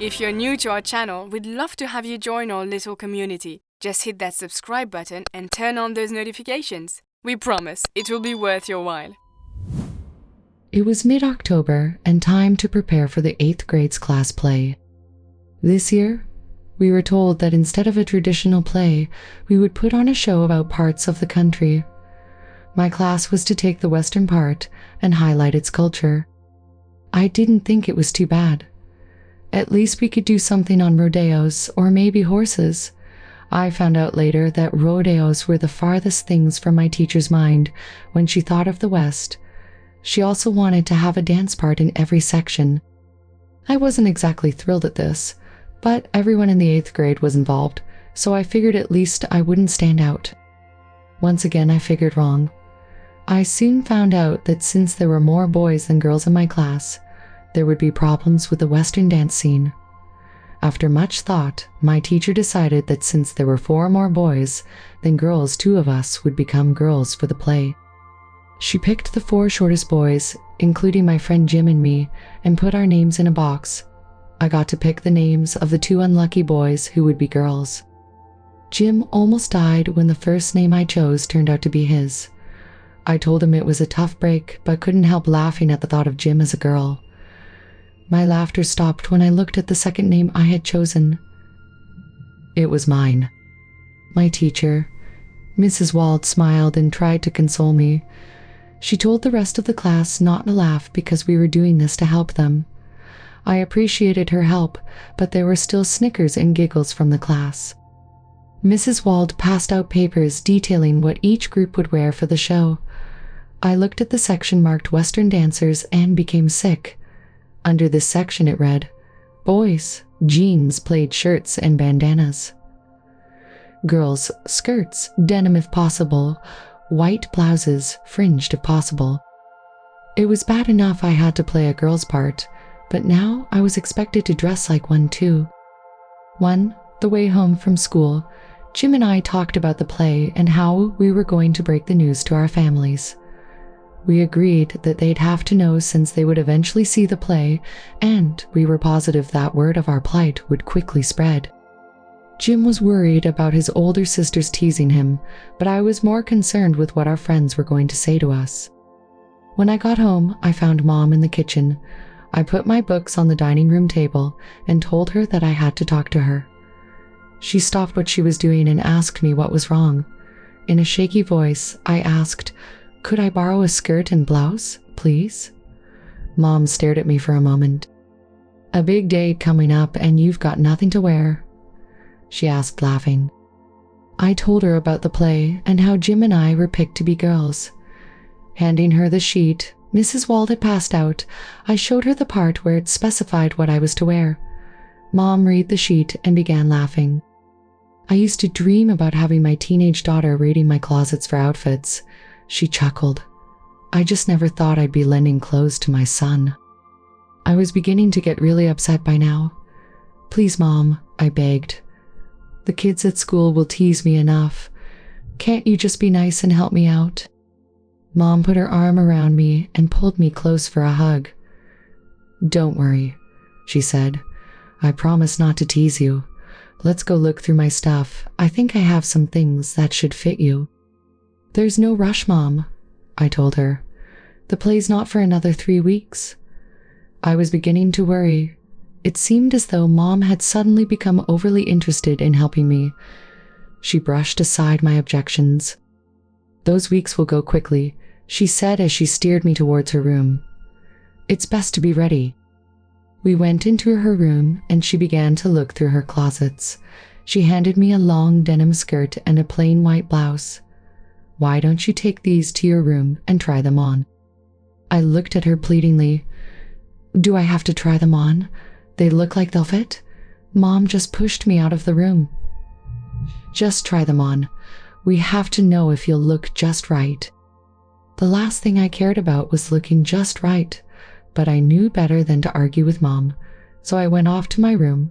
If you're new to our channel, we'd love to have you join our little community. Just hit that subscribe button and turn on those notifications. We promise it will be worth your while. It was mid-October and time to prepare for the 8th grade's class play. This year, we were told that instead of a traditional play, we would put on a show about parts of the country. My class was to take the western part and highlight its culture. I didn't think it was too bad. At least we could do something on rodeos or maybe horses. I found out later that rodeos were the farthest things from my teacher's mind when she thought of the West. She also wanted to have a dance part in every section. I wasn't exactly thrilled at this, but everyone in the 8th grade was involved, so I figured at least I wouldn't stand out. Once again, I figured wrong. I soon found out that since there were more boys than girls in my class, there would be problems with the Western dance scene. After much thought, my teacher decided that since there were 4 more boys than girls, 2 of us would become girls for the play. She picked the 4 shortest boys, including my friend Jim and me, and put our names in a box. I got to pick the names of the 2 unlucky boys who would be girls. Jim almost died when the first name I chose turned out to be his. I told him it was a tough break, but couldn't help laughing at the thought of Jim as a girl. My laughter stopped when I looked at the second name I had chosen. It was mine. My teacher, Mrs. Wald, smiled and tried to console me. She told the rest of the class not to laugh because we were doing this to help them. I appreciated her help, but there were still snickers and giggles from the class. Mrs. Wald passed out papers detailing what each group would wear for the show. I looked at the section marked Western Dancers and became sick. Under this section it read, Boys, jeans, plaid shirts, and bandanas. Girls, skirts, denim if possible, white blouses, fringed if possible. It was bad enough I had to play a girl's part, but now I was expected to dress like one too. The way home from school, Jim and I talked about the play and how we were going to break the news to our families. We agreed that they'd have to know since they would eventually see the play, and we were positive that word of our plight would quickly spread. Jim was worried about his older sisters teasing him, but I was more concerned with what our friends were going to say to us. When I got home, I found Mom in the kitchen. I put my books on the dining room table and told her that I had to talk to her. She stopped what she was doing and asked me what was wrong. In a shaky voice, I asked, Could I borrow a skirt and blouse, please? Mom stared at me for a moment. A big day coming up and you've got nothing to wear? She asked, laughing. I told her about the play and how Jim and I were picked to be girls. Handing her the sheet Mrs. Wald had passed out, I showed her the part where it specified what I was to wear. Mom read the sheet and began laughing. I used to dream about having my teenage daughter raiding my closets for outfits. She chuckled. I just never thought I'd be lending clothes to my son. I was beginning to get really upset by now. Please, Mom, I begged. The kids at school will tease me enough. Can't you just be nice and help me out? Mom put her arm around me and pulled me close for a hug. Don't worry, she said. I promise not to tease you. Let's go look through my stuff. I think I have some things that should fit you. There's no rush, Mom, I told her. The play's not for another 3 weeks. I was beginning to worry. It seemed as though Mom had suddenly become overly interested in helping me. She brushed aside my objections. Those weeks will go quickly, she said as she steered me towards her room. It's best to be ready. We went into her room and she began to look through her closets. She handed me a long denim skirt and a plain white blouse. Why don't you take these to your room and try them on? I looked at her pleadingly. Do I have to try them on? They look like they'll fit. Mom just pushed me out of the room. Just try them on. We have to know if you'll look just right. The last thing I cared about was looking just right, but I knew better than to argue with Mom, so I went off to my room.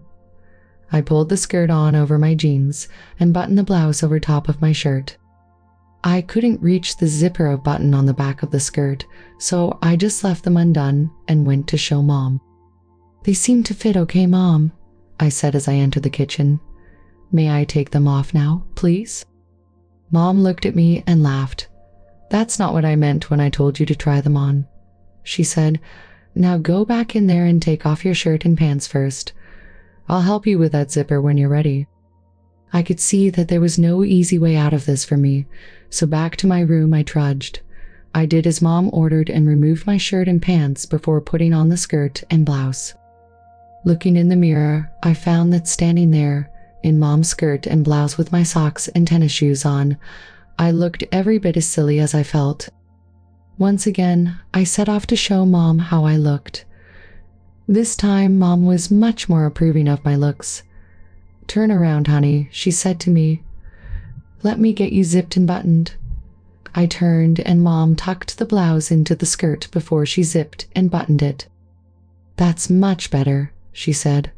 I pulled the skirt on over my jeans and buttoned the blouse over top of my shirt. I couldn't reach the zipper button on the back of the skirt, so I just left them undone and went to show Mom. They seem to fit okay, Mom, I said as I entered the kitchen. May I take them off now, please? Mom looked at me and laughed. That's not what I meant when I told you to try them on. She said, now go back in there and take off your shirt and pants first. I'll help you with that zipper when you're ready. I could see that there was no easy way out of this for me, so back to my room I trudged. I did as Mom ordered and removed my shirt and pants before putting on the skirt and blouse. Looking in the mirror, I found that standing there, in Mom's skirt and blouse with my socks and tennis shoes on, I looked every bit as silly as I felt. Once again, I set off to show Mom how I looked. This time, Mom was much more approving of my looks. Turn around, honey, she said to me. Let me get you zipped and buttoned. I turned and Mom tucked the blouse into the skirt before she zipped and buttoned it. That's much better, she said.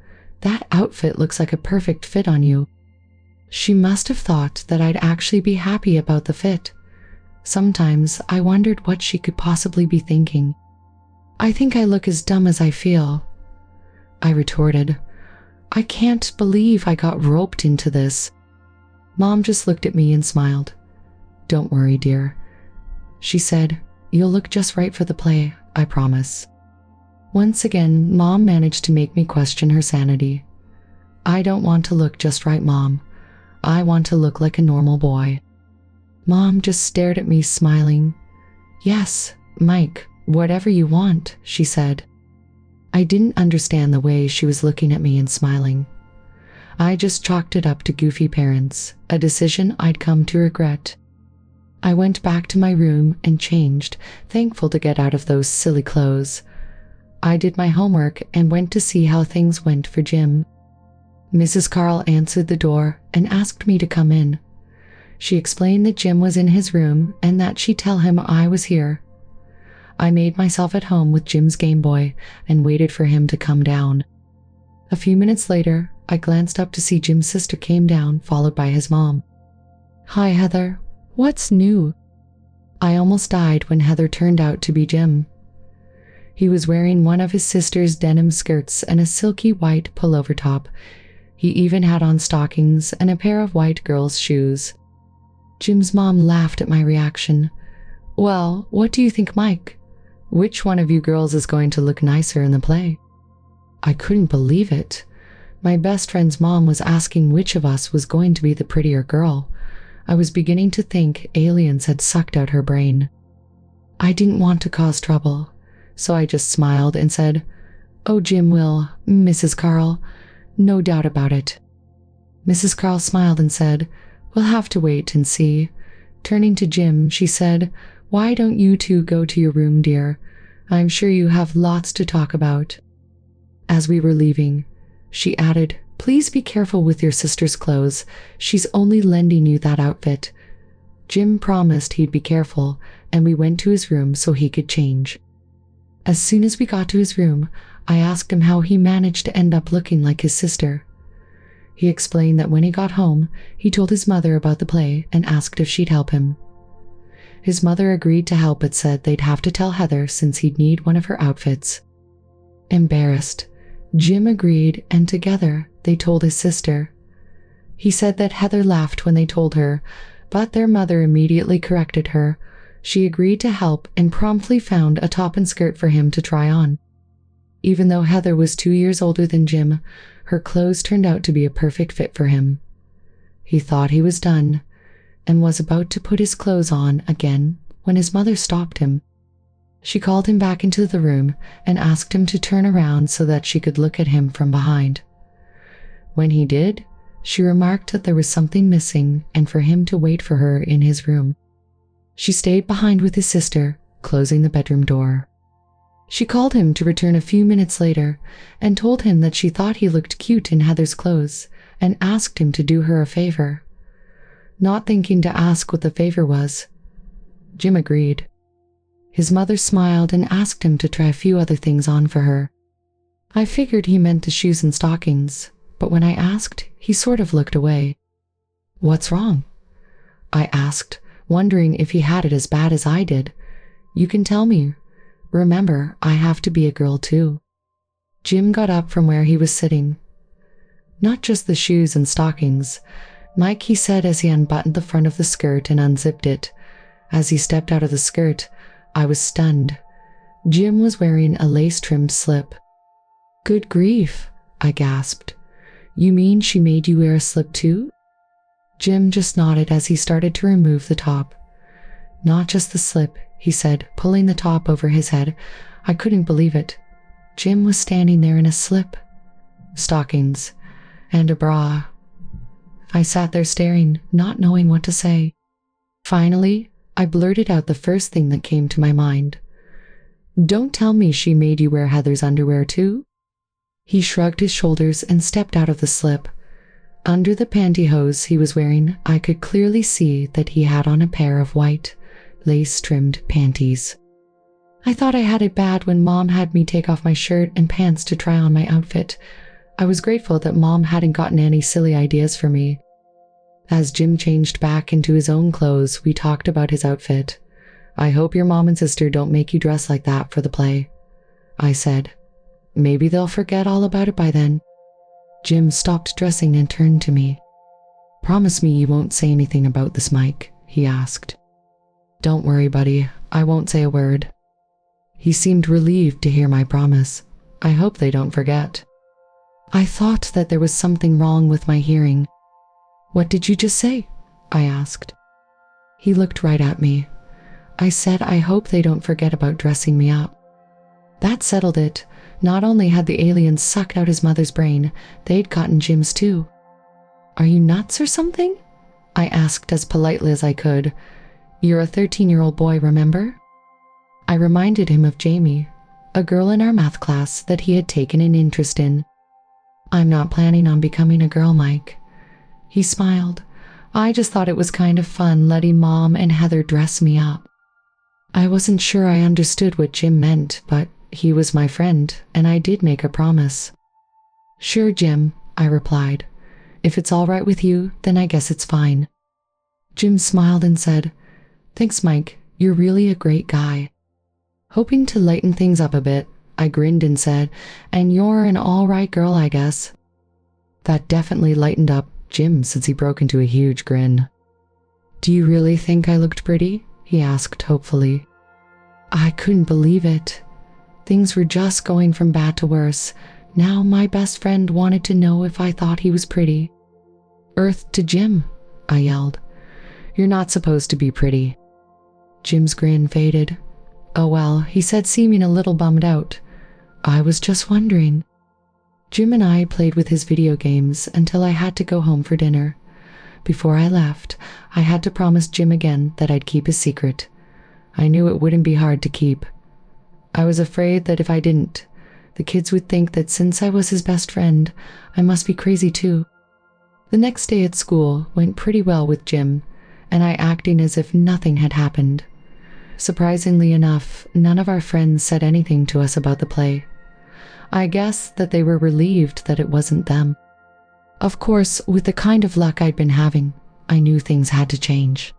That outfit looks like a perfect fit on you. She must have thought that I'd actually be happy about the fit. Sometimes I wondered what she could possibly be thinking. I think I look as dumb as I feel. I retorted, I can't believe I got roped into this. Mom just looked at me and smiled. Don't worry, dear. She said, you'll look just right for the play, I promise. Once again, Mom managed to make me question her sanity. I don't want to look just right, Mom. I want to look like a normal boy. Mom just stared at me, smiling. Yes, Mike, whatever you want, she said. I didn't understand the way she was looking at me and smiling. I just chalked it up to goofy parents, a decision I'd come to regret. I went back to my room and changed, thankful to get out of those silly clothes. I did my homework and went to see how things went for Jim. Mrs. Carl answered the door and asked me to come in. She explained that Jim was in his room and that she'd tell him I was here. I made myself at home with Jim's Game Boy and waited for him to come down. A few minutes later, I glanced up to see Jim's sister came down, followed by his mom. Hi, Heather. What's new? I almost died when Heather turned out to be Jim. He was wearing one of his sister's denim skirts and a silky white pullover top. He even had on stockings and a pair of white girl's shoes. Jim's mom laughed at my reaction. Well, what do you think, Mike? Which one of you girls is going to look nicer in the play? I couldn't believe it. My best friend's mom was asking which of us was going to be the prettier girl. I was beginning to think aliens had sucked out her brain. I didn't want to cause trouble, so I just smiled and said, Oh, Jim will, Mrs. Carl. No doubt about it. Mrs. Carl smiled and said, We'll have to wait and see. Turning to Jim, she said, Why don't you two go to your room, dear? I'm sure you have lots to talk about. As we were leaving, she added, Please be careful with your sister's clothes. She's only lending you that outfit. Jim promised he'd be careful, and we went to his room so he could change. As soon as we got to his room, I asked him how he managed to end up looking like his sister. He explained that when he got home, he told his mother about the play and asked if she'd help him. His mother agreed to help but said they'd have to tell Heather since he'd need one of her outfits. Embarrassed, Jim agreed, and together they told his sister. He said that Heather laughed when they told her, but their mother immediately corrected her. She agreed to help and promptly found a top and skirt for him to try on. Even though Heather was 2 years older than Jim, her clothes turned out to be a perfect fit for him. He thought he was done and was about to put his clothes on again when his mother stopped him. She called him back into the room and asked him to turn around so that she could look at him from behind. When he did, she remarked that there was something missing and for him to wait for her in his room. She stayed behind with his sister, closing the bedroom door. She called him to return a few minutes later and told him that she thought he looked cute in Heather's clothes and asked him to do her a favor. Not thinking to ask what the favor was, Jim agreed. His mother smiled and asked him to try a few other things on for her. I figured he meant the shoes and stockings, but when I asked, he sort of looked away. What's wrong? I asked, wondering if he had it as bad as I did. You can tell me. Remember, I have to be a girl too. Jim got up from where he was sitting. Not just the shoes and stockings. Mike, he said as he unbuttoned the front of the skirt and unzipped it. As he stepped out of the skirt, I was stunned. Jim was wearing a lace-trimmed slip. Good grief, I gasped. You mean she made you wear a slip too? Jim just nodded as he started to remove the top. Not just the slip, he said, pulling the top over his head. I couldn't believe it. Jim was standing there in a slip, stockings, and a bra. I sat there staring, not knowing what to say. Finally, I blurted out the first thing that came to my mind. Don't tell me she made you wear Heather's underwear too? He shrugged his shoulders and stepped out of the slip. Under the pantyhose he was wearing, I could clearly see that he had on a pair of white, lace-trimmed panties. I thought I had it bad when Mom had me take off my shirt and pants to try on my outfit. I was grateful that Mom hadn't gotten any silly ideas for me. As Jim changed back into his own clothes, we talked about his outfit. I hope your mom and sister don't make you dress like that for the play, I said. Maybe they'll forget all about it by then. Jim stopped dressing and turned to me. Promise me you won't say anything about this, Mike, he asked. Don't worry, buddy. I won't say a word. He seemed relieved to hear my promise. I hope they don't forget. I thought that there was something wrong with my hearing. What did you just say? I asked. He looked right at me. I said I hope they don't forget about dressing me up. That settled it. Not only had the aliens sucked out his mother's brain, they'd gotten Jim's too. Are you nuts or something? I asked as politely as I could. You're a 13-year-old boy, remember? I reminded him of Jamie, a girl in our math class that he had taken an interest in. I'm not planning on becoming a girl, Mike. He smiled. I just thought it was kind of fun letting Mom and Heather dress me up. I wasn't sure I understood what Jim meant, but he was my friend, and I did make a promise. Sure, Jim, I replied. If it's all right with you, then I guess it's fine. Jim smiled and said, Thanks, Mike. You're really a great guy. Hoping to lighten things up a bit, I grinned and said, And you're an all right girl, I guess. That definitely lightened up Jim since he broke into a huge grin. Do you really think I looked pretty? He asked hopefully. I couldn't believe it. Things were just going from bad to worse. Now my best friend wanted to know if I thought he was pretty. Earth to Jim, I yelled. You're not supposed to be pretty. Jim's grin faded. Oh well, he said, seeming a little bummed out. I was just wondering. Jim and I played with his video games until I had to go home for dinner. Before I left, I had to promise Jim again that I'd keep his secret. I knew it wouldn't be hard to keep. I was afraid that if I didn't, the kids would think that since I was his best friend, I must be crazy too. The next day at school went pretty well with Jim, and I acting as if nothing had happened. Surprisingly enough, none of our friends said anything to us about the play. I guess that they were relieved that it wasn't them. Of course, with the kind of luck I'd been having, I knew things had to change.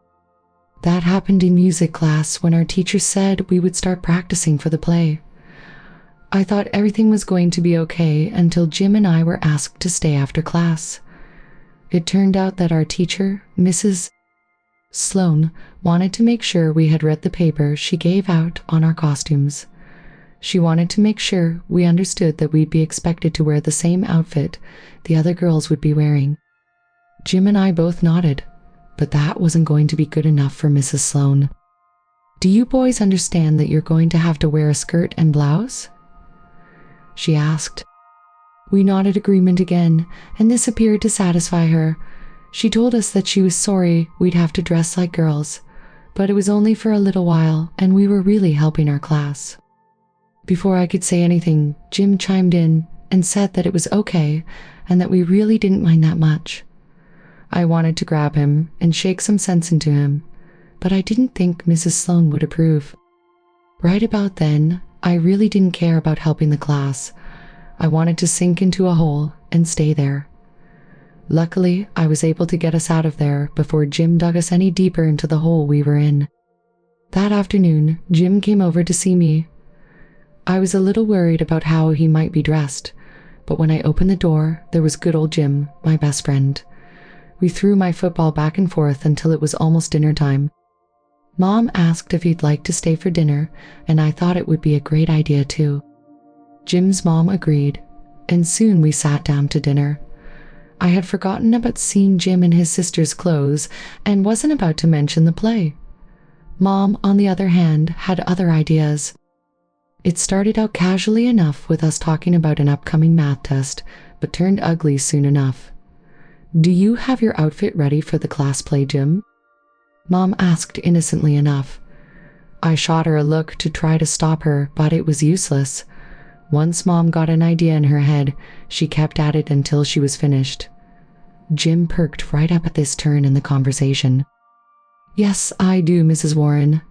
That happened in music class when our teacher said we would start practicing for the play. I thought everything was going to be okay until Jim and I were asked to stay after class. It turned out that our teacher, Mrs. Sloan, wanted to make sure we had read the paper she gave out on our costumes. She wanted to make sure we understood that we'd be expected to wear the same outfit the other girls would be wearing. Jim and I both nodded, but that wasn't going to be good enough for Mrs. Sloan. Do you boys understand that you're going to have to wear a skirt and blouse? She asked. We nodded agreement again, and this appeared to satisfy her. She told us that she was sorry we'd have to dress like girls, but it was only for a little while, and we were really helping our class. Before I could say anything, Jim chimed in and said that it was okay and that we really didn't mind that much. I wanted to grab him and shake some sense into him, but I didn't think Mrs. Sloan would approve. Right about then, I really didn't care about helping the class. I wanted to sink into a hole and stay there. Luckily, I was able to get us out of there before Jim dug us any deeper into the hole we were in. That afternoon, Jim came over to see me. I was a little worried about how he might be dressed, but when I opened the door, there was good old Jim, my best friend. We threw my football back and forth until it was almost dinner time. Mom asked if he'd like to stay for dinner, and I thought it would be a great idea too. Jim's mom agreed, and soon we sat down to dinner. I had forgotten about seeing Jim in his sister's clothes and wasn't about to mention the play. Mom, on the other hand, had other ideas. It started out casually enough with us talking about an upcoming math test, but turned ugly soon enough. "Do you have your outfit ready for the class play, Jim?" Mom asked innocently enough. I shot her a look to try to stop her, but it was useless. Once Mom got an idea in her head, she kept at it until she was finished. Jim perked right up at this turn in the conversation. "Yes, I do, Mrs. Warren."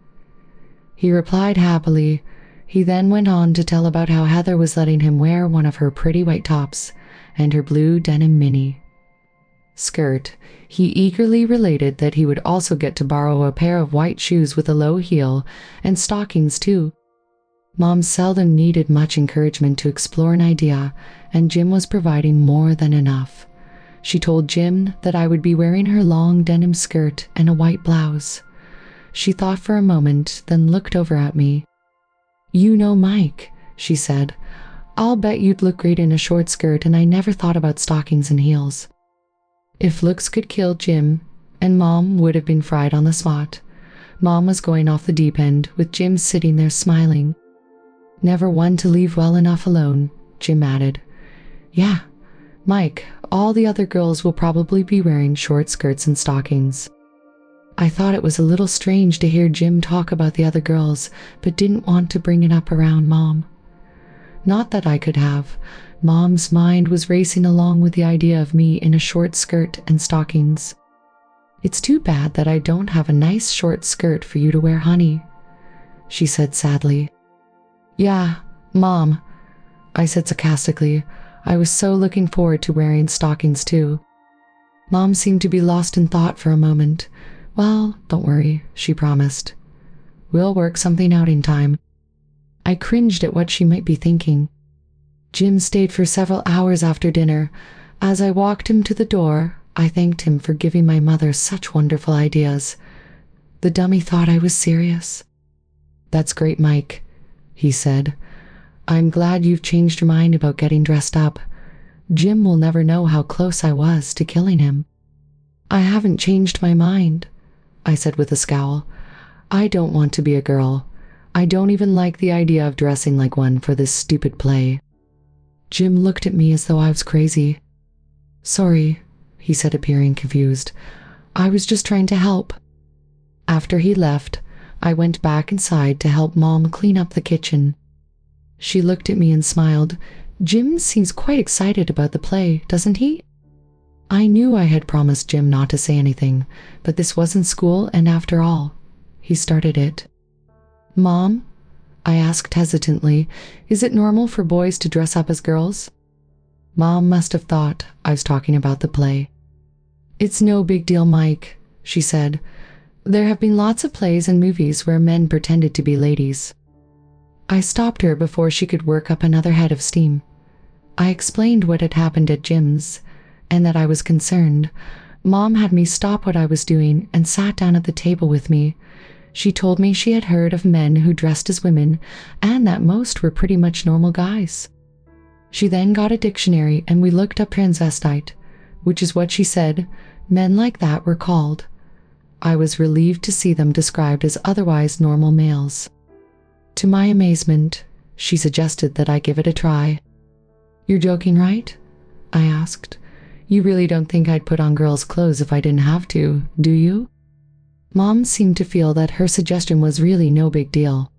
He replied happily. He then went on to tell about how Heather was letting him wear one of her pretty white tops and her blue denim mini skirt. He eagerly related that he would also get to borrow a pair of white shoes with a low heel and stockings too. Mom seldom needed much encouragement to explore an idea, and Jim was providing more than enough. She told Jim that I would be wearing her long denim skirt and a white blouse. She thought for a moment, then looked over at me. "You know Mike," she said. "I'll bet you'd look great in a short skirt, and I never thought about stockings and heels." If looks could kill Jim, and Mom would have been fried on the spot. Mom was going off the deep end, with Jim sitting there smiling. "Never one to leave well enough alone," Jim added. "Yeah, Mike, all the other girls will probably be wearing short skirts and stockings." I thought it was a little strange to hear Jim talk about the other girls, but didn't want to bring it up around Mom. Not that I could have. Mom's mind was racing along with the idea of me in a short skirt and stockings. "It's too bad that I don't have a nice short skirt for you to wear, honey," she said sadly. "Yeah, Mom," I said sarcastically. I was so looking forward to wearing stockings too. Mom seemed to be lost in thought for a moment. "Well, don't worry," she promised. "We'll work something out in time." I cringed at what she might be thinking. Jim stayed for several hours after dinner. As I walked him to the door, I thanked him for giving my mother such wonderful ideas. The dummy thought I was serious. "That's great, Mike," he said. "I'm glad you've changed your mind about getting dressed up. Jim will never know how close I was to killing him." "I haven't changed my mind," I said with a scowl. "I don't want to be a girl. I don't even like the idea of dressing like one for this stupid play." Jim looked at me as though I was crazy. "Sorry," he said, appearing confused. "I was just trying to help." After he left, I went back inside to help Mom clean up the kitchen. She looked at me and smiled. "Jim seems quite excited about the play, doesn't he?" I knew I had promised Jim not to say anything, but this wasn't school, and after all, he started it. "Mom," I asked hesitantly, "is it normal for boys to dress up as girls?" Mom must have thought I was talking about the play. "It's no big deal, Mike," she said. "There have been lots of plays and movies where men pretended to be ladies." I stopped her before she could work up another head of steam. I explained what had happened at Jim's, and that I was concerned. Mom had me stop what I was doing and sat down at the table with me. She told me she had heard of men who dressed as women, and that most were pretty much normal guys. She then got a dictionary and we looked up transvestite, which is what she said men like that were called. I was relieved to see them described as otherwise normal males. To my amazement, she suggested that I give it a try. "You're joking, right?" I asked. "You really don't think I'd put on girls' clothes if I didn't have to, do you?" Mom seemed to feel that her suggestion was really no big deal.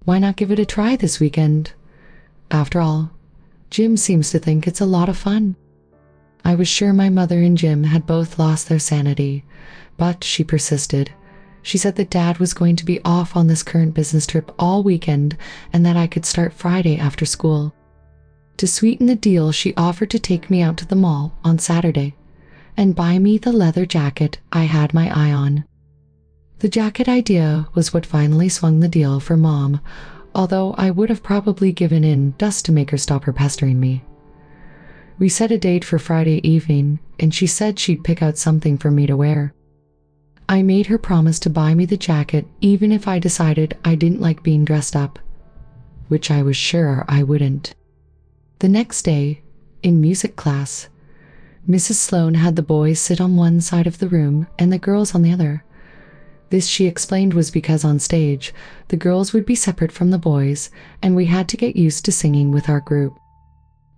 "Why not give it a try this weekend? After all, Jim seems to think it's a lot of fun." I was sure my mother and Jim had both lost their sanity, but she persisted. She said that Dad was going to be off on this current business trip all weekend and that I could start Friday after school. To sweeten the deal, she offered to take me out to the mall on Saturday and buy me the leather jacket I had my eye on. The jacket idea was what finally swung the deal for Mom, although I would have probably given in just to make her stop her pestering me. We set a date for Friday evening, and she said she'd pick out something for me to wear. I made her promise to buy me the jacket even if I decided I didn't like being dressed up, which I was sure I wouldn't. The next day, in music class, Mrs. Sloane had the boys sit on one side of the room and the girls on the other. This, she explained, was because on stage, the girls would be separate from the boys, and we had to get used to singing with our group.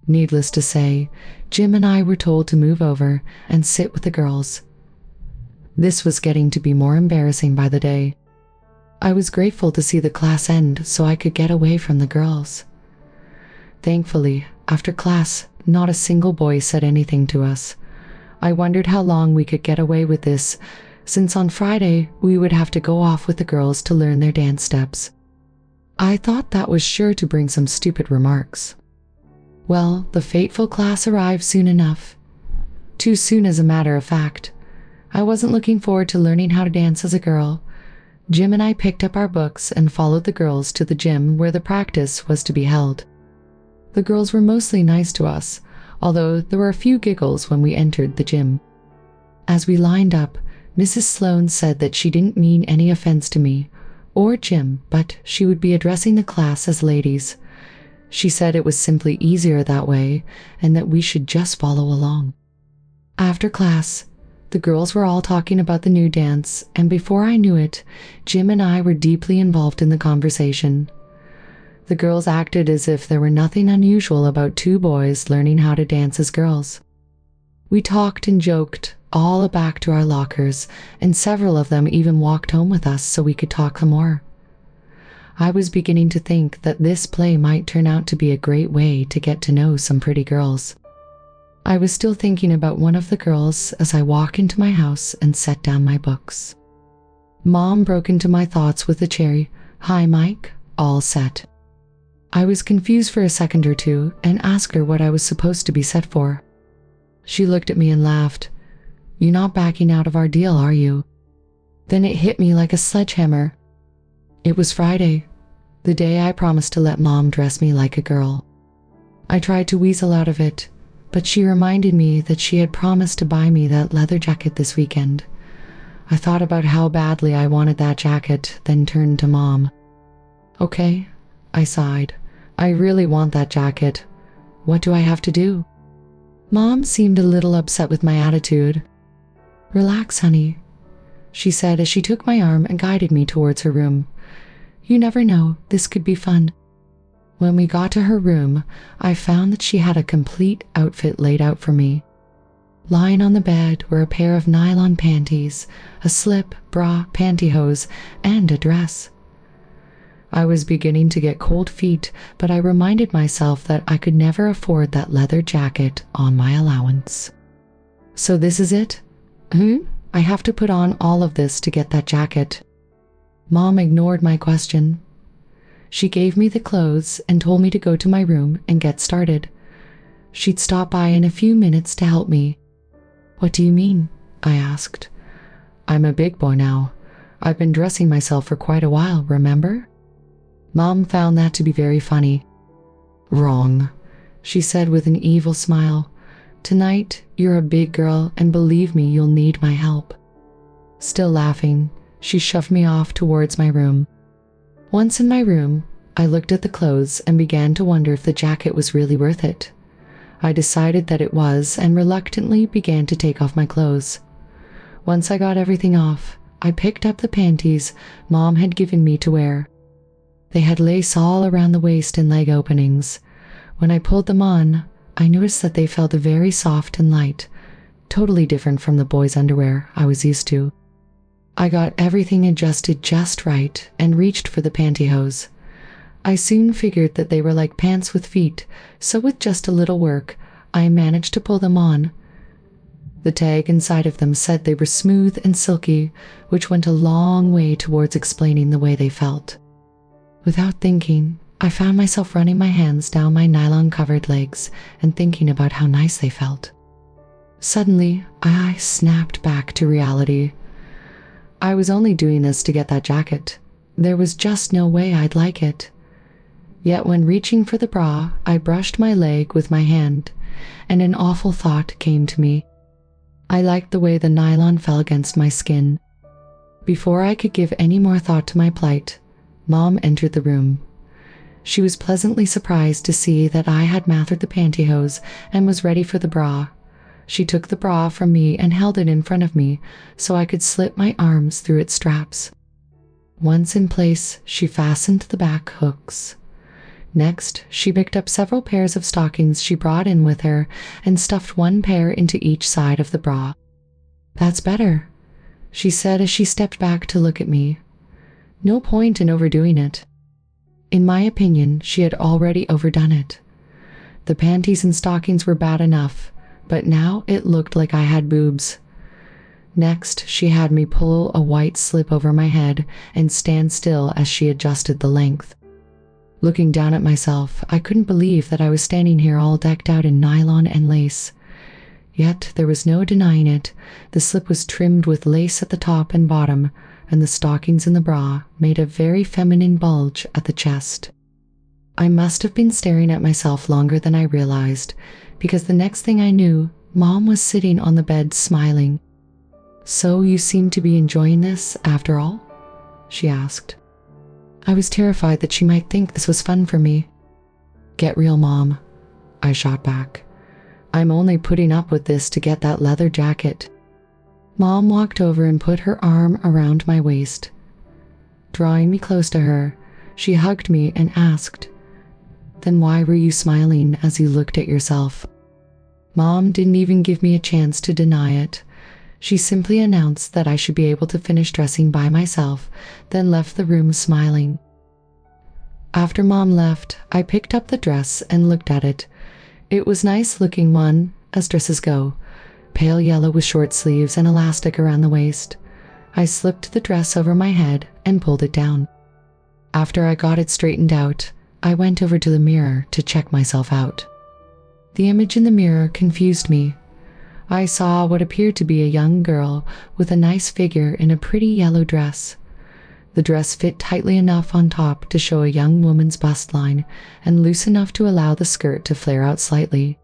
Needless to say, Jim and I were told to move over and sit with the girls. This was getting to be more embarrassing by the day. I was grateful to see the class end so I could get away from the girls. Thankfully, after class, not a single boy said anything to us. I wondered how long we could get away with this, since on Friday we would have to go off with the girls to learn their dance steps. I thought that was sure to bring some stupid remarks. Well, the fateful class arrived soon enough. Too soon, as a matter of fact. I wasn't looking forward to learning how to dance as a girl. Jim and I picked up our books and followed the girls to the gym where the practice was to be held. The girls were mostly nice to us, although there were a few giggles when we entered the gym. As we lined up, Mrs. Sloane said that she didn't mean any offense to me or Jim, but she would be addressing the class as ladies. She said it was simply easier that way and that we should just follow along. After class, the girls were all talking about the new dance, and before I knew it, Jim and I were deeply involved in the conversation. The girls acted as if there were nothing unusual about two boys learning how to dance as girls. We talked and joked, all back to our lockers, and several of them even walked home with us so we could talk some more. I was beginning to think that this play might turn out to be a great way to get to know some pretty girls. I was still thinking about one of the girls as I walked into my house and set down my books. Mom broke into my thoughts with a cheery, "Hi, Mike, all set." I was confused for a second or two and asked her what I was supposed to be set for. She looked at me and laughed. "You're not backing out of our deal, are you?" Then it hit me like a sledgehammer. It was Friday, the day I promised to let Mom dress me like a girl. I tried to weasel out of it, but she reminded me that she had promised to buy me that leather jacket this weekend. I thought about how badly I wanted that jacket, then turned to Mom. "Okay," I sighed. "I really want that jacket. What do I have to do?" Mom seemed a little upset with my attitude. "Relax, honey," she said as she took my arm and guided me towards her room. "You never know, this could be fun." When we got to her room, I found that she had a complete outfit laid out for me. Lying on the bed were a pair of nylon panties, a slip, bra, pantyhose, and a dress. I was beginning to get cold feet, but I reminded myself that I could never afford that leather jacket on my allowance. "So this is it? I have to put on all of this to get that jacket." Mom ignored my question. She gave me the clothes and told me to go to my room and get started. She'd stop by in a few minutes to help me. "What do you mean?" I asked. "I'm a big boy now. I've been dressing myself for quite a while, remember?" Mom found that to be very funny. "Wrong," she said with an evil smile. "Tonight, you're a big girl, and believe me, you'll need my help." Still laughing, she shoved me off towards my room. Once in my room, I looked at the clothes and began to wonder if the jacket was really worth it. I decided that it was and reluctantly began to take off my clothes. Once I got everything off, I picked up the panties Mom had given me to wear. They had lace all around the waist and leg openings. When I pulled them on, I noticed that they felt very soft and light, totally different from the boys' underwear I was used to. I got everything adjusted just right and reached for the pantyhose. I soon figured that they were like pants with feet, so with just a little work, I managed to pull them on. The tag inside of them said they were smooth and silky, which went a long way towards explaining the way they felt. Without thinking, I found myself running my hands down my nylon-covered legs and thinking about how nice they felt. Suddenly, I snapped back to reality. I was only doing this to get that jacket. There was just no way I'd like it. Yet when reaching for the bra, I brushed my leg with my hand, and an awful thought came to me. I liked the way the nylon fell against my skin. Before I could give any more thought to my plight, Mom entered the room. She was pleasantly surprised to see that I had mathered the pantyhose and was ready for the bra. She took the bra from me and held it in front of me so I could slip my arms through its straps. Once in place, she fastened the back hooks. Next, she picked up several pairs of stockings she brought in with her and stuffed one pair into each side of the bra. "That's better," she said as she stepped back to look at me. No point in overdoing it. In my opinion, she had already overdone it. The panties and stockings were bad enough, but now it looked like I had boobs. Next, she had me pull a white slip over my head and stand still as she adjusted the length. Looking down at myself, I couldn't believe that I was standing here all decked out in nylon and lace. Yet there was no denying it. The slip was trimmed with lace at the top and bottom, and the stockings in the bra made a very feminine bulge at the chest. I must have been staring at myself longer than I realized, because the next thing I knew, Mom was sitting on the bed smiling. "So you seem to be enjoying this, after all?" she asked. I was terrified that she might think this was fun for me. "Get real, Mom," I shot back. "I'm only putting up with this to get that leather jacket." Mom walked over and put her arm around my waist. Drawing me close to her, she hugged me and asked, "Then why were you smiling as you looked at yourself?" Mom didn't even give me a chance to deny it. She simply announced that I should be able to finish dressing by myself, then left the room smiling. After Mom left, I picked up the dress and looked at it. It was a nice-looking one, as dresses go, pale yellow with short sleeves and elastic around the waist. I slipped the dress over my head and pulled it down. After I got it straightened out, I went over to the mirror to check myself out. The image in the mirror confused me. I saw what appeared to be a young girl with a nice figure in a pretty yellow dress. The dress fit tightly enough on top to show a young woman's bust line and loose enough to allow the skirt to flare out slightly.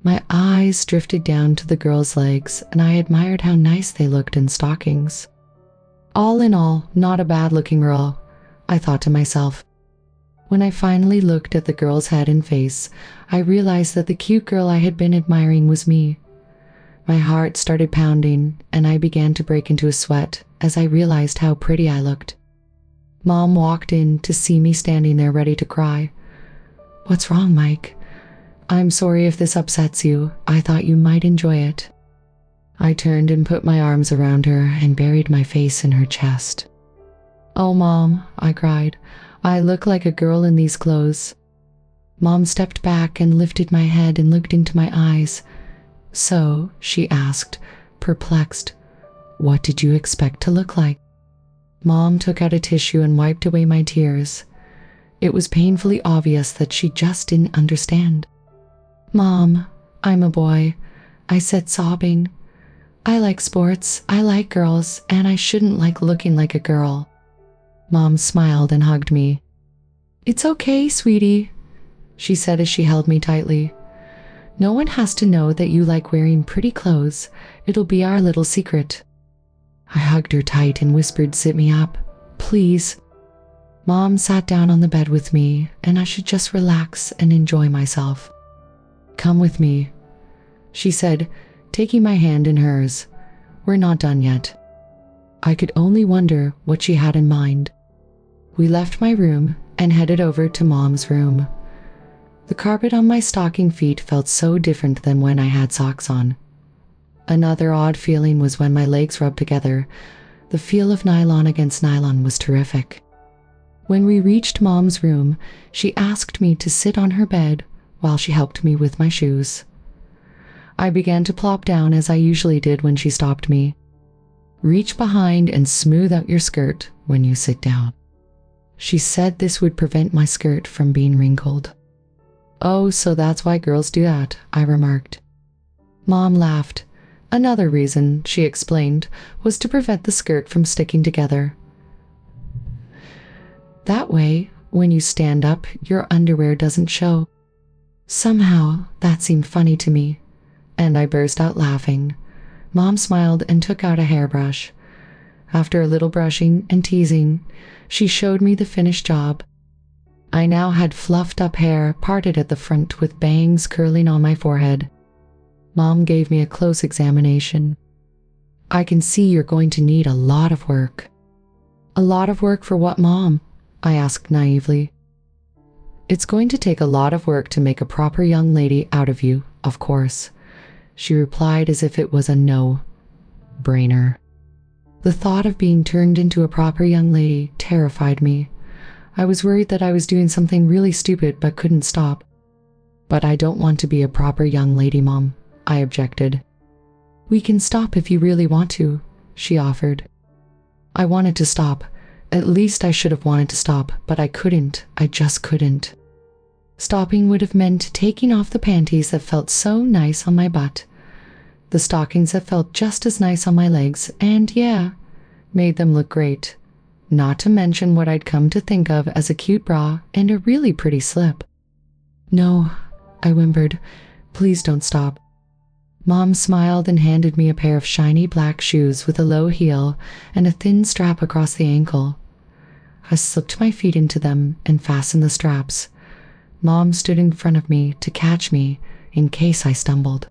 My eyes drifted down to the girl's legs, and I admired how nice they looked in stockings. All in all, not a bad-looking girl, I thought to myself. When I finally looked at the girl's head and face, I realized that the cute girl I had been admiring was me. My heart started pounding, and I began to break into a sweat as I realized how pretty I looked. Mom walked in to see me standing there ready to cry. "What's wrong, Mike? I'm sorry if this upsets you. I thought you might enjoy it." I turned and put my arms around her and buried my face in her chest. "Oh, Mom," I cried. "I look like a girl in these clothes." Mom stepped back and lifted my head and looked into my eyes. "So," she asked, perplexed, "what did you expect to look like?" Mom took out a tissue and wiped away my tears. It was painfully obvious that she just didn't understand. "Mom, I'm a boy," I said, sobbing. "I like sports, I like girls, and I shouldn't like looking like a girl." Mom smiled and hugged me. "It's okay, sweetie," she said as she held me tightly. "No one has to know that you like wearing pretty clothes. It'll be our little secret." I hugged her tight and whispered, "Sit me up, please." Mom sat down on the bed with me, and I should just relax and enjoy myself. "Come with me," she said, taking my hand in hers. "We're not done yet." I could only wonder what she had in mind. We left my room and headed over to Mom's room. The carpet on my stocking feet felt so different than when I had socks on. Another odd feeling was when my legs rubbed together. The feel of nylon against nylon was terrific. When we reached Mom's room, she asked me to sit on her bed while she helped me with my shoes. I began to plop down as I usually did when she stopped me. "Reach behind and smooth out your skirt when you sit down." She said this would prevent my skirt from being wrinkled. "Oh, so that's why girls do that," I remarked. Mom laughed. Another reason, she explained, was to prevent the skirt from sticking together. That way, when you stand up, your underwear doesn't show. Somehow, that seemed funny to me, and I burst out laughing. Mom smiled and took out a hairbrush. After a little brushing and teasing, she showed me the finished job. I now had fluffed up hair parted at the front with bangs curling on my forehead. Mom gave me a close examination. I can see you're going to need a lot of work. A lot of work for what, Mom? I asked naively. It's going to take a lot of work to make a proper young lady out of you, of course, she replied as if it was a no-brainer. The thought of being turned into a proper young lady terrified me. I was worried that I was doing something really stupid but couldn't stop. But I don't want to be a proper young lady, Mom, I objected. We can stop if you really want to, she offered. I wanted to stop. At least I should have wanted to stop, but I couldn't. I just couldn't. Stopping would have meant taking off the panties that felt so nice on my butt, the stockings that felt just as nice on my legs, and yeah, made them look great. Not to mention what I'd come to think of as a cute bra and a really pretty slip. No, I whimpered. Please don't stop. Mom smiled and handed me a pair of shiny black shoes with a low heel and a thin strap across the ankle. I slipped my feet into them and fastened the straps. Mom stood in front of me to catch me in case I stumbled.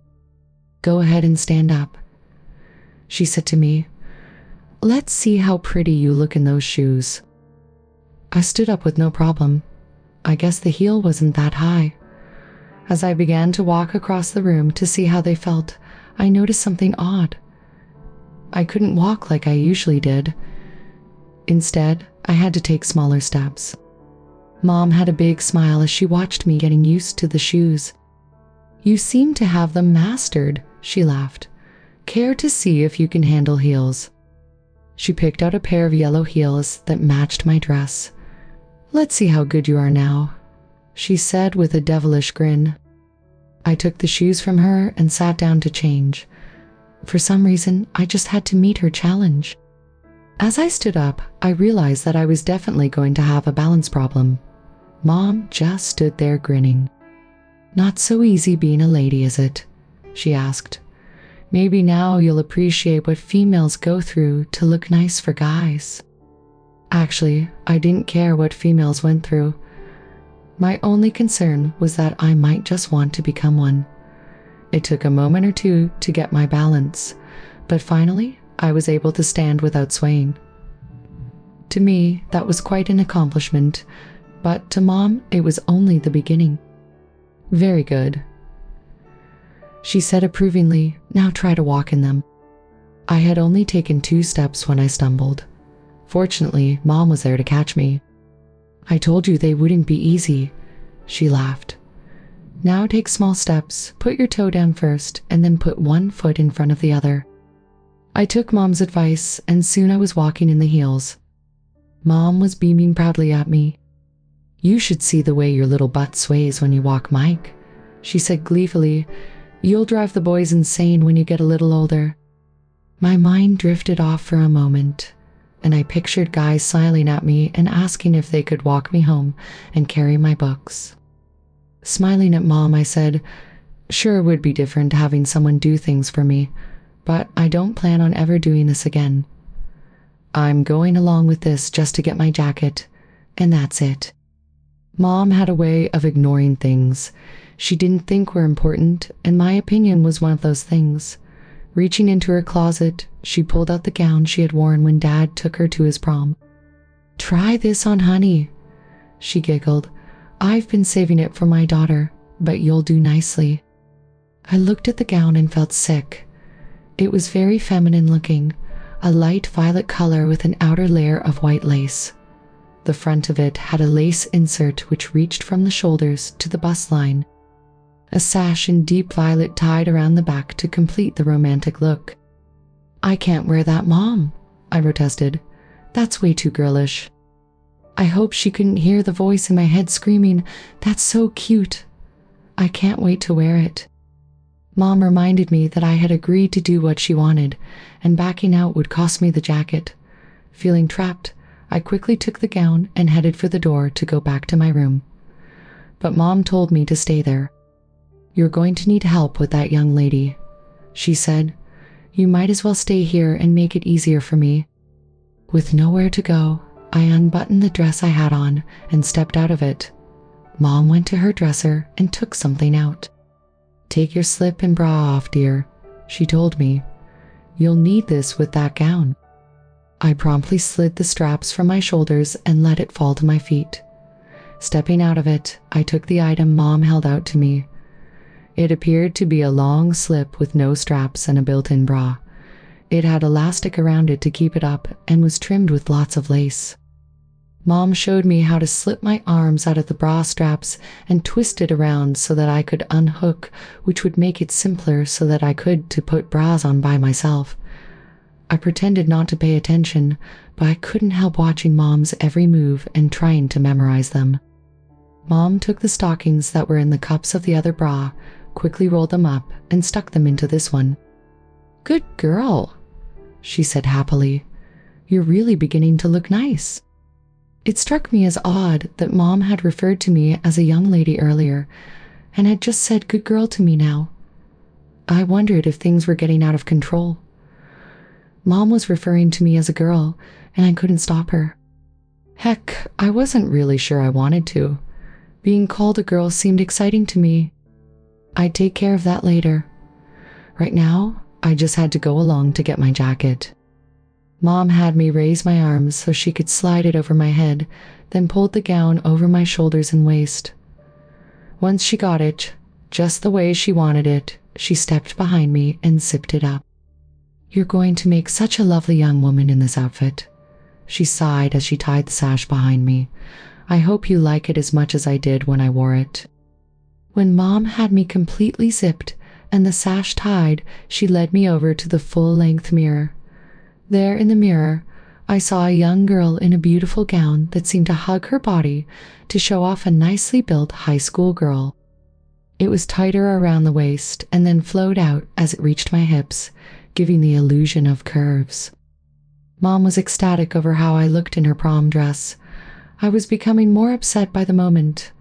Go ahead and stand up, she said to me. Let's see how pretty you look in those shoes. I stood up with no problem. I guess the heel wasn't that high. As I began to walk across the room to see how they felt, I noticed something odd. I couldn't walk like I usually did. Instead, I had to take smaller steps. Mom had a big smile as she watched me getting used to the shoes. You seem to have them mastered, she laughed. Care to see if you can handle heels? She picked out a pair of yellow heels that matched my dress. Let's see how good you are now, she said with a devilish grin. I took the shoes from her and sat down to change. For some reason, I just had to meet her challenge. As I stood up, I realized that I was definitely going to have a balance problem. Mom just stood there grinning. Not so easy being a lady, is it? She asked. Maybe now you'll appreciate what females go through to look nice for guys. Actually, I didn't care what females went through. My only concern was that I might just want to become one. It took a moment or two to get my balance, but finally I was able to stand without swaying. To me, that was quite an accomplishment, but to Mom, it was only the beginning. Very good, she said approvingly. Now try to walk in them. I had only taken 2 steps when I stumbled. Fortunately, Mom was there to catch me. I told you they wouldn't be easy, she laughed. Now take small steps, put your toe down first, and then put one foot in front of the other. I took Mom's advice, and soon I was walking in the heels. Mom was beaming proudly at me. You should see the way your little butt sways when you walk, Mike, she said gleefully. You'll drive the boys insane when you get a little older. My mind drifted off for a moment, and I pictured guys smiling at me and asking if they could walk me home and carry my books. Smiling at Mom, I said, sure, it would be different having someone do things for me, but I don't plan on ever doing this again. I'm going along with this just to get my jacket, and that's it. Mom had a way of ignoring things she didn't think were important, and my opinion was one of those things. Reaching into her closet, she pulled out the gown she had worn when Dad took her to his prom. Try this on, honey, she giggled. I've been saving it for my daughter, but you'll do nicely. I looked at the gown and felt sick. It was very feminine looking, a light violet color with an outer layer of white lace. The front of it had a lace insert which reached from the shoulders to the bust line. A sash in deep violet tied around the back to complete the romantic look. I can't wear that, Mom, I protested. That's way too girlish. I hope she couldn't hear the voice in my head screaming, that's so cute. I can't wait to wear it. Mom reminded me that I had agreed to do what she wanted, and backing out would cost me the jacket. Feeling trapped, I quickly took the gown and headed for the door to go back to my room. But Mom told me to stay there. "You're going to need help with that young lady," she said. "You might as well stay here and make it easier for me." With nowhere to go, I unbuttoned the dress I had on and stepped out of it. Mom went to her dresser and took something out. "Take your slip and bra off, dear," she told me. "You'll need this with that gown." I promptly slid the straps from my shoulders and let it fall to my feet. Stepping out of it, I took the item Mom held out to me. It appeared to be a long slip with no straps and a built-in bra. It had elastic around it to keep it up and was trimmed with lots of lace. Mom showed me how to slip my arms out of the bra straps and twist it around so that I could unhook, which would make it simpler so that I could put bras on by myself. I pretended not to pay attention, but I couldn't help watching Mom's every move and trying to memorize them. Mom took the stockings that were in the cups of the other bra, quickly rolled them up, and stuck them into this one. "Good girl," she said happily. "You're really beginning to look nice." It struck me as odd that Mom had referred to me as a young lady earlier and had just said "good girl" to me now. I wondered if things were getting out of control. Mom was referring to me as a girl, and I couldn't stop her. Heck, I wasn't really sure I wanted to. Being called a girl seemed exciting to me. I'd take care of that later. Right now, I just had to go along to get my jacket. Mom had me raise my arms so she could slide it over my head, then pulled the gown over my shoulders and waist. Once she got it, just the way she wanted it, she stepped behind me and zipped it up. "You're going to make such a lovely young woman in this outfit," she sighed as she tied the sash behind me. "I hope you like it as much as I did when I wore it." When Mom had me completely zipped and the sash tied, she led me over to the full-length mirror. There in the mirror, I saw a young girl in a beautiful gown that seemed to hug her body to show off a nicely built high school girl. It was tighter around the waist and then flowed out as it reached my hips, giving the illusion of curves. Mom was ecstatic over how I looked in her prom dress. I was becoming more upset by the moment.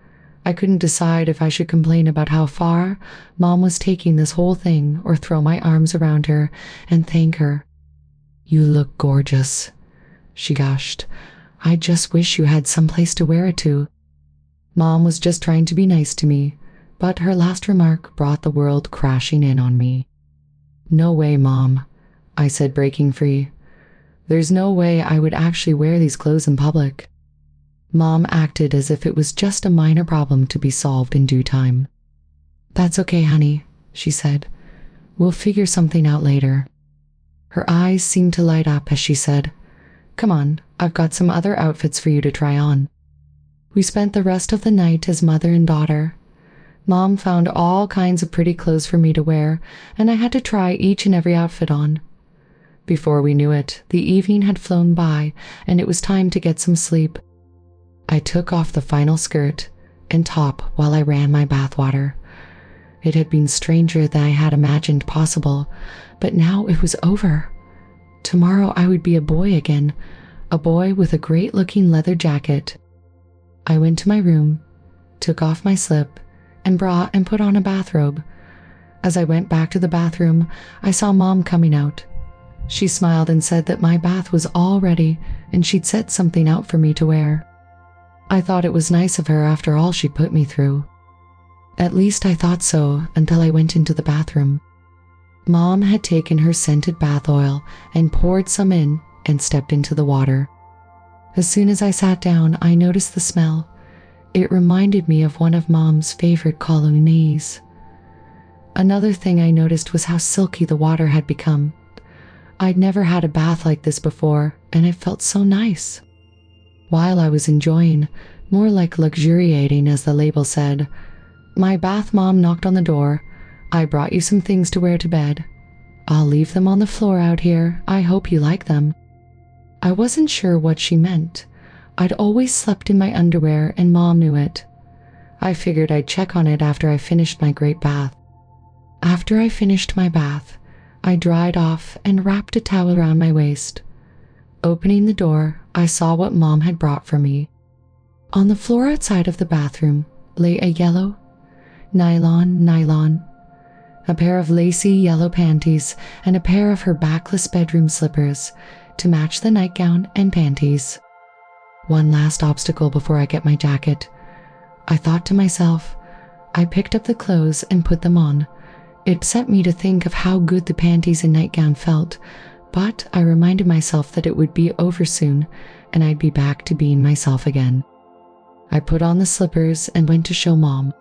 I couldn't decide if I should complain about how far Mom was taking this whole thing or throw my arms around her and thank her. "You look gorgeous," she gushed. "I just wish you had some place to wear it to." Mom was just trying to be nice to me, but her last remark brought the world crashing in on me. "No way, Mom," I said, breaking free. "There's no way I would actually wear these clothes in public." Mom acted as if it was just a minor problem to be solved in due time. "That's okay, honey," she said. "We'll figure something out later." Her eyes seemed to light up as she said, "Come on, I've got some other outfits for you to try on." We spent the rest of the night as mother and daughter. Mom found all kinds of pretty clothes for me to wear, and I had to try each and every outfit on. Before we knew it, the evening had flown by, and it was time to get some sleep. I took off the final skirt and top while I ran my bathwater. It had been stranger than I had imagined possible, but now it was over. Tomorrow I would be a boy again, a boy with a great-looking leather jacket. I went to my room, took off my slip and bra and put on a bathrobe. As I went back to the bathroom, I saw Mom coming out. She smiled and said that my bath was all ready and she'd set something out for me to wear. I thought it was nice of her after all she put me through. At least I thought so until I went into the bathroom. Mom had taken her scented bath oil and poured some in and stepped into the water. As soon as I sat down, I noticed the smell. It reminded me of one of Mom's favorite colonies. Another thing I noticed was how silky the water had become. I'd never had a bath like this before, and it felt so nice. While I was enjoying, more like luxuriating as the label said, my bath mom knocked on the door. "I brought you some things to wear to bed. I'll leave them on the floor out here. I hope you like them." I wasn't sure what she meant. I'd always slept in my underwear and Mom knew it. I figured I'd check on it after I finished my great bath. After I finished my bath, I dried off and wrapped a towel around my waist. Opening the door, I saw what Mom had brought for me. On the floor outside of the bathroom lay a yellow, nylon, a pair of lacy yellow panties, and a pair of her backless bedroom slippers to match the nightgown and panties. One last obstacle before I get my jacket. I thought to myself. I picked up the clothes and put them on. It upset me to think of how good the panties and nightgown felt, but I reminded myself that it would be over soon and I'd be back to being myself again. I put on the slippers and went to show Mom.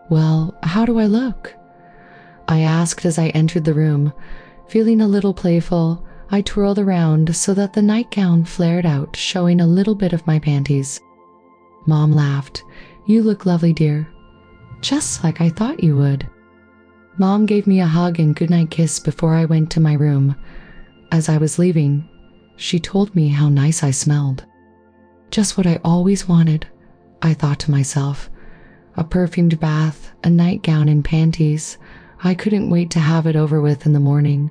"Well, how do I look?" I asked as I entered the room. Feeling a little playful, I twirled around so that the nightgown flared out, showing a little bit of my panties. Mom laughed. "You look lovely, dear. Just like I thought you would." Mom gave me a hug and goodnight kiss before I went to my room. As I was leaving, she told me how nice I smelled. Just what I always wanted, I thought to myself. A perfumed bath, a nightgown and panties. I couldn't wait to have it over with in the morning.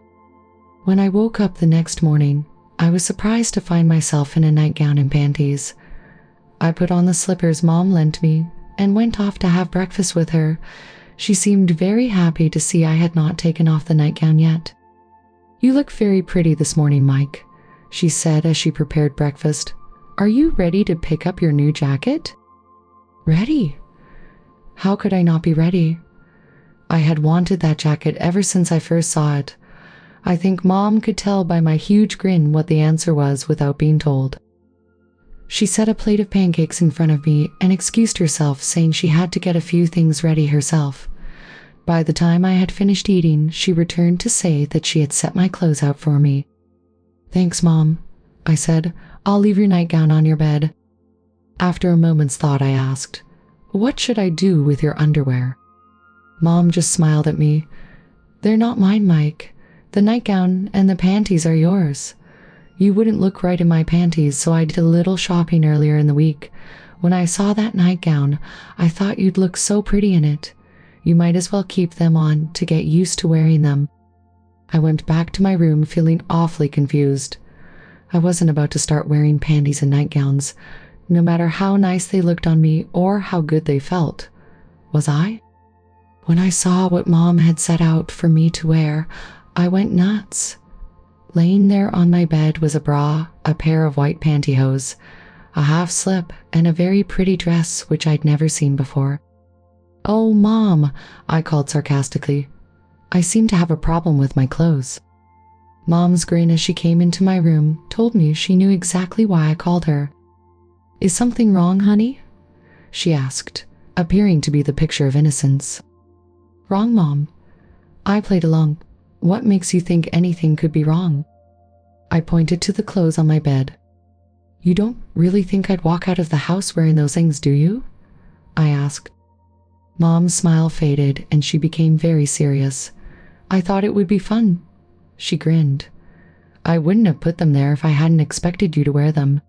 When I woke up the next morning, I was surprised to find myself in a nightgown and panties. I put on the slippers Mom lent me and went off to have breakfast with her. She seemed very happy to see I had not taken off the nightgown yet. "You look very pretty this morning, Mike," she said as she prepared breakfast. "Are you ready to pick up your new jacket?" Ready? How could I not be ready? I had wanted that jacket ever since I first saw it. I think Mom could tell by my huge grin what the answer was without being told. She set a plate of pancakes in front of me and excused herself, saying she had to get a few things ready herself. By the time I had finished eating, she returned to say that she had set my clothes out for me. "Thanks, Mom," I said. "I'll leave your nightgown on your bed." After a moment's thought, I asked, "What should I do with your underwear?" Mom just smiled at me. "They're not mine, Mike. The nightgown and the panties are yours. You wouldn't look right in my panties, so I did a little shopping earlier in the week. When I saw that nightgown, I thought you'd look so pretty in it. You might as well keep them on to get used to wearing them." I went back to my room feeling awfully confused. I wasn't about to start wearing panties and nightgowns, no matter how nice they looked on me or how good they felt. Was I? When I saw what Mom had set out for me to wear, I went nuts. Laying there on my bed was a bra, a pair of white pantyhose, a half slip, and a very pretty dress which I'd never seen before. "Oh, Mom," I called sarcastically. I seemed to have a problem with my clothes. Mom's grin as she came into my room told me she knew exactly why I called her. "Is something wrong, honey?" she asked, appearing to be the picture of innocence. "Wrong, Mom?" I played along. "What makes you think anything could be wrong?" I pointed to the clothes on my bed. "You don't really think I'd walk out of the house wearing those things, do you?" I asked. Mom's smile faded and she became very serious. "I thought it would be fun." She grinned. "I wouldn't have put them there if I hadn't expected you to wear them."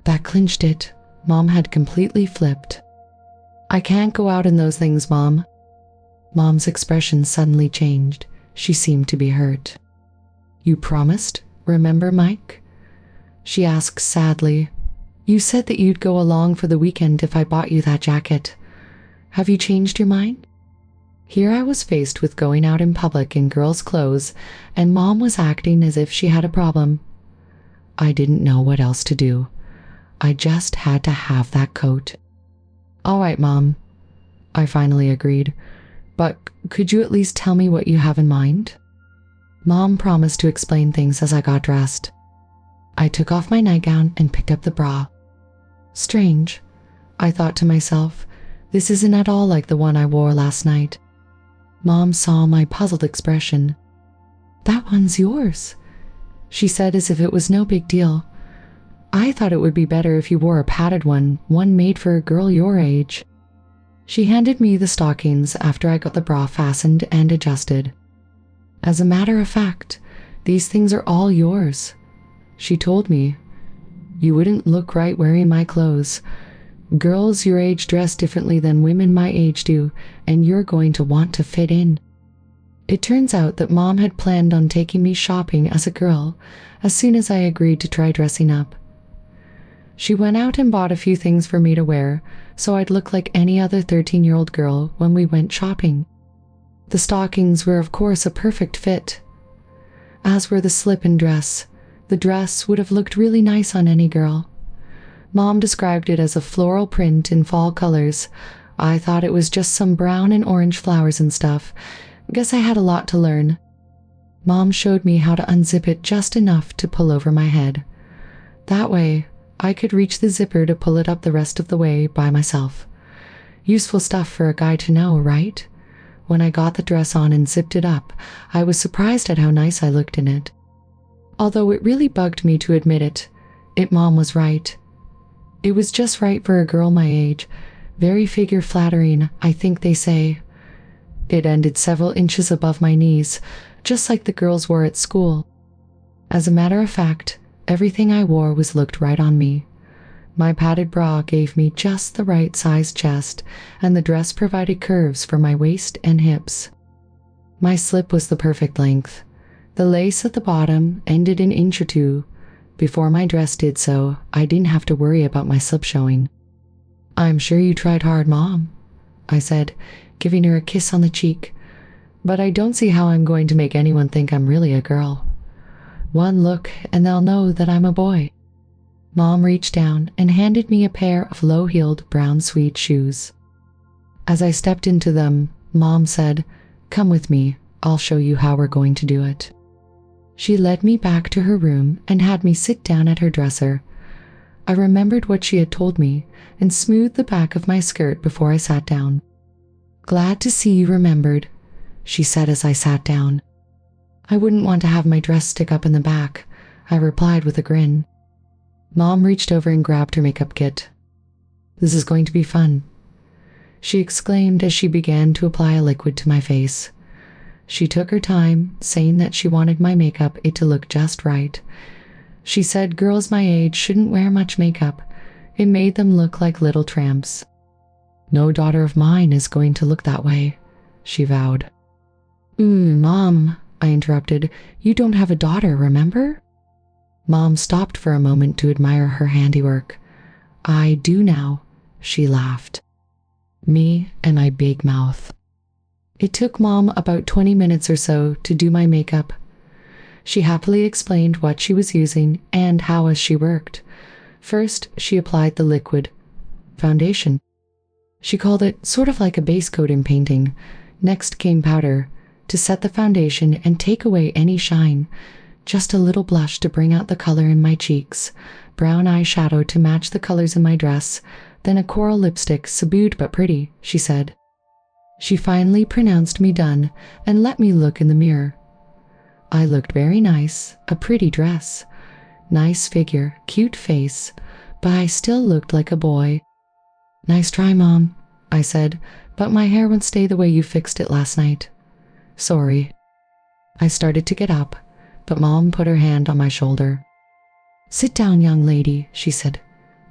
That clinched it. Mom had completely flipped. "I can't go out in those things, Mom." Mom's expression suddenly changed. She seemed to be hurt. "You promised, remember, Mike?" she asked sadly. "You said that you'd go along for the weekend if I bought you that jacket. Have you changed your mind?" Here I was faced with going out in public in girls' clothes, and Mom was acting as if she had a problem. I didn't know what else to do. I just had to have that coat. "All right, Mom," I finally agreed. "But could you at least tell me what you have in mind?" Mom promised to explain things as I got dressed. I took off my nightgown and picked up the bra. Strange, I thought to myself. This isn't at all like the one I wore last night. Mom saw my puzzled expression. "That one's yours," she said as if it was no big deal. "I thought it would be better if you wore a padded one made for a girl your age." She handed me the stockings after I got the bra fastened and adjusted. "As a matter of fact, these things are all yours," she told me. "You wouldn't look right wearing my clothes. Girls your age dress differently than women my age do, and you're going to want to fit in." It turns out that Mom had planned on taking me shopping as a girl as soon as I agreed to try dressing up. She went out and bought a few things for me to wear, so I'd look like any other 13-year-old girl when we went shopping. The stockings were, of course, a perfect fit, as were the slip and dress. The dress would have looked really nice on any girl. Mom described it as a floral print in fall colors. I thought it was just some brown and orange flowers and stuff. Guess I had a lot to learn. Mom showed me how to unzip it just enough to pull over my head. That way, I could reach the zipper to pull it up the rest of the way by myself. Useful stuff for a guy to know, right? When I got the dress on and zipped it up, I was surprised at how nice I looked in it. Although it really bugged me to admit it, Mom was right. It was just right for a girl my age. Very figure-flattering, I think they say. It ended several inches above my knees, just like the girls wore at school. As a matter of fact, everything I wore was looked right on me. My padded bra gave me just the right size chest, and the dress provided curves for my waist and hips. My slip was the perfect length. The lace at the bottom ended an inch or two. Before my dress did so, I didn't have to worry about my slip showing. "I'm sure you tried hard, Mom," I said, giving her a kiss on the cheek. "But I don't see how I'm going to make anyone think I'm really a girl. One look and they'll know that I'm a boy." Mom reached down and handed me a pair of low-heeled brown suede shoes. As I stepped into them, Mom said, "Come with me, I'll show you how we're going to do it." She led me back to her room and had me sit down at her dresser. I remembered what she had told me and smoothed the back of my skirt before I sat down. "Glad to see you remembered," she said as I sat down. "I wouldn't want to have my dress stick up in the back," I replied with a grin. Mom reached over and grabbed her makeup kit. "This is going to be fun," she exclaimed as she began to apply a liquid to my face. She took her time, saying that she wanted my makeup to look just right. She said girls my age shouldn't wear much makeup. It made them look like little tramps. "No daughter of mine is going to look that way," she vowed. Mom," I interrupted, "you don't have a daughter, remember?" Mom stopped for a moment to admire her handiwork. "I do now," she laughed. Me and my big mouth. It took Mom about 20 minutes or so to do my makeup. She happily explained what she was using and how she worked. First, she applied the liquid foundation. She called it sort of like a base coat in painting. Next came powder to set the foundation and take away any shine. Just a little blush to bring out the color in my cheeks, brown eyeshadow to match the colors in my dress, then a coral lipstick, subdued but pretty, she said. She finally pronounced me done and let me look in the mirror. I looked very nice, a pretty dress, nice figure, cute face, but I still looked like a boy. "Nice try, Mom," I said, "but my hair won't stay the way you fixed it last night." "Sorry." I started to get up, but Mom put her hand on my shoulder. "Sit down, young lady," she said.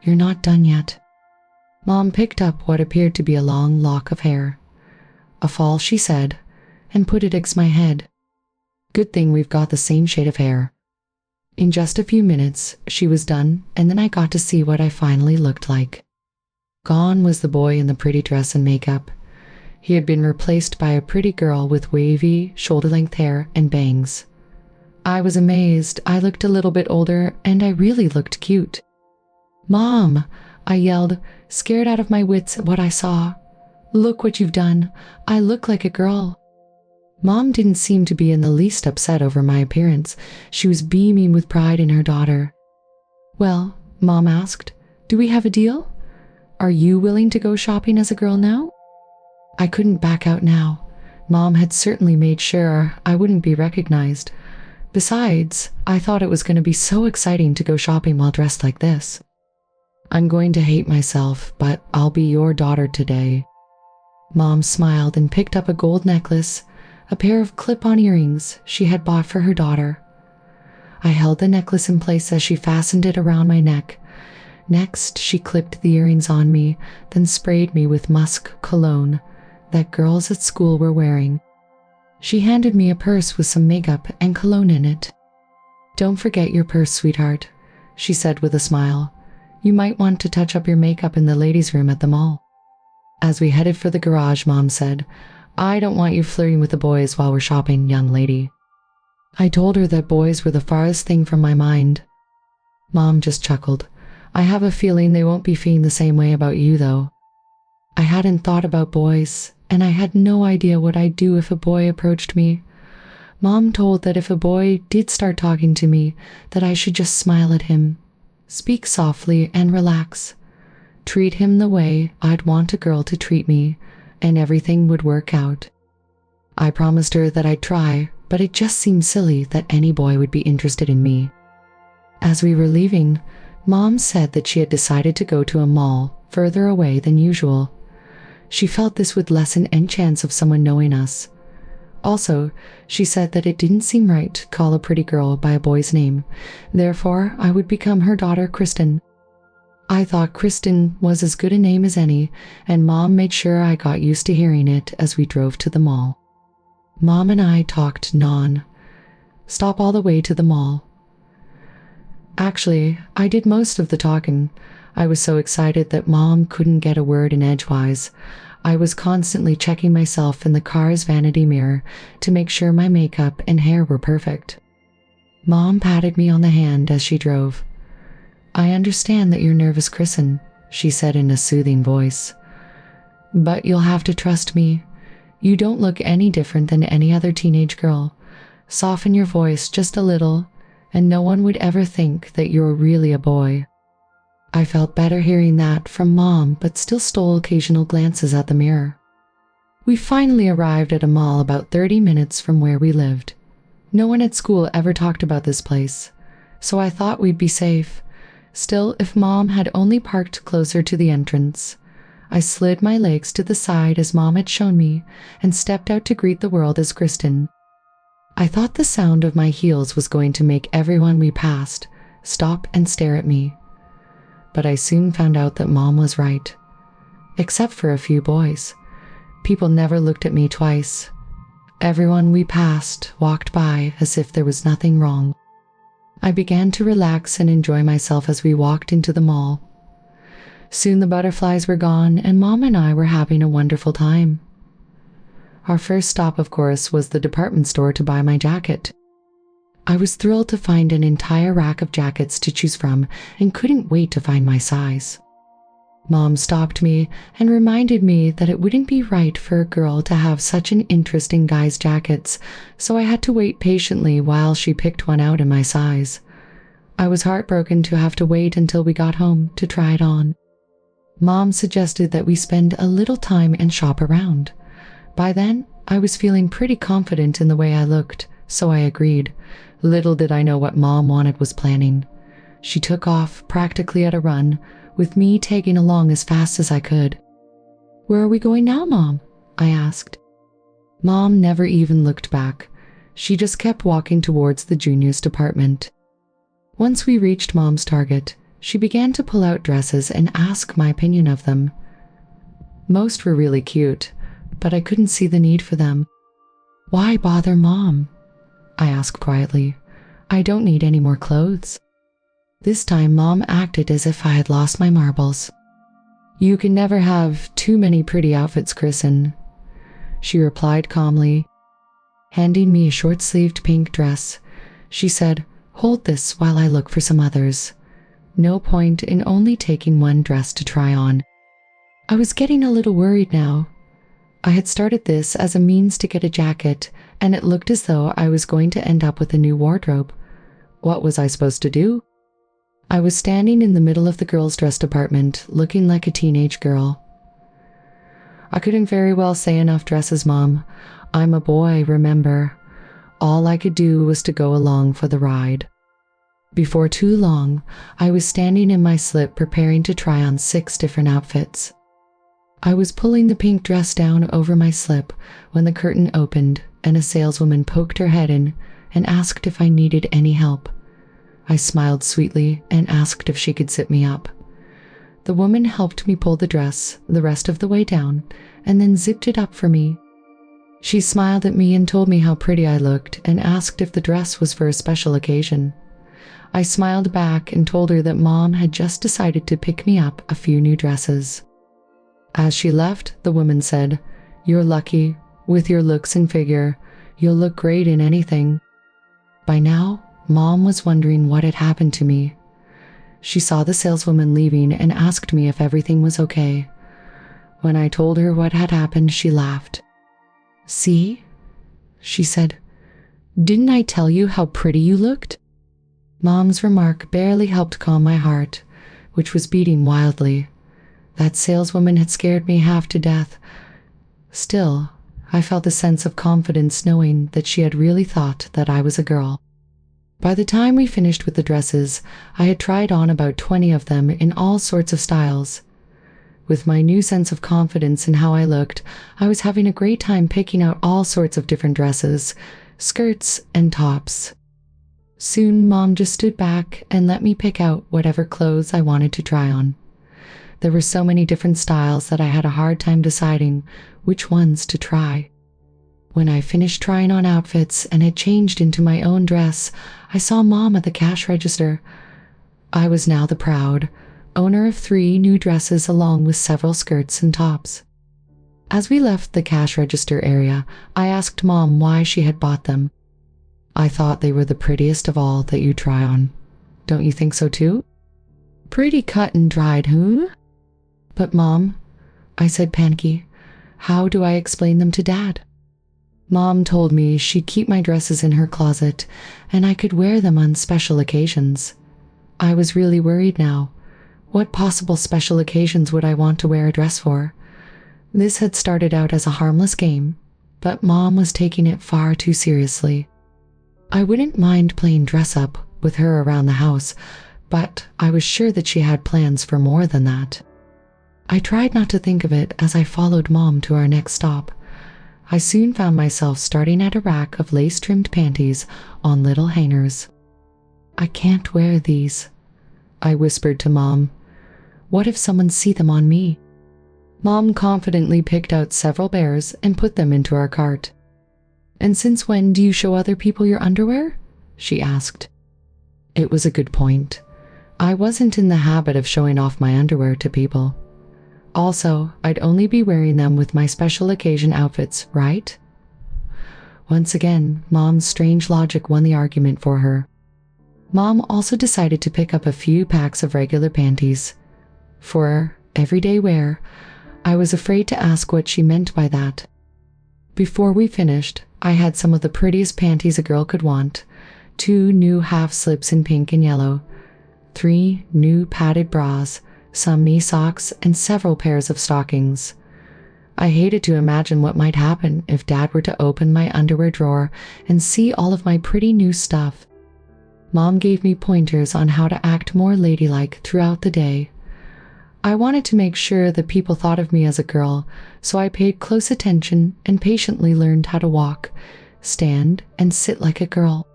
"You're not done yet." Mom picked up what appeared to be a long lock of hair. "A fall," she said, and put it against my head. "Good thing we've got the same shade of hair." In just a few minutes, she was done, and then I got to see what I finally looked like. Gone was the boy in the pretty dress and makeup. He had been replaced by a pretty girl with wavy, shoulder-length hair and bangs. I was amazed. I looked a little bit older, and I really looked cute. "Mom!" I yelled, scared out of my wits at what I saw. "Look what you've done. I look like a girl." Mom didn't seem to be in the least upset over my appearance. She was beaming with pride in her daughter. "Well," Mom asked, "do we have a deal? Are you willing to go shopping as a girl now?" I couldn't back out now. Mom had certainly made sure I wouldn't be recognized. Besides, I thought it was going to be so exciting to go shopping while dressed like this. "I'm going to hate myself, but I'll be your daughter today." Mom smiled and picked up a gold necklace, a pair of clip-on earrings she had bought for her daughter. I held the necklace in place as she fastened it around my neck. Next, she clipped the earrings on me, then sprayed me with musk cologne that girls at school were wearing. She handed me a purse with some makeup and cologne in it. "Don't forget your purse, sweetheart," she said with a smile. You might want to touch up your makeup in the ladies' room at the mall." As we headed for the garage, Mom said, "I don't want you flirting with the boys while we're shopping, young lady." I told her that boys were the farthest thing from my mind. Mom just chuckled. "I have a feeling they won't be feeling the same way about you, though." I hadn't thought about boys, and I had no idea what I'd do if a boy approached me. Mom told that if a boy did start talking to me, that I should just smile at him, speak softly, and relax. Treat him the way I'd want a girl to treat me, and everything would work out. I promised her that I'd try, but it just seemed silly that any boy would be interested in me. As we were leaving, Mom said that she had decided to go to a mall further away than usual. She felt this would lessen any chance of someone knowing us. Also, she said that it didn't seem right to call a pretty girl by a boy's name. Therefore, I would become her daughter, Kristen. I thought Kristen was as good a name as any, and Mom made sure I got used to hearing it as we drove to the mall. Mom and I talked non-stop all the way to the mall. Actually, I did most of the talking. I was so excited that Mom couldn't get a word in edgewise. I was constantly checking myself in the car's vanity mirror to make sure my makeup and hair were perfect. Mom patted me on the hand as she drove. "I understand that you're nervous, Kristen," she said in a soothing voice. "But you'll have to trust me. You don't look any different than any other teenage girl. Soften your voice just a little, and no one would ever think that you're really a boy." I felt better hearing that from Mom, but still stole occasional glances at the mirror. We finally arrived at a mall about 30 minutes from where we lived. No one at school ever talked about this place, so I thought we'd be safe. Still, if Mom had only parked closer to the entrance. I slid my legs to the side as Mom had shown me and stepped out to greet the world as Kristen. I thought the sound of my heels was going to make everyone we passed stop and stare at me. But I soon found out that Mom was right. Except for a few boys. People never looked at me twice. Everyone we passed walked by as if there was nothing wrong. I began to relax and enjoy myself as we walked into the mall. Soon the butterflies were gone, and Mom and I were having a wonderful time. Our first stop, of course, was the department store to buy my jacket. I was thrilled to find an entire rack of jackets to choose from and couldn't wait to find my size. Mom stopped me and reminded me that it wouldn't be right for a girl to have such an interest in guys' jackets, so I had to wait patiently while she picked one out in my size. I was heartbroken to have to wait until we got home to try it on. Mom suggested that we spend a little time and shop around. By then, I was feeling pretty confident in the way I looked, so I agreed. Little did I know what Mom wanted was planning. She took off practically at a run, with me tagging along as fast as I could. "Where are we going now, Mom?" I asked. Mom never even looked back. She just kept walking towards the juniors department. Once we reached Mom's Target, she began to pull out dresses and ask my opinion of them. Most were really cute, but I couldn't see the need for them. "Why bother, Mom?" I asked quietly. "I don't need any more clothes." This time, Mom acted as if I had lost my marbles. "You can never have too many pretty outfits, Kristen," she replied calmly. Handing me a short-sleeved pink dress, she said, "Hold this while I look for some others. No point in only taking one dress to try on." I was getting a little worried now. I had started this as a means to get a jacket, and it looked as though I was going to end up with a new wardrobe. What was I supposed to do? I was standing in the middle of the girls' dress department, looking like a teenage girl. "I couldn't very well say enough dresses, Mom. I'm a boy, remember. All I could do was to go along for the ride." Before too long, I was standing in my slip preparing to try on 6 different outfits. I was pulling the pink dress down over my slip when the curtain opened and a saleswoman poked her head in and asked if I needed any help. I smiled sweetly and asked if she could sit me up. The woman helped me pull the dress the rest of the way down and then zipped it up for me. She smiled at me and told me how pretty I looked and asked if the dress was for a special occasion. I smiled back and told her that Mom had just decided to pick me up a few new dresses. As she left, the woman said, "You're lucky. With your looks and figure, you'll look great in anything." By now, Mom was wondering what had happened to me. She saw the saleswoman leaving and asked me if everything was okay. When I told her what had happened, she laughed. "See?" she said. "Didn't I tell you how pretty you looked?" Mom's remark barely helped calm my heart, which was beating wildly. That saleswoman had scared me half to death. Still, I felt a sense of confidence knowing that she had really thought that I was a girl. By the time we finished with the dresses, I had tried on about 20 of them in all sorts of styles. With my new sense of confidence in how I looked, I was having a great time picking out all sorts of different dresses, skirts, and tops. Soon, Mom just stood back and let me pick out whatever clothes I wanted to try on. There were so many different styles that I had a hard time deciding which ones to try. When I finished trying on outfits and had changed into my own dress, I saw Mom at the cash register. I was now the proud owner of 3 new dresses along with several skirts and tops. As we left the cash register area, I asked Mom why she had bought them. "I thought they were the prettiest of all that you try on. Don't you think so too?" "Pretty cut and dried, huh?" "But Mom," I said panicky, "how do I explain them to Dad?" Mom told me she'd keep my dresses in her closet and I could wear them on special occasions. I was really worried now. What possible special occasions would I want to wear a dress for? This had started out as a harmless game, but Mom was taking it far too seriously. I wouldn't mind playing dress up with her around the house, but I was sure that she had plans for more than that. I tried not to think of it as I followed Mom to our next stop. I soon found myself starting at a rack of lace-trimmed panties on little hangers. "I can't wear these," I whispered to Mom. "What if someone see them on me?" Mom confidently picked out several pairs and put them into our cart. "And since when do you show other people your underwear?" she asked. It was a good point. I wasn't in the habit of showing off my underwear to people. Also, I'd only be wearing them with my special occasion outfits, right? Once again, Mom's strange logic won the argument for her. Mom also decided to pick up a few packs of regular panties. For everyday wear, I was afraid to ask what she meant by that. Before we finished, I had some of the prettiest panties a girl could want, 2 new half slips in pink and yellow, 3 new padded bras, some knee socks, and several pairs of stockings. I hated to imagine what might happen if Dad were to open my underwear drawer and see all of my pretty new stuff. Mom gave me pointers on how to act more ladylike throughout the day. I wanted to make sure that people thought of me as a girl, so I paid close attention and patiently learned how to walk, stand, and sit like a girl.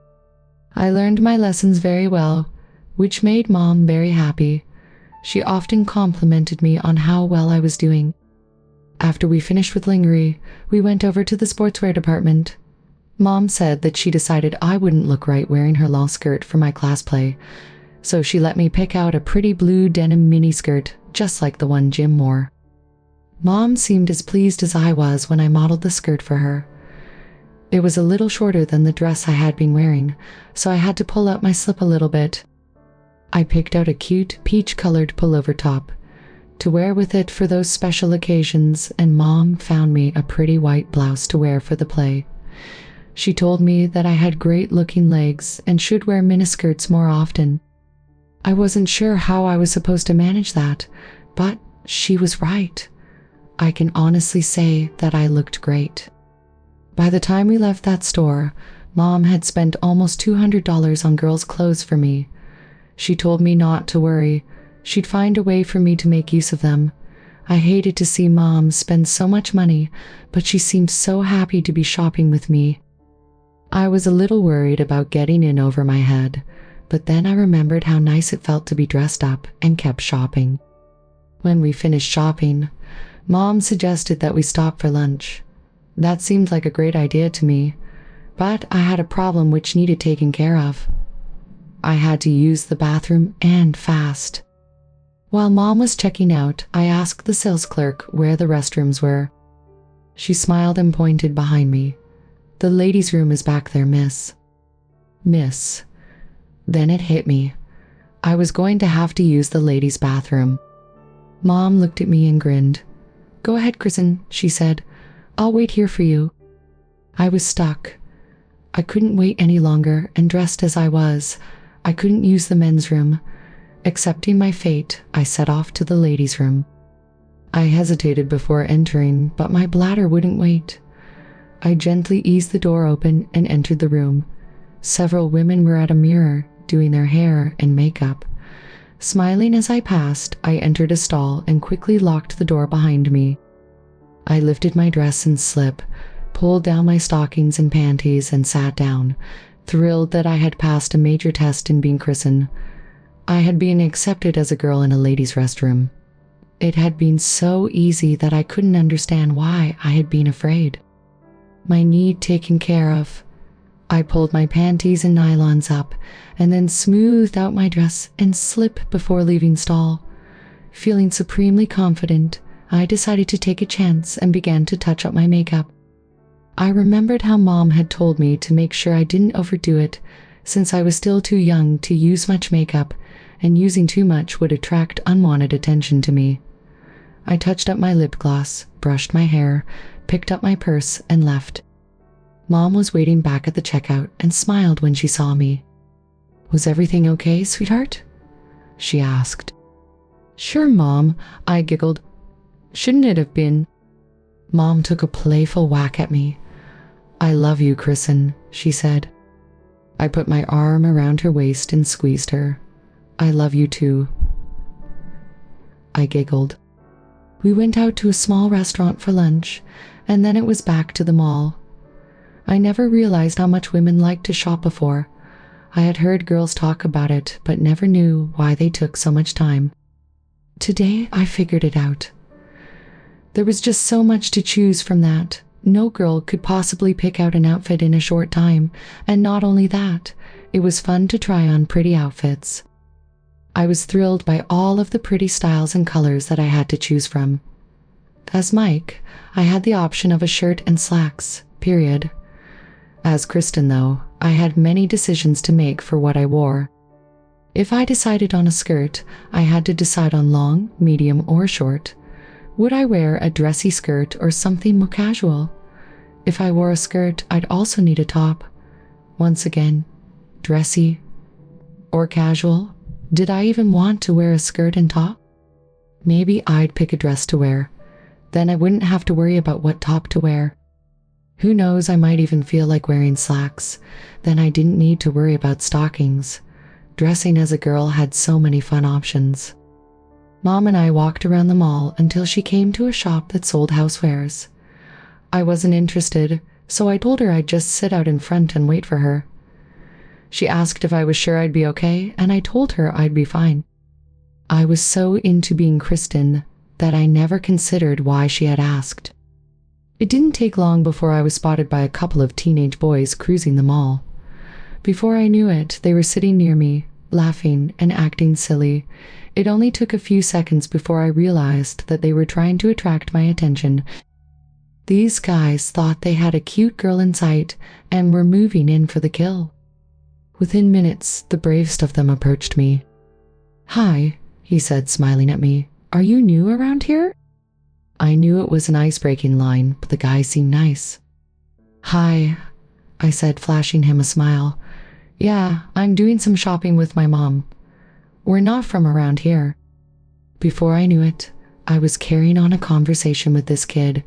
I learned my lessons very well, which made Mom very happy. She often complimented me on how well I was doing. After we finished with lingerie, we went over to the sportswear department. Mom said that she decided I wouldn't look right wearing her long skirt for my class play, so she let me pick out a pretty blue denim miniskirt just like the one Jim wore. Mom seemed as pleased as I was when I modeled the skirt for her. It was a little shorter than the dress I had been wearing, so I had to pull out my slip a little bit. I picked out a cute peach-colored pullover top to wear with it for those special occasions, and Mom found me a pretty white blouse to wear for the play. She told me that I had great-looking legs and should wear miniskirts more often. I wasn't sure how I was supposed to manage that, but she was right. I can honestly say that I looked great. By the time we left that store, Mom had spent almost $200 on girls' clothes for me. She told me not to worry. She'd find a way for me to make use of them. I hated to see Mom spend so much money, but she seemed so happy to be shopping with me. I was a little worried about getting in over my head, but then I remembered how nice it felt to be dressed up and kept shopping. When we finished shopping, Mom suggested that we stop for lunch. That seemed like a great idea to me, but I had a problem which needed taken care of. I had to use the bathroom and fast. While Mom was checking out, I asked the sales clerk where the restrooms were. She smiled and pointed behind me. "The ladies' room is back there, miss." Miss. Then it hit me. I was going to have to use the ladies' bathroom. Mom looked at me and grinned. "Go ahead, Kristen," she said. "I'll wait here for you." I was stuck. I couldn't wait any longer, and dressed as I was, I couldn't use the men's room. Accepting my fate, I set off to the ladies' room. I hesitated before entering, but my bladder wouldn't wait. I gently eased the door open and entered the room. Several women were at a mirror, doing their hair and makeup. Smiling as I passed, I entered a stall and quickly locked the door behind me. I lifted my dress and slip, pulled down my stockings and panties, and sat down, thrilled that I had passed a major test in being Kristen. I had been accepted as a girl in a ladies' restroom. It had been so easy that I couldn't understand why I had been afraid. My need taken care of. I pulled my panties and nylons up, and then smoothed out my dress and slip before leaving stall. Feeling supremely confident, I decided to take a chance and began to touch up my makeup. I remembered how Mom had told me to make sure I didn't overdo it, since I was still too young to use much makeup, and using too much would attract unwanted attention to me. I touched up my lip gloss, brushed my hair, picked up my purse, and left. Mom was waiting back at the checkout and smiled when she saw me. "Was everything okay, sweetheart?" she asked. "Sure, Mom," I giggled. "Shouldn't it have been?" Mom took a playful whack at me. "I love you, Kristen," she said. I put my arm around her waist and squeezed her. "I love you too." I giggled. We went out to a small restaurant for lunch, and then it was back to the mall. I never realized how much women liked to shop before. I had heard girls talk about it, but never knew why they took so much time. Today, I figured it out. There was just so much to choose from that. No girl could possibly pick out an outfit in a short time, and not only that, it was fun to try on pretty outfits. I was thrilled by all of the pretty styles and colors that I had to choose from. As Mike, I had the option of a shirt and slacks, period. As Kristen, though, I had many decisions to make for what I wore. If I decided on a skirt, I had to decide on long, medium, or short. Would I wear a dressy skirt or something more casual? If I wore a skirt, I'd also need a top. Once again, dressy or casual? Did I even want to wear a skirt and top? Maybe I'd pick a dress to wear. Then I wouldn't have to worry about what top to wear. Who knows, I might even feel like wearing slacks. Then I didn't need to worry about stockings. Dressing as a girl had so many fun options. Mom and I walked around the mall until she came to a shop that sold housewares. I wasn't interested, so I told her I'd just sit out in front and wait for her. She asked if I was sure I'd be okay, and I told her I'd be fine. I was so into being Kristen that I never considered why she had asked. It didn't take long before I was spotted by a couple of teenage boys cruising the mall. Before I knew it, they were sitting near me, laughing and acting silly. It only took a few seconds before I realized that they were trying to attract my attention. These guys thought they had a cute girl in sight and were moving in for the kill. Within minutes, the bravest of them approached me. "Hi," he said, smiling at me. "Are you new around here?" I knew it was an ice-breaking line, but the guy seemed nice. "Hi," I said, flashing him a smile. "Yeah, I'm doing some shopping with my mom. We're not from around here." Before I knew it, I was carrying on a conversation with this kid.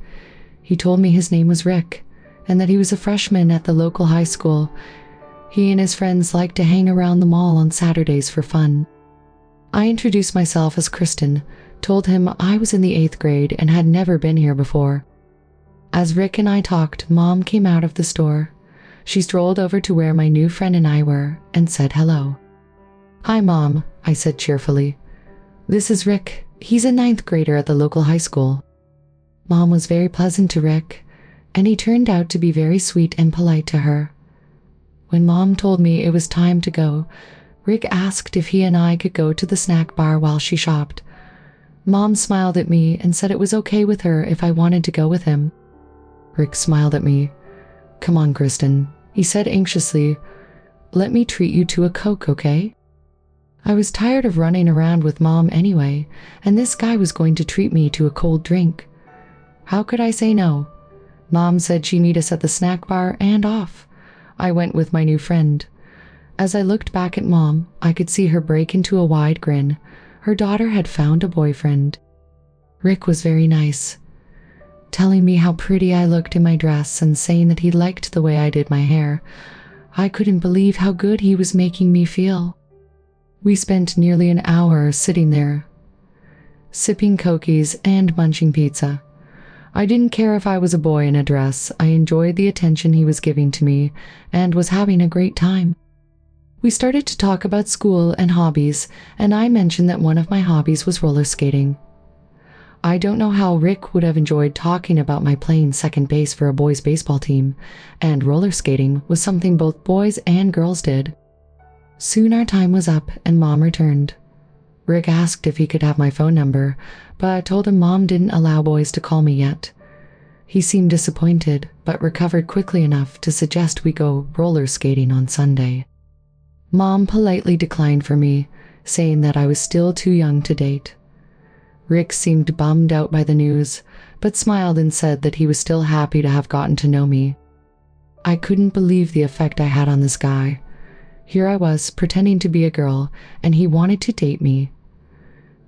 He told me his name was Rick, and that he was a freshman at the local high school. He and his friends liked to hang around the mall on Saturdays for fun. I introduced myself as Kristen, told him I was in the 8th grade and had never been here before. As Rick and I talked, Mom came out of the store. She strolled over to where my new friend and I were and said hello. "Hi, Mom," I said cheerfully. "This is Rick. He's a 9th grader at the local high school." Mom was very pleasant to Rick, and he turned out to be very sweet and polite to her. When Mom told me it was time to go, Rick asked if he and I could go to the snack bar while she shopped. Mom smiled at me and said it was okay with her if I wanted to go with him. Rick smiled at me. "Come on, Kristen," he said anxiously. "Let me treat you to a Coke, okay?" I was tired of running around with Mom anyway, and this guy was going to treat me to a cold drink. How could I say no? Mom said she'd meet us at the snack bar and off. I went with my new friend. As I looked back at Mom, I could see her break into a wide grin. Her daughter had found a boyfriend. Rick was very nice, telling me how pretty I looked in my dress and saying that he liked the way I did my hair. I couldn't believe how good he was making me feel. We spent nearly an hour sitting there, sipping Cokies and munching pizza. I didn't care if I was a boy in a dress. I enjoyed the attention he was giving to me and was having a great time. We started to talk about school and hobbies, and I mentioned that one of my hobbies was roller skating. I don't know how Rick would have enjoyed talking about my playing second base for a boys' baseball team, and roller skating was something both boys and girls did. Soon our time was up and Mom returned. Rick asked if he could have my phone number, but I told him Mom didn't allow boys to call me yet. He seemed disappointed, but recovered quickly enough to suggest we go roller skating on Sunday. Mom politely declined for me, saying that I was still too young to date. Rick seemed bummed out by the news, but smiled and said that he was still happy to have gotten to know me. I couldn't believe the effect I had on this guy. Here I was, pretending to be a girl, and he wanted to date me.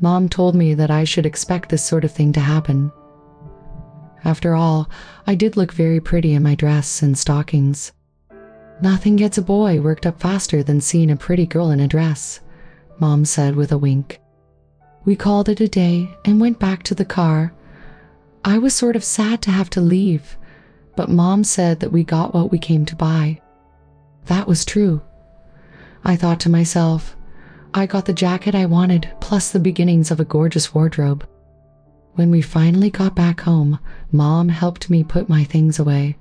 Mom told me that I should expect this sort of thing to happen. After all, I did look very pretty in my dress and stockings. Nothing gets a boy worked up faster than seeing a pretty girl in a dress, Mom said with a wink. We called it a day and went back to the car. I was sort of sad to have to leave, but Mom said that we got what we came to buy. That was true. I thought to myself, I got the jacket I wanted, plus the beginnings of a gorgeous wardrobe. When we finally got back home, Mom helped me put my things away.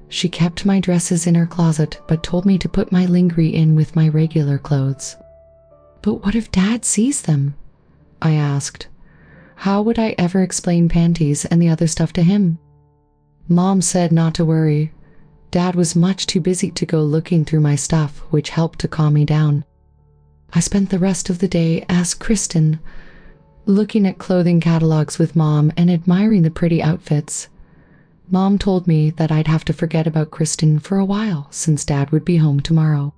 She kept my dresses in her closet, but told me to put my lingerie in with my regular clothes. But what if Dad sees them? I asked. How would I ever explain panties and the other stuff to him? Mom said not to worry. Dad was much too busy to go looking through my stuff, which helped to calm me down. I spent the rest of the day as Kristen, looking at clothing catalogs with Mom and admiring the pretty outfits. Mom told me that I'd have to forget about Kristen for a while since Dad would be home tomorrow.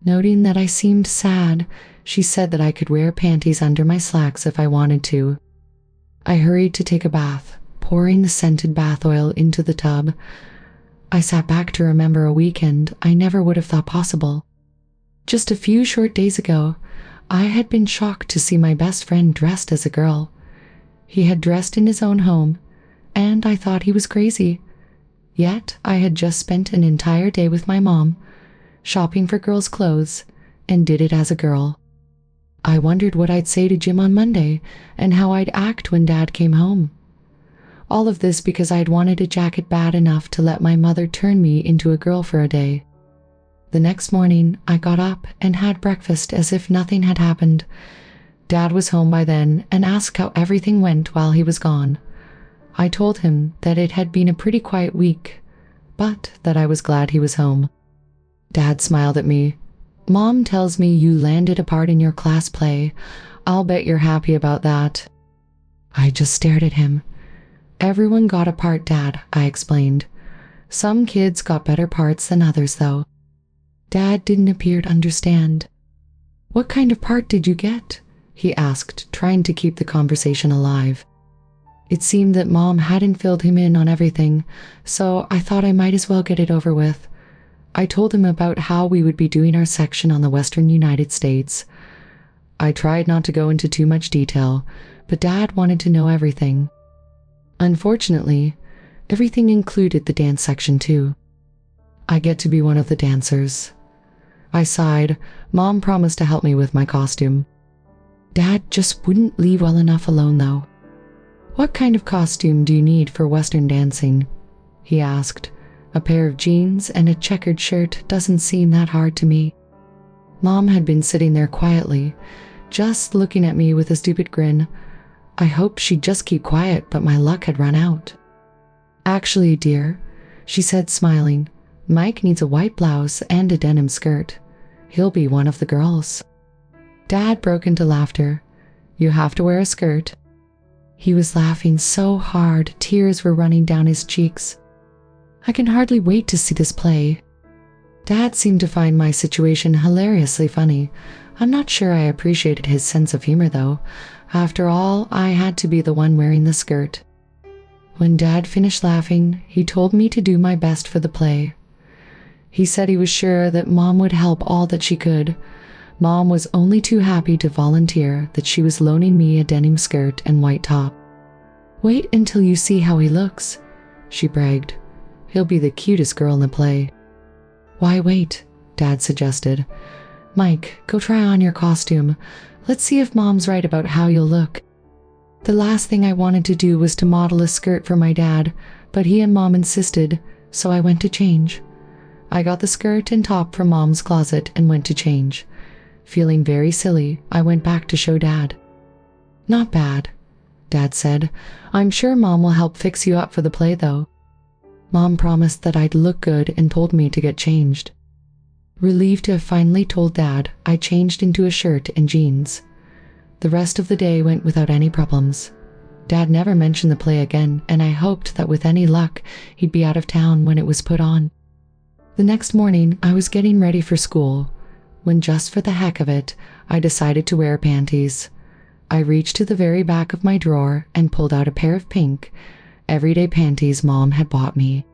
Noting that I seemed sad, she said that I could wear panties under my slacks if I wanted to. I hurried to take a bath, pouring the scented bath oil into the tub. I sat back to remember a weekend I never would have thought possible. Just a few short days ago, I had been shocked to see my best friend dressed as a girl. He had dressed in his own home, and I thought he was crazy. Yet I had just spent an entire day with my mom, shopping for girls' clothes, and did it as a girl. I wondered what I'd say to Jim on Monday, and how I'd act when Dad came home. All of this because I'd wanted a jacket bad enough to let my mother turn me into a girl for a day. The next morning, I got up and had breakfast as if nothing had happened. Dad was home by then and asked how everything went while he was gone. I told him that it had been a pretty quiet week, but that I was glad he was home. Dad smiled at me. Mom tells me you landed a part in your class play. I'll bet you're happy about that. I just stared at him. Everyone got a part, Dad, I explained. Some kids got better parts than others, though. Dad didn't appear to understand. What kind of part did you get? He asked, trying to keep the conversation alive. It seemed that Mom hadn't filled him in on everything, so I thought I might as well get it over with. I told him about how we would be doing our section on the Western United States. I tried not to go into too much detail, but Dad wanted to know everything. Unfortunately, everything included the dance section too. I get to be one of the dancers. I sighed. Mom promised to help me with my costume. Dad just wouldn't leave well enough alone, though. What kind of costume do you need for Western dancing? He asked. A pair of jeans and a checkered shirt doesn't seem that hard to me. Mom had been sitting there quietly, just looking at me with a stupid grin. I hoped she'd just keep quiet, but my luck had run out. "Actually, dear," she said, smiling, "Mike needs a white blouse and a denim skirt. He'll be one of the girls." Dad broke into laughter. "You have to wear a skirt." He was laughing so hard, tears were running down his cheeks. "I can hardly wait to see this play." Dad seemed to find my situation hilariously funny. I'm not sure I appreciated his sense of humor, though. After all, I had to be the one wearing the skirt. When Dad finished laughing, he told me to do my best for the play. He said he was sure that Mom would help all that she could. Mom was only too happy to volunteer that she was loaning me a denim skirt and white top. "Wait until you see how he looks," she bragged. "He'll be the cutest girl in the play." "Why wait?" Dad suggested. "Mike, go try on your costume. Let's see if Mom's right about how you'll look." The last thing I wanted to do was to model a skirt for my dad, but he and Mom insisted, so I went to change. I got the skirt and top from Mom's closet and went to change. Feeling very silly, I went back to show Dad. "Not bad," Dad said. "I'm sure Mom will help fix you up for the play, though." Mom promised that I'd look good and told me to get changed. Relieved to have finally told Dad, I changed into a shirt and jeans. The rest of the day went without any problems. Dad never mentioned the play again, and I hoped that with any luck, he'd be out of town when it was put on. The next morning, I was getting ready for school, when just for the heck of it, I decided to wear panties. I reached to the very back of my drawer and pulled out a pair of pink, everyday panties Mom had bought me.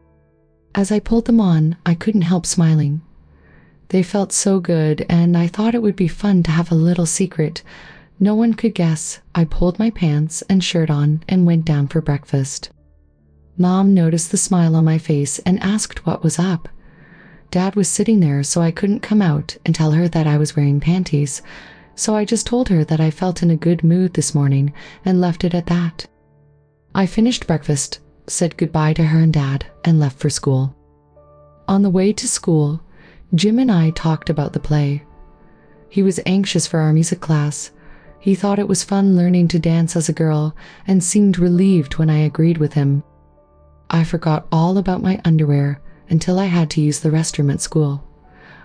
As I pulled them on, I couldn't help smiling. They felt so good, and I thought it would be fun to have a little secret. No one could guess. I pulled my pants and shirt on and went down for breakfast. Mom noticed the smile on my face and asked what was up. Dad was sitting there, so I couldn't come out and tell her that I was wearing panties, so I just told her that I felt in a good mood this morning and left it at that. I finished breakfast, said goodbye to her and Dad, and left for school. On the way to school, Jim and I talked about the play. He was anxious for our music class. He thought it was fun learning to dance as a girl and seemed relieved when I agreed with him. I forgot all about my underwear until I had to use the restroom at school.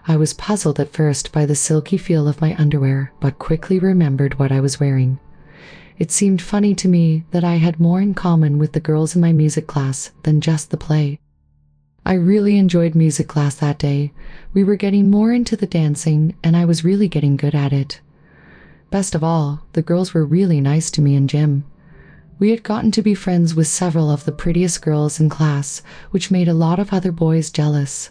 I was puzzled at first by the silky feel of my underwear, but quickly remembered what I was wearing. It seemed funny to me that I had more in common with the girls in my music class than just the play. I really enjoyed music class that day. We were getting more into the dancing, and I was really getting good at it. Best of all, the girls were really nice to me and Jim. We had gotten to be friends with several of the prettiest girls in class, which made a lot of other boys jealous.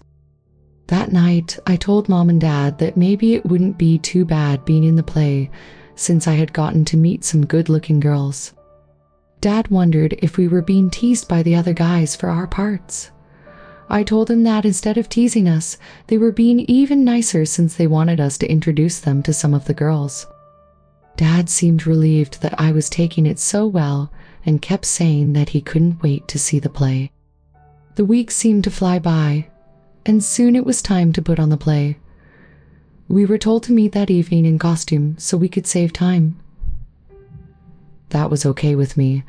That night, I told Mom and Dad that maybe it wouldn't be too bad being in the play, since I had gotten to meet some good-looking girls. Dad wondered if we were being teased by the other guys for our parts. I told him that instead of teasing us, they were being even nicer since they wanted us to introduce them to some of the girls. Dad seemed relieved that I was taking it so well and kept saying that he couldn't wait to see the play. The weeks seemed to fly by, and soon it was time to put on the play. We were told to meet that evening in costume so we could save time. That was okay with me.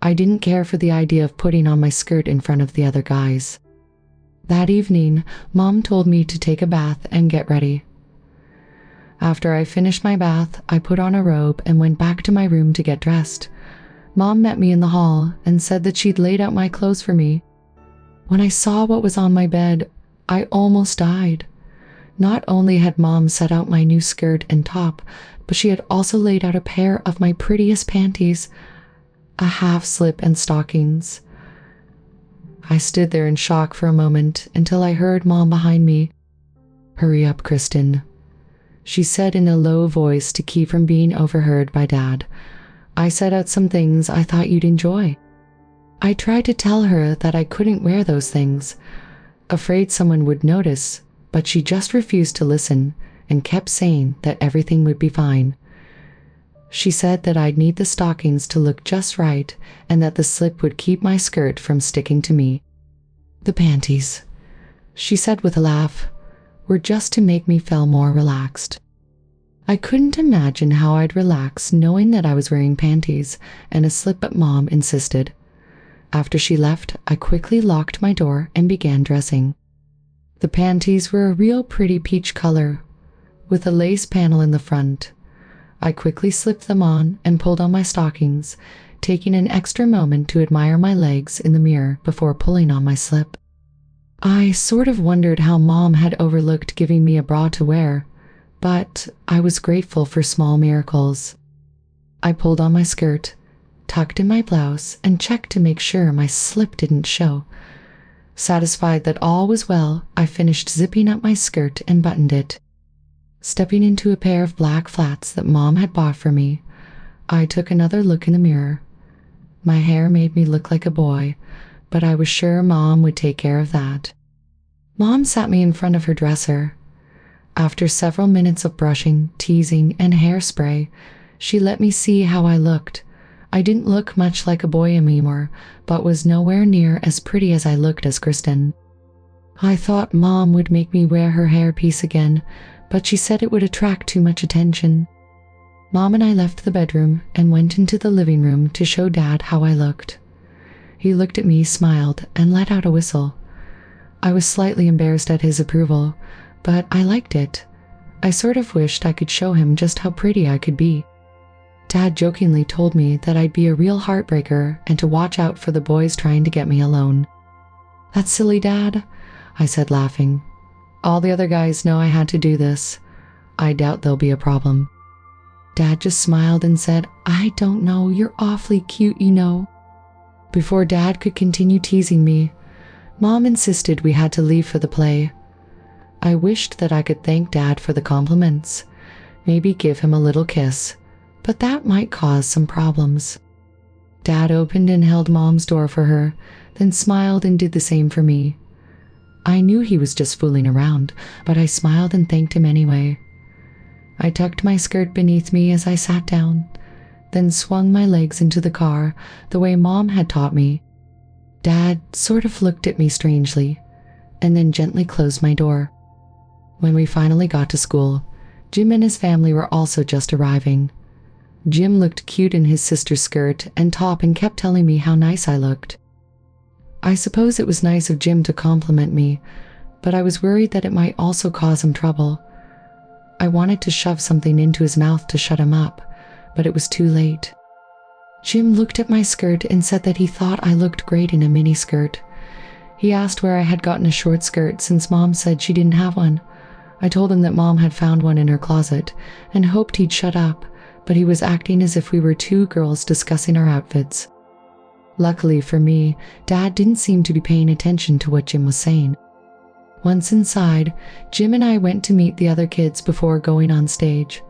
I didn't care for the idea of putting on my skirt in front of the other guys. That evening, Mom told me to take a bath and get ready. After I finished my bath, I put on a robe and went back to my room to get dressed. Mom met me in the hall and said that she'd laid out my clothes for me. When I saw what was on my bed, I almost died. Not only had Mom set out my new skirt and top, but she had also laid out a pair of my prettiest panties, a half slip and stockings. I stood there in shock for a moment until I heard Mom behind me. "Hurry up, Kristen," she said in a low voice to keep from being overheard by Dad. "I set out some things I thought you'd enjoy." I tried to tell her that I couldn't wear those things, afraid someone would notice, but she just refused to listen and kept saying that everything would be fine. She said that I'd need the stockings to look just right and that the slip would keep my skirt from sticking to me. "The panties," she said with a laugh, were just to make me feel more relaxed. I couldn't imagine how I'd relax knowing that I was wearing panties and a slip, but Mom insisted. After she left, I quickly locked my door and began dressing. The panties were a real pretty peach color, with a lace panel in the front. I quickly slipped them on and pulled on my stockings, taking an extra moment to admire my legs in the mirror before pulling on my slip. I sort of wondered how Mom had overlooked giving me a bra to wear, but I was grateful for small miracles. I pulled on my skirt, tucked in my blouse, and checked to make sure my slip didn't show. Satisfied that all was well, I finished zipping up my skirt and buttoned it. Stepping into a pair of black flats that Mom had bought for me, I took another look in the mirror. My hair made me look like a boy, but I was sure Mom would take care of that. Mom sat me in front of her dresser. After several minutes of brushing, teasing, and hairspray, she let me see how I looked. I didn't look much like a boy anymore, but was nowhere near as pretty as I looked as Kristen. I thought Mom would make me wear her hairpiece again, but she said it would attract too much attention. Mom and I left the bedroom and went into the living room to show Dad how I looked. He looked at me, smiled, and let out a whistle. I was slightly embarrassed at his approval, but I liked it. I sort of wished I could show him just how pretty I could be. Dad jokingly told me that I'd be a real heartbreaker and to watch out for the boys trying to get me alone. "That's silly, Dad," I said, laughing. "All the other guys know I had to do this. I doubt there'll be a problem." Dad just smiled and said, "I don't know, you're awfully cute, you know." Before Dad could continue teasing me, Mom insisted we had to leave for the play. I wished that I could thank Dad for the compliments, maybe give him a little kiss, but that might cause some problems. Dad opened and held Mom's door for her, then smiled and did the same for me. I knew he was just fooling around, but I smiled and thanked him anyway. I tucked my skirt beneath me as I sat down, then swung my legs into the car the way Mom had taught me. Dad sort of looked at me strangely, and then gently closed my door. When we finally got to school, Jim and his family were also just arriving. Jim looked cute in his sister's skirt and top and kept telling me how nice I looked. I suppose it was nice of Jim to compliment me, but I was worried that it might also cause him trouble. I wanted to shove something into his mouth to shut him up, but it was too late. Jim looked at my skirt and said that he thought I looked great in a mini skirt. He asked where I had gotten a short skirt since Mom said she didn't have one. I told him that Mom had found one in her closet and hoped he'd shut up, but he was acting as if we were two girls discussing our outfits. Luckily for me, Dad didn't seem to be paying attention to what Jim was saying. Once inside, Jim and I went to meet the other kids before going on stage.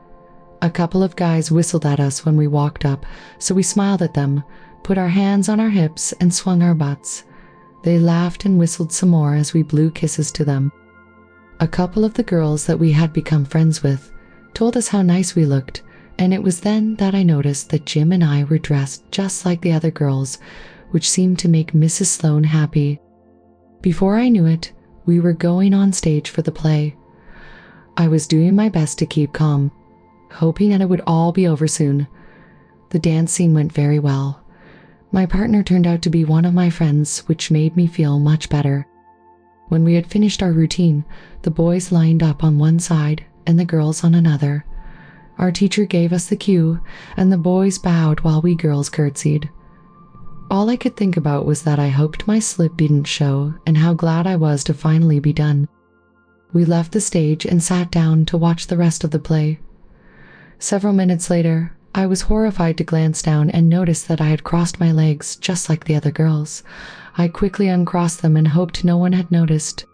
A couple of guys whistled at us when we walked up, so we smiled at them, put our hands on our hips, and swung our butts. They laughed and whistled some more as we blew kisses to them. A couple of the girls that we had become friends with told us how nice we looked, and it was then that I noticed that Jim and I were dressed just like the other girls, which seemed to make Mrs. Sloane happy. Before I knew it, we were going on stage for the play. I was doing my best to keep calm, hoping that it would all be over soon. The dance scene went very well. My partner turned out to be one of my friends, which made me feel much better. When we had finished our routine, the boys lined up on one side and the girls on another. Our teacher gave us the cue, and the boys bowed while we girls curtsied. All I could think about was that I hoped my slip didn't show and how glad I was to finally be done. We left the stage and sat down to watch the rest of the play. Several minutes later, I was horrified to glance down and notice that I had crossed my legs just like the other girls. I quickly uncrossed them and hoped no one had noticed.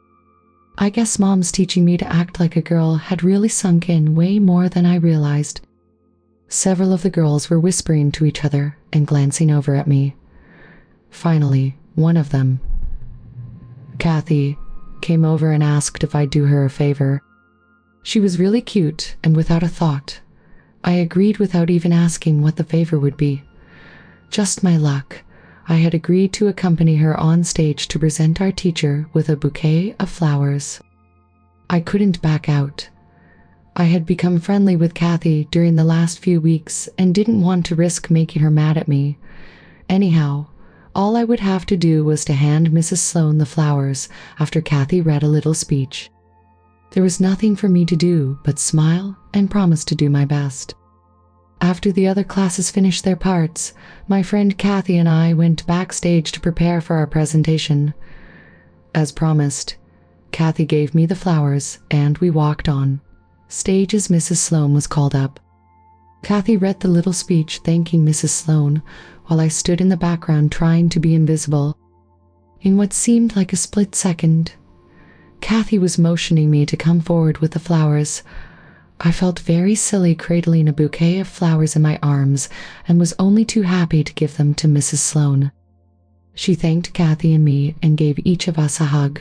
I guess Mom's teaching me to act like a girl had really sunk in way more than I realized. Several of the girls were whispering to each other and glancing over at me. Finally, one of them, Kathy, came over and asked if I'd do her a favor. She was really cute, and without a thought, I agreed without even asking what the favor would be. Just my luck, I had agreed to accompany her on stage to present our teacher with a bouquet of flowers. I couldn't back out. I had become friendly with Kathy during the last few weeks and didn't want to risk making her mad at me. Anyhow, all I would have to do was to hand Mrs. Sloane the flowers after Kathy read a little speech. There was nothing for me to do but smile and promise to do my best. After the other classes finished their parts, my friend Kathy and I went backstage to prepare for our presentation. As promised, Kathy gave me the flowers and we walked on stage as Mrs. Sloane was called up. Kathy read the little speech thanking Mrs. Sloane while I stood in the background trying to be invisible. In what seemed like a split second, Kathy was motioning me to come forward with the flowers. I felt very silly cradling a bouquet of flowers in my arms and was only too happy to give them to Mrs. Sloane. She thanked Kathy and me and gave each of us a hug.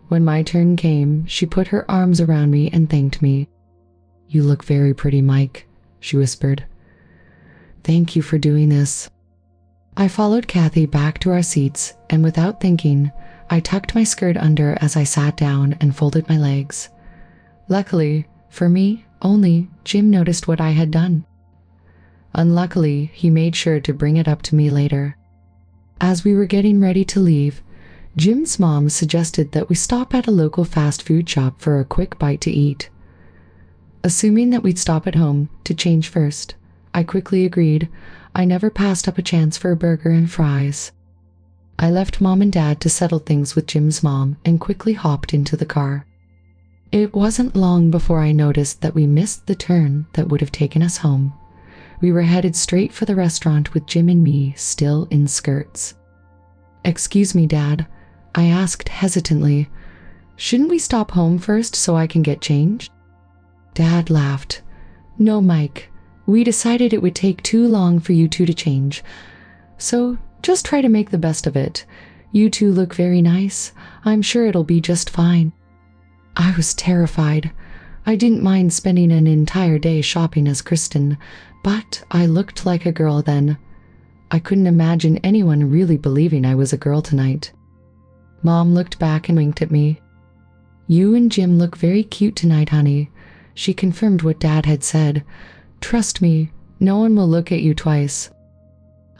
When my turn came, she put her arms around me and thanked me. "You look very pretty, Mike," she whispered. "Thank you for doing this." I followed Kathy back to our seats, and without thinking, I tucked my skirt under as I sat down and folded my legs. Luckily, for me, only Jim noticed what I had done. Unluckily, he made sure to bring it up to me later. As we were getting ready to leave, Jim's mom suggested that we stop at a local fast food shop for a quick bite to eat. Assuming that we'd stop at home to change first, I quickly agreed. I never passed up a chance for a burger and fries. I left Mom and Dad to settle things with Jim's mom and quickly hopped into the car. It wasn't long before I noticed that we missed the turn that would have taken us home. We were headed straight for the restaurant with Jim and me still in skirts. "Excuse me, Dad," I asked hesitantly. "Shouldn't we stop home first so I can get changed?" Dad laughed. "No, Mike. We decided it would take too long for you two to change. So just try to make the best of it. You two look very nice. I'm sure it'll be just fine." I was terrified. I didn't mind spending an entire day shopping as Kristen, but I looked like a girl then. I couldn't imagine anyone really believing I was a girl tonight. Mom looked back and winked at me. "You and Jim look very cute tonight, honey." She confirmed what Dad had said. "Trust me, no one will look at you twice."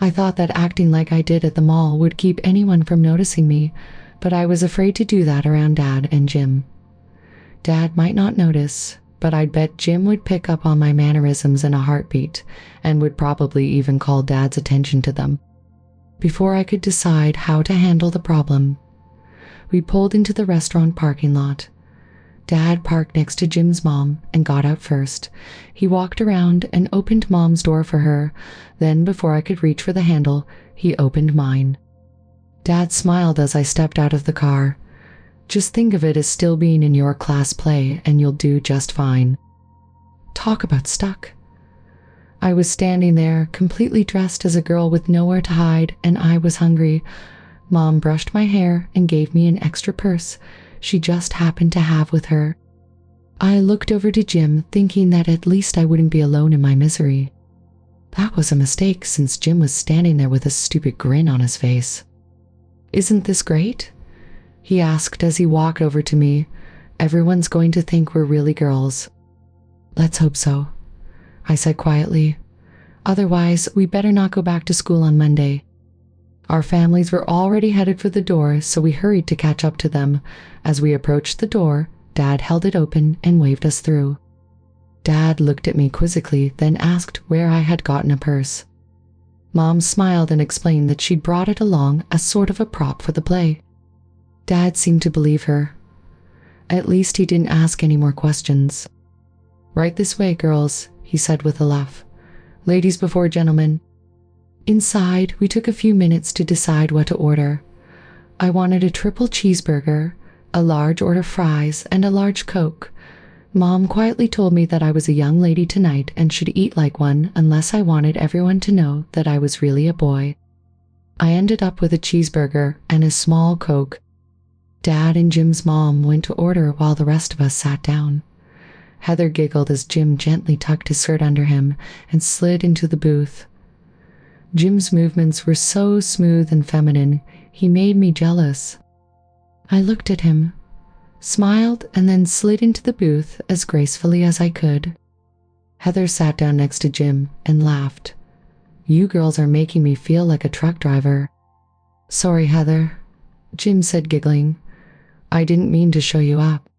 I thought that acting like I did at the mall would keep anyone from noticing me, but I was afraid to do that around Dad and Jim. Dad might not notice, but I'd bet Jim would pick up on my mannerisms in a heartbeat and would probably even call Dad's attention to them. Before I could decide how to handle the problem, we pulled into the restaurant parking lot. Dad parked next to Jim's mom and got out first. He walked around and opened Mom's door for her. Then, before I could reach for the handle, he opened mine. Dad smiled as I stepped out of the car. "Just think of it as still being in your class play and you'll do just fine." Talk about stuck. I was standing there, completely dressed as a girl with nowhere to hide, and I was hungry. Mom brushed my hair and gave me an extra purse she just happened to have with her. I looked over to Jim, thinking that at least I wouldn't be alone in my misery. That was a mistake, since Jim was standing there with a stupid grin on his face. "Isn't this great?" he asked as he walked over to me. "Everyone's going to think we're really girls." "Let's hope so," I said quietly. "Otherwise, we better not go back to school on Monday." Our families were already headed for the door, so we hurried to catch up to them. As we approached the door, Dad held it open and waved us through. Dad looked at me quizzically, then asked where I had gotten a purse. Mom smiled and explained that she'd brought it along as sort of a prop for the play. Dad seemed to believe her. At least he didn't ask any more questions. "Right this way, girls," he said with a laugh. "Ladies before gentlemen." Inside, we took a few minutes to decide what to order. I wanted a triple cheeseburger, a large order of fries, and a large Coke. Mom quietly told me that I was a young lady tonight and should eat like one unless I wanted everyone to know that I was really a boy. I ended up with a cheeseburger and a small Coke. Dad and Jim's mom went to order while the rest of us sat down. Heather giggled as Jim gently tucked his skirt under him and slid into the booth. Jim's movements were so smooth and feminine, he made me jealous. I looked at him. smiled, and then slid into the booth as gracefully as I could. Heather sat down next to Jim and laughed. "You girls are making me feel like a truck driver." "Sorry, Heather," Jim said, giggling. "I didn't mean to show you up."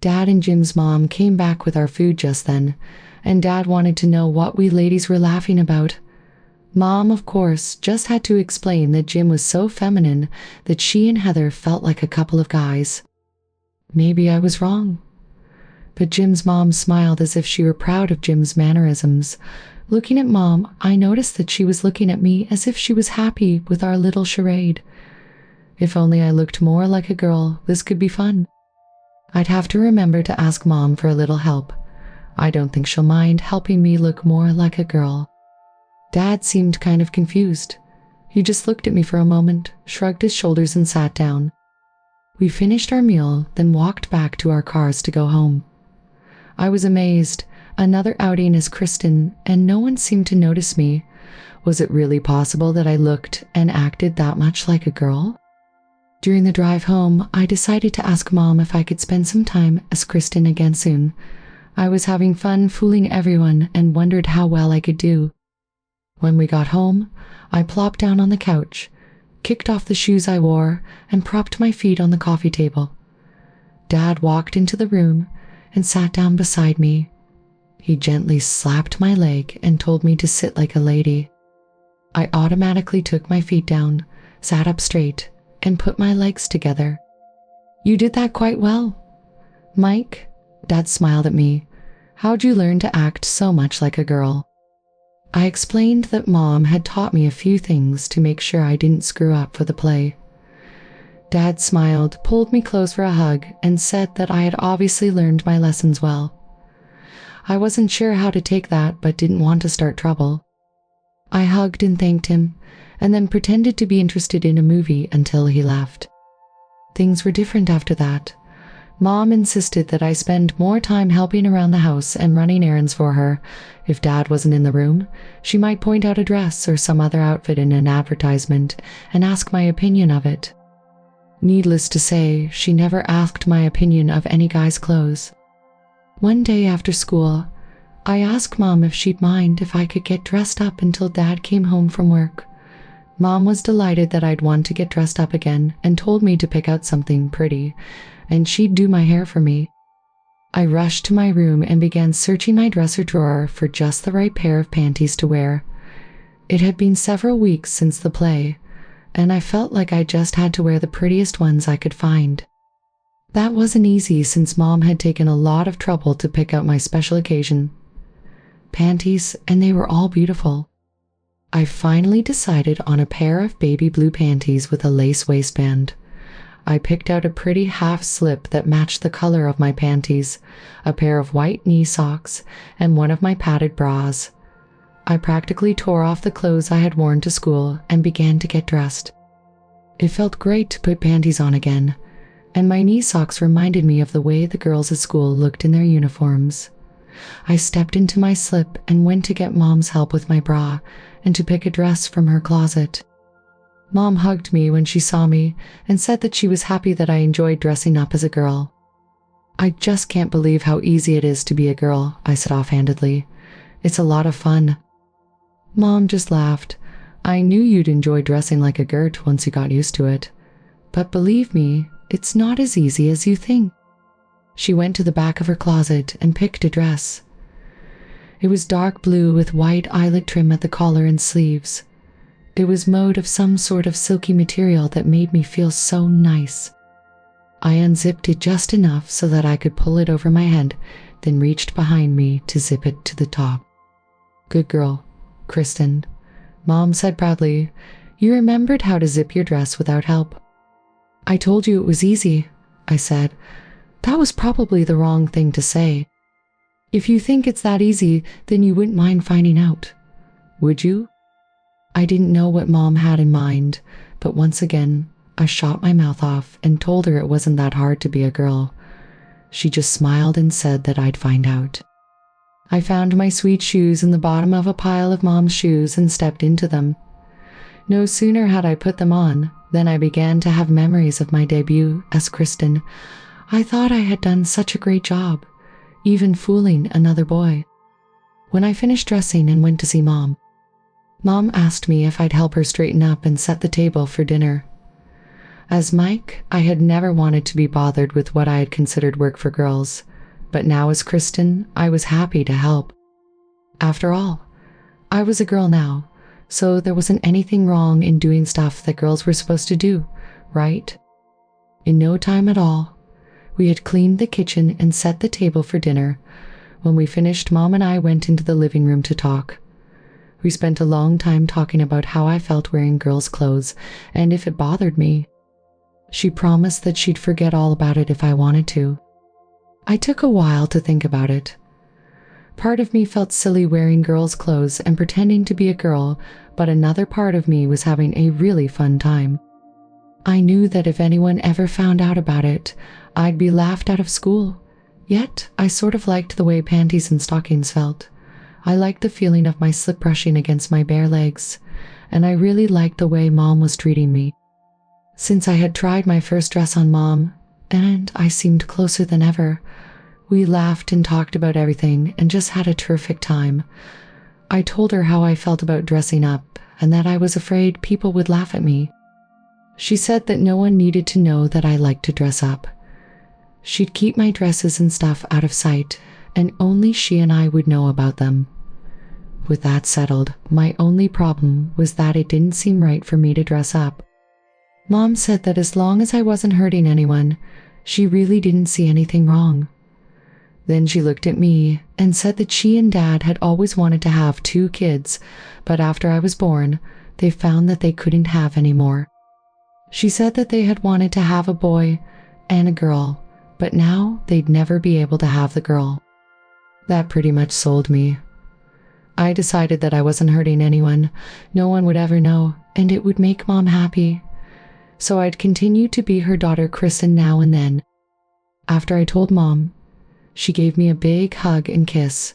Dad and Jim's mom came back with our food just then, and Dad wanted to know what we ladies were laughing about. Mom, of course, just had to explain that Jim was so feminine that she and Heather felt like a couple of guys. Maybe I was wrong. But Jim's mom smiled as if she were proud of Jim's mannerisms. Looking at Mom, I noticed that she was looking at me as if she was happy with our little charade. If only I looked more like a girl, this could be fun. I'd have to remember to ask Mom for a little help. I don't think she'll mind helping me look more like a girl. Dad seemed kind of confused. He just looked at me for a moment, shrugged his shoulders, and sat down. We finished our meal, then walked back to our cars to go home. I was amazed. Another outing as Kristen, and no one seemed to notice me. Was it really possible that I looked and acted that much like a girl? During the drive home, I decided to ask Mom if I could spend some time as Kristen again soon. I was having fun fooling everyone and wondered how well I could do. When we got home, I plopped down on the couch, kicked off the shoes I wore, and propped my feet on the coffee table. Dad walked into the room and sat down beside me. He gently slapped my leg and told me to sit like a lady. I automatically took my feet down, sat up straight, and put my legs together. "You did that quite well, Mike." Dad smiled at me. "How'd you learn to act so much like a girl?" I explained that Mom had taught me a few things to make sure I didn't screw up for the play. Dad smiled, pulled me close for a hug, and said that I had obviously learned my lessons well. I wasn't sure how to take that, but didn't want to start trouble. I hugged and thanked him, and then pretended to be interested in a movie until he left. Things were different after that. Mom insisted that I spend more time helping around the house and running errands for her. If Dad wasn't in the room, she might point out a dress or some other outfit in an advertisement and ask my opinion of it. Needless to say, she never asked my opinion of any guy's clothes. One day after school, I asked Mom if she'd mind if I could get dressed up until Dad came home from work. Mom was delighted that I'd want to get dressed up again and told me to pick out something pretty, and she'd do my hair for me. I rushed to my room and began searching my dresser drawer for just the right pair of panties to wear. It had been several weeks since the play, and I felt like I just had to wear the prettiest ones I could find. That wasn't easy since Mom had taken a lot of trouble to pick out my special occasion. Panties, and they were all beautiful. I finally decided on a pair of baby blue panties with a lace waistband. I picked out a pretty half slip that matched the color of my panties, a pair of white knee socks, and one of my padded bras. I practically tore off the clothes I had worn to school and began to get dressed. It felt great to put panties on again, and my knee socks reminded me of the way the girls at school looked in their uniforms. I stepped into my slip and went to get Mom's help with my bra and to pick a dress from her closet. Mom hugged me when she saw me and said that she was happy that I enjoyed dressing up as a girl. "I just can't believe how easy it is to be a girl," I said offhandedly. "It's a lot of fun." Mom just laughed. "I knew you'd enjoy dressing like a girt once you got used to it. But believe me, it's not as easy as you think." She went to the back of her closet and picked a dress. It was dark blue with white eyelet trim at the collar and sleeves. It was made of some sort of silky material that made me feel so nice. I unzipped it just enough so that I could pull it over my head, then reached behind me to zip it to the top. "Good girl, Kristen," Mom said proudly. "You remembered how to zip your dress without help." "I told you it was easy," I said. That was probably the wrong thing to say. If you think it's that easy, then you wouldn't mind finding out, would you? I didn't know what Mom had in mind, but once again, I shot my mouth off and told her it wasn't that hard to be a girl. She just smiled and said that I'd find out. I found my sweet shoes in the bottom of a pile of Mom's shoes and stepped into them. No sooner had I put them on than I began to have memories of my debut as Kristen. I thought I had done such a great job, even fooling another boy. When I finished dressing and went to see Mom, Mom asked me if I'd help her straighten up and set the table for dinner. As Mike, I had never wanted to be bothered with what I had considered work for girls, but now as Kristen, I was happy to help. After all, I was a girl now, so there wasn't anything wrong in doing stuff that girls were supposed to do, right? In no time at all, we had cleaned the kitchen and set the table for dinner. When we finished, Mom and I went into the living room to talk. We spent a long time talking about how I felt wearing girls' clothes and if it bothered me. She promised that she'd forget all about it if I wanted to. I took a while to think about it. Part of me felt silly wearing girls' clothes and pretending to be a girl, but another part of me was having a really fun time. I knew that if anyone ever found out about it, I'd be laughed out of school. Yet, I sort of liked the way panties and stockings felt. I liked the feeling of my slip brushing against my bare legs, and I really liked the way Mom was treating me. Since I had tried my first dress on Mom, and I seemed closer than ever, we laughed and talked about everything and just had a terrific time. I told her how I felt about dressing up and that I was afraid people would laugh at me. She said that no one needed to know that I liked to dress up. She'd keep my dresses and stuff out of sight, and only she and I would know about them. With that settled, my only problem was that it didn't seem right for me to dress up. Mom said that as long as I wasn't hurting anyone, she really didn't see anything wrong. Then she looked at me and said that she and Dad had always wanted to have 2 kids, but after I was born, they found that they couldn't have any more. She said that they had wanted to have a boy and a girl, but now they'd never be able to have the girl. That pretty much sold me. I decided that I wasn't hurting anyone, no one would ever know, and it would make Mom happy. So I'd continue to be her daughter Kristen now and then. After I told Mom, she gave me a big hug and kiss.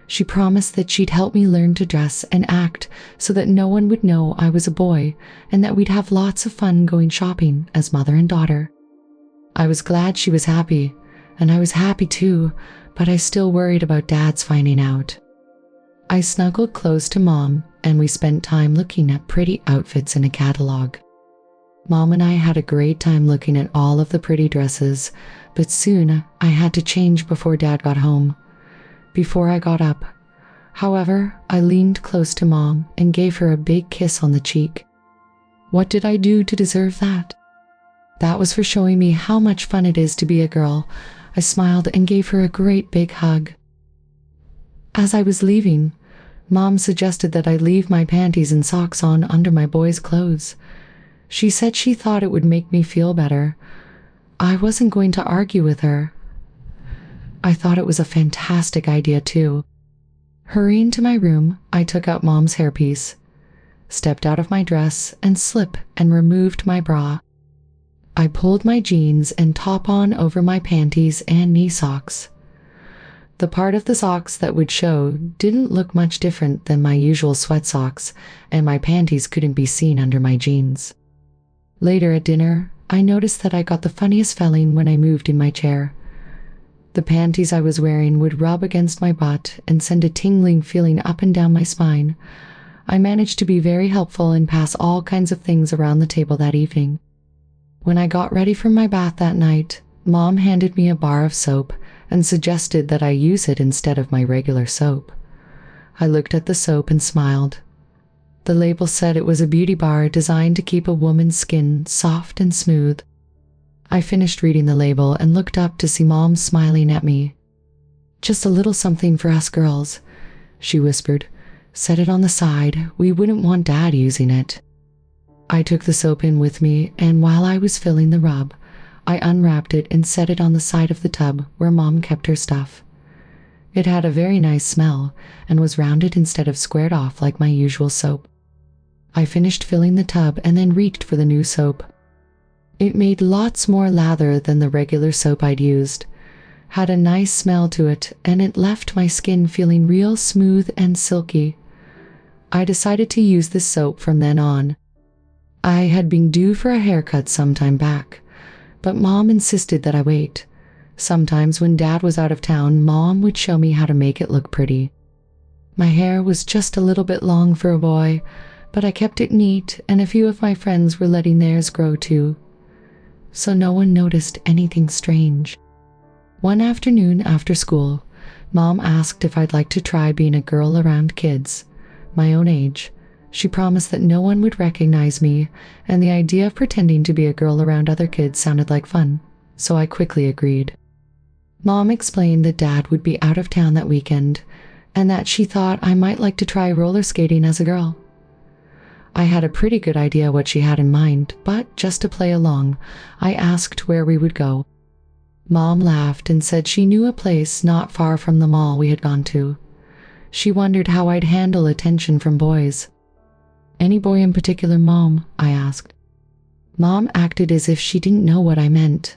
She promised that she'd help me learn to dress and act so that no one would know I was a boy and that we'd have lots of fun going shopping as mother and daughter. I was glad she was happy, and I was happy too, but I still worried about Dad's finding out. I snuggled close to Mom, and we spent time looking at pretty outfits in a catalog. Mom and I had a great time looking at all of the pretty dresses, but soon I had to change before Dad got home. Before I got up, however, I leaned close to Mom and gave her a big kiss on the cheek. What did I do to deserve that? That was for showing me how much fun it is to be a girl. I smiled and gave her a great big hug. As I was leaving, Mom suggested that I leave my panties and socks on under my boys' clothes. She said she thought it would make me feel better. I wasn't going to argue with her. I thought it was a fantastic idea too. Hurrying to my room, I took out Mom's hairpiece, stepped out of my dress and slip and removed my bra. I pulled my jeans and top on over my panties and knee socks. The part of the socks that would show didn't look much different than my usual sweat socks, and my panties couldn't be seen under my jeans. Later at dinner, I noticed that I got the funniest feeling when I moved in my chair. The panties I was wearing would rub against my butt and send a tingling feeling up and down my spine. I managed to be very helpful and pass all kinds of things around the table that evening. When I got ready for my bath that night, Mom handed me a bar of soap and suggested that I use it instead of my regular soap. I looked at the soap and smiled. The label said it was a beauty bar designed to keep a woman's skin soft and smooth. I finished reading the label and looked up to see Mom smiling at me. "Just a little something for us girls," she whispered. "Set it on the side. We wouldn't want Dad using it." I took the soap in with me, and while I was filling the rub, I unwrapped it and set it on the side of the tub where Mom kept her stuff. It had a very nice smell and was rounded instead of squared off like my usual soap. I finished filling the tub and then reached for the new soap. It made lots more lather than the regular soap I'd used, had a nice smell to it, and it left my skin feeling real smooth and silky. I decided to use this soap from then on. I had been due for a haircut some time back, but Mom insisted that I wait, Sometimes when Dad was out of town, Mom would show me how to make it look pretty. My hair was just a little bit long for a boy, but I kept it neat, and a few of my friends were letting theirs grow too, so no one noticed anything strange. One afternoon after school, Mom asked if I'd like to try being a girl around kids, my own age. She promised that no one would recognize me, and the idea of pretending to be a girl around other kids sounded like fun, so I quickly agreed. Mom explained that Dad would be out of town that weekend, and that she thought I might like to try roller skating as a girl. I had a pretty good idea what she had in mind, but just to play along, I asked where we would go. Mom laughed and said she knew a place not far from the mall we had gone to. She wondered how I'd handle attention from boys. "Any boy in particular, Mom?" I asked. Mom acted as if she didn't know what I meant.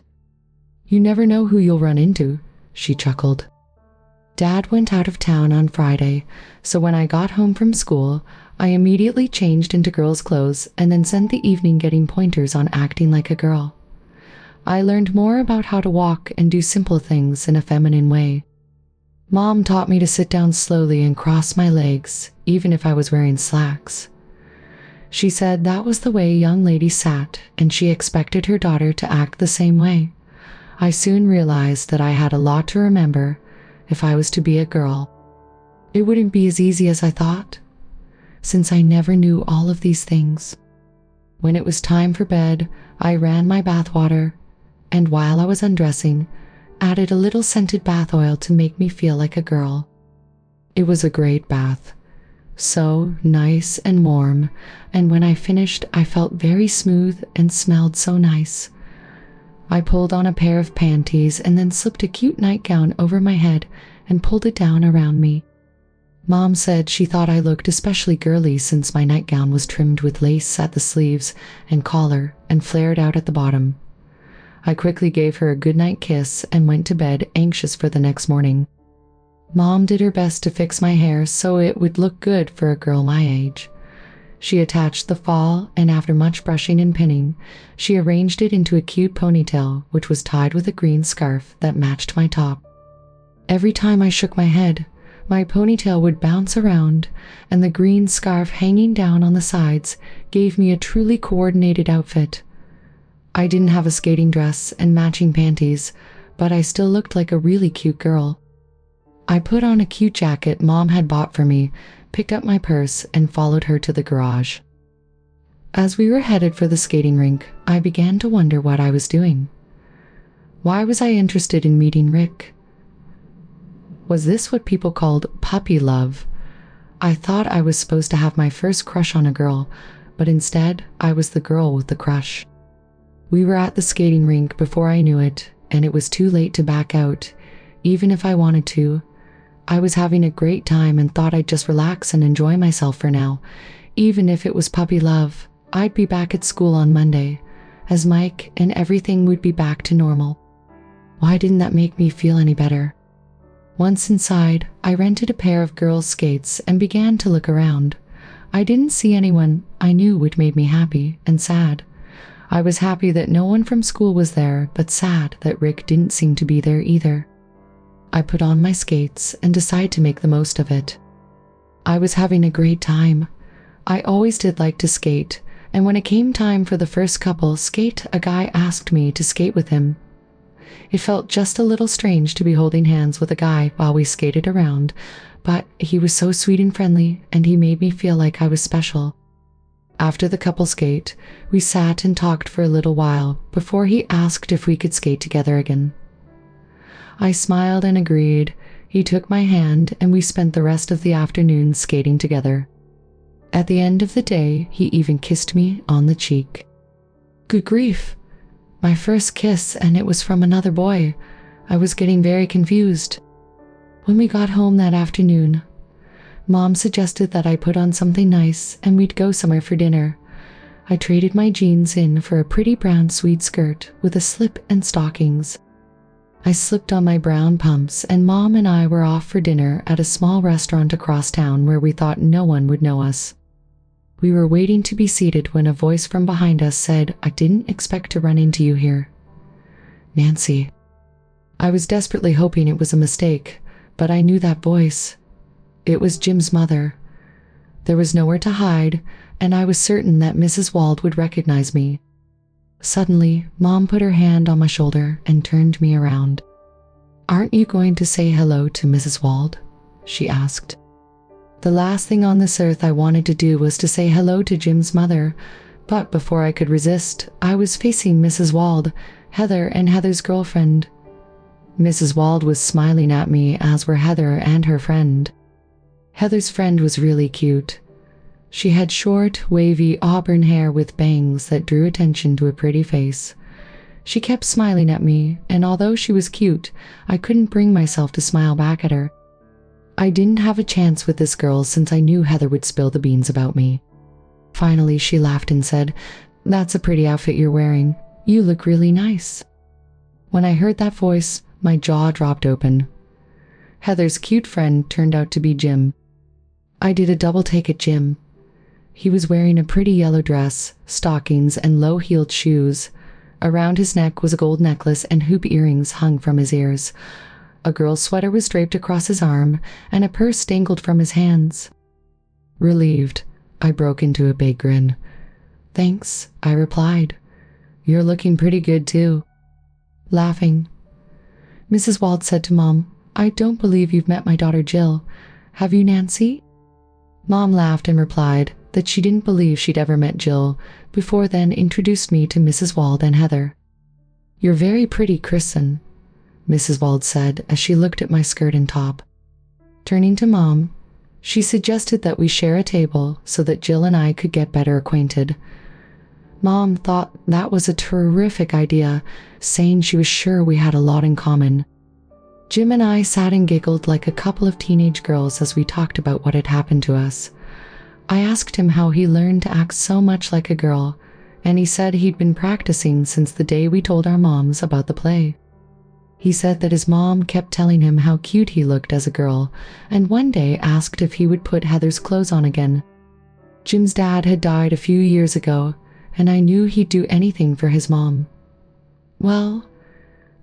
"You never know who you'll run into," she chuckled. Dad went out of town on Friday, so when I got home from school, I immediately changed into girls' clothes and then spent the evening getting pointers on acting like a girl. I learned more about how to walk and do simple things in a feminine way. Mom taught me to sit down slowly and cross my legs, even if I was wearing slacks. She said that was the way young ladies sat, and she expected her daughter to act the same way. I soon realized that I had a lot to remember if I was to be a girl. It wouldn't be as easy as I thought, since I never knew all of these things. When it was time for bed, I ran my bath water, and while I was undressing, added a little scented bath oil to make me feel like a girl. It was a great bath, so nice and warm, and when I finished, I felt very smooth and smelled so nice. I pulled on a pair of panties and then slipped a cute nightgown over my head and pulled it down around me. Mom said she thought I looked especially girly since my nightgown was trimmed with lace at the sleeves and collar and flared out at the bottom. I quickly gave her a goodnight kiss and went to bed anxious for the next morning. Mom did her best to fix my hair so it would look good for a girl my age. She attached the fall, and after much brushing and pinning, she arranged it into a cute ponytail, which was tied with a green scarf that matched my top. Every time I shook my head, my ponytail would bounce around, and the green scarf hanging down on the sides gave me a truly coordinated outfit. I didn't have a skating dress and matching panties, but I still looked like a really cute girl. I put on a cute jacket Mom had bought for me, picked up my purse, and followed her to the garage. As we were headed for the skating rink, I began to wonder what I was doing. Why was I interested in meeting Rick? Was this what people called puppy love? I thought I was supposed to have my first crush on a girl, but instead I was the girl with the crush. We were at the skating rink before I knew it, and it was too late to back out, even if I wanted to. I was having a great time and thought I'd just relax and enjoy myself for now. Even if it was puppy love, I'd be back at school on Monday, as Mike and everything would be back to normal. Why didn't that make me feel any better? Once inside, I rented a pair of girls' skates and began to look around. I didn't see anyone I knew, which made me happy and sad. I was happy that no one from school was there, but sad that Rick didn't seem to be there either. I put on my skates and decided to make the most of it. I was having a great time. I always did like to skate, and when it came time for the first couple skate, a guy asked me to skate with him. It felt just a little strange to be holding hands with a guy while we skated around, but he was so sweet and friendly, and he made me feel like I was special. After the couple skate, we sat and talked for a little while before he asked if we could skate together again. I smiled and agreed. He took my hand and we spent the rest of the afternoon skating together. At the end of the day, he even kissed me on the cheek. Good grief! My first kiss, and it was from another boy. I was getting very confused. When we got home that afternoon, Mom suggested that I put on something nice and we'd go somewhere for dinner. I traded my jeans in for a pretty brown tweed skirt with a slip and stockings. I slipped on my brown pumps, and Mom and I were off for dinner at a small restaurant across town where we thought no one would know us. We were waiting to be seated when a voice from behind us said, "I didn't expect to run into you here." "Nancy." I was desperately hoping it was a mistake, but I knew that voice. It was Jim's mother. There was nowhere to hide, and I was certain that Mrs. Wald would recognize me. Suddenly, Mom put her hand on my shoulder and turned me around. "Aren't you going to say hello to Mrs. Wald?" she asked. The last thing on this earth I wanted to do was to say hello to Jim's mother, but before I could resist, I was facing Mrs. Wald, Heather, and Heather's girlfriend. Mrs. Wald was smiling at me, as were Heather and her friend. Heather's friend was really cute. She had short, wavy auburn hair with bangs that drew attention to a pretty face. She kept smiling at me, and although she was cute, I couldn't bring myself to smile back at her. I didn't have a chance with this girl since I knew Heather would spill the beans about me. Finally, she laughed and said, "That's a pretty outfit you're wearing. You look really nice." When I heard that voice, my jaw dropped open. Heather's cute friend turned out to be Jim. I did a double take at Jim. He was wearing a pretty yellow dress, stockings, and low-heeled shoes. Around his neck was a gold necklace and hoop earrings hung from his ears. A girl's sweater was draped across his arm, and a purse dangled from his hands. Relieved, I broke into a big grin. "Thanks," I replied. "You're looking pretty good, too." Laughing, Mrs. Wald said to Mom, "I don't believe you've met my daughter Jill. Have you, Nancy?" Mom laughed and replied that she didn't believe she'd ever met Jill, before then introduced me to Mrs. Wald and Heather. "You're very pretty, Kristen," Mrs. Wald said as she looked at my skirt and top. Turning to Mom, she suggested that we share a table so that Jill and I could get better acquainted. Mom thought that was a terrific idea, saying she was sure we had a lot in common. Jim and I sat and giggled like a couple of teenage girls as we talked about what had happened to us. I asked him how he learned to act so much like a girl, and he said he'd been practicing since the day we told our moms about the play. He said that his mom kept telling him how cute he looked as a girl, and one day asked if he would put Heather's clothes on again. Jim's dad had died a few years ago, and I knew he'd do anything for his mom. Well,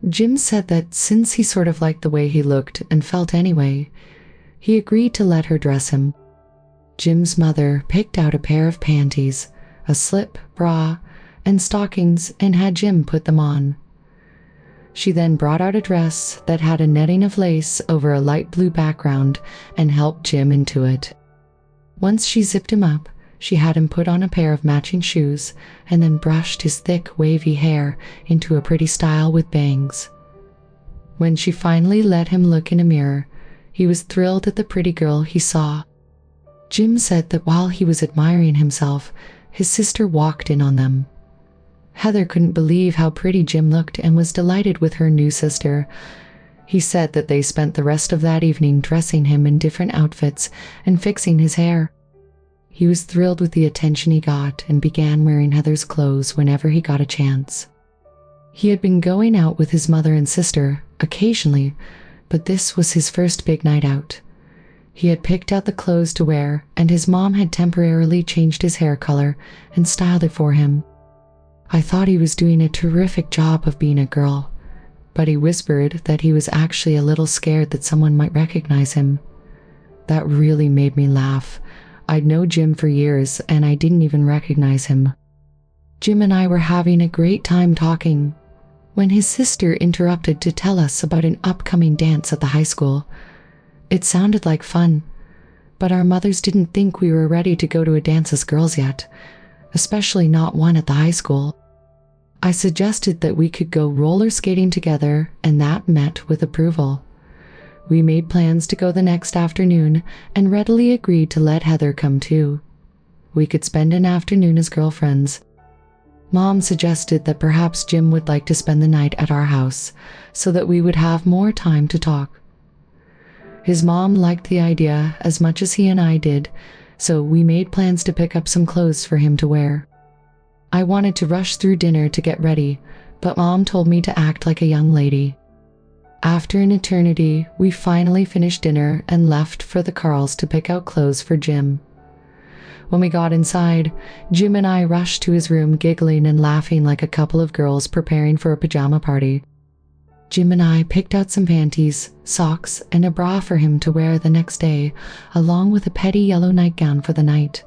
Jim said that since he sort of liked the way he looked and felt anyway, he agreed to let her dress him. Jim's mother picked out a pair of panties, a slip, bra, and stockings and had Jim put them on. She then brought out a dress that had a netting of lace over a light blue background and helped Jim into it. Once she zipped him up, she had him put on a pair of matching shoes and then brushed his thick, wavy hair into a pretty style with bangs. When she finally let him look in a mirror, he was thrilled at the pretty girl he saw. Jim said that while he was admiring himself, his sister walked in on them. Heather couldn't believe how pretty Jim looked and was delighted with her new sister. He said that they spent the rest of that evening dressing him in different outfits and fixing his hair. He was thrilled with the attention he got and began wearing Heather's clothes whenever he got a chance. He had been going out with his mother and sister occasionally, but this was his first big night out. He had picked out the clothes to wear, and his mom had temporarily changed his hair color and styled it for him. I thought he was doing a terrific job of being a girl, but he whispered that he was actually a little scared that someone might recognize him. That really made me laugh. I'd known Jim for years, and I didn't even recognize him. Jim and I were having a great time talking, when his sister interrupted to tell us about an upcoming dance at the high school. It sounded like fun, but our mothers didn't think we were ready to go to a dance as girls yet, especially not one at the high school. I suggested that we could go roller skating together, and that met with approval. We made plans to go the next afternoon and readily agreed to let Heather come too. We could spend an afternoon as girlfriends. Mom suggested that perhaps Jim would like to spend the night at our house so that we would have more time to talk. His mom liked the idea as much as he and I did, so we made plans to pick up some clothes for him to wear. I wanted to rush through dinner to get ready, but Mom told me to act like a young lady. After an eternity, we finally finished dinner and left for the Carls to pick out clothes for Jim. When we got inside, Jim and I rushed to his room giggling and laughing like a couple of girls preparing for a pajama party. Jim and I picked out some panties, socks, and a bra for him to wear the next day, along with a petty yellow nightgown for the night.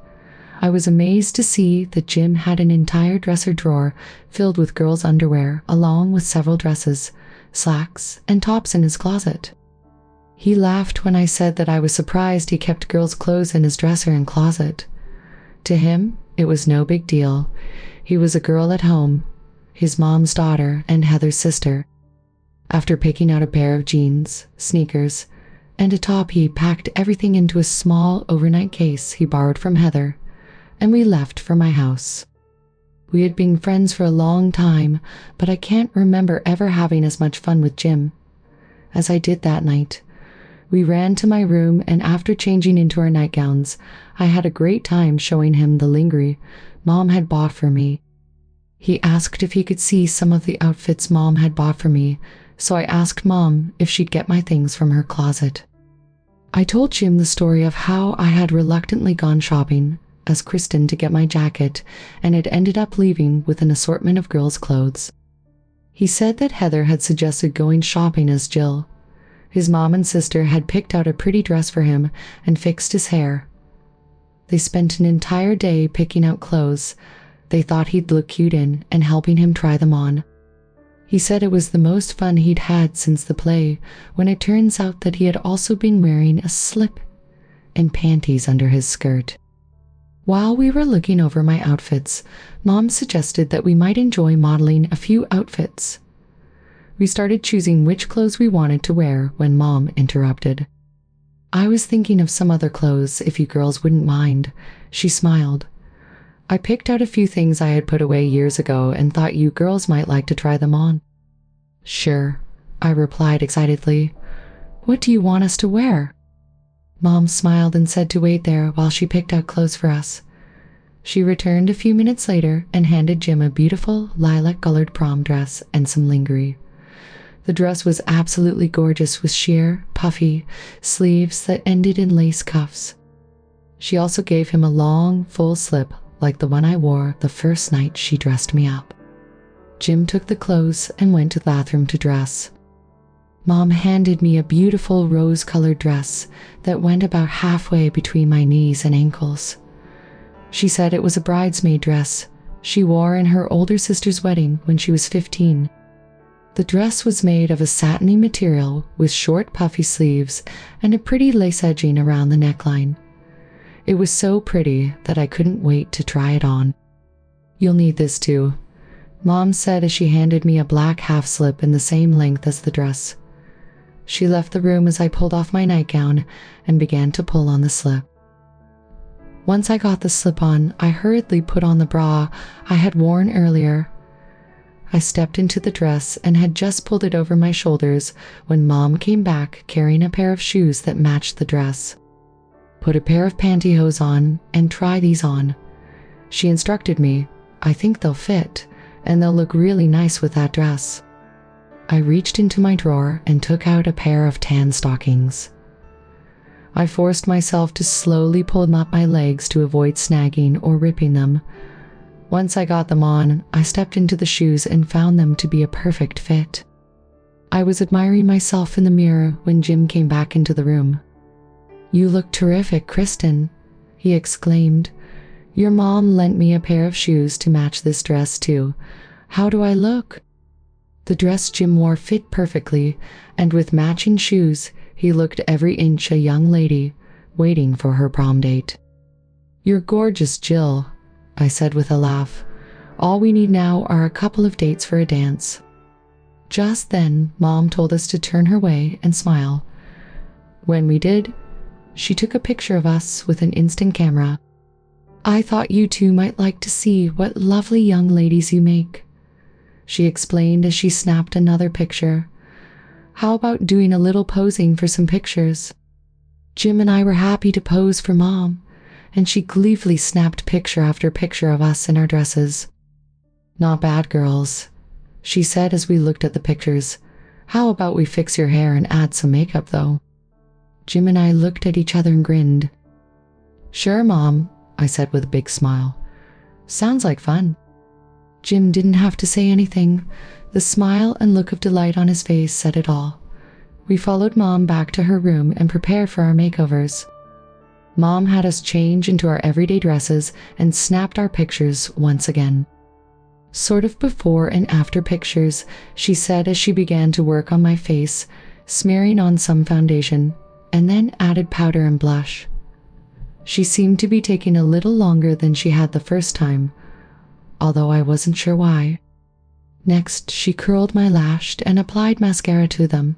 I was amazed to see that Jim had an entire dresser drawer filled with girls' underwear, along with several dresses, slacks, and tops in his closet. He laughed when I said that I was surprised he kept girls' clothes in his dresser and closet. To him, it was no big deal. He was a girl at home, his mom's daughter and Heather's sister. After picking out a pair of jeans, sneakers, and a top, he packed everything into a small overnight case he borrowed from Heather, and we left for my house. We had been friends for a long time, but I can't remember ever having as much fun with Jim as I did that night. We ran to my room, and after changing into our nightgowns, I had a great time showing him the lingerie Mom had bought for me. He asked if he could see some of the outfits Mom had bought for me, so I asked Mom if she'd get my things from her closet. I told Jim the story of how I had reluctantly gone shopping as Kristen to get my jacket and had ended up leaving with an assortment of girls' clothes. He said that Heather had suggested going shopping as Jill. His mom and sister had picked out a pretty dress for him and fixed his hair. They spent an entire day picking out clothes they thought he'd look cute in and helping him try them on. He said it was the most fun he'd had since the play, when it turns out that he had also been wearing a slip and panties under his skirt. While we were looking over my outfits, Mom suggested that we might enjoy modeling a few outfits. We started choosing which clothes we wanted to wear when Mom interrupted. "I was thinking of some other clothes, if you girls wouldn't mind." She smiled. "I picked out a few things I had put away years ago and thought you girls might like to try them on." "Sure," I replied excitedly. "What do you want us to wear?" Mom smiled and said to wait there while she picked out clothes for us. She returned a few minutes later and handed Jim a beautiful lilac-colored prom dress and some lingerie. The dress was absolutely gorgeous with sheer, puffy sleeves that ended in lace cuffs. She also gave him a long, full slip like the one I wore the first night she dressed me up. Jim took the clothes and went to the bathroom to dress. Mom handed me a beautiful rose-colored dress that went about halfway between my knees and ankles. She said it was a bridesmaid dress she wore in her older sister's wedding when she was 15. The dress was made of a satiny material with short puffy sleeves and a pretty lace edging around the neckline. It was so pretty that I couldn't wait to try it on. "You'll need this too," Mom said as she handed me a black half slip in the same length as the dress. She left the room as I pulled off my nightgown and began to pull on the slip. Once I got the slip on, I hurriedly put on the bra I had worn earlier. I stepped into the dress and had just pulled it over my shoulders when Mom came back carrying a pair of shoes that matched the dress. "Put a pair of pantyhose on and try these on," she instructed me. "I think they'll fit, and they'll look really nice with that dress." I reached into my drawer and took out a pair of tan stockings. I forced myself to slowly pull up my legs to avoid snagging or ripping them. Once I got them on, I stepped into the shoes and found them to be a perfect fit. I was admiring myself in the mirror when Jim came back into the room. "You look terrific, Kristen," he exclaimed. "Your mom lent me a pair of shoes to match this dress too. How do I look?" The dress Jim wore fit perfectly, and with matching shoes, he looked every inch a young lady waiting for her prom date. "You're gorgeous, Jill," I said with a laugh. "All we need now are a couple of dates for a dance." Just then, Mom told us to turn her way and smile. When we did, she took a picture of us with an instant camera. "I thought you two might like to see what lovely young ladies you make," she explained as she snapped another picture. "How about doing a little posing for some pictures?" Jim and I were happy to pose for Mom, and she gleefully snapped picture after picture of us in our dresses. "Not bad, girls," she said as we looked at the pictures. "How about we fix your hair and add some makeup, though?" Jim and I looked at each other and grinned. "Sure, Mom," I said with a big smile. "Sounds like fun." Jim didn't have to say anything. The smile and look of delight on his face said it all. We followed Mom back to her room and prepared for our makeovers. Mom had us change into our everyday dresses and snapped our pictures once again. Sort of before and after pictures, she said as she began to work on my face, smearing on some foundation, and then added powder and blush. She seemed to be taking a little longer than she had the first time, although I wasn't sure why. Next, she curled my lashes and applied mascara to them.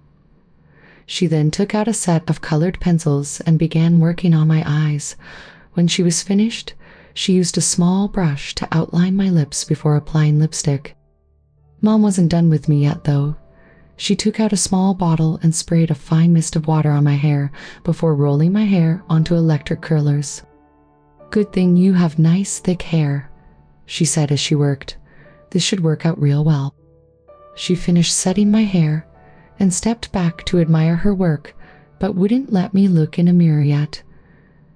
She then took out a set of colored pencils and began working on my eyes. When she was finished, she used a small brush to outline my lips before applying lipstick. Mom wasn't done with me yet, though. She took out a small bottle and sprayed a fine mist of water on my hair before rolling my hair onto electric curlers. "Good thing you have nice, thick hair," she said as she worked. "This should work out real well." She finished setting my hair and stepped back to admire her work, but wouldn't let me look in a mirror yet.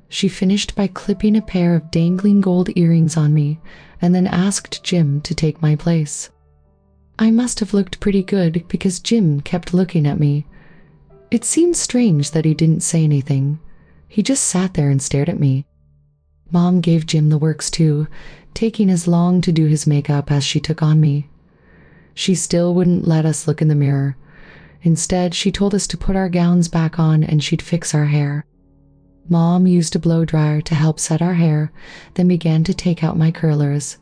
She finished by clipping a pair of dangling gold earrings on me and then asked Jim to take my place. I must have looked pretty good because Jim kept looking at me. It seemed strange that he didn't say anything. He just sat there and stared at me. Mom gave Jim the works too, taking as long to do his makeup as she took on me. She still wouldn't let us look in the mirror. Instead, she told us to put our gowns back on and she'd fix our hair. Mom used a blow dryer to help set our hair, then began to take out my curlers.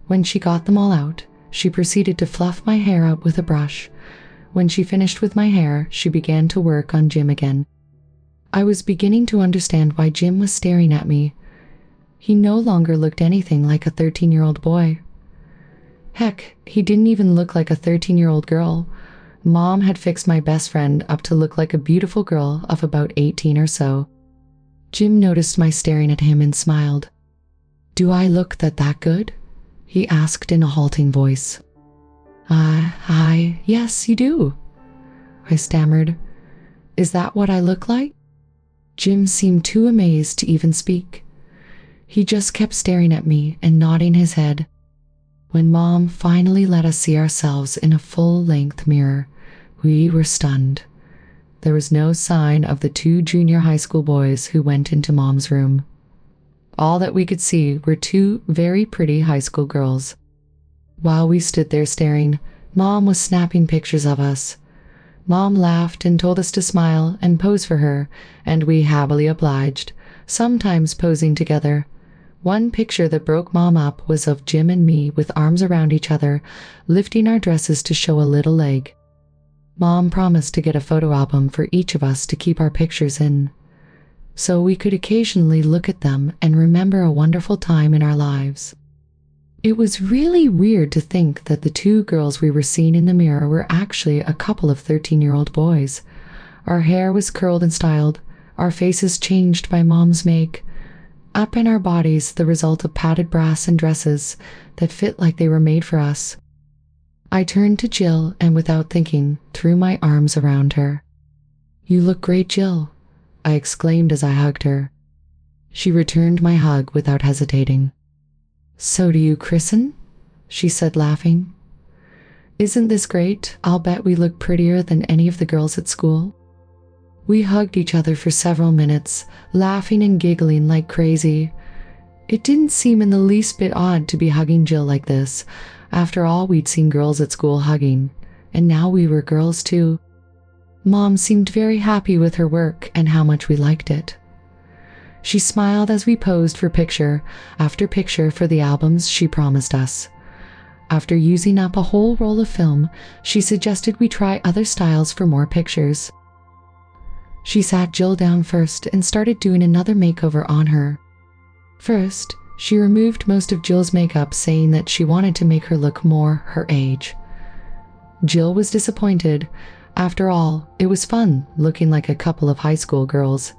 When she got them all out, she proceeded to fluff my hair up with a brush. When she finished with my hair, she began to work on Jim again. I was beginning to understand why Jim was staring at me. He no longer looked anything like a 13-year-old boy. Heck, he didn't even look like a 13-year-old girl. Mom had fixed my best friend up to look like a beautiful girl of about 18 or so. Jim noticed my staring at him and smiled. "Do I look that good?" he asked in a halting voice. Yes, you do," I stammered. "Is that what I look like?" Jim seemed too amazed to even speak. He just kept staring at me and nodding his head. When Mom finally let us see ourselves in a full-length mirror, we were stunned. There was no sign of the 2 junior high school boys who went into Mom's room. All that we could see were 2 very pretty high school girls. While we stood there staring, Mom was snapping pictures of us. Mom laughed and told us to smile and pose for her, and we happily obliged, sometimes posing together. One picture that broke Mom up was of Jim and me with arms around each other, lifting our dresses to show a little leg. Mom promised to get a photo album for each of us to keep our pictures in, so we could occasionally look at them and remember a wonderful time in our lives. It was really weird to think that the 2 girls we were seeing in the mirror were actually a couple of 13-year-old boys. Our hair was curled and styled, our faces changed by Mom's make, up in our bodies the result of padded brass and dresses that fit like they were made for us. I turned to Jill and without thinking, threw my arms around her. "You look great, Jill," I exclaimed as I hugged her. She returned my hug without hesitating. "So do you, Kristen?" she said, laughing. "Isn't this great? I'll bet we look prettier than any of the girls at school." We hugged each other for several minutes, laughing and giggling like crazy. It didn't seem in the least bit odd to be hugging Jill like this. After all, we'd seen girls at school hugging, and now we were girls too. Mom seemed very happy with her work and how much we liked it. She smiled as we posed for picture after picture for the albums she promised us. After using up a whole roll of film, she suggested we try other styles for more pictures. She sat Jill down first and started doing another makeover on her. First, she removed most of Jill's makeup, saying that she wanted to make her look more her age. Jill was disappointed. After all, it was fun looking like a couple of high school girls.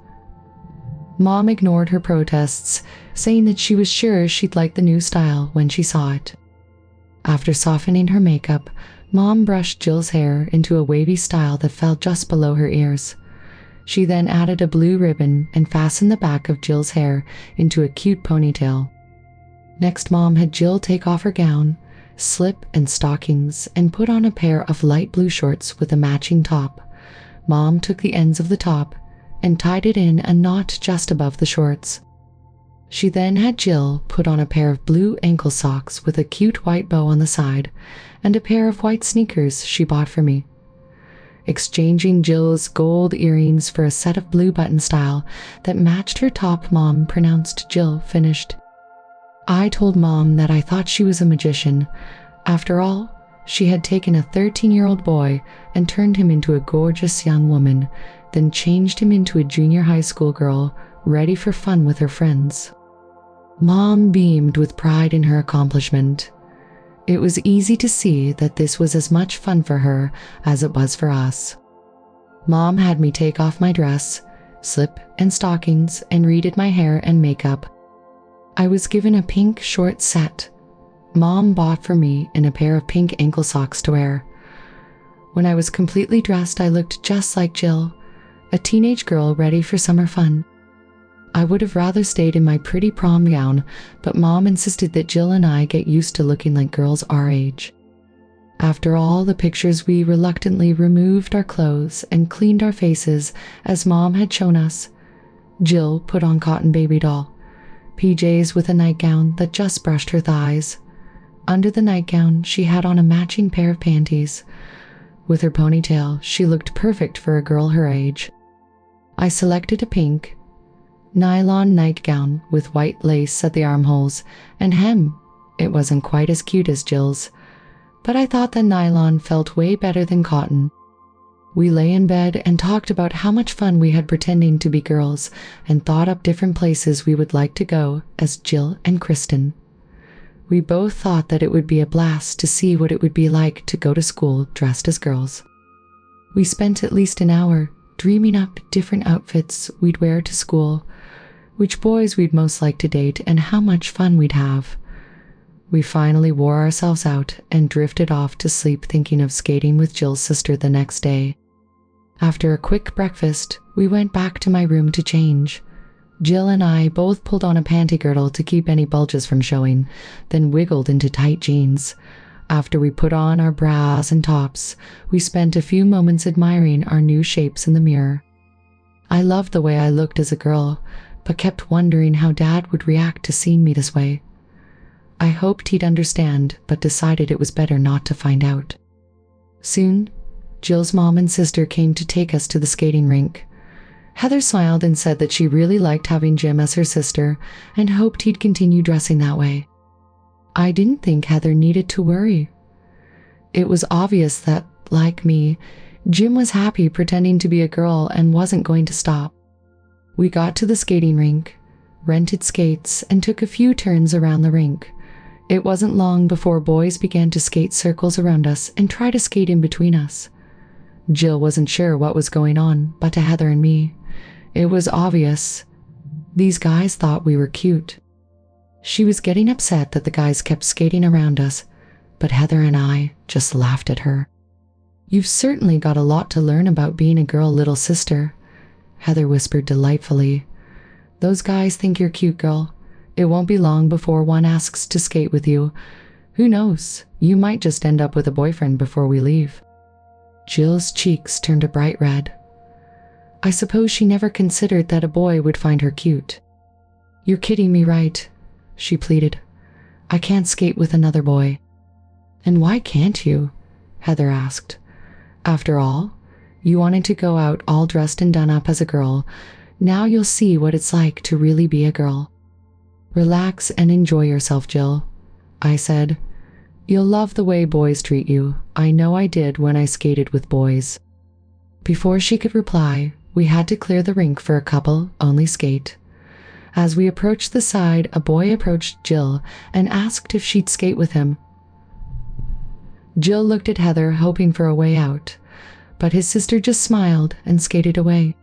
Mom ignored her protests, saying that she was sure she'd like the new style when she saw it. After softening her makeup, Mom brushed Jill's hair into a wavy style that fell just below her ears. She then added a blue ribbon and fastened the back of Jill's hair into a cute ponytail. Next, Mom had Jill take off her gown, slip and stockings, and put on a pair of light blue shorts with a matching top. Mom took the ends of the top and tied it in a knot just above the shorts. She then had Jill put on a pair of blue ankle socks with a cute white bow on the side and a pair of white sneakers she bought for me. Exchanging Jill's gold earrings for a set of blue button style that matched her top, Mom pronounced Jill finished. I told Mom that I thought she was a magician. After all, she had taken a 13-year-old boy and turned him into a gorgeous young woman, then changed him into a junior high school girl ready for fun with her friends. Mom beamed with pride in her accomplishment. It was easy to see that this was as much fun for her as it was for us. Mom had me take off my dress, slip and stockings, and redid my hair and makeup. I was given a pink short set Mom bought for me and a pair of pink ankle socks to wear. When I was completely dressed, I looked just like Jill, a teenage girl ready for summer fun. I would have rather stayed in my pretty prom gown, but Mom insisted that Jill and I get used to looking like girls our age. After all the pictures, we reluctantly removed our clothes and cleaned our faces as Mom had shown us. Jill put on cotton baby doll, PJs with a nightgown that just brushed her thighs. Under the nightgown, she had on a matching pair of panties. With her ponytail, she looked perfect for a girl her age. I selected a pink nylon nightgown with white lace at the armholes and hem. It wasn't quite as cute as Jill's, but I thought that nylon felt way better than cotton. We lay in bed and talked about how much fun we had pretending to be girls and thought up different places we would like to go as Jill and Kristen. We both thought that it would be a blast to see what it would be like to go to school dressed as girls. We spent at least an hour dreaming up different outfits we'd wear to school, which boys we'd most like to date, and how much fun we'd have. We finally wore ourselves out and drifted off to sleep thinking of skating with Jill's sister the next day. After a quick breakfast, we went back to my room to change. Jill and I both pulled on a panty girdle to keep any bulges from showing, then wiggled into tight jeans. After we put on our bras and tops, we spent a few moments admiring our new shapes in the mirror. I loved the way I looked as a girl, but kept wondering how Dad would react to seeing me this way. I hoped he'd understand, but decided it was better not to find out. Soon, Jill's mom and sister came to take us to the skating rink. Heather smiled and said that she really liked having Jim as her sister and hoped he'd continue dressing that way. I didn't think Heather needed to worry. It was obvious that, like me, Jim was happy pretending to be a girl and wasn't going to stop. We got to the skating rink, rented skates, and took a few turns around the rink. It wasn't long before boys began to skate circles around us and try to skate in between us. Jill wasn't sure what was going on, but to Heather and me, it was obvious. These guys thought we were cute. She was getting upset that the guys kept skating around us, but Heather and I just laughed at her. "You've certainly got a lot to learn about being a girl, little sister," Heather whispered delightfully. "Those guys think you're cute, girl. It won't be long before one asks to skate with you. Who knows, you might just end up with a boyfriend before we leave." Jill's cheeks turned a bright red. I suppose she never considered that a boy would find her cute. "You're kidding me, right?" she pleaded. "I can't skate with another boy." "And why can't you?" Heather asked. "After all, you wanted to go out all dressed and done up as a girl. Now you'll see what it's like to really be a girl." "Relax and enjoy yourself, Jill," I said. "You'll love the way boys treat you. I know I did when I skated with boys." Before she could reply, we had to clear the rink for a couple-only skate. As we approached the side, a boy approached Jill and asked if she'd skate with him. Jill looked at Heather, hoping for a way out, but his sister just smiled and skated away.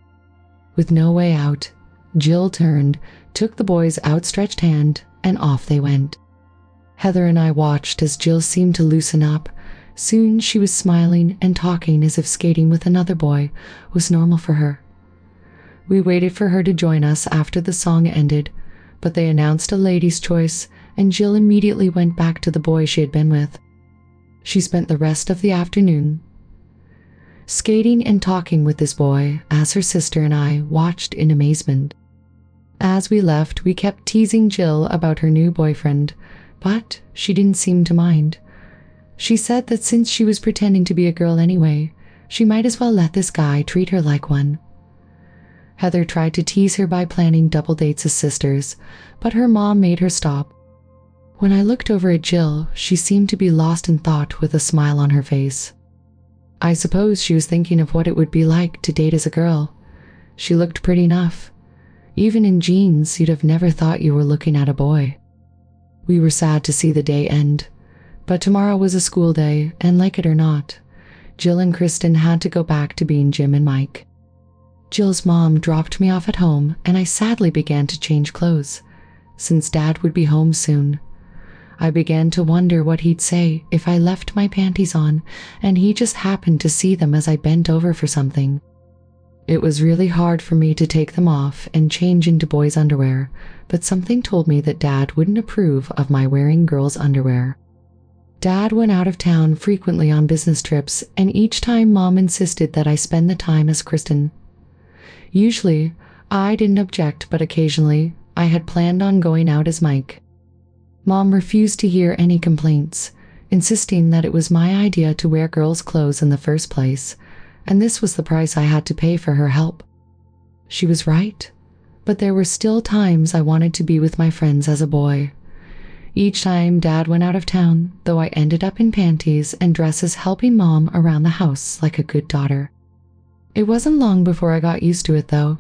With no way out, Jill turned, took the boy's outstretched hand, and off they went. Heather and I watched as Jill seemed to loosen up. Soon she was smiling and talking as if skating with another boy was normal for her. We waited for her to join us after the song ended, but they announced a lady's choice, and Jill immediately went back to the boy she had been with. She spent the rest of the afternoon skating and talking with this boy as her sister and I watched in amazement. As we left, we kept teasing Jill about her new boyfriend, but she didn't seem to mind. She said that since she was pretending to be a girl anyway, she might as well let this guy treat her like one. Heather tried to tease her by planning double dates as sisters, but her mom made her stop. When I looked over at Jill, she seemed to be lost in thought with a smile on her face. I suppose she was thinking of what it would be like to date as a girl. She looked pretty enough. Even in jeans, you'd have never thought you were looking at a boy. We were sad to see the day end, but tomorrow was a school day, and like it or not, Jill and Kristen had to go back to being Jim and Mike. Jill's mom dropped me off at home, and I sadly began to change clothes, since Dad would be home soon. I began to wonder what he'd say if I left my panties on and he just happened to see them as I bent over for something. It was really hard for me to take them off and change into boys' underwear, but something told me that Dad wouldn't approve of my wearing girls' underwear. Dad went out of town frequently on business trips, and each time Mom insisted that I spend the time as Kristen. Usually, I didn't object, but occasionally, I had planned on going out as Mike. Mom refused to hear any complaints, insisting that it was my idea to wear girls' clothes in the first place, and this was the price I had to pay for her help. She was right, but there were still times I wanted to be with my friends as a boy. Each time Dad went out of town, though I ended up in panties and dresses helping Mom around the house like a good daughter. It wasn't long before I got used to it, though.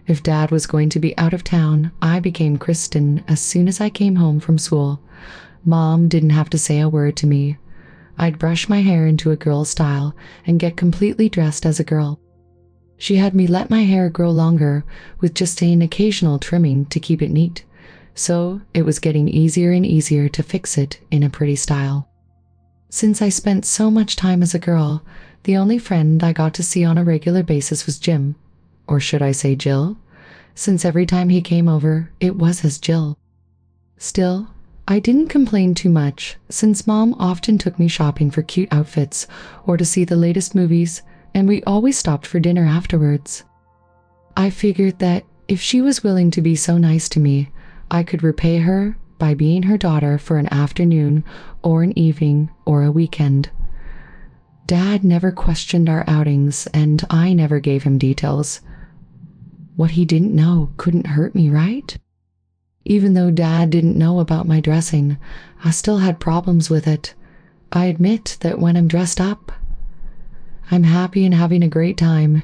If Dad was going to be out of town, I became Kristen as soon as I came home from school. Mom didn't have to say a word to me. I'd brush my hair into a girl style and get completely dressed as a girl. She had me let my hair grow longer with just an occasional trimming to keep it neat, so it was getting easier and easier to fix it in a pretty style. Since I spent so much time as a girl, the only friend I got to see on a regular basis was Jim. Or should I say Jill? Since every time he came over, it was as Jill. Still, I didn't complain too much, since Mom often took me shopping for cute outfits or to see the latest movies, and we always stopped for dinner afterwards. I figured that if she was willing to be so nice to me, I could repay her by being her daughter for an afternoon or an evening or a weekend. Dad never questioned our outings, and I never gave him details. What he didn't know couldn't hurt me, right? Even though Dad didn't know about my dressing, I still had problems with it. I admit that when I'm dressed up, I'm happy and having a great time.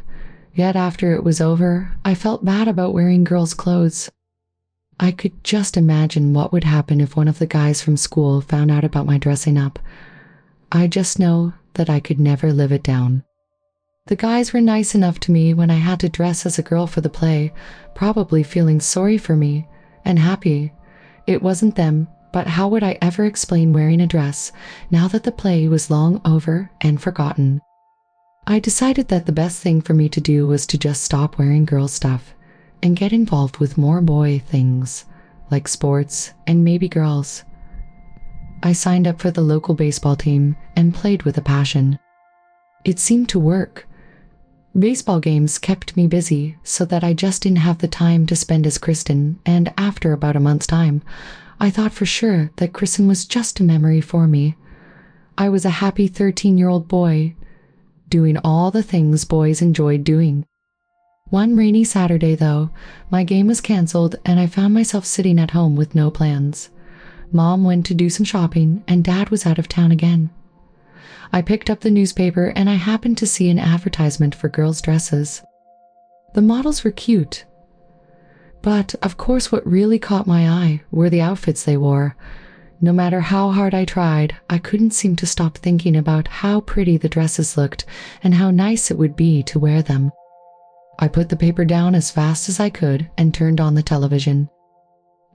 Yet after it was over, I felt bad about wearing girls' clothes. I could just imagine what would happen if one of the guys from school found out about my dressing up. I just know that I could never live it down. The guys were nice enough to me when I had to dress as a girl for the play, probably feeling sorry for me and happy. It wasn't them, but how would I ever explain wearing a dress now that the play was long over and forgotten? I decided that the best thing for me to do was to just stop wearing girl stuff and get involved with more boy things, like sports and maybe girls. I signed up for the local baseball team and played with a passion. It seemed to work. Baseball games kept me busy so that I just didn't have the time to spend as Kristen, and after about a month's time, I thought for sure that Kristen was just a memory for me. I was a happy 13-year-old boy, doing all the things boys enjoyed doing. One rainy Saturday, though, my game was canceled and I found myself sitting at home with no plans. Mom went to do some shopping and Dad was out of town again. I picked up the newspaper and I happened to see an advertisement for girls' dresses. The models were cute. But, of course, what really caught my eye were the outfits they wore. No matter how hard I tried, I couldn't seem to stop thinking about how pretty the dresses looked and how nice it would be to wear them. I put the paper down as fast as I could and turned on the television.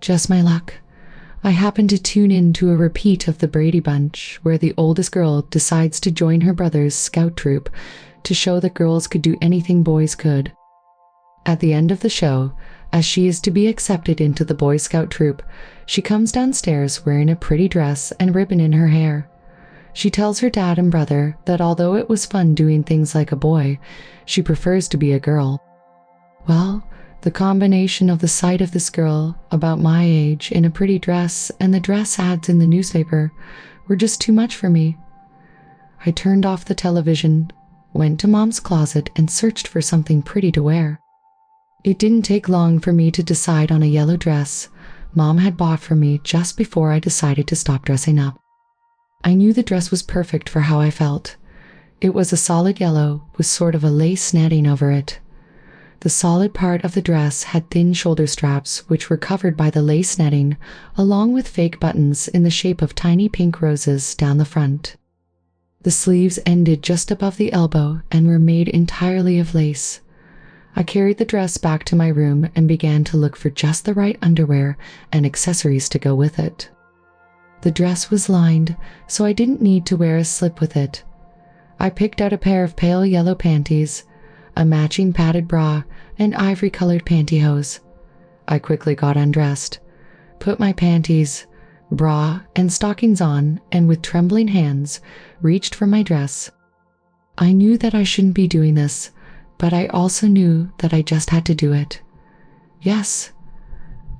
Just my luck. I happened to tune in to a repeat of the Brady Bunch, where the oldest girl decides to join her brother's scout troop to show that girls could do anything boys could. At the end of the show, as she is to be accepted into the Boy Scout troop, she comes downstairs wearing a pretty dress and ribbon in her hair. She tells her dad and brother that although it was fun doing things like a boy, she prefers to be a girl. Well, the combination of the sight of this girl, about my age, in a pretty dress, and the dress ads in the newspaper were just too much for me. I turned off the television, went to Mom's closet, and searched for something pretty to wear. It didn't take long for me to decide on a yellow dress Mom had bought for me just before I decided to stop dressing up. I knew the dress was perfect for how I felt. It was a solid yellow with sort of a lace netting over it. The solid part of the dress had thin shoulder straps which were covered by the lace netting, along with fake buttons in the shape of tiny pink roses down the front. The sleeves ended just above the elbow and were made entirely of lace. I carried the dress back to my room and began to look for just the right underwear and accessories to go with it. The dress was lined, so I didn't need to wear a slip with it. I picked out a pair of pale yellow panties, a matching padded bra, and ivory-colored pantyhose. I quickly got undressed, put my panties, bra, and stockings on, and with trembling hands, reached for my dress. I knew that I shouldn't be doing this, but I also knew that I just had to do it. Yes,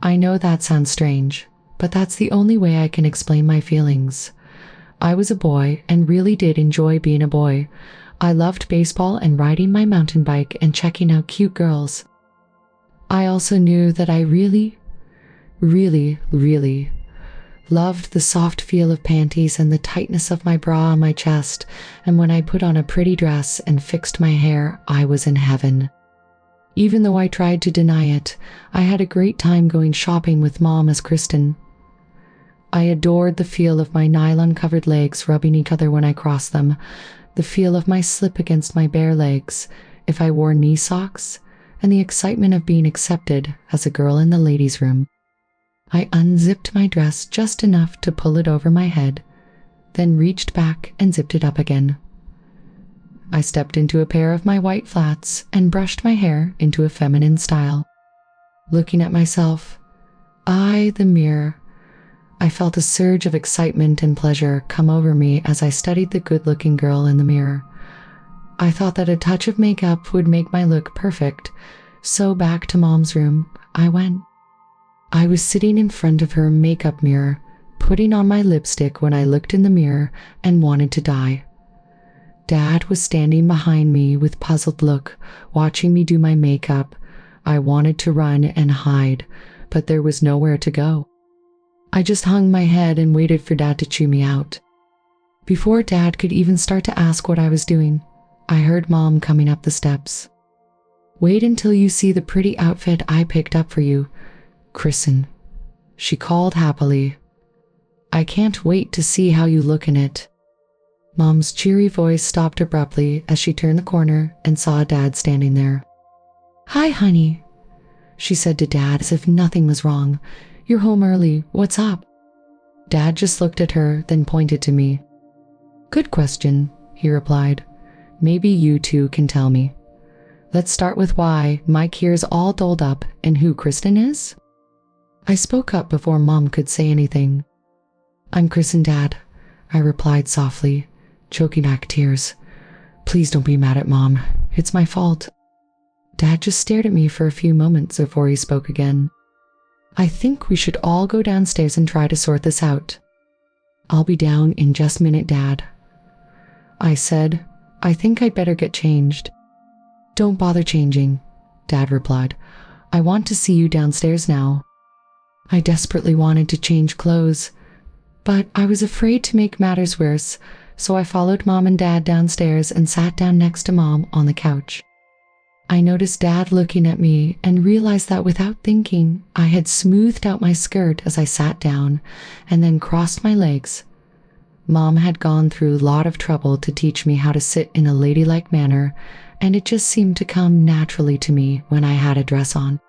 I know that sounds strange, but that's the only way I can explain my feelings. I was a boy and really did enjoy being a boy. I loved baseball and riding my mountain bike and checking out cute girls. I also knew that I really loved the soft feel of panties and the tightness of my bra on my chest, and when I put on a pretty dress and fixed my hair, I was in heaven. Even though I tried to deny it, I had a great time going shopping with Mom as Kristen. I adored the feel of my nylon-covered legs rubbing each other when I crossed them, the feel of my slip against my bare legs if I wore knee socks, and the excitement of being accepted as a girl in the ladies' room. I unzipped my dress just enough to pull it over my head, then reached back and zipped it up again. I stepped into a pair of my white flats and brushed my hair into a feminine style. Looking at myself, the mirror, I felt a surge of excitement and pleasure come over me as I studied the good-looking girl in the mirror. I thought that a touch of makeup would make my look perfect, so back to Mom's room I went. I was sitting in front of her makeup mirror, putting on my lipstick when I looked in the mirror and wanted to die. Dad was standing behind me with puzzled look, watching me do my makeup. I wanted to run and hide, but there was nowhere to go. I just hung my head and waited for Dad to chew me out. Before Dad could even start to ask what I was doing, I heard Mom coming up the steps. "Wait until you see the pretty outfit I picked up for you, Kristen," she called happily. "I can't wait to see how you look in it." Mom's cheery voice stopped abruptly as she turned the corner and saw Dad standing there. "Hi, honey," she said to Dad as if nothing was wrong. "You're home early. What's up?" Dad just looked at her, then pointed to me. "Good question," he replied. "Maybe you two can tell me. Let's start with why Mike here's all dolled up and who Kristen is." I spoke up before Mom could say anything. "I'm Kristen, Dad," I replied softly, choking back tears. "Please don't be mad at Mom. It's my fault." Dad just stared at me for a few moments before he spoke again. "I think we should all go downstairs and try to sort this out." "I'll be down in just a minute, Dad." I said, "I think I'd better get changed." "Don't bother changing," Dad replied. "I want to see you downstairs now." I desperately wanted to change clothes, but I was afraid to make matters worse, so I followed Mom and Dad downstairs and sat down next to Mom on the couch. I noticed Dad looking at me and realized that without thinking, I had smoothed out my skirt as I sat down and then crossed my legs. Mom had gone through a lot of trouble to teach me how to sit in a ladylike manner, and it just seemed to come naturally to me when I had a dress on.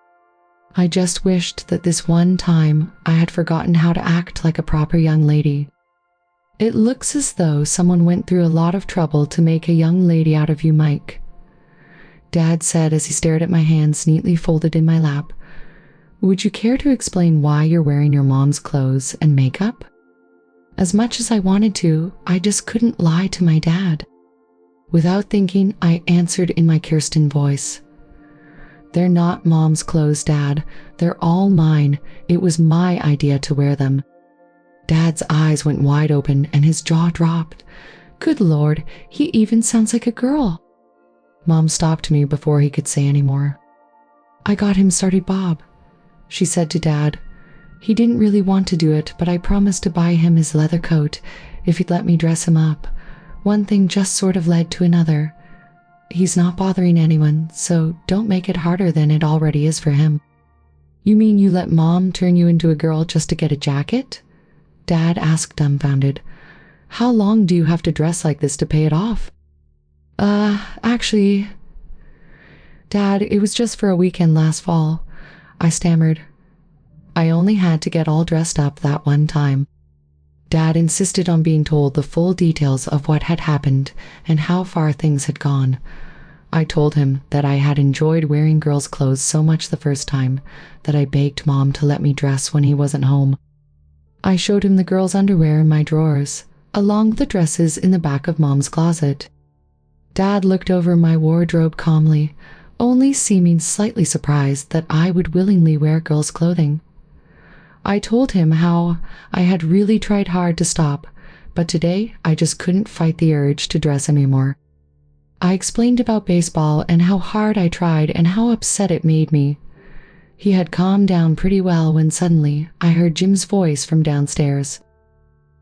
I just wished that this one time I had forgotten how to act like a proper young lady. It looks as though someone went through a lot of trouble to make a young lady out of you, Mike. Dad said as he stared at my hands neatly folded in my lap. Would you care to explain why you're wearing your mom's clothes and makeup? As much as I wanted to, I just couldn't lie to my dad. Without thinking, I answered in my Kristen voice. They're not Mom's clothes, Dad. They're all mine. It was my idea to wear them. Dad's eyes went wide open and his jaw dropped. Good Lord, he even sounds like a girl. Mom stopped me before he could say any more. I got him started, Bob, she said to Dad. He didn't really want to do it, but I promised to buy him his leather coat if he'd let me dress him up. One thing just sort of led to another. He's not bothering anyone, so don't make it harder than it already is for him. You mean you let Mom turn you into a girl just to get a jacket? Dad asked, dumbfounded. How long do you have to dress like this to pay it off? Actually, Dad, it was just for a weekend last fall. I stammered. I only had to get all dressed up that one time. Dad insisted on being told the full details of what had happened and how far things had gone. I told him that I had enjoyed wearing girls' clothes so much the first time that I begged Mom to let me dress when he wasn't home. I showed him the girls' underwear in my drawers, along with the dresses in the back of Mom's closet. Dad looked over my wardrobe calmly, only seeming slightly surprised that I would willingly wear girls' clothing. I told him how I had really tried hard to stop, but today I just couldn't fight the urge to dress anymore. I explained about baseball and how hard I tried and how upset it made me. He had calmed down pretty well when suddenly I heard Jim's voice from downstairs.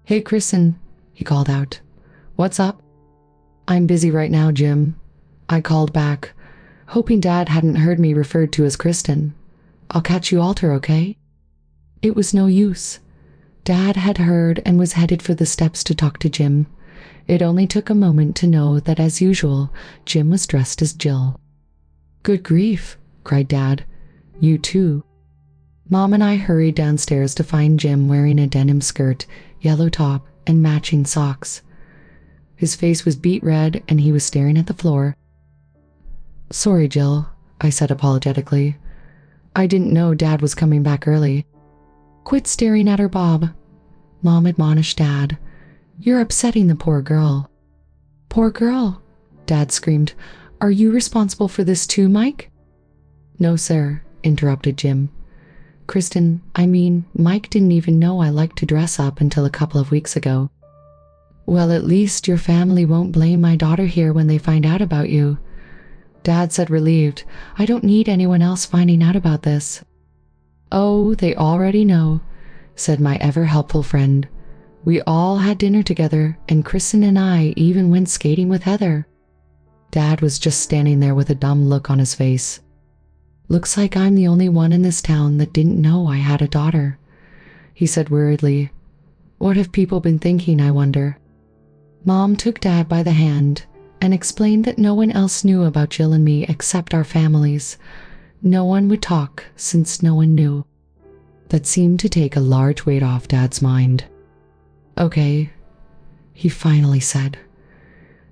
Hey, Kristen, he called out. What's up? I'm busy right now, Jim, I called back, hoping Dad hadn't heard me referred to as Kristen. I'll catch you alter, okay? It was no use. Dad had heard and was headed for the steps to talk to Jim. It only took a moment to know that, as usual, Jim was dressed as Jill. Good grief, cried Dad. You too. Mom and I hurried downstairs to find Jim wearing a denim skirt, yellow top, and matching socks. His face was beet red and he was staring at the floor. Sorry, Jill, I said apologetically. I didn't know Dad was coming back early. Quit staring at her, Bob, Mom admonished Dad. You're upsetting the poor girl. Poor girl, Dad screamed. Are you responsible for this too, Mike? No, sir, interrupted Jim. Kristen, Mike didn't even know I liked to dress up until a couple of weeks ago. Well, at least your family won't blame my daughter here when they find out about you. Dad said, relieved. I don't need anyone else finding out about this. Oh, they already know, said my ever-helpful friend. We all had dinner together, and Kristen and I even went skating with Heather. Dad was just standing there with a dumb look on his face. Looks like I'm the only one in this town that didn't know I had a daughter, he said weariedly. What have people been thinking, I wonder? Mom took Dad by the hand and explained that no one else knew about Jill and me except our families. No one would talk since no one knew. That seemed to take a large weight off Dad's mind. Okay, he finally said.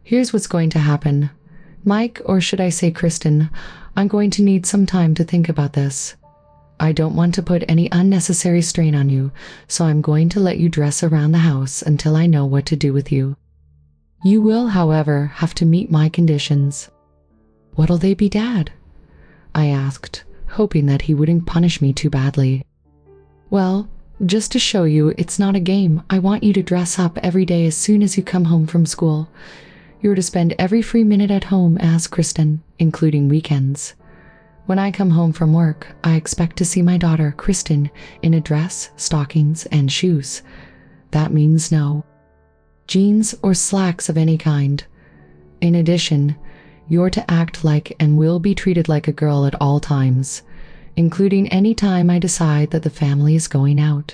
Here's what's going to happen. Mike, or should I say Kristen, I'm going to need some time to think about this. I don't want to put any unnecessary strain on you, so I'm going to let you dress around the house until I know what to do with you. You will, however, have to meet my conditions. What'll they be, Dad? I asked, hoping that he wouldn't punish me too badly. Well, just to show you it's not a game, I want you to dress up every day as soon as you come home from school. You're to spend every free minute at home as Kristen, including weekends. When I come home from work, I expect to see my daughter, Kristen, in a dress, stockings, and shoes. That means no jeans or slacks of any kind. In addition, you're to act like and will be treated like a girl at all times, including any time I decide that the family is going out.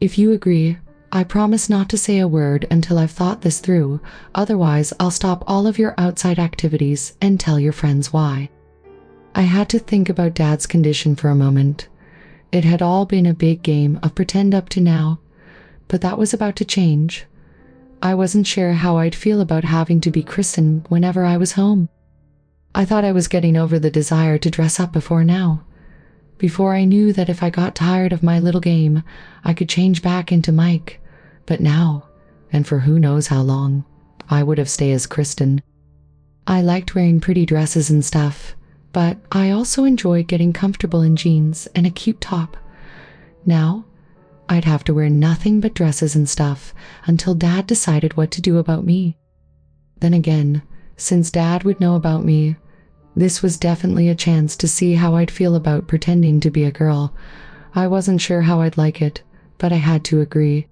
If you agree, I promise not to say a word until I've thought this through, otherwise I'll stop all of your outside activities and tell your friends why. I had to think about Dad's condition for a moment. It had all been a big game of pretend up to now, but that was about to change. I wasn't sure how I'd feel about having to be Kristen whenever I was home. I thought I was getting over the desire to dress up before now. Before I knew that if I got tired of my little game, I could change back into Mike. But now, and for who knows how long, I would have stayed as Kristen. I liked wearing pretty dresses and stuff, but I also enjoyed getting comfortable in jeans and a cute top. Now, I'd have to wear nothing but dresses and stuff until Dad decided what to do about me. Then again, since Dad would know about me, this was definitely a chance to see how I'd feel about pretending to be a girl. I wasn't sure how I'd like it, but I had to agree.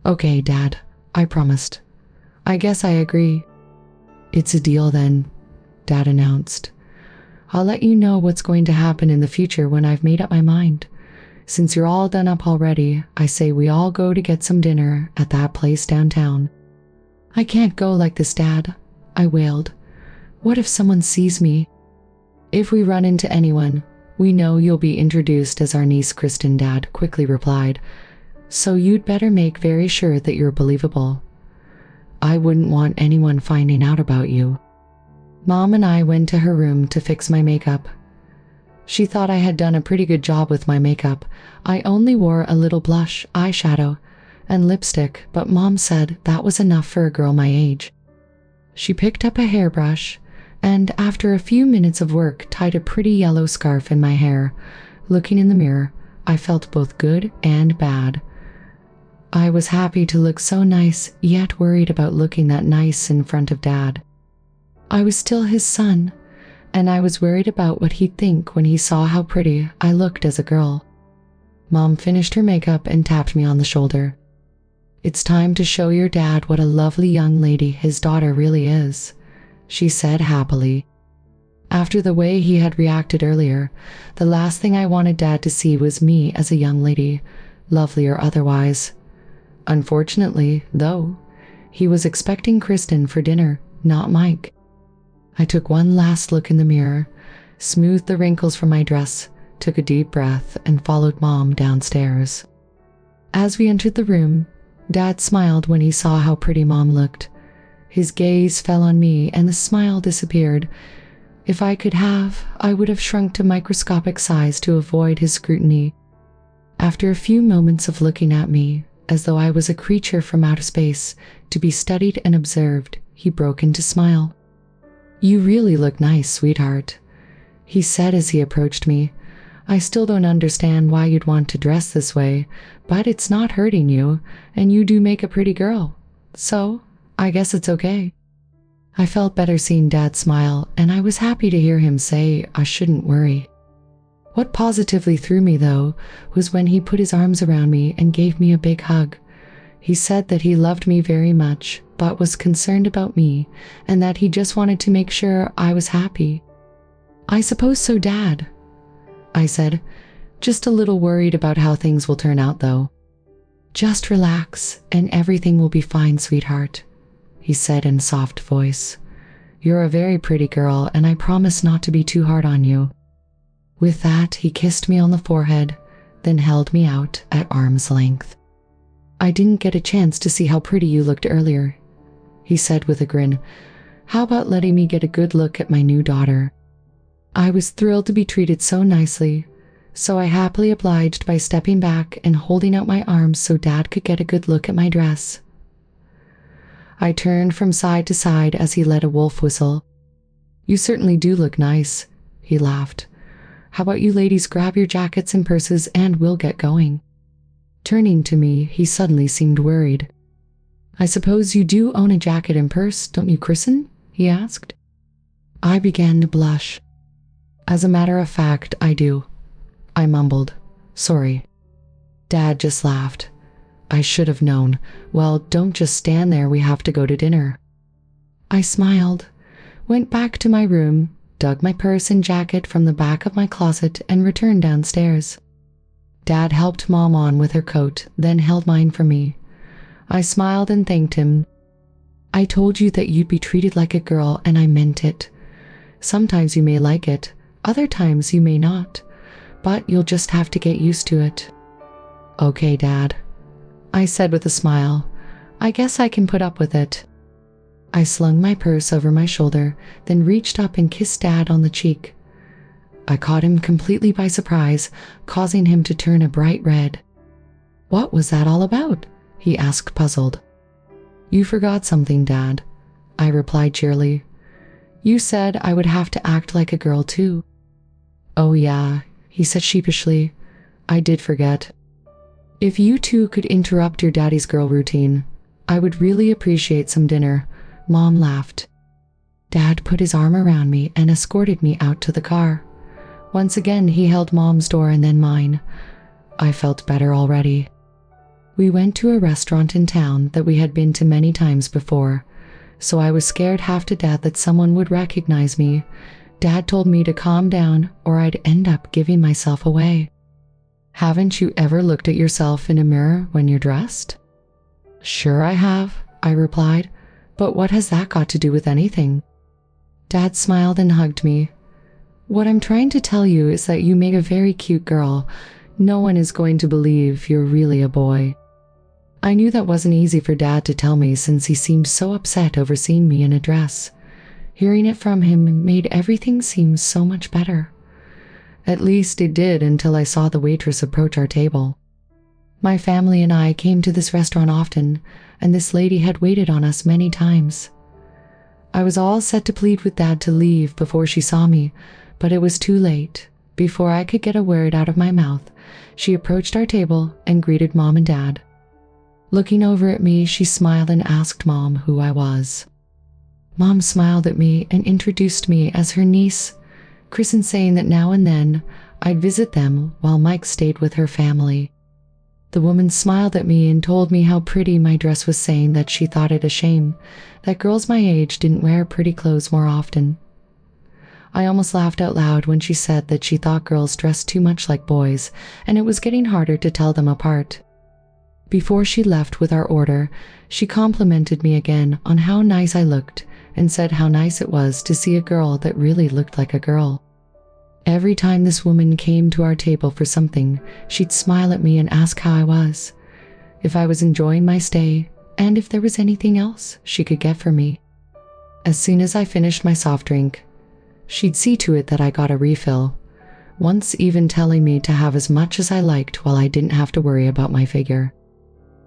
Okay, Dad, I promised. I guess I agree. It's a deal then, Dad announced. I'll let you know what's going to happen in the future when I've made up my mind. Since you're all done up already, I say we all go to get some dinner at that place downtown. I can't go like this, Dad, I wailed. What if someone sees me? If we run into anyone, we know you'll be introduced as our niece Kristen, Dad quickly replied. So you'd better make very sure that you're believable. I wouldn't want anyone finding out about you. Mom and I went to her room to fix my makeup. She thought I had done a pretty good job with my makeup. I only wore a little blush, eyeshadow, and lipstick, but Mom said that was enough for a girl my age. She picked up a hairbrush, and after a few minutes of work, tied a pretty yellow scarf in my hair. Looking in the mirror, I felt both good and bad. I was happy to look so nice, yet worried about looking that nice in front of Dad. I was still his son, and I was worried about what he'd think when he saw how pretty I looked as a girl. Mom finished her makeup and tapped me on the shoulder. It's time to show your dad what a lovely young lady his daughter really is, she said happily. After the way he had reacted earlier, the last thing I wanted Dad to see was me as a young lady, lovely or otherwise. Unfortunately, though, he was expecting Kristen for dinner, not Mike. I took one last look in the mirror, smoothed the wrinkles from my dress, took a deep breath, and followed Mom downstairs. As we entered the room, Dad smiled when he saw how pretty Mom looked. His gaze fell on me and the smile disappeared. If I could have, I would have shrunk to microscopic size to avoid his scrutiny. After a few moments of looking at me, as though I was a creature from outer space, to be studied and observed, he broke into smile. You really look nice, sweetheart, he said as he approached me. I still don't understand why you'd want to dress this way, but it's not hurting you, and you do make a pretty girl. So, I guess it's okay. I felt better seeing Dad smile, and I was happy to hear him say I shouldn't worry. What positively threw me, though, was when he put his arms around me and gave me a big hug. He said that he loved me very much, but was concerned about me, and that he just wanted to make sure I was happy. I suppose so, Dad, I said, just a little worried about how things will turn out, though. Just relax, and everything will be fine, sweetheart, he said in a soft voice. You're a very pretty girl, and I promise not to be too hard on you. With that, he kissed me on the forehead, then held me out at arm's length. I didn't get a chance to see how pretty you looked earlier, he said with a grin. How about letting me get a good look at my new daughter? I was thrilled to be treated so nicely, so I happily obliged by stepping back and holding out my arms so Dad could get a good look at my dress. I turned from side to side as he let a wolf whistle. You certainly do look nice, he laughed. How about you ladies grab your jackets and purses and we'll get going? Turning to me, he suddenly seemed worried. I suppose you do own a jacket and purse, don't you, Kristen? He asked. I began to blush. As a matter of fact, I do, I mumbled. Sorry. Dad just laughed. I should have known. Well, don't just stand there, we have to go to dinner. I smiled, went back to my room, dug my purse and jacket from the back of my closet, and returned downstairs. Dad helped Mom on with her coat, then held mine for me. I smiled and thanked him. I told you that you'd be treated like a girl, and I meant it. Sometimes you may like it, other times you may not, but you'll just have to get used to it. Okay, Dad, I said with a smile. I guess I can put up with it. I slung my purse over my shoulder, then reached up and kissed Dad on the cheek. I caught him completely by surprise, causing him to turn a bright red. "What was that all about?" he asked, puzzled. "You forgot something, Dad," I replied cheerily. "You said I would have to act like a girl too." "Oh yeah," he said sheepishly. "I did forget. If you two could interrupt your daddy's girl routine, I would really appreciate some dinner." Mom laughed. Dad put his arm around me and escorted me out to the car. Once again, he held Mom's door and then mine. I felt better already. We went to a restaurant in town that we had been to many times before, so I was scared half to death that someone would recognize me. Dad told me to calm down or I'd end up giving myself away. "Haven't you ever looked at yourself in a mirror when you're dressed?" "Sure I have," I replied, "but what has that got to do with anything?" Dad smiled and hugged me. "What I'm trying to tell you is that you make a very cute girl. No one is going to believe you're really a boy." I knew that wasn't easy for Dad to tell me since he seemed so upset over seeing me in a dress. Hearing it from him made everything seem so much better. At least it did until I saw the waitress approach our table. My family and I came to this restaurant often, and this lady had waited on us many times. I was all set to plead with Dad to leave before she saw me, but it was too late. Before I could get a word out of my mouth, she approached our table and greeted Mom and Dad. Looking over at me, she smiled and asked Mom who I was. Mom smiled at me and introduced me as her niece, Kristen, saying that now and then I'd visit them while Mike stayed with her family. The woman smiled at me and told me how pretty my dress was, saying that she thought it a shame that girls my age didn't wear pretty clothes more often. I almost laughed out loud when she said that she thought girls dressed too much like boys, and it was getting harder to tell them apart. Before she left with our order, she complimented me again on how nice I looked and said how nice it was to see a girl that really looked like a girl. Every time this woman came to our table for something, she'd smile at me and ask how I was, if I was enjoying my stay, and if there was anything else she could get for me. As soon as I finished my soft drink, she'd see to it that I got a refill, once even telling me to have as much as I liked while I didn't have to worry about my figure.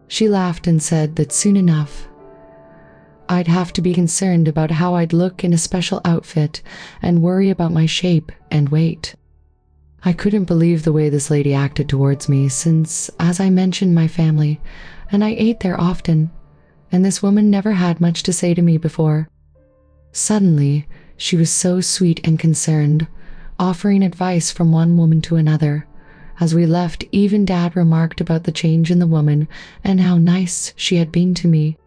She laughed and said that soon enough, I'd have to be concerned about how I'd look in a special outfit and worry about my shape and weight. I couldn't believe the way this lady acted towards me since, as I mentioned, my family, and I ate there often, and this woman never had much to say to me before. Suddenly, she was so sweet and concerned, offering advice from one woman to another. As we left, even Dad remarked about the change in the woman and how nice she had been to me.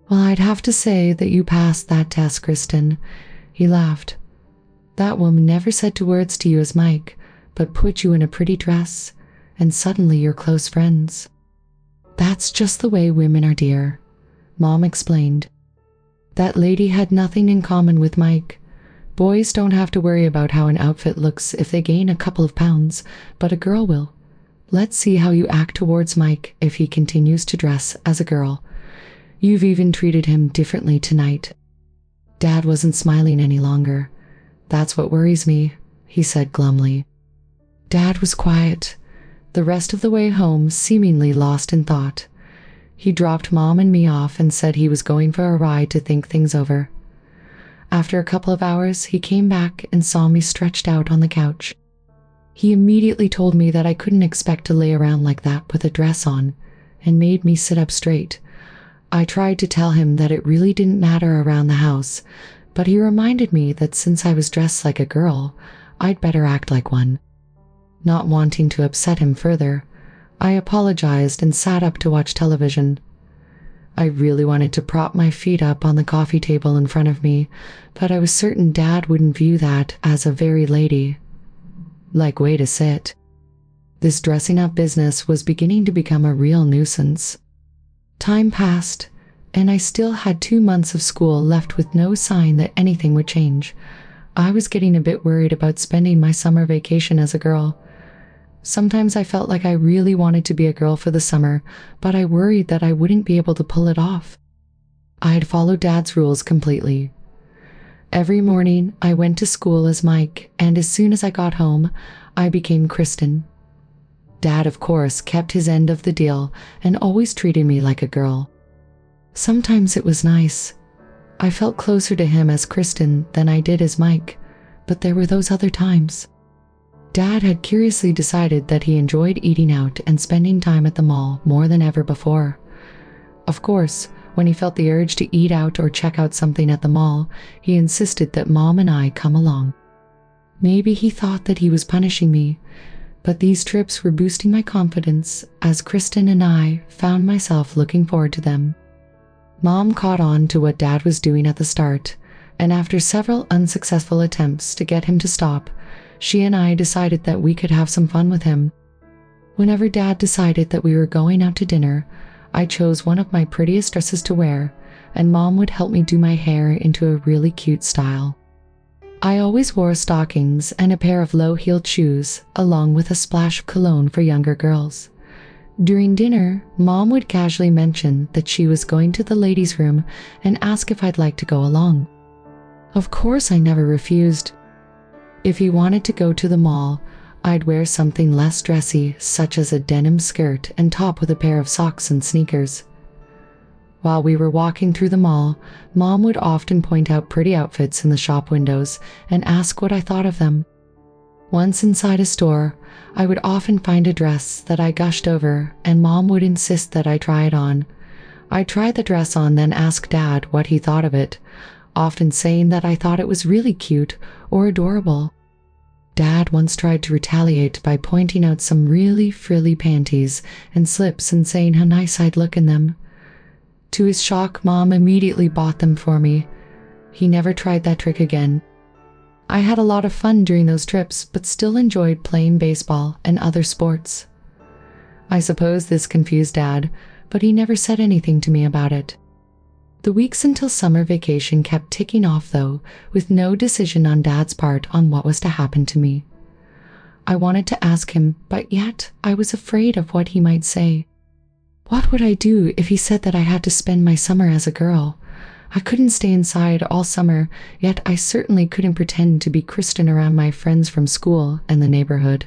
"Well, I'd have to say that you passed that test, Kristen," he laughed. "That woman never said two words to you as Mike, but put you in a pretty dress, and suddenly you're close friends." "That's just the way women are, dear," Mom explained. "That lady had nothing in common with Mike. Boys don't have to worry about how an outfit looks if they gain a couple of pounds, but a girl will. Let's see how you act towards Mike if he continues to dress as a girl. You've even treated him differently tonight." Dad wasn't smiling any longer. "That's what worries me," he said glumly. Dad was quiet, the rest of the way home seemingly lost in thought. He dropped Mom and me off and said he was going for a ride to think things over. After a couple of hours, he came back and saw me stretched out on the couch. He immediately told me that I couldn't expect to lay around like that with a dress on, and made me sit up straight. I tried to tell him that it really didn't matter around the house, but he reminded me that since I was dressed like a girl, I'd better act like one. Not wanting to upset him further, I apologized and sat up to watch television. I really wanted to prop my feet up on the coffee table in front of me, but I was certain Dad wouldn't view that as a very ladylike way to sit. This dressing up business was beginning to become a real nuisance. Time passed, and I still had 2 months of school left with no sign that anything would change. I was getting a bit worried about spending my summer vacation as a girl. Sometimes I felt like I really wanted to be a girl for the summer, but I worried that I wouldn't be able to pull it off. I had followed Dad's rules completely. Every morning, I went to school as Mike, and as soon as I got home, I became Kristen. Dad, of course, kept his end of the deal and always treated me like a girl. Sometimes it was nice. I felt closer to him as Kristen than I did as Mike, but there were those other times. Dad had curiously decided that he enjoyed eating out and spending time at the mall more than ever before. Of course, when he felt the urge to eat out or check out something at the mall, he insisted that Mom and I come along. Maybe he thought that he was punishing me, but these trips were boosting my confidence as Kristen and I found myself looking forward to them. Mom caught on to what Dad was doing at the start, and after several unsuccessful attempts to get him to stop, she and I decided that we could have some fun with him. Whenever Dad decided that we were going out to dinner, I chose one of my prettiest dresses to wear, and Mom would help me do my hair into a really cute style. I always wore stockings and a pair of low-heeled shoes, along with a splash of cologne for younger girls. During dinner, Mom would casually mention that she was going to the ladies' room and ask if I'd like to go along. Of course, I never refused. If he wanted to go to the mall, I'd wear something less dressy, such as a denim skirt and top with a pair of socks and sneakers. While we were walking through the mall, Mom would often point out pretty outfits in the shop windows and ask what I thought of them. Once inside a store, I would often find a dress that I gushed over, and Mom would insist that I try it on. I'd try the dress on, then ask Dad what he thought of it, often saying that I thought it was really cute or adorable. Dad once tried to retaliate by pointing out some really frilly panties and slips and saying how nice I'd look in them. To his shock, Mom immediately bought them for me. He never tried that trick again. I had a lot of fun during those trips, but still enjoyed playing baseball and other sports. I suppose this confused Dad, but he never said anything to me about it. The weeks until summer vacation kept ticking off though, with no decision on Dad's part on what was to happen to me. I wanted to ask him, but yet I was afraid of what he might say. What would I do if he said that I had to spend my summer as a girl? I couldn't stay inside all summer, yet I certainly couldn't pretend to be Kristen around my friends from school and the neighborhood.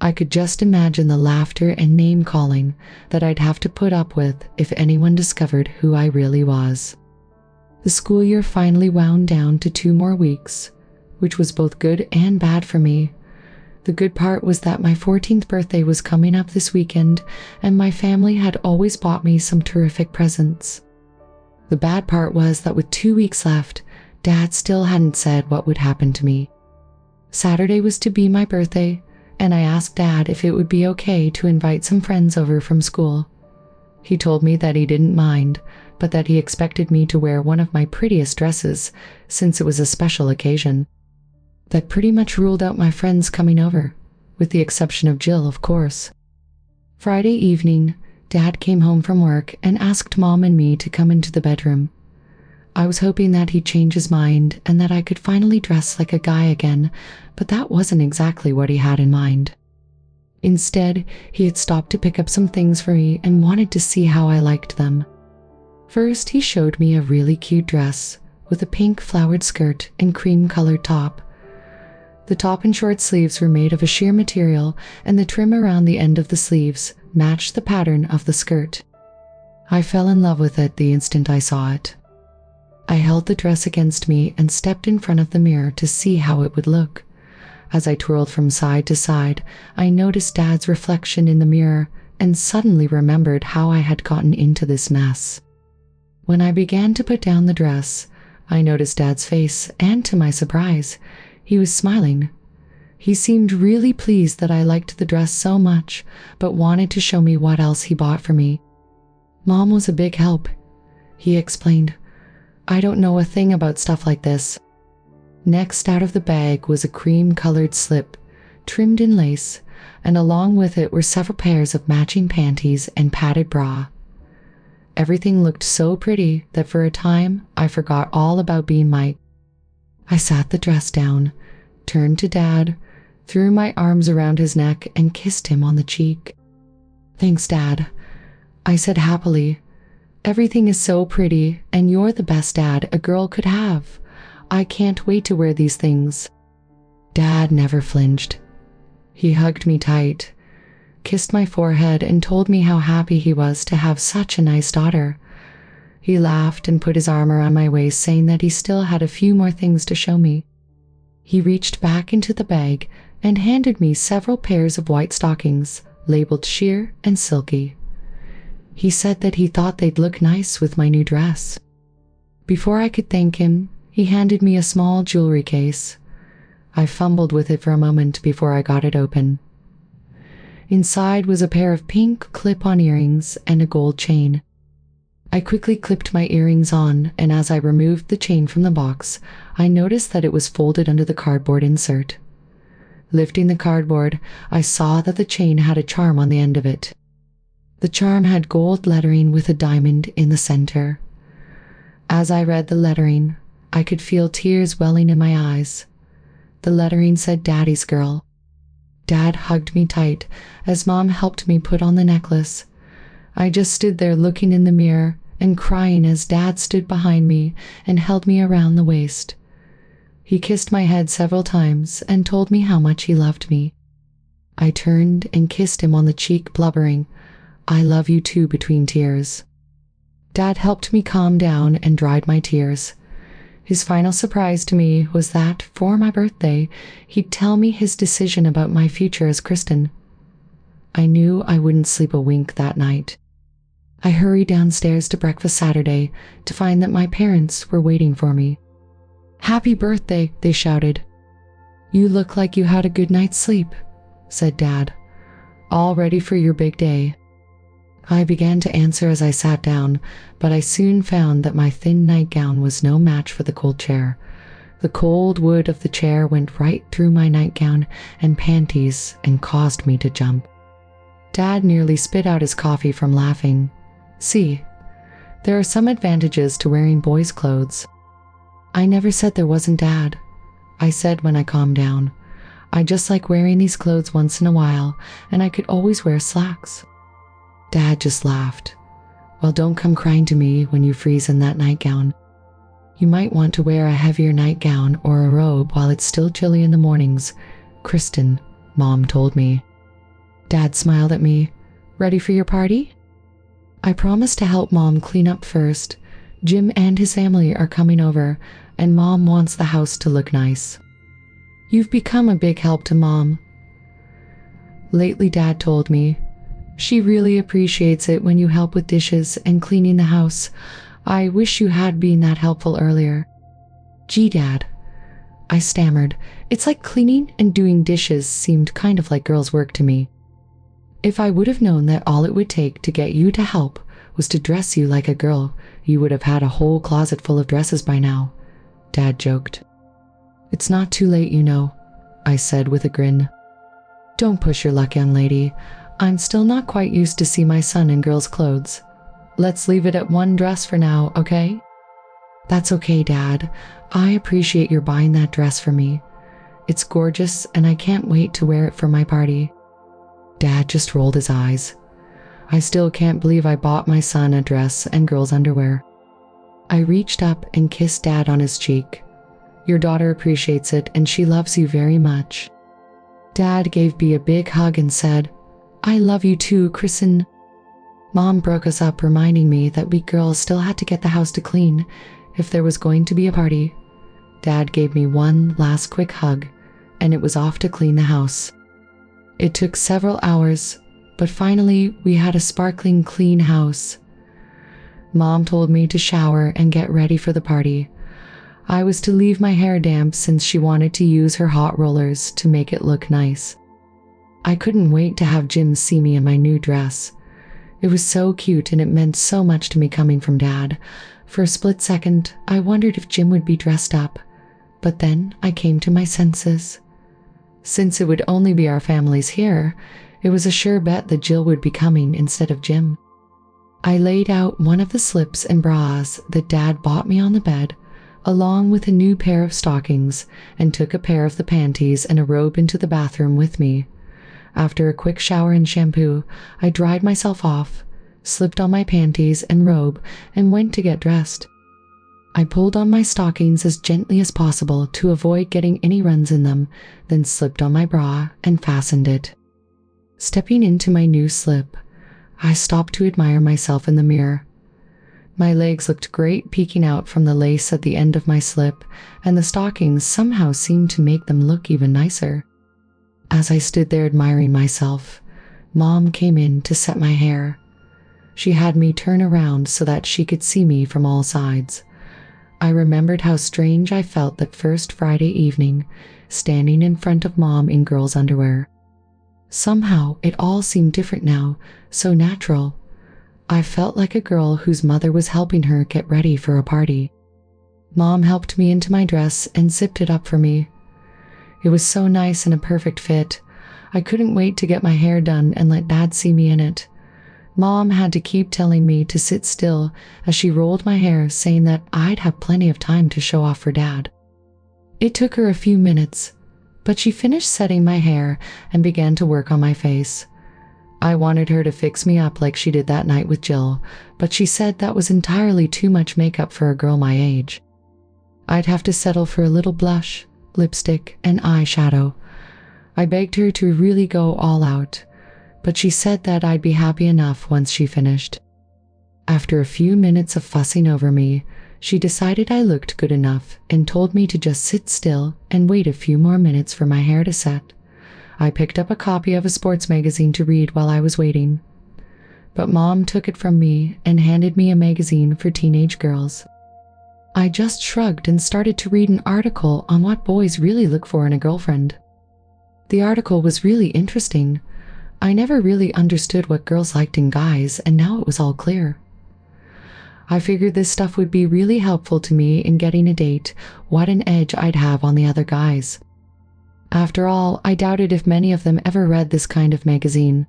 I could just imagine the laughter and name-calling that I'd have to put up with if anyone discovered who I really was. The school year finally wound down to 2 more weeks, which was both good and bad for me. The good part was that my 14th birthday was coming up this weekend, and my family had always bought me some terrific presents. The bad part was that with 2 weeks left, Dad still hadn't said what would happen to me. Saturday was to be my birthday, and I asked Dad if it would be okay to invite some friends over from school. He told me that he didn't mind, but that he expected me to wear one of my prettiest dresses, since it was a special occasion. That pretty much ruled out my friends coming over, with the exception of Jill, of course. Friday evening, Dad came home from work and asked Mom and me to come into the bedroom. I was hoping that he'd change his mind and that I could finally dress like a guy again, but that wasn't exactly what he had in mind. Instead, he had stopped to pick up some things for me and wanted to see how I liked them. First, he showed me a really cute dress with a pink flowered skirt and cream-colored top. The top and short sleeves were made of a sheer material, and the trim around the end of the sleeves matched the pattern of the skirt. I fell in love with it the instant I saw it. I held the dress against me and stepped in front of the mirror to see how it would look. As I twirled from side to side, I noticed Dad's reflection in the mirror and suddenly remembered how I had gotten into this mess. When I began to put down the dress, I noticed Dad's face, and to my surprise, he was smiling. He seemed really pleased that I liked the dress so much, but wanted to show me what else he bought for me. Mom was a big help, he explained. I don't know a thing about stuff like this. Next out of the bag was a cream-colored slip, trimmed in lace, and along with it were several pairs of matching panties and padded bra. Everything looked so pretty that for a time I forgot all about being Mike. I sat the dress down, turned to Dad, threw my arms around his neck, and kissed him on the cheek. "Thanks, Dad," I said happily. Everything is so pretty, and you're the best dad a girl could have. I can't wait to wear these things." Dad never flinched. He hugged me tight, kissed my forehead, and told me how happy he was to have such a nice daughter. He laughed and put his arm around my waist, saying that he still had a few more things to show me. He reached back into the bag and handed me several pairs of white stockings, labeled sheer and silky. He said that he thought they'd look nice with my new dress. Before I could thank him, he handed me a small jewelry case. I fumbled with it for a moment before I got it open. Inside was a pair of pink clip-on earrings and a gold chain. I quickly clipped my earrings on, and as I removed the chain from the box, I noticed that it was folded under the cardboard insert. Lifting the cardboard, I saw that the chain had a charm on the end of it. The charm had gold lettering with a diamond in the center. As I read the lettering, I could feel tears welling in my eyes. The lettering said "Daddy's Girl." Dad hugged me tight as Mom helped me put on the necklace. I just stood there looking in the mirror and crying as Dad stood behind me and held me around the waist. He kissed my head several times and told me how much he loved me. I turned and kissed him on the cheek, blubbering, "I love you too," between tears. Dad helped me calm down and dried my tears. His final surprise to me was that, for my birthday, he'd tell me his decision about my future as Kristen. I knew I wouldn't sleep a wink that night. I hurried downstairs to breakfast Saturday to find that my parents were waiting for me. "Happy birthday," they shouted. "You look like you had a good night's sleep," said Dad. "All ready for your big day." I began to answer as I sat down, but I soon found that my thin nightgown was no match for the cold chair. The cold wood of the chair went right through my nightgown and panties and caused me to jump. Dad nearly spit out his coffee from laughing. "See, there are some advantages to wearing boys' clothes." "I never said there wasn't, Dad," I said when I calmed down. "I just like wearing these clothes once in a while, and I could always wear slacks." Dad just laughed. "Well, don't come crying to me when you freeze in that nightgown. You might want to wear a heavier nightgown or a robe while it's still chilly in the mornings, Kristen," Mom told me. Dad smiled at me. "Ready for your party?" I promised to help Mom clean up first. Jim and his family are coming over, and Mom wants the house to look nice. "You've become a big help to Mom lately," Dad told me. "She really appreciates it when you help with dishes and cleaning the house. I wish you had been that helpful earlier." "Gee, Dad," I stammered. It's like cleaning and doing dishes seemed kind of like girls' work to me. "If I would have known that all it would take to get you to help was to dress you like a girl, you would have had a whole closet full of dresses by now," Dad joked. "It's not too late, you know," I said with a grin. "Don't push your luck, young lady. I'm still not quite used to see my son in girls' clothes. Let's leave it at one dress for now, okay?" "That's okay, Dad. I appreciate your buying that dress for me. It's gorgeous, and I can't wait to wear it for my party." Dad just rolled his eyes. I still can't believe I bought my son a dress and girls' underwear. I reached up and kissed Dad on his cheek. "Your daughter appreciates it, and she loves you very much." Dad gave me a big hug and said, "I love you too, Kristen." Mom broke us up, reminding me that we girls still had to get the house to clean if there was going to be a party. Dad gave me one last quick hug, and it was off to clean the house. It took several hours, but finally we had a sparkling clean house. Mom told me to shower and get ready for the party. I was to leave my hair damp since she wanted to use her hot rollers to make it look nice. I couldn't wait to have Jim see me in my new dress. It was so cute, and it meant so much to me coming from Dad. For a split second, I wondered if Jim would be dressed up, but then I came to my senses. Since it would only be our families here, it was a sure bet that Jill would be coming instead of Jim. I laid out one of the slips and bras that Dad bought me on the bed, along with a new pair of stockings, and took a pair of the panties and a robe into the bathroom with me. After a quick shower and shampoo, I dried myself off, slipped on my panties and robe, and went to get dressed. I pulled on my stockings as gently as possible to avoid getting any runs in them, then slipped on my bra and fastened it. Stepping into my new slip, I stopped to admire myself in the mirror. My legs looked great peeking out from the lace at the end of my slip, and the stockings somehow seemed to make them look even nicer. As I stood there admiring myself, Mom came in to set my hair. She had me turn around so that she could see me from all sides. I remembered how strange I felt that first Friday evening, standing in front of Mom in girls' underwear. Somehow it all seemed different now, so natural. I felt like a girl whose mother was helping her get ready for a party. Mom helped me into my dress and zipped it up for me. It was so nice and a perfect fit. I couldn't wait to get my hair done and let Dad see me in it. Mom had to keep telling me to sit still as she rolled my hair, saying that I'd have plenty of time to show off for Dad. It took her a few minutes, but she finished setting my hair and began to work on my face. I wanted her to fix me up like she did that night with Jill, but she said that was entirely too much makeup for a girl my age. I'd have to settle for a little blush, lipstick, and eyeshadow. I begged her to really go all out, but she said that I'd be happy enough once she finished. After a few minutes of fussing over me, she decided I looked good enough and told me to just sit still and wait a few more minutes for my hair to set. I picked up a copy of a sports magazine to read while I was waiting. But Mom took it from me and handed me a magazine for teenage girls. I just shrugged and started to read an article on what boys really look for in a girlfriend. The article was really interesting. I never really understood what girls liked in guys, and now it was all clear. I figured this stuff would be really helpful to me in getting a date, what an edge I'd have on the other guys. After all, I doubted if many of them ever read this kind of magazine.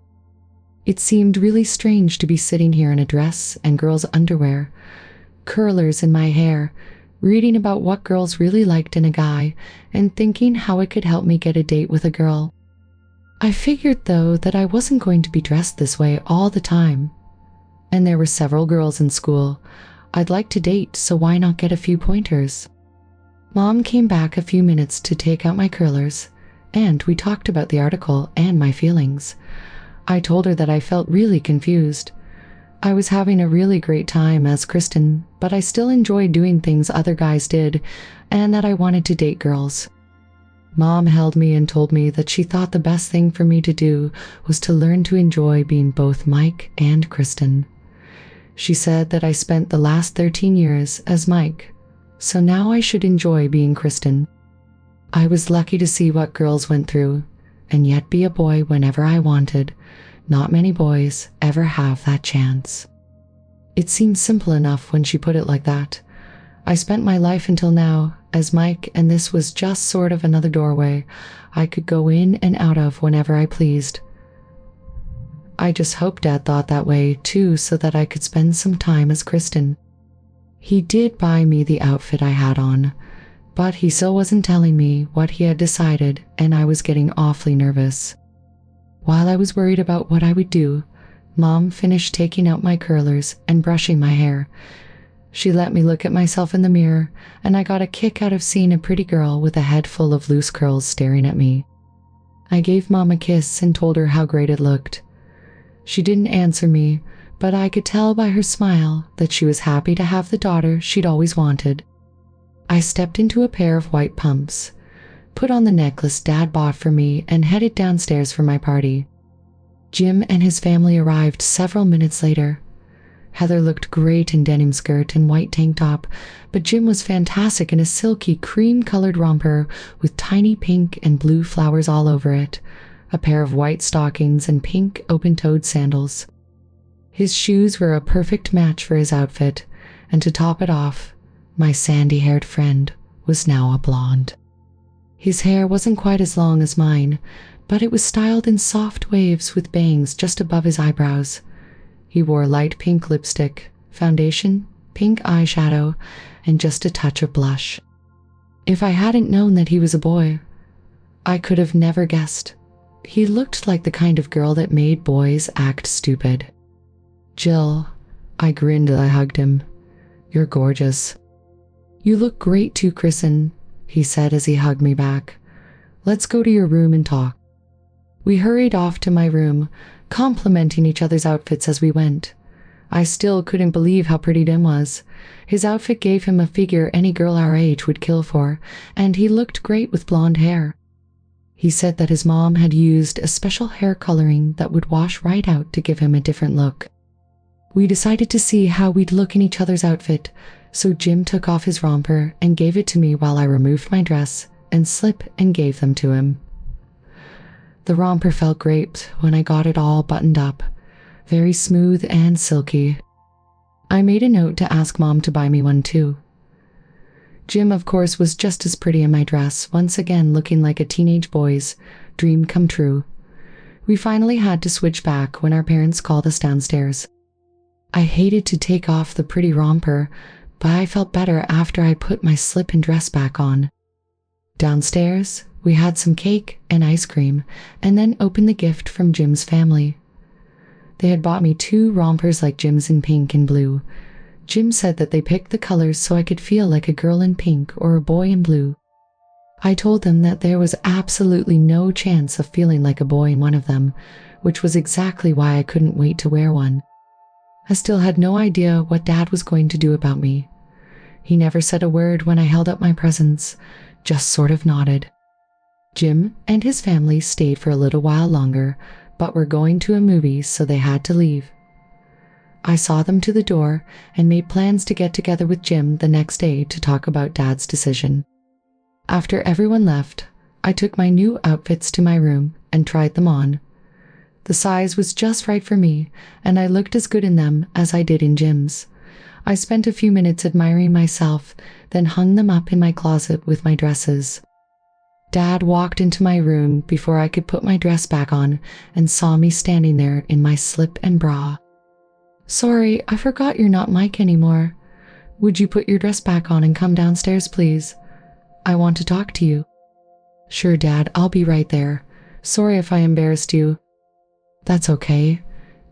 It seemed really strange to be sitting here in a dress and girls' underwear, curlers in my hair, reading about what girls really liked in a guy, and thinking how it could help me get a date with a girl. I figured, though, that I wasn't going to be dressed this way all the time. And there were several girls in school. I'd like to date, so why not get a few pointers? Mom came back a few minutes to take out my curlers, and we talked about the article and my feelings. I told her that I felt really confused. I was having a really great time as Kristen, but I still enjoyed doing things other guys did, and that I wanted to date girls. Mom held me and told me that she thought the best thing for me to do was to learn to enjoy being both Mike and Kristen. She said that I spent the last 13 years as Mike, so now I should enjoy being Kristen. I was lucky to see what girls went through, and yet be a boy whenever I wanted. Not many boys ever have that chance. It seemed simple enough when she put it like that. I spent my life until now as Mike, and this was just sort of another doorway I could go in and out of whenever I pleased. I just hoped Dad thought that way too, so that I could spend some time as Kristen. He did buy me the outfit I had on, but he still wasn't telling me what he had decided, and I was getting awfully nervous. While I was worried about what I would do, Mom finished taking out my curlers and brushing my hair. She let me look at myself in the mirror, and I got a kick out of seeing a pretty girl with a head full of loose curls staring at me. I gave Mom a kiss and told her how great it looked. She didn't answer me, but I could tell by her smile that she was happy to have the daughter she'd always wanted. I stepped into a pair of white pumps, put on the necklace Dad bought for me, and headed downstairs for my party. Jim and his family arrived several minutes later. Heather looked great in denim skirt and white tank top, but Jim was fantastic in a silky cream-colored romper with tiny pink and blue flowers all over it, a pair of white stockings and pink open-toed sandals. His shoes were a perfect match for his outfit, and to top it off, my sandy-haired friend was now a blonde. His hair wasn't quite as long as mine, but it was styled in soft waves with bangs just above his eyebrows. He wore light pink lipstick, foundation, pink eyeshadow, and just a touch of blush. If I hadn't known that he was a boy, I could have never guessed. He looked like the kind of girl that made boys act stupid. Jill, I grinned as I hugged him. You're gorgeous. You look great too, Kristen, he said as he hugged me back. Let's go to your room and talk. We hurried off to my room, complimenting each other's outfits as we went. I still couldn't believe how pretty Dim was. His outfit gave him a figure any girl our age would kill for, and he looked great with blonde hair. He said that his mom had used a special hair coloring that would wash right out to give him a different look. We decided to see how we'd look in each other's outfit, so Jim took off his romper and gave it to me while I removed my dress and slip and gave them to him. The romper felt great when I got it all buttoned up, very smooth and silky. I made a note to ask Mom to buy me one too. Jim, of course, was just as pretty in my dress, once again looking like a teenage boy's dream come true. We finally had to switch back when our parents called us downstairs. I hated to take off the pretty romper, but I felt better after I put my slip and dress back on. Downstairs, we had some cake and ice cream, and then opened the gift from Jim's family. They had bought me 2 rompers like Jim's in pink and blue. Jim said that they picked the colors so I could feel like a girl in pink or a boy in blue. I told them that there was absolutely no chance of feeling like a boy in one of them, which was exactly why I couldn't wait to wear one. I still had no idea what Dad was going to do about me. He never said a word when I held up my presents, just sort of nodded. Jim and his family stayed for a little while longer, but were going to a movie, so they had to leave. I saw them to the door and made plans to get together with Jim the next day to talk about Dad's decision. After everyone left, I took my new outfits to my room and tried them on. The size was just right for me, and I looked as good in them as I did in Jim's. I spent a few minutes admiring myself, then hung them up in my closet with my dresses. Dad walked into my room before I could put my dress back on and saw me standing there in my slip and bra. Sorry, I forgot you're not Mike anymore. Would you put your dress back on and come downstairs, please? I want to talk to you. Sure, Dad, I'll be right there. Sorry if I embarrassed you. That's okay,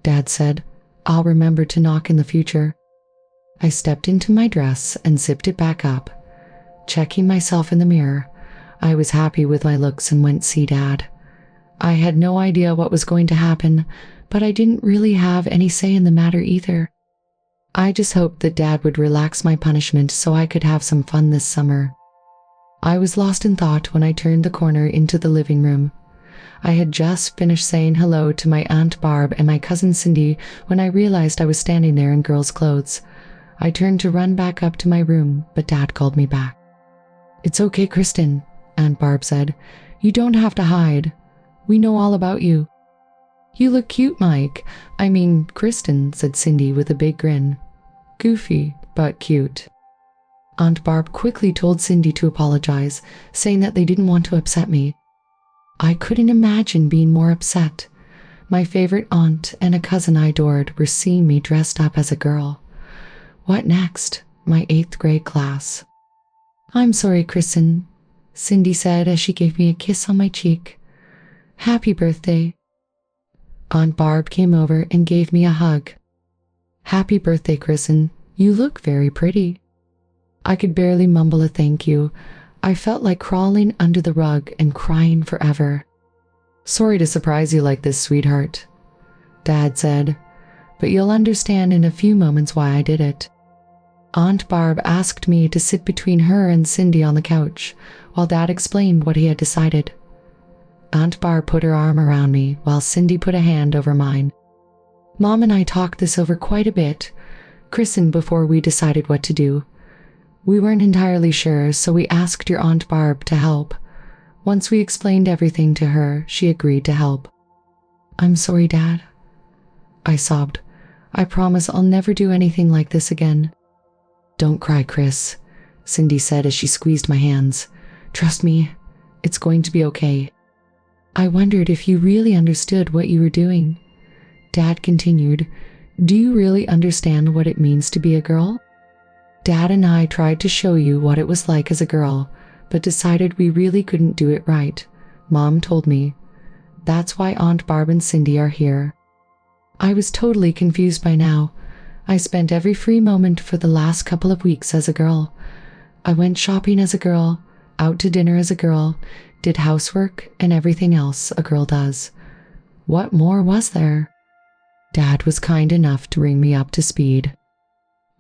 Dad said. I'll remember to knock in the future. I stepped into my dress and zipped it back up. Checking myself in the mirror, I was happy with my looks and went to see Dad. I had no idea what was going to happen, but I didn't really have any say in the matter either. I just hoped that Dad would relax my punishment so I could have some fun this summer. I was lost in thought when I turned the corner into the living room. I had just finished saying hello to my Aunt Barb and my cousin Cindy when I realized I was standing there in girls' clothes. I turned to run back up to my room, but Dad called me back. It's okay, Kristen, Aunt Barb said. You don't have to hide. We know all about you. You look cute, Mike. I mean, Kristen, said Cindy with a big grin. Goofy, but cute. Aunt Barb quickly told Cindy to apologize, saying that they didn't want to upset me. I couldn't imagine being more upset. My favorite aunt and a cousin I adored were seeing me dressed up as a girl. What next? My 8th grade class. I'm sorry, Kristen, Cindy said as she gave me a kiss on my cheek. Happy birthday. Aunt Barb came over and gave me a hug. Happy birthday, Kristen. You look very pretty. I could barely mumble a thank you. I felt like crawling under the rug and crying forever. Sorry to surprise you like this, sweetheart, Dad said, but you'll understand in a few moments why I did it. Aunt Barb asked me to sit between her and Cindy on the couch, while Dad explained what he had decided. Aunt Barb put her arm around me, while Cindy put a hand over mine. Mom and I talked this over quite a bit, Kristen, before we decided what to do. We weren't entirely sure, so we asked your Aunt Barb to help. Once we explained everything to her, she agreed to help. I'm sorry, Dad, I sobbed. I promise I'll never do anything like this again. Don't cry, Chris, Cindy said as she squeezed my hands. Trust me, it's going to be okay. I wondered if you really understood what you were doing. Dad continued, do you really understand what it means to be a girl? Dad and I tried to show you what it was like as a girl, but decided we really couldn't do it right. Mom told me. That's why Aunt Barb and Cindy are here. I was totally confused by now. I spent every free moment for the last couple of weeks as a girl. I went shopping as a girl, out to dinner as a girl, did housework and everything else a girl does. What more was there? Dad was kind enough to bring me up to speed.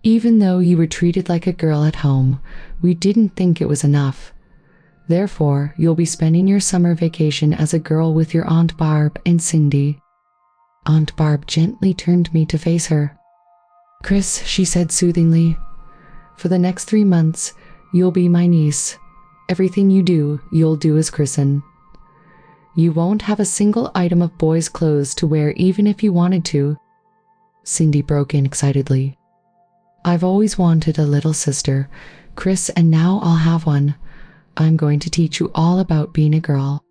Even though you were treated like a girl at home, we didn't think it was enough. Therefore, you'll be spending your summer vacation as a girl with your Aunt Barb and Cindy. Aunt Barb gently turned me to face her. Chris, she said soothingly, for the next 3 months, you'll be my niece. Everything you do, you'll do as Kristen. You won't have a single item of boys' clothes to wear even if you wanted to. Cindy broke in excitedly. I've always wanted a little sister, Chris, and now I'll have one. I'm going to teach you all about being a girl.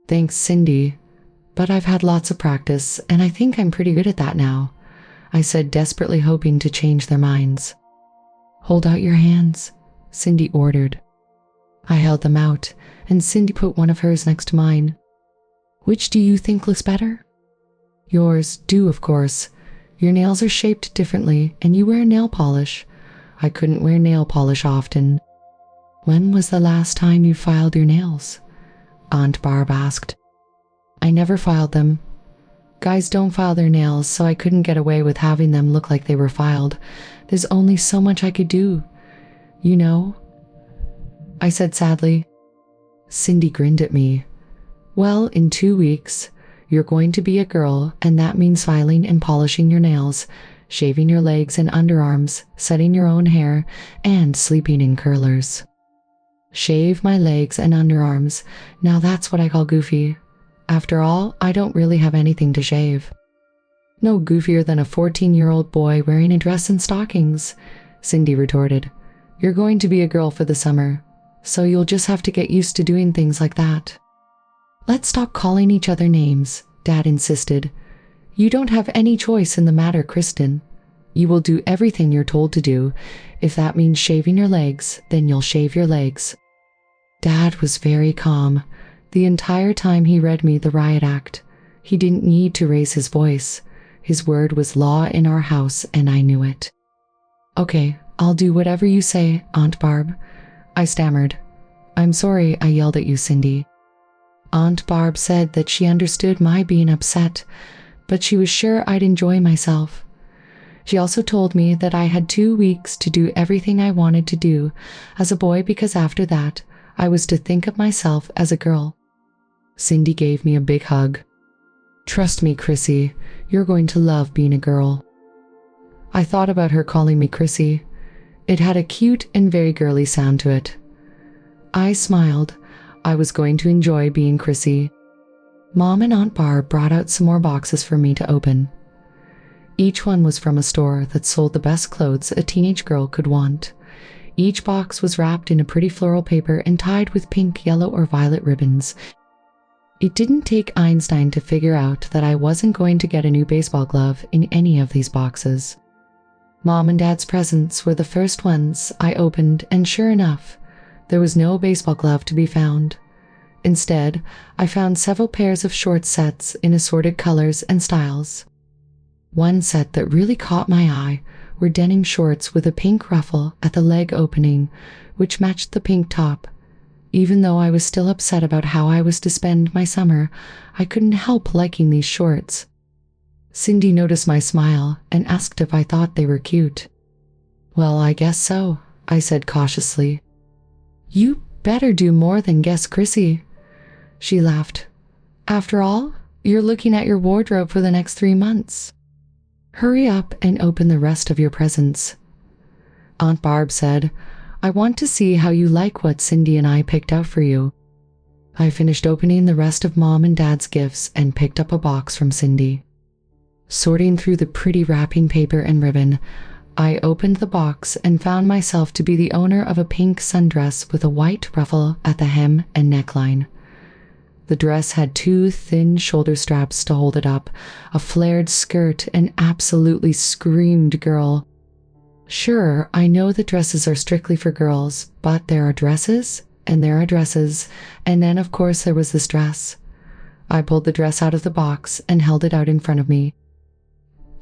Thanks, Cindy, but I've had lots of practice, and I think I'm pretty good at that now, I said, desperately hoping to change their minds. Hold out your hands, Cindy ordered. I held them out, and Cindy put one of hers next to mine. Which do you think looks better? Yours do, of course. Your nails are shaped differently, and you wear nail polish. I couldn't wear nail polish often. When was the last time you filed your nails? Aunt Barb asked. I never filed them. Guys don't file their nails, so I couldn't get away with having them look like they were filed. There's only so much I could do. You know? I said sadly. Cindy grinned at me. Well, in 2 weeks, you're going to be a girl, and that means filing and polishing your nails, shaving your legs and underarms, setting your own hair, and sleeping in curlers. Shave my legs and underarms. Now that's what I call goofy. After all, I don't really have anything to shave. No goofier than a 14-year-old boy wearing a dress and stockings, Cindy retorted. You're going to be a girl for the summer, so you'll just have to get used to doing things like that. Let's stop calling each other names, Dad insisted. You don't have any choice in the matter, Kristen. You will do everything you're told to do. If that means shaving your legs, then you'll shave your legs. Dad was very calm. The entire time he read me the riot act. He didn't need to raise his voice. His word was law in our house, and I knew it. Okay, I'll do whatever you say, Aunt Barb. I stammered. I'm sorry I yelled at you, Cindy. Aunt Barb said that she understood my being upset, but she was sure I'd enjoy myself. She also told me that I had 2 weeks to do everything I wanted to do as a boy, because after that, I was to think of myself as a girl. Cindy gave me a big hug. Trust me, Chrissy, you're going to love being a girl. I thought about her calling me Chrissy. It had a cute and very girly sound to it. I smiled. I was going to enjoy being Chrissy. Mom and Aunt Barb brought out some more boxes for me to open. Each one was from a store that sold the best clothes a teenage girl could want. Each box was wrapped in a pretty floral paper and tied with pink, yellow, or violet ribbons. It didn't take Einstein to figure out that I wasn't going to get a new baseball glove in any of these boxes. Mom and Dad's presents were the first ones I opened, and sure enough, there was no baseball glove to be found. Instead, I found several pairs of short sets in assorted colors and styles. One set that really caught my eye were denim shorts with a pink ruffle at the leg opening, which matched the pink top. Even though I was still upset about how I was to spend my summer, I couldn't help liking these shorts. Cindy noticed my smile and asked if I thought they were cute. Well, I guess so, I said cautiously. You better do more than guess Chrissy. She laughed. After all, you're looking at your wardrobe for the next 3 months. Hurry up and open the rest of your presents. Aunt Barb said, I want to see how you like what Cindy and I picked out for you. I finished opening the rest of Mom and Dad's gifts and picked up a box from Cindy. Sorting through the pretty wrapping paper and ribbon, I opened the box and found myself to be the owner of a pink sundress with a white ruffle at the hem and neckline. The dress had 2 thin shoulder straps to hold it up, a flared skirt, and absolutely screamed girl. Sure, I know that dresses are strictly for girls, but there are dresses, and there are dresses, and then of course there was this dress. I pulled the dress out of the box and held it out in front of me.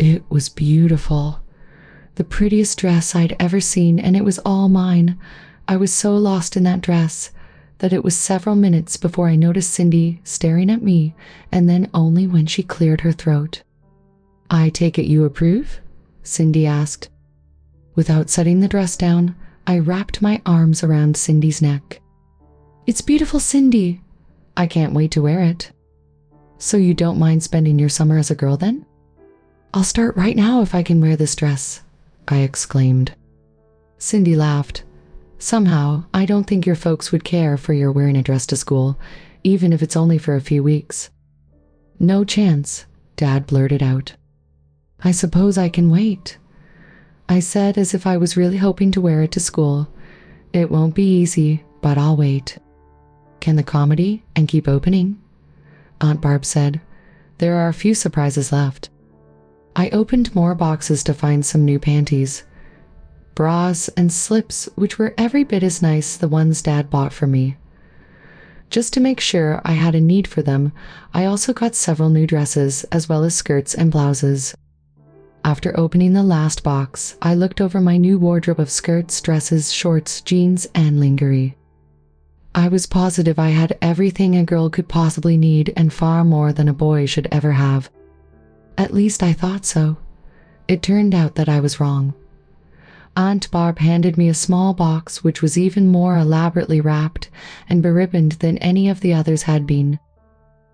It was beautiful. The prettiest dress I'd ever seen, and it was all mine. I was so lost in that dress that it was several minutes before I noticed Cindy staring at me, and then only when she cleared her throat. "I take it you approve?" Cindy asked. Without setting the dress down, I wrapped my arms around Cindy's neck. "It's beautiful, Cindy. I can't wait to wear it." "So you don't mind spending your summer as a girl then?" "I'll start right now if I can wear this dress," I exclaimed. Cindy laughed. "Somehow, I don't think your folks would care for your wearing a dress to school, even if it's only for a few weeks." "No chance," Dad blurted out. "I suppose I can wait," I said as if I was really hoping to wear it to school. "It won't be easy, but I'll wait." "Can the comedy and keep opening?" Aunt Barb said. "There are a few surprises left." I opened more boxes to find some new panties, bras, and slips, which were every bit as nice as the ones Dad bought for me. Just to make sure I had a need for them, I also got several new dresses, as well as skirts and blouses. After opening the last box, I looked over my new wardrobe of skirts, dresses, shorts, jeans, and lingerie. I was positive I had everything a girl could possibly need and far more than a boy should ever have. At least I thought so. It turned out that I was wrong. Aunt Barb handed me a small box which was even more elaborately wrapped and beribboned than any of the others had been.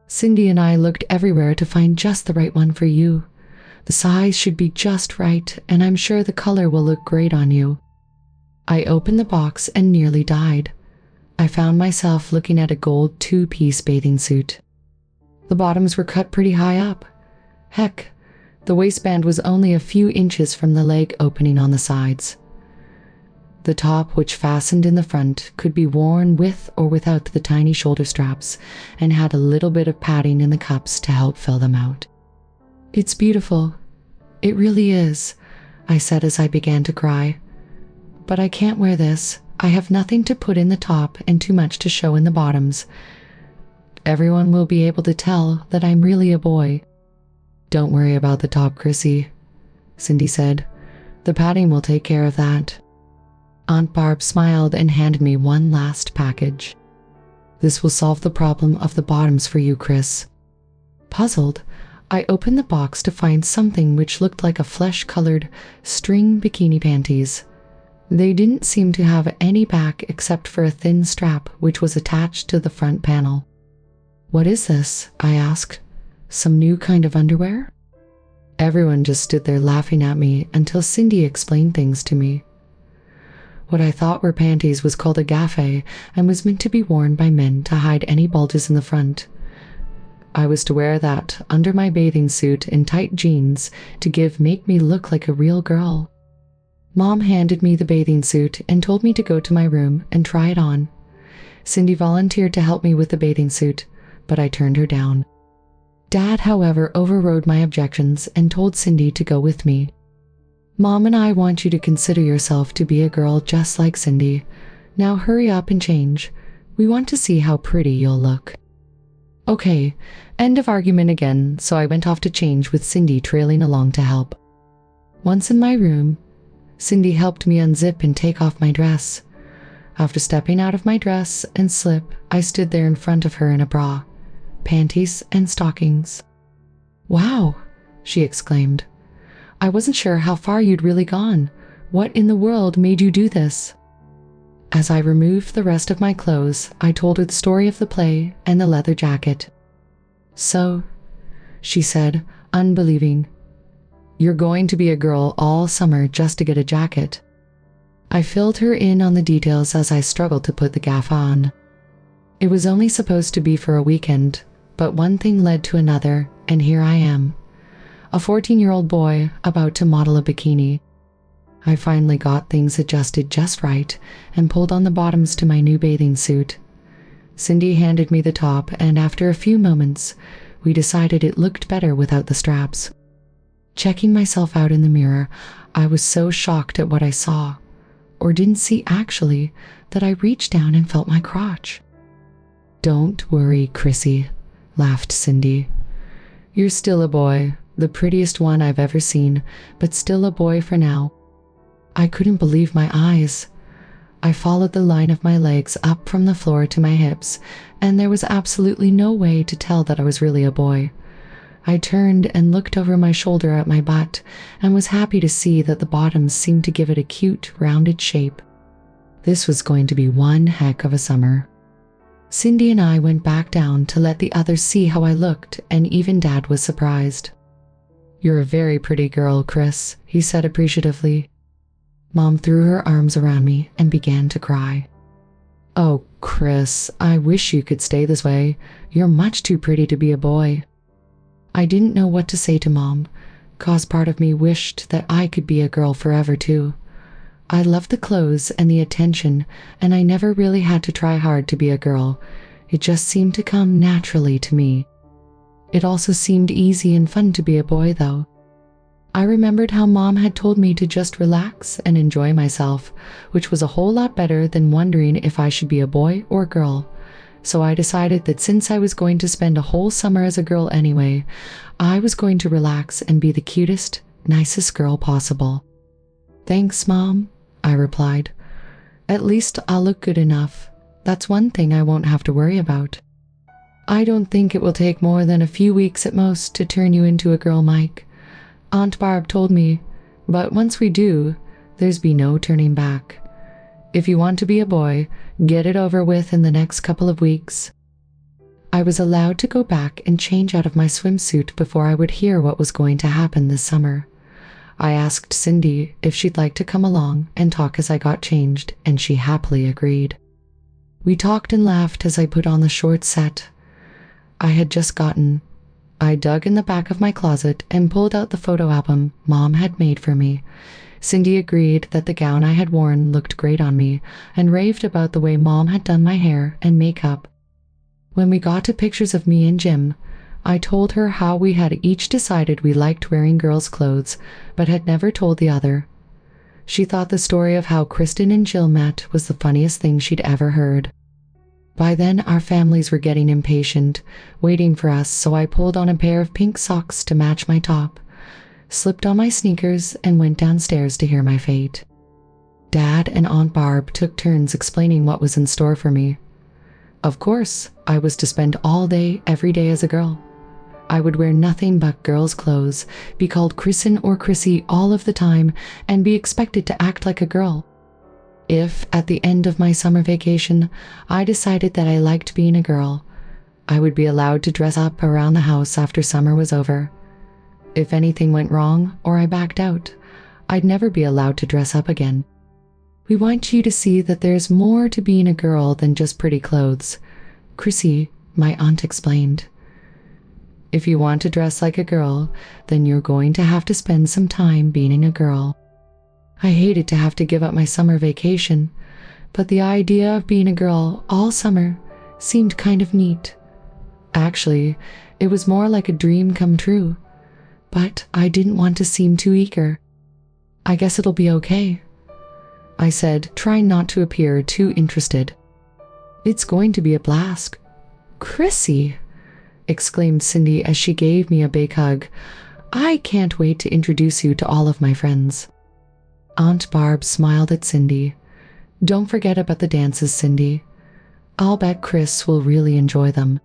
"Cindy and I looked everywhere to find just the right one for you. The size should be just right, and I'm sure the color will look great on you." I opened the box and nearly died. I found myself looking at a gold two-piece bathing suit. The bottoms were cut pretty high up. Heck, the waistband was only a few inches from the leg opening on the sides. The top, which fastened in the front, could be worn with or without the tiny shoulder straps, and had a little bit of padding in the cups to help fill them out. "It's beautiful. It really is," I said as I began to cry. "But I can't wear this. I have nothing to put in the top and too much to show in the bottoms. Everyone will be able to tell that I'm really a boy." "Don't worry about the top, Chrissy," Cindy said. "The padding will take care of that." Aunt Barb smiled and handed me one last package. "This will solve the problem of the bottoms for you, Chris." Puzzled, I opened the box to find something which looked like a flesh-colored string bikini panties. They didn't seem to have any back except for a thin strap which was attached to the front panel. "What is this?" I asked. "Some new kind of underwear?" Everyone just stood there laughing at me until Cindy explained things to me. What I thought were panties was called a gaffe and was meant to be worn by men to hide any bulges in the front. I was to wear that under my bathing suit and tight jeans to make me look like a real girl. Mom handed me the bathing suit and told me to go to my room and try it on. Cindy volunteered to help me with the bathing suit, but I turned her down. Dad, however, overrode my objections and told Cindy to go with me. "Mom and I want you to consider yourself to be a girl just like Cindy. Now hurry up and change. We want to see how pretty you'll look." Okay, end of argument again, so I went off to change with Cindy trailing along to help. Once in my room, Cindy helped me unzip and take off my dress. After stepping out of my dress and slip, I stood there in front of her in a bra, panties, and stockings. "Wow," she exclaimed. "I wasn't sure how far you'd really gone. What in the world made you do this?" As I removed the rest of my clothes, I told her the story of the play and the leather jacket. "So," she said, unbelieving, "you're going to be a girl all summer just to get a jacket." I filled her in on the details as I struggled to put the gaff on. It was only supposed to be for a weekend, but one thing led to another, and here I am, a 14-year-old boy about to model a bikini. I finally got things adjusted just right and pulled on the bottoms to my new bathing suit. Cindy handed me the top, and after a few moments, we decided it looked better without the straps. Checking myself out in the mirror, I was so shocked at what I saw, or didn't see actually, that I reached down and felt my crotch. "Don't worry, Chrissy," laughed Cindy. "You're still a boy. The prettiest one I've ever seen, but still a boy for now. I couldn't believe my eyes. I followed the line of my legs up from the floor to my hips, and there was absolutely no way to tell that I was really a boy. I turned and looked over my shoulder at my butt and was happy to see that the bottoms seemed to give it a cute, rounded shape. This was going to be one heck of a summer. Cindy and I went back down to let the others see how I looked, and even Dad was surprised. "You're a very pretty girl, Chris," he said appreciatively. Mom threw her arms around me and began to cry. "Oh, Chris, I wish you could stay this way. You're much too pretty to be a boy." I didn't know what to say to Mom, 'cause part of me wished that I could be a girl forever too. I loved the clothes and the attention, and I never really had to try hard to be a girl. It just seemed to come naturally to me. It also seemed easy and fun to be a boy, though. I remembered how Mom had told me to just relax and enjoy myself, which was a whole lot better than wondering if I should be a boy or girl. So I decided that since I was going to spend a whole summer as a girl anyway, I was going to relax and be the cutest, nicest girl possible. "Thanks, Mom," I replied. "At least I'll look good enough. That's one thing I won't have to worry about. I don't think it will take more than a few weeks at most to turn you into a girl, Mike. Aunt Barb told me, but once we do, there's be no turning back. If you want to be a boy, get it over with in the next couple of weeks." I was allowed to go back and change out of my swimsuit before I would hear what was going to happen this summer. I asked Cindy if she'd like to come along and talk as I got changed, and she happily agreed. We talked and laughed as I put on the short set I had just gotten. I dug in the back of my closet and pulled out the photo album Mom had made for me. Cindy agreed that the gown I had worn looked great on me and raved about the way Mom had done my hair and makeup. When we got to pictures of me and Jim, I told her how we had each decided we liked wearing girls' clothes, but had never told the other. She thought the story of how Kristen and Jill met was the funniest thing she'd ever heard. By then, our families were getting impatient, waiting for us, so I pulled on a pair of pink socks to match my top, slipped on my sneakers, and went downstairs to hear my fate. Dad and Aunt Barb took turns explaining what was in store for me. Of course, I was to spend all day, every day as a girl. I would wear nothing but girls' clothes, be called Kristen or Chrissy all of the time, and be expected to act like a girl. If, at the end of my summer vacation, I decided that I liked being a girl, I would be allowed to dress up around the house after summer was over. If anything went wrong or I backed out, I'd never be allowed to dress up again. "We want you to see that there's more to being a girl than just pretty clothes," Chrissy, my aunt, explained. "If you want to dress like a girl, then you're going to have to spend some time being a girl." I hated to have to give up my summer vacation, but the idea of being a girl all summer seemed kind of neat. Actually, it was more like a dream come true, but I didn't want to seem too eager. "I guess it'll be okay," I said, trying not to appear too interested. "It's going to be a blast." "Chrissy!" exclaimed Cindy as she gave me a big hug. "I can't wait to introduce you to all of my friends." Aunt Barb smiled at Cindy. "Don't forget about the dances, Cindy. I'll bet Chris will really enjoy them."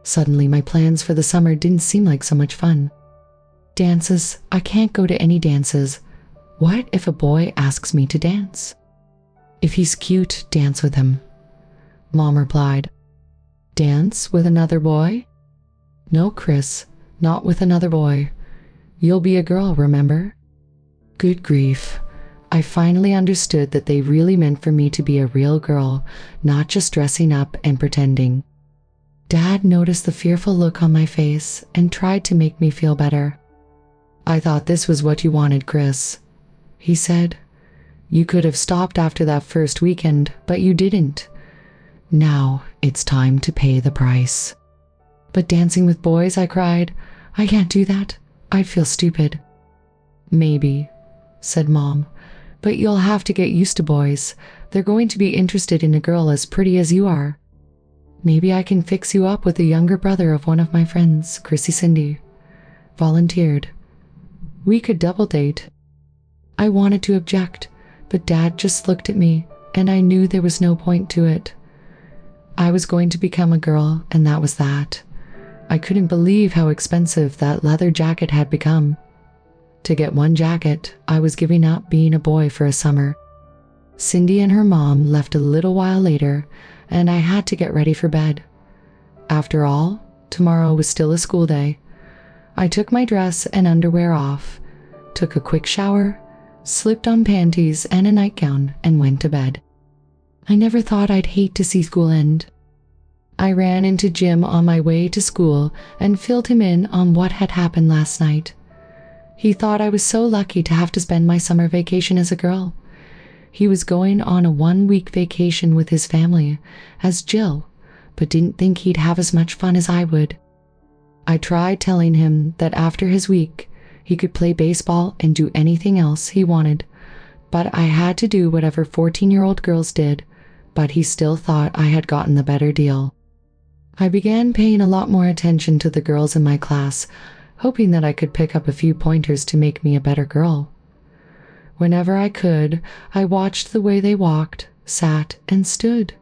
Suddenly, my plans for the summer didn't seem like so much fun. "Dances? I can't go to any dances. What if a boy asks me to dance?" "If he's cute, dance with him," Mom replied. "Dance with another boy?" "No, Chris, not with another boy. You'll be a girl, remember?" Good grief. I finally understood that they really meant for me to be a real girl, not just dressing up and pretending. Dad noticed the fearful look on my face and tried to make me feel better. "I thought this was what you wanted, Chris," he said. "You could have stopped after that first weekend, but you didn't. Now it's time to pay the price." "But dancing with boys," I cried. "I can't do that. I'd feel stupid." "Maybe," said Mom, "but you'll have to get used to boys. They're going to be interested in a girl as pretty as you are. Maybe I can fix you up with the younger brother of one of my friends, Chrissy Cindy. volunteered. We could double date. I wanted to object, but Dad just looked at me, and I knew there was no point to it. I was going to become a girl, and that was that. I couldn't believe how expensive that leather jacket had become. To get one jacket, I was giving up being a boy for a summer. Cindy and her mom left a little while later, and I had to get ready for bed. After all, tomorrow was still a school day. I took my dress and underwear off, took a quick shower, slipped on panties and a nightgown, and went to bed. I never thought I'd hate to see school end. I ran into Jim on my way to school and filled him in on what had happened last night. He thought I was so lucky to have to spend my summer vacation as a girl. He was going on a 1-week vacation with his family as Jill, but didn't think he'd have as much fun as I would. I tried telling him that after his week, he could play baseball and do anything else he wanted, but I had to do whatever 14-year-old girls did, but he still thought I had gotten the better deal. I began paying a lot more attention to the girls in my class, hoping that I could pick up a few pointers to make me a better girl. Whenever I could, I watched the way they walked, sat, and stood.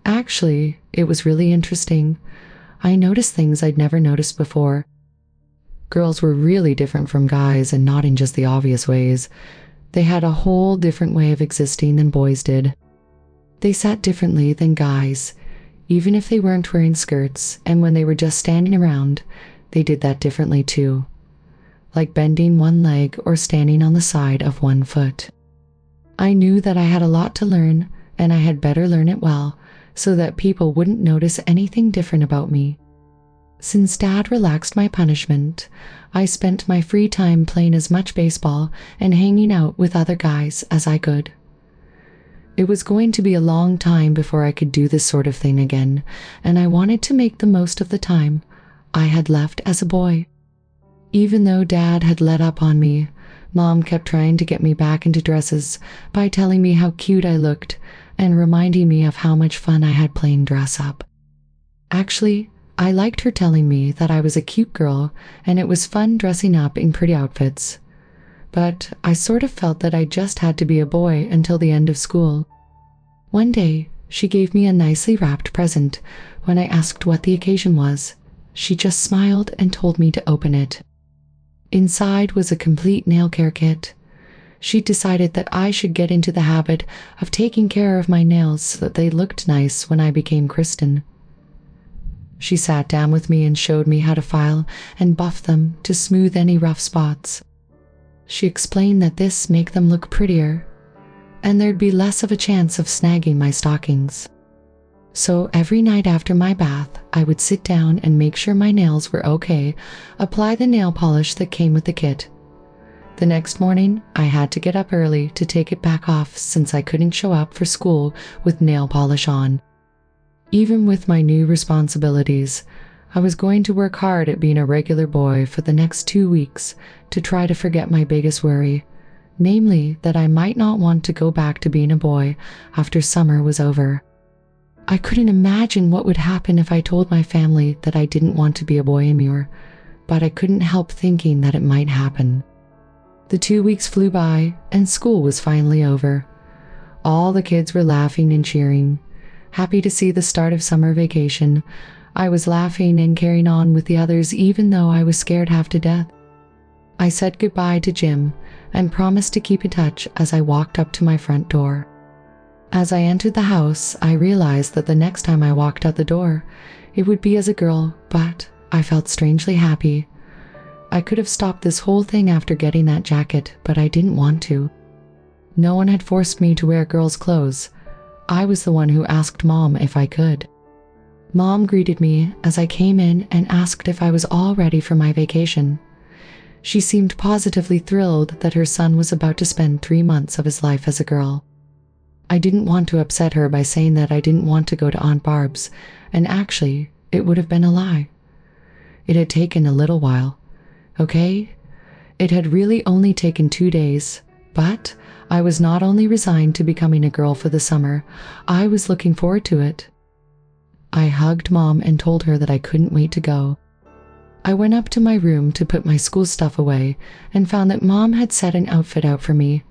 Actually, it was really interesting. I noticed things I'd never noticed before. Girls were really different from guys, and not in just the obvious ways. They had a whole different way of existing than boys did. They sat differently than guys, even if they weren't wearing skirts, and when they were just standing around, they did that differently too, like bending one leg or standing on the side of one foot. I knew that I had a lot to learn, and I had better learn it well, so that people wouldn't notice anything different about me. Since Dad relaxed my punishment, I spent my free time playing as much baseball and hanging out with other guys as I could. It was going to be a long time before I could do this sort of thing again, and I wanted to make the most of the time I had left as a boy. Even though Dad had let up on me, Mom kept trying to get me back into dresses by telling me how cute I looked and reminding me of how much fun I had playing dress up. Actually, I liked her telling me that I was a cute girl and it was fun dressing up in pretty outfits. But I sort of felt that I just had to be a boy until the end of school. One day, she gave me a nicely wrapped present when I asked what the occasion was. She just smiled and told me to open it. Inside was a complete nail care kit. She decided that I should get into the habit of taking care of my nails so that they looked nice when I became Kristen. She sat down with me and showed me how to file and buff them to smooth any rough spots. She explained that this make them look prettier, and there'd be less of a chance of snagging my stockings. So every night after my bath, I would sit down and make sure my nails were okay, apply the nail polish that came with the kit. The next morning, I had to get up early to take it back off since I couldn't show up for school with nail polish on. Even with my new responsibilities, I was going to work hard at being a regular boy for the next 2 weeks to try to forget my biggest worry, namely that I might not want to go back to being a boy after summer was over. I couldn't imagine what would happen if I told my family that I didn't want to be a boy anymore, but I couldn't help thinking that it might happen. The 2 weeks flew by, and school was finally over. All the kids were laughing and cheering. Happy to see the start of summer vacation, I was laughing and carrying on with the others even though I was scared half to death. I said goodbye to Jim and promised to keep in touch as I walked up to my front door. As I entered the house, I realized that the next time I walked out the door, it would be as a girl, but I felt strangely happy. I could have stopped this whole thing after getting that jacket, but I didn't want to. No one had forced me to wear girls' clothes. I was the one who asked Mom if I could. Mom greeted me as I came in and asked if I was all ready for my vacation. She seemed positively thrilled that her son was about to spend 3 months of his life as a girl. I didn't want to upset her by saying that I didn't want to go to Aunt Barb's, and actually, it would have been a lie. It had taken a little while, okay? It had really only taken 2 days, but I was not only resigned to becoming a girl for the summer, I was looking forward to it. I hugged Mom and told her that I couldn't wait to go. I went up to my room to put my school stuff away and found that Mom had set an outfit out for me.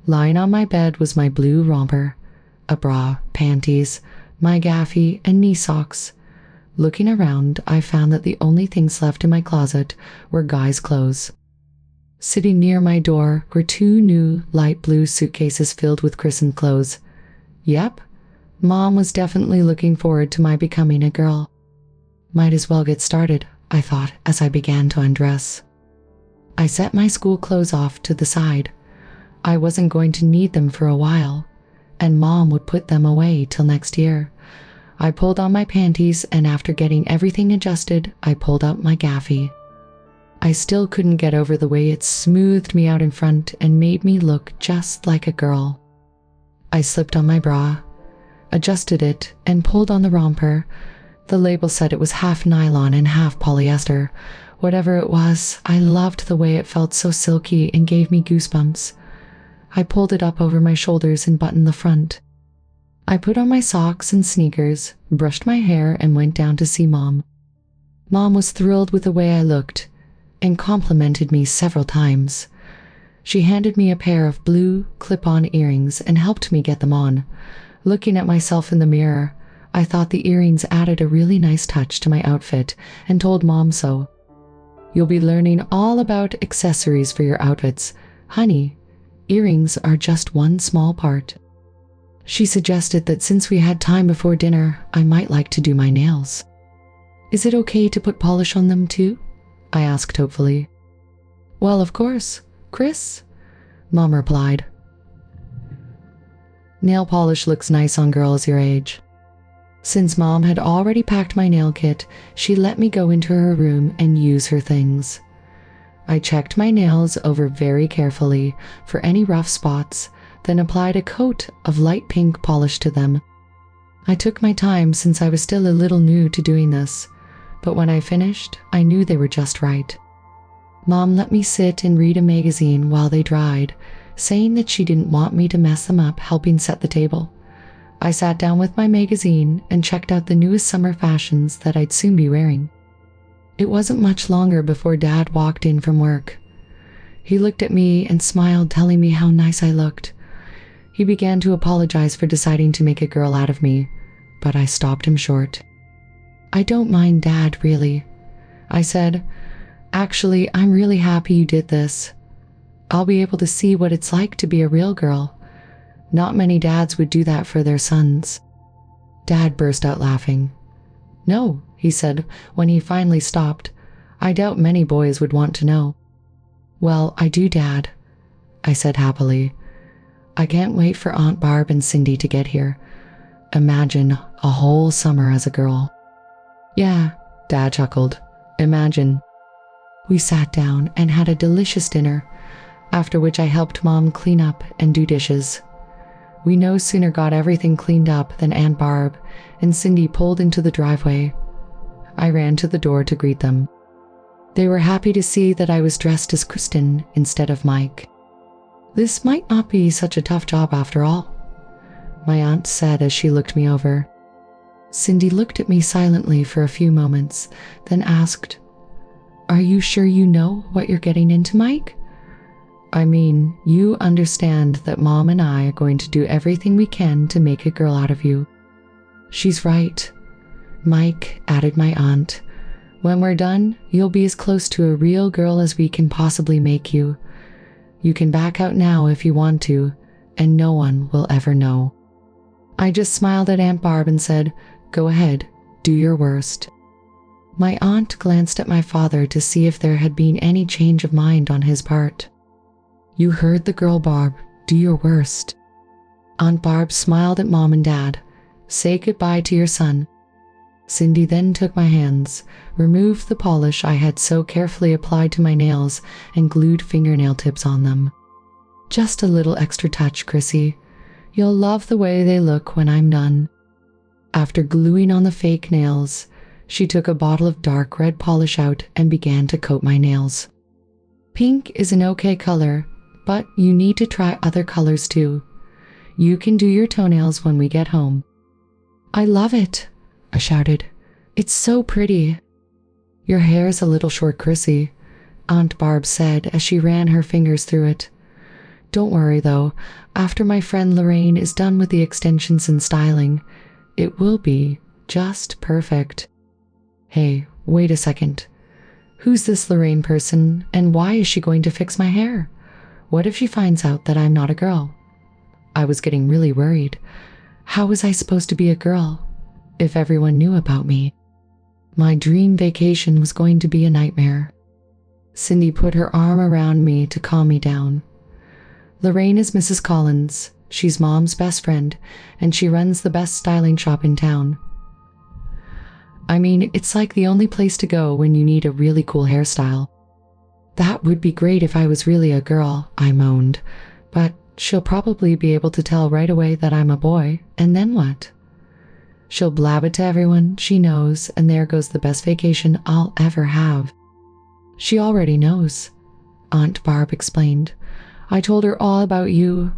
Lying on my bed was my blue romper, a bra, panties, my gaffy, and knee socks. Looking around, I found that the only things left in my closet were guys' clothes. Sitting near my door were 2 new light blue suitcases filled with Kristen clothes. Yep, Mom was definitely looking forward to my becoming a girl. Might as well get started, I thought as I began to undress. I set my school clothes off to the side. I wasn't going to need them for a while, and Mom would put them away till next year. I pulled on my panties, and after getting everything adjusted, I pulled out my gaffy. I still couldn't get over the way it smoothed me out in front and made me look just like a girl. I slipped on my bra, adjusted it, and pulled on the romper. The label said it was half nylon and half polyester. Whatever it was, I loved the way it felt so silky and gave me goosebumps. I pulled it up over my shoulders and buttoned the front. I put on my socks and sneakers, brushed my hair, and went down to see Mom. Mom was thrilled with the way I looked and complimented me several times. She handed me a pair of blue clip-on earrings and helped me get them on. Looking at myself in the mirror, I thought the earrings added a really nice touch to my outfit and told Mom so. "You'll be learning all about accessories for your outfits. Honey, earrings are just one small part." She suggested that since we had time before dinner, I might like to do my nails. "Is it okay to put polish on them too?" I asked hopefully. "Well, of course, Chris," Mom replied. "Nail polish looks nice on girls your age." Since Mom had already packed my nail kit, she let me go into her room and use her things. I checked my nails over very carefully for any rough spots, then applied a coat of light pink polish to them. I took my time since I was still a little new to doing this, but when I finished, I knew they were just right. Mom let me sit and read a magazine while they dried, saying that she didn't want me to mess them up helping set the table. I sat down with my magazine and checked out the newest summer fashions that I'd soon be wearing. It wasn't much longer before Dad walked in from work. He looked at me and smiled, telling me how nice I looked. He began to apologize for deciding to make a girl out of me, but I stopped him short. "I don't mind Dad, really," I said. "Actually, I'm really happy you did this. I'll be able to see what it's like to be a real girl. Not many dads would do that for their sons." Dad burst out laughing. "No," he said when he finally stopped. "I doubt many boys would want to know." "Well, I do, Dad," I said happily. "I can't wait for Aunt Barb and Cindy to get here. Imagine a whole summer as a girl." "Yeah," Dad chuckled. "Imagine." We sat down and had a delicious dinner, after which I helped Mom clean up and do dishes. We no sooner got everything cleaned up than Aunt Barb and Cindy pulled into the driveway. I ran to the door to greet them. They were happy to see that I was dressed as Kristen instead of Mike. "This might not be such a tough job after all," my aunt said as she looked me over. Cindy looked at me silently for a few moments, then asked, "Are you sure you know what you're getting into, Mike? I mean, you understand that Mom and I are going to do everything we can to make a girl out of you." "She's right, Mike," added my aunt. "When we're done, you'll be as close to a real girl as we can possibly make you. You can back out now if you want to, and no one will ever know." I just smiled at Aunt Barb and said, "Go ahead, do your worst." My aunt glanced at my father to see if there had been any change of mind on his part. "You heard the girl, Barb. Do your worst." Aunt Barb smiled at Mom and Dad. "Say goodbye to your son." Cindy then took my hands, removed the polish I had so carefully applied to my nails, and glued fingernail tips on them. "Just a little extra touch, Chrissy. You'll love the way they look when I'm done." After gluing on the fake nails, she took a bottle of dark red polish out and began to coat my nails. "Pink is an okay color, but you need to try other colors too. You can do your toenails when we get home." "I love it," I shouted. "It's so pretty." Your hair's a little short, Chrissy, Aunt Barb said as she ran her fingers through it. Don't worry though, after my friend Lorraine is done with the extensions and styling, it will be just perfect. Hey, wait a second. Who's this Lorraine person, and why is she going to fix my hair? What if she finds out that I'm not a girl? I was getting really worried. How was I supposed to be a girl if everyone knew about me? My dream vacation was going to be a nightmare. Cindy put her arm around me to calm me down. Lorraine is Mrs. Collins. She's Mom's best friend, and she runs the best styling shop in town. I mean, it's like the only place to go when you need a really cool hairstyle. That would be great if I was really a girl, I moaned, but she'll probably be able to tell right away that I'm a boy, and then what? She'll blab it to everyone she knows, and there goes the best vacation I'll ever have. She already knows, Aunt Barb explained. I told her all about you,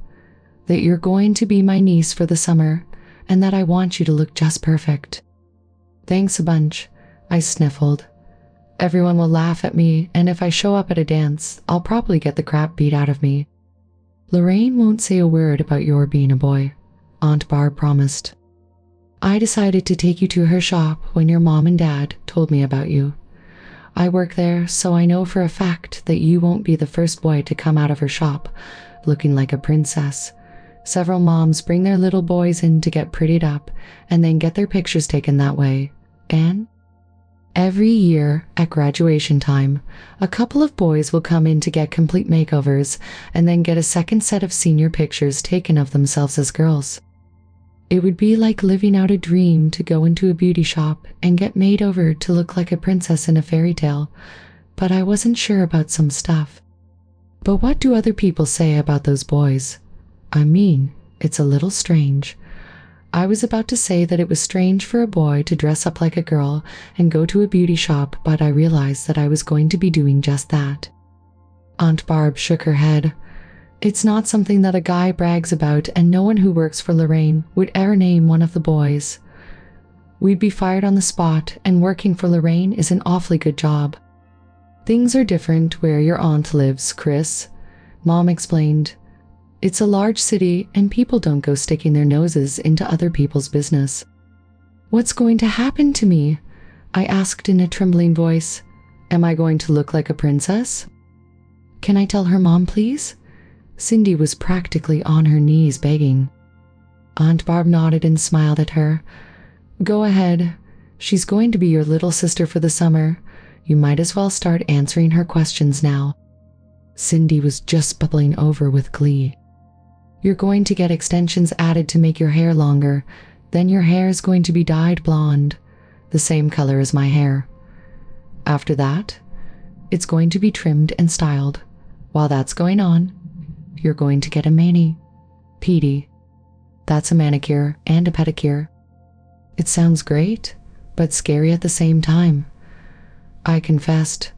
that you're going to be my niece for the summer, and that I want you to look just perfect. Thanks a bunch, I sniffled. Everyone will laugh at me, and if I show up at a dance, I'll probably get the crap beat out of me. Lorraine won't say a word about your being a boy, Aunt Barb promised. I decided to take you to her shop when your mom and dad told me about you. I work there, so I know for a fact that you won't be the first boy to come out of her shop looking like a princess. Several moms bring their little boys in to get prettied up and then get their pictures taken that way. And every year at graduation time, a couple of boys will come in to get complete makeovers and then get a second set of senior pictures taken of themselves as girls. It would be like living out a dream to go into a beauty shop and get made over to look like a princess in a fairy tale, but I wasn't sure about some stuff. But what do other people say about those boys? I mean, it's a little strange. I was about to say that it was strange for a boy to dress up like a girl and go to a beauty shop, but I realized that I was going to be doing just that. Aunt Barb shook her head. It's not something that a guy brags about, and no one who works for Lorraine would ever name one of the boys. We'd be fired on the spot, and working for Lorraine is an awfully good job. Things are different where your aunt lives, Chris, Mom explained. It's a large city, and people don't go sticking their noses into other people's business. What's going to happen to me? I asked in a trembling voice. Am I going to look like a princess? Can I tell her mom, please? Cindy was practically on her knees begging. Aunt Barb nodded and smiled at her. Go ahead. She's going to be your little sister for the summer. You might as well start answering her questions now. Cindy was just bubbling over with glee. You're going to get extensions added to make your hair longer. Then your hair is going to be dyed blonde, the same color as my hair. After that, it's going to be trimmed and styled. While that's going on, you're going to get a mani-pedi. That's a manicure and a pedicure. It sounds great, but scary at the same time. I confessed,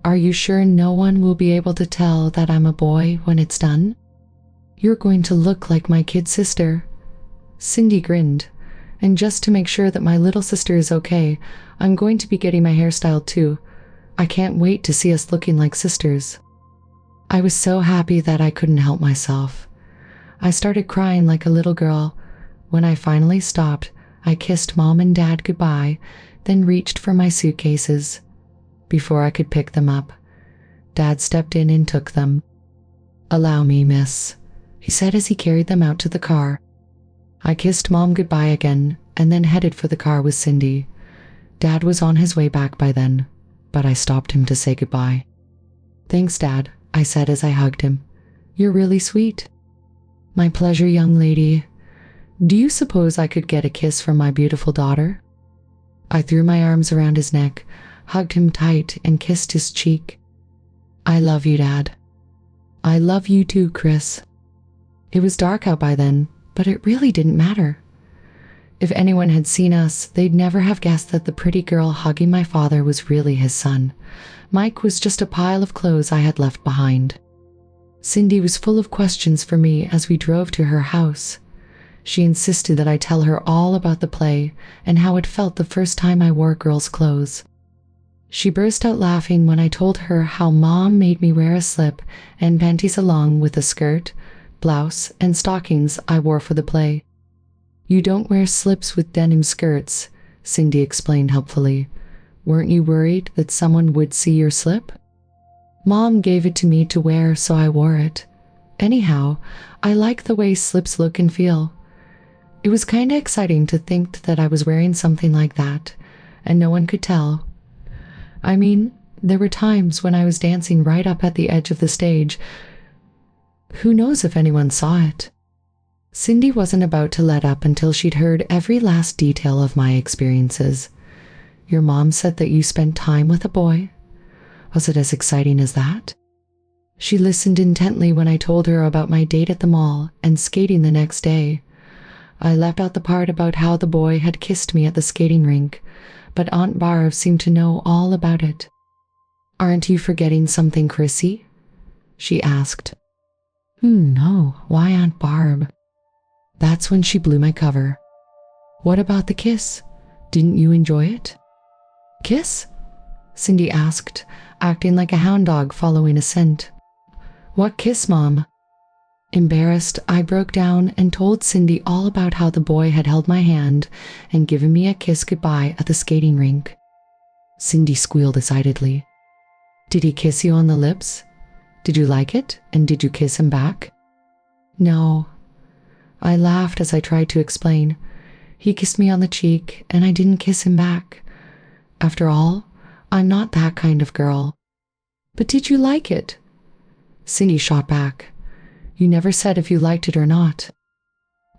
Are you sure no one will be able to tell that I'm a boy when it's done? You're going to look like my kid sister. Cindy grinned, and just to make sure that my little sister is okay, I'm going to be getting my hair styled too. I can't wait to see us looking like sisters. I was so happy that I couldn't help myself. I started crying like a little girl. When I finally stopped, I kissed Mom and Dad goodbye, then reached for my suitcases. Before I could pick them up, Dad stepped in and took them. Allow me, miss, he said as he carried them out to the car. I kissed Mom goodbye again and then headed for the car with Cindy. Dad was on his way back by then, but I stopped him to say goodbye. Thanks, Dad, I said as I hugged him. You're really sweet. My pleasure, young lady. Do you suppose I could get a kiss from my beautiful daughter? I threw my arms around his neck, hugged him tight, and kissed his cheek. I love you, Dad. I love you too, Chris. It was dark out by then, but it really didn't matter. If anyone had seen us, they'd never have guessed that the pretty girl hugging my father was really his son. Mike was just a pile of clothes I had left behind. Cindy was full of questions for me as we drove to her house. She insisted that I tell her all about the play and how it felt the first time I wore girls' clothes. She burst out laughing when I told her how Mom made me wear a slip and panties along with a skirt, blouse, and stockings I wore for the play. You don't wear slips with denim skirts, Cindy explained helpfully. Weren't you worried that someone would see your slip? Mom gave it to me to wear, so I wore it. Anyhow, I like the way slips look and feel. It was kinda exciting to think that I was wearing something like that, and no one could tell. I mean, there were times when I was dancing right up at the edge of the stage. Who knows if anyone saw it? Cindy wasn't about to let up until she'd heard every last detail of my experiences. Your mom said that you spent time with a boy. Was it as exciting as that? She listened intently when I told her about my date at the mall and skating the next day. I left out the part about how the boy had kissed me at the skating rink, but Aunt Barb seemed to know all about it. Aren't you forgetting something, Chrissy? She asked. No, why Aunt Barb? That's when she blew my cover. What about the kiss? Didn't you enjoy it? Kiss? Cindy asked, acting like a hound dog following a scent. What kiss, Mom? Embarrassed, I broke down and told Cindy all about how the boy had held my hand and given me a kiss goodbye at the skating rink. Cindy squealed excitedly. Did he kiss you on the lips? Did you like it, and did you kiss him back? No. I laughed as I tried to explain. He kissed me on the cheek, and I didn't kiss him back. After all, I'm not that kind of girl. But did you like it? Cindy shot back. You never said if you liked it or not.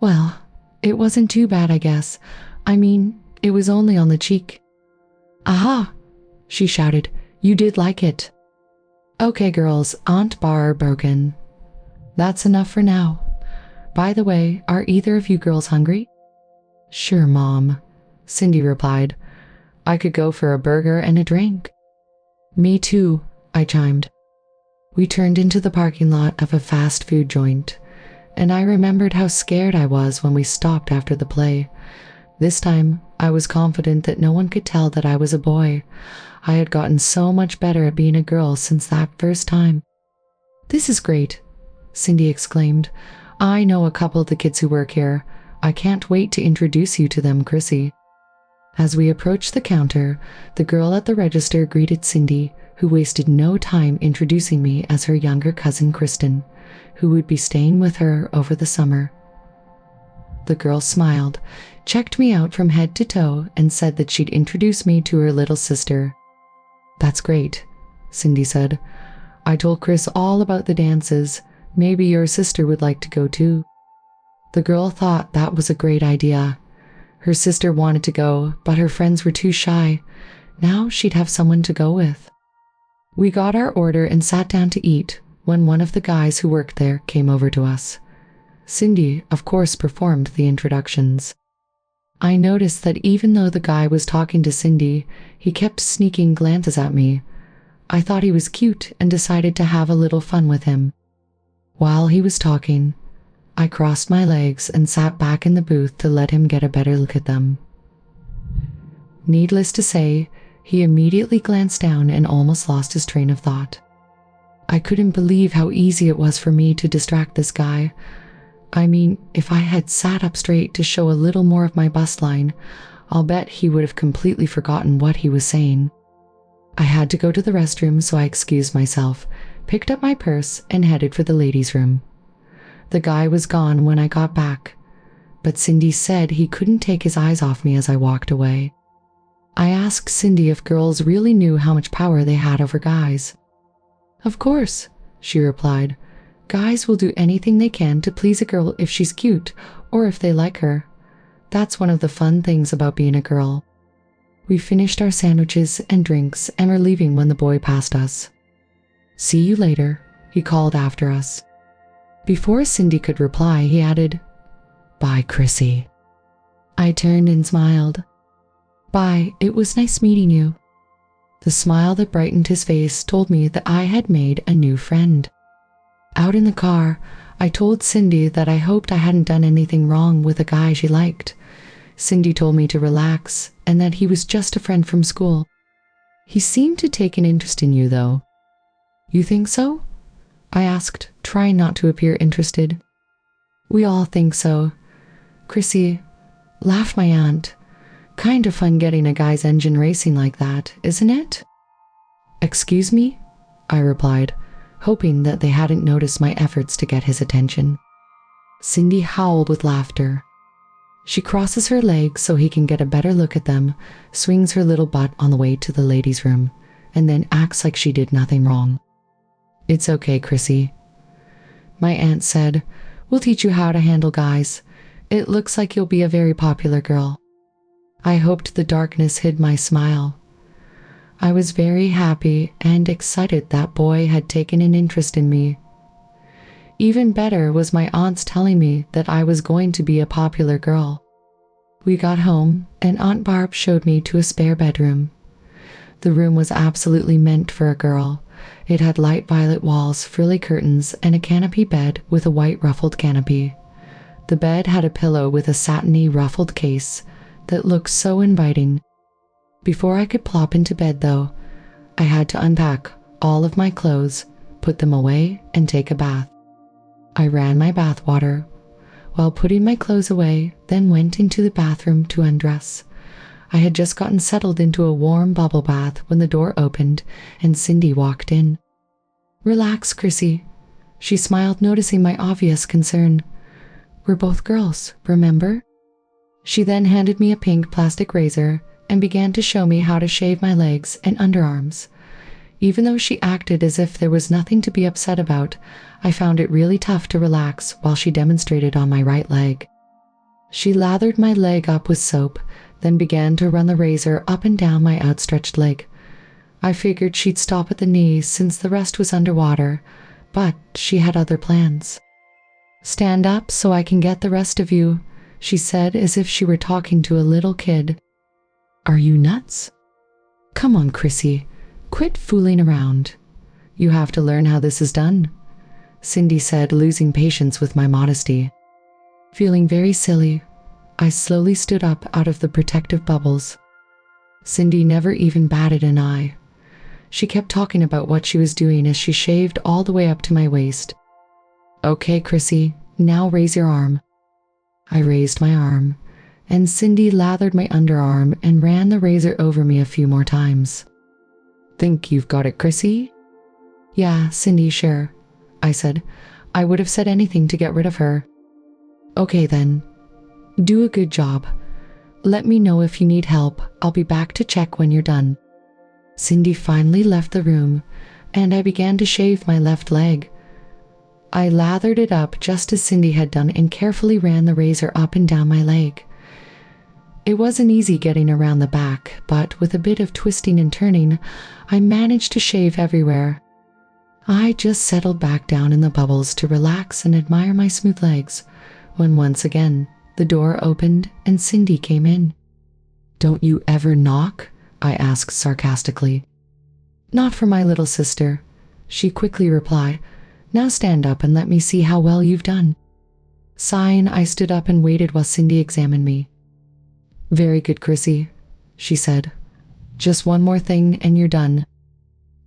Well, it wasn't too bad, I guess. I mean, it was only on the cheek. Aha! She shouted. You did like it. Okay, girls, Aunt Barb broken. That's enough for now. By the way, are either of you girls hungry? Sure, Mom, Cindy replied. I could go for a burger and a drink. Me too, I chimed. We turned into the parking lot of a fast food joint, and I remembered how scared I was when we stopped after the play. This time, I was confident that no one could tell that I was a boy. I had gotten so much better at being a girl since that first time. This is great, Cindy exclaimed. I know a couple of the kids who work here. I can't wait to introduce you to them, Chrissy. As we approached the counter, the girl at the register greeted Cindy, who wasted no time introducing me as her younger cousin Kristen, who would be staying with her over the summer. The girl smiled, checked me out from head to toe, and said that she'd introduce me to her little sister. That's great, Cindy said. I told Chris all about the dances. Maybe your sister would like to go too. The girl thought that was a great idea. Her sister wanted to go, but her friends were too shy. Now she'd have someone to go with. We got our order and sat down to eat when one of the guys who worked there came over to us. Cindy, of course, performed the introductions. I noticed that even though the guy was talking to Cindy, he kept sneaking glances at me. I thought he was cute and decided to have a little fun with him. While he was talking, I crossed my legs and sat back in the booth to let him get a better look at them. Needless to say, he immediately glanced down and almost lost his train of thought. I couldn't believe how easy it was for me to distract this guy. I mean, if I had sat up straight to show a little more of my bust line, I'll bet he would have completely forgotten what he was saying. I had to go to the restroom, so I excused myself, picked up my purse, and headed for the ladies' room. The guy was gone when I got back, but Cindy said he couldn't take his eyes off me as I walked away. I asked Cindy if girls really knew how much power they had over guys. Of course, she replied. Guys will do anything they can to please a girl if she's cute or if they like her. That's one of the fun things about being a girl. We finished our sandwiches and drinks and were leaving when the boy passed us. See you later, he called after us. Before Cindy could reply, he added, Bye, Chrissy. I turned and smiled. Bye, it was nice meeting you. The smile that brightened his face told me that I had made a new friend. Out in the car, I told Cindy that I hoped I hadn't done anything wrong with a guy she liked. Cindy told me to relax and that he was just a friend from school. He seemed to take an interest in you, though. You think so? I asked, trying not to appear interested. We all think so. Chrissy, laughed my aunt. Kind of fun getting a guy's engine racing like that, isn't it? Excuse me? I replied, hoping that they hadn't noticed my efforts to get his attention. Cindy howled with laughter. She crosses her legs so he can get a better look at them, swings her little butt on the way to the ladies' room, and then acts like she did nothing wrong. It's okay, Chrissy. My aunt said, we'll teach you how to handle guys. It looks like you'll be a very popular girl. I hoped the darkness hid my smile. I was very happy and excited that boy had taken an interest in me. Even better was my aunt's telling me that I was going to be a popular girl. We got home, and Aunt Barb showed me to a spare bedroom. The room was absolutely meant for a girl. It had light violet walls, frilly curtains, and a canopy bed with a white ruffled canopy. The bed had a pillow with a satiny ruffled case that looked so inviting. Before I could plop into bed, though, I had to unpack all of my clothes, put them away, and take a bath. I ran my bath water while putting my clothes away, then went into the bathroom to undress. I had just gotten settled into a warm bubble bath when the door opened and Cindy walked in. Relax, Chrissy. She smiled, noticing my obvious concern. We're both girls, remember? She then handed me a pink plastic razor and began to show me how to shave my legs and underarms. Even though she acted as if there was nothing to be upset about, I found it really tough to relax while she demonstrated on my right leg. She lathered my leg up with soap, then began to run the razor up and down my outstretched leg. I figured she'd stop at the knees since the rest was underwater, but she had other plans. Stand up so I can get the rest of you, she said as if she were talking to a little kid. Are you nuts? Come on, Chrissy. Quit fooling around. You have to learn how this is done, Cindy said, losing patience with my modesty. Feeling very silly, I slowly stood up out of the protective bubbles. Cindy never even batted an eye. She kept talking about what she was doing as she shaved all the way up to my waist. Okay, Chrissy, now raise your arm. I raised my arm, and Cindy lathered my underarm and ran the razor over me a few more times. Think you've got it, Chrissy? Yeah, Cindy, sure, I said. I would have said anything to get rid of her. Okay then. Do a good job. Let me know if you need help. I'll be back to check when you're done. Cindy finally left the room, and I began to shave my left leg. I lathered it up just as Cindy had done and carefully ran the razor up and down my leg. It wasn't easy getting around the back, but with a bit of twisting and turning, I managed to shave everywhere. I just settled back down in the bubbles to relax and admire my smooth legs, when once again, the door opened and Cindy came in. Don't you ever knock? I asked sarcastically. Not for my little sister, she quickly replied. Now stand up and let me see how well you've done. Sighing, I stood up and waited while Cindy examined me. Very good, Chrissy, she said. Just one more thing and you're done.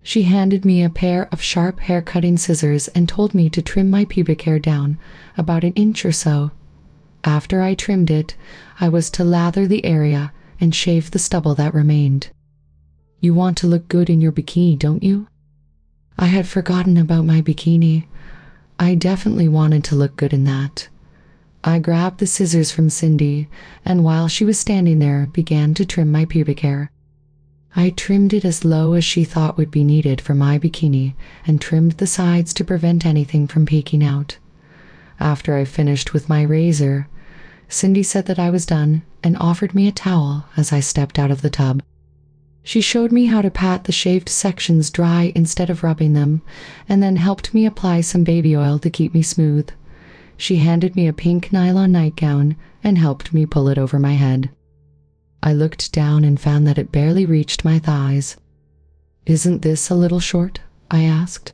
She handed me a pair of sharp hair-cutting scissors and told me to trim my pubic hair down about an inch or so. After I trimmed it, I was to lather the area and shave the stubble that remained. You want to look good in your bikini, don't you? I had forgotten about my bikini. I definitely wanted to look good in that. I grabbed the scissors from Cindy, and while she was standing there, began to trim my pubic hair. I trimmed it as low as she thought would be needed for my bikini and trimmed the sides to prevent anything from peeking out. After I finished with my razor, Cindy said that I was done and offered me a towel as I stepped out of the tub. She showed me how to pat the shaved sections dry instead of rubbing them, and then helped me apply some baby oil to keep me smooth. She handed me a pink nylon nightgown and helped me pull it over my head. I looked down and found that it barely reached my thighs. Isn't this a little short? I asked.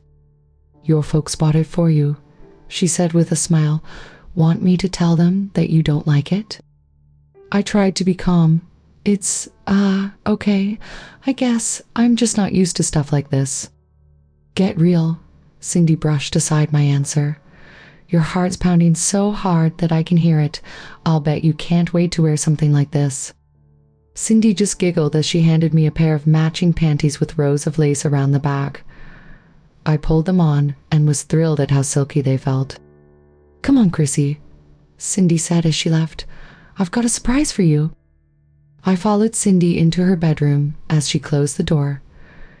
Your folks bought it for you, she said with a smile. Want me to tell them that you don't like it? I tried to be calm. It's, okay. I guess I'm just not used to stuff like this. Get real. Cindy brushed aside my answer. Your heart's pounding so hard that I can hear it. I'll bet you can't wait to wear something like this. Cindy just giggled as she handed me a pair of matching panties with rows of lace around the back. I pulled them on and was thrilled at how silky they felt. Come on, Chrissy, Cindy said as she left. I've got a surprise for you. I followed Cindy into her bedroom. As she closed the door,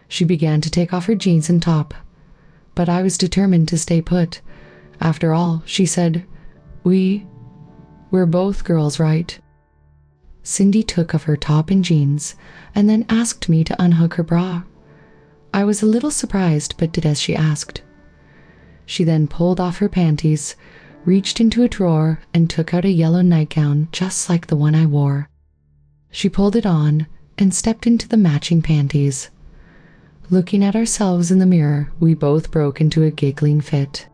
she began to take off her jeans and top. But I was determined to stay put. After all, she said, we're both girls, right? Cindy took off her top and jeans and then asked me to unhook her bra. I was a little surprised, but did as she asked. She then pulled off her panties, reached into a drawer, and took out a yellow nightgown just like the one I wore. She pulled it on and stepped into the matching panties. Looking at ourselves in the mirror, we both broke into a giggling fit.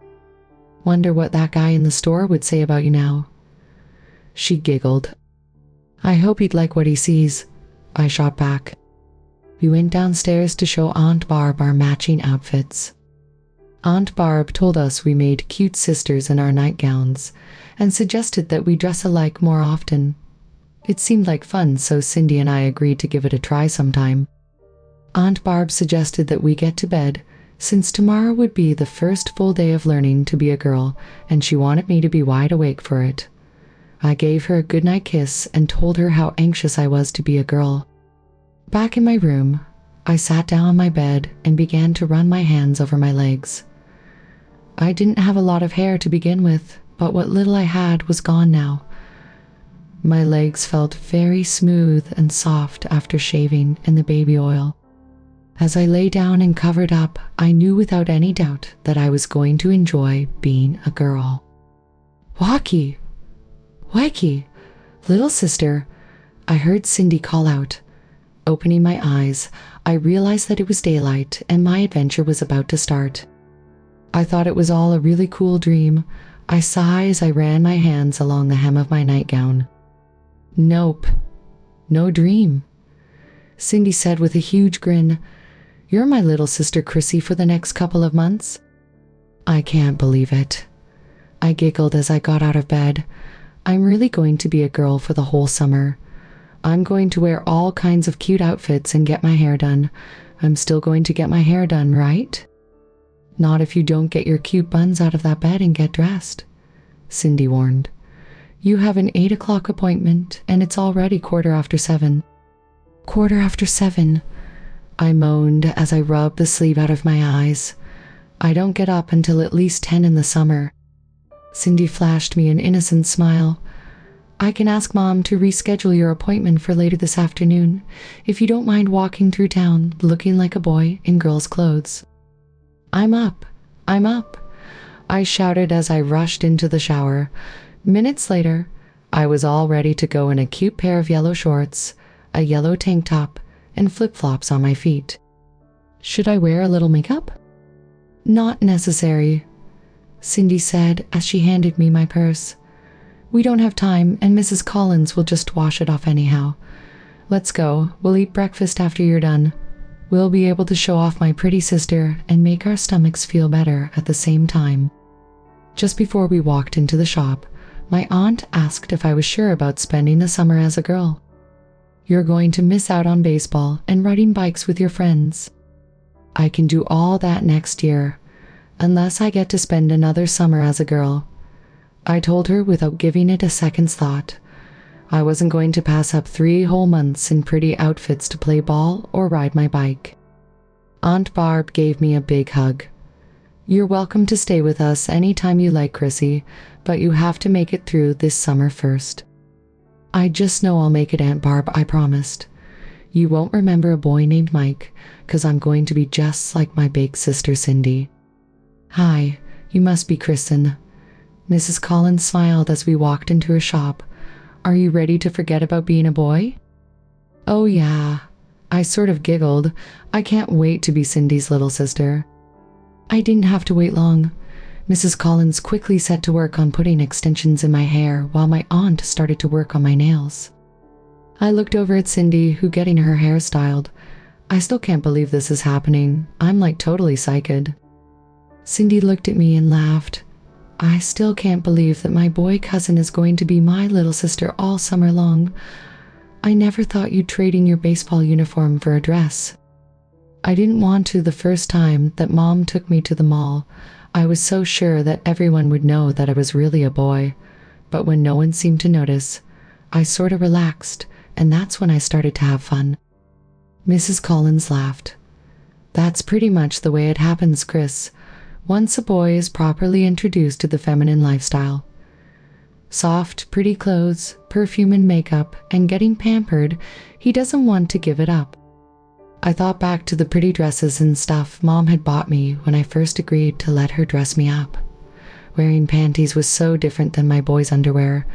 Wonder what that guy in the store would say about you now. She giggled. I hope he'd like what he sees, I shot back. We went downstairs to show Aunt Barb our matching outfits. Aunt Barb told us we made cute sisters in our nightgowns and suggested that we dress alike more often. It seemed like fun, so Cindy and I agreed to give it a try sometime. Aunt Barb suggested that we get to bed since tomorrow would be the first full day of learning to be a girl, and she wanted me to be wide awake for it. I gave her a goodnight kiss and told her how anxious I was to be a girl. Back in my room, I sat down on my bed and began to run my hands over my legs. I didn't have a lot of hair to begin with, but what little I had was gone now. My legs felt very smooth and soft after shaving in the baby oil. As I lay down and covered up, I knew without any doubt that I was going to enjoy being a girl. Wakey! Wakey! Little sister! I heard Cindy call out. Opening my eyes, I realized that it was daylight and my adventure was about to start. I thought it was all a really cool dream. I sighed as I ran my hands along the hem of my nightgown. Nope. No dream. Cindy said with a huge grin, You're my little sister Chrissy for the next couple of months? I can't believe it. I giggled as I got out of bed. I'm really going to be a girl for the whole summer. I'm going to wear all kinds of cute outfits and get my hair done. I'm still going to get my hair done, right? Not if you don't get your cute buns out of that bed and get dressed, Cindy warned. You have an 8 o'clock appointment and it's already 7:15. 7:15, I moaned as I rubbed the sleep out of my eyes. I don't get up until at least 10 in the summer. Cindy flashed me an innocent smile. I can ask Mom to reschedule your appointment for later this afternoon, if you don't mind walking through town looking like a boy in girl's clothes. I'm up. I shouted as I rushed into the shower. Minutes later, I was all ready to go in a cute pair of yellow shorts, a yellow tank top, and flip-flops on my feet. Should I wear a little makeup? Not necessary, Cindy said as she handed me my purse. We don't have time, and Mrs. Collins will just wash it off anyhow. Let's go. We'll eat breakfast after you're done. We'll be able to show off my pretty sister and make our stomachs feel better at the same time. Just before we walked into the shop, my aunt asked if I was sure about spending the summer as a girl. You're going to miss out on baseball and riding bikes with your friends. I can do all that next year, unless I get to spend another summer as a girl, I told her without giving it a second's thought. I wasn't going to pass up 3 whole months in pretty outfits to play ball or ride my bike. Aunt Barb gave me a big hug. You're welcome to stay with us any time you like, Chrissy, but you have to make it through this summer first. I just know I'll make it, Aunt Barb, I promised. You won't remember a boy named Mike, 'cause I'm going to be just like my big sister Cindy. Hi, you must be Kristen. Mrs. Collins smiled as we walked into her shop. Are you ready to forget about being a boy? Oh yeah, I sort of giggled. I can't wait to be Cindy's little sister. I didn't have to wait long. Mrs. Collins quickly set to work on putting extensions in my hair while my aunt started to work on my nails. I looked over at Cindy, who getting her hair styled. I still can't believe this is happening. I'm like totally psyched. Cindy looked at me and laughed. I still can't believe that my boy cousin is going to be my little sister all summer long. I never thought you'd trade in your baseball uniform for a dress. I didn't want to the first time that Mom took me to the mall. I was so sure that everyone would know that I was really a boy. But when no one seemed to notice, I sort of relaxed, and that's when I started to have fun. Mrs. Collins laughed. That's pretty much the way it happens, Chris. Once a boy is properly introduced to the feminine lifestyle. Soft, pretty clothes, perfume and makeup, and getting pampered, he doesn't want to give it up. I thought back to the pretty dresses and stuff Mom had bought me when I first agreed to let her dress me up. Wearing panties was so different than my boys' underwear.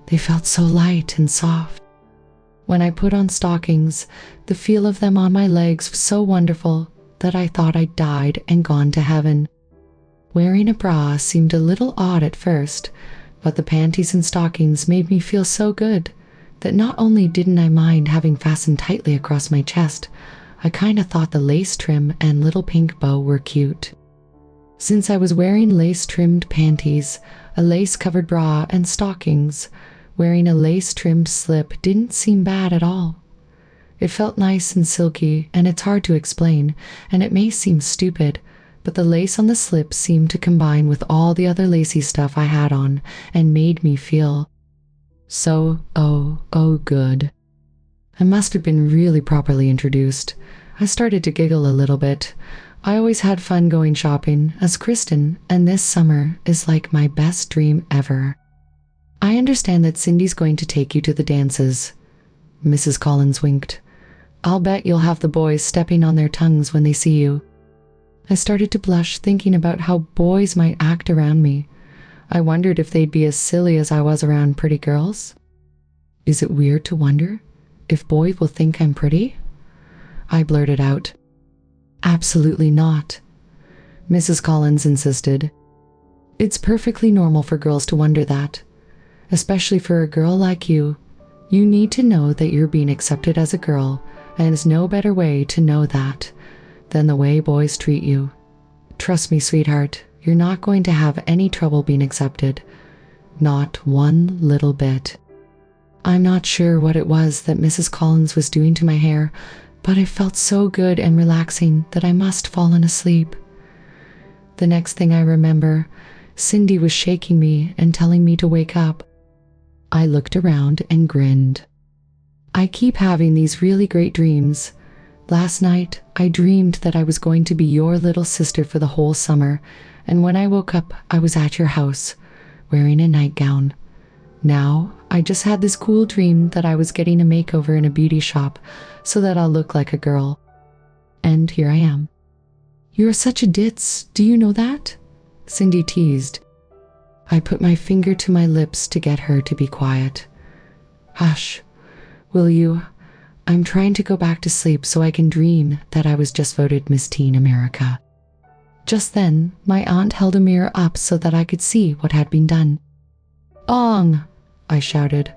They felt so light and soft. When I put on stockings, the feel of them on my legs was so wonderful that I thought I'd died and gone to heaven. Wearing a bra seemed a little odd at first, but the panties and stockings made me feel so good that not only didn't I mind having fastened tightly across my chest, I kinda thought the lace trim and little pink bow were cute. Since I was wearing lace-trimmed panties, a lace-covered bra, and stockings, wearing a lace-trimmed slip didn't seem bad at all. It felt nice and silky, and it's hard to explain, and it may seem stupid, but the lace on the slip seemed to combine with all the other lacy stuff I had on and made me feel so, oh good. I must have been really properly introduced. I started to giggle a little bit. I always had fun going shopping as Kristen, and this summer is like my best dream ever. I understand that Cindy's going to take you to the dances. Mrs. Collins winked. I'll bet you'll have the boys stepping on their tongues when they see you. I started to blush thinking about how boys might act around me. I wondered if they'd be as silly as I was around pretty girls. Is it weird to wonder if boys will think I'm pretty? I blurted out. Absolutely not. Mrs. Collins insisted. It's perfectly normal for girls to wonder that. Especially for a girl like you. You need to know that you're being accepted as a girl, and there's no better way to know that than the way boys treat you. Trust me, sweetheart, you're not going to have any trouble being accepted. Not one little bit. I'm not sure what it was that Mrs. Collins was doing to my hair, but it felt so good and relaxing that I must have fallen asleep. The next thing I remember, Cindy was shaking me and telling me to wake up. I looked around and grinned. I keep having these really great dreams. Last night, I dreamed that I was going to be your little sister for the whole summer, and when I woke up, I was at your house, wearing a nightgown. Now, I just had this cool dream that I was getting a makeover in a beauty shop so that I'll look like a girl. And here I am. You're such a ditz, do you know that? Cindy teased. I put my finger to my lips to get her to be quiet. Hush, will you? I'm trying to go back to sleep so I can dream that I was just voted Miss Teen America. Just then, my aunt held a mirror up so that I could see what had been done. Ong! I shouted.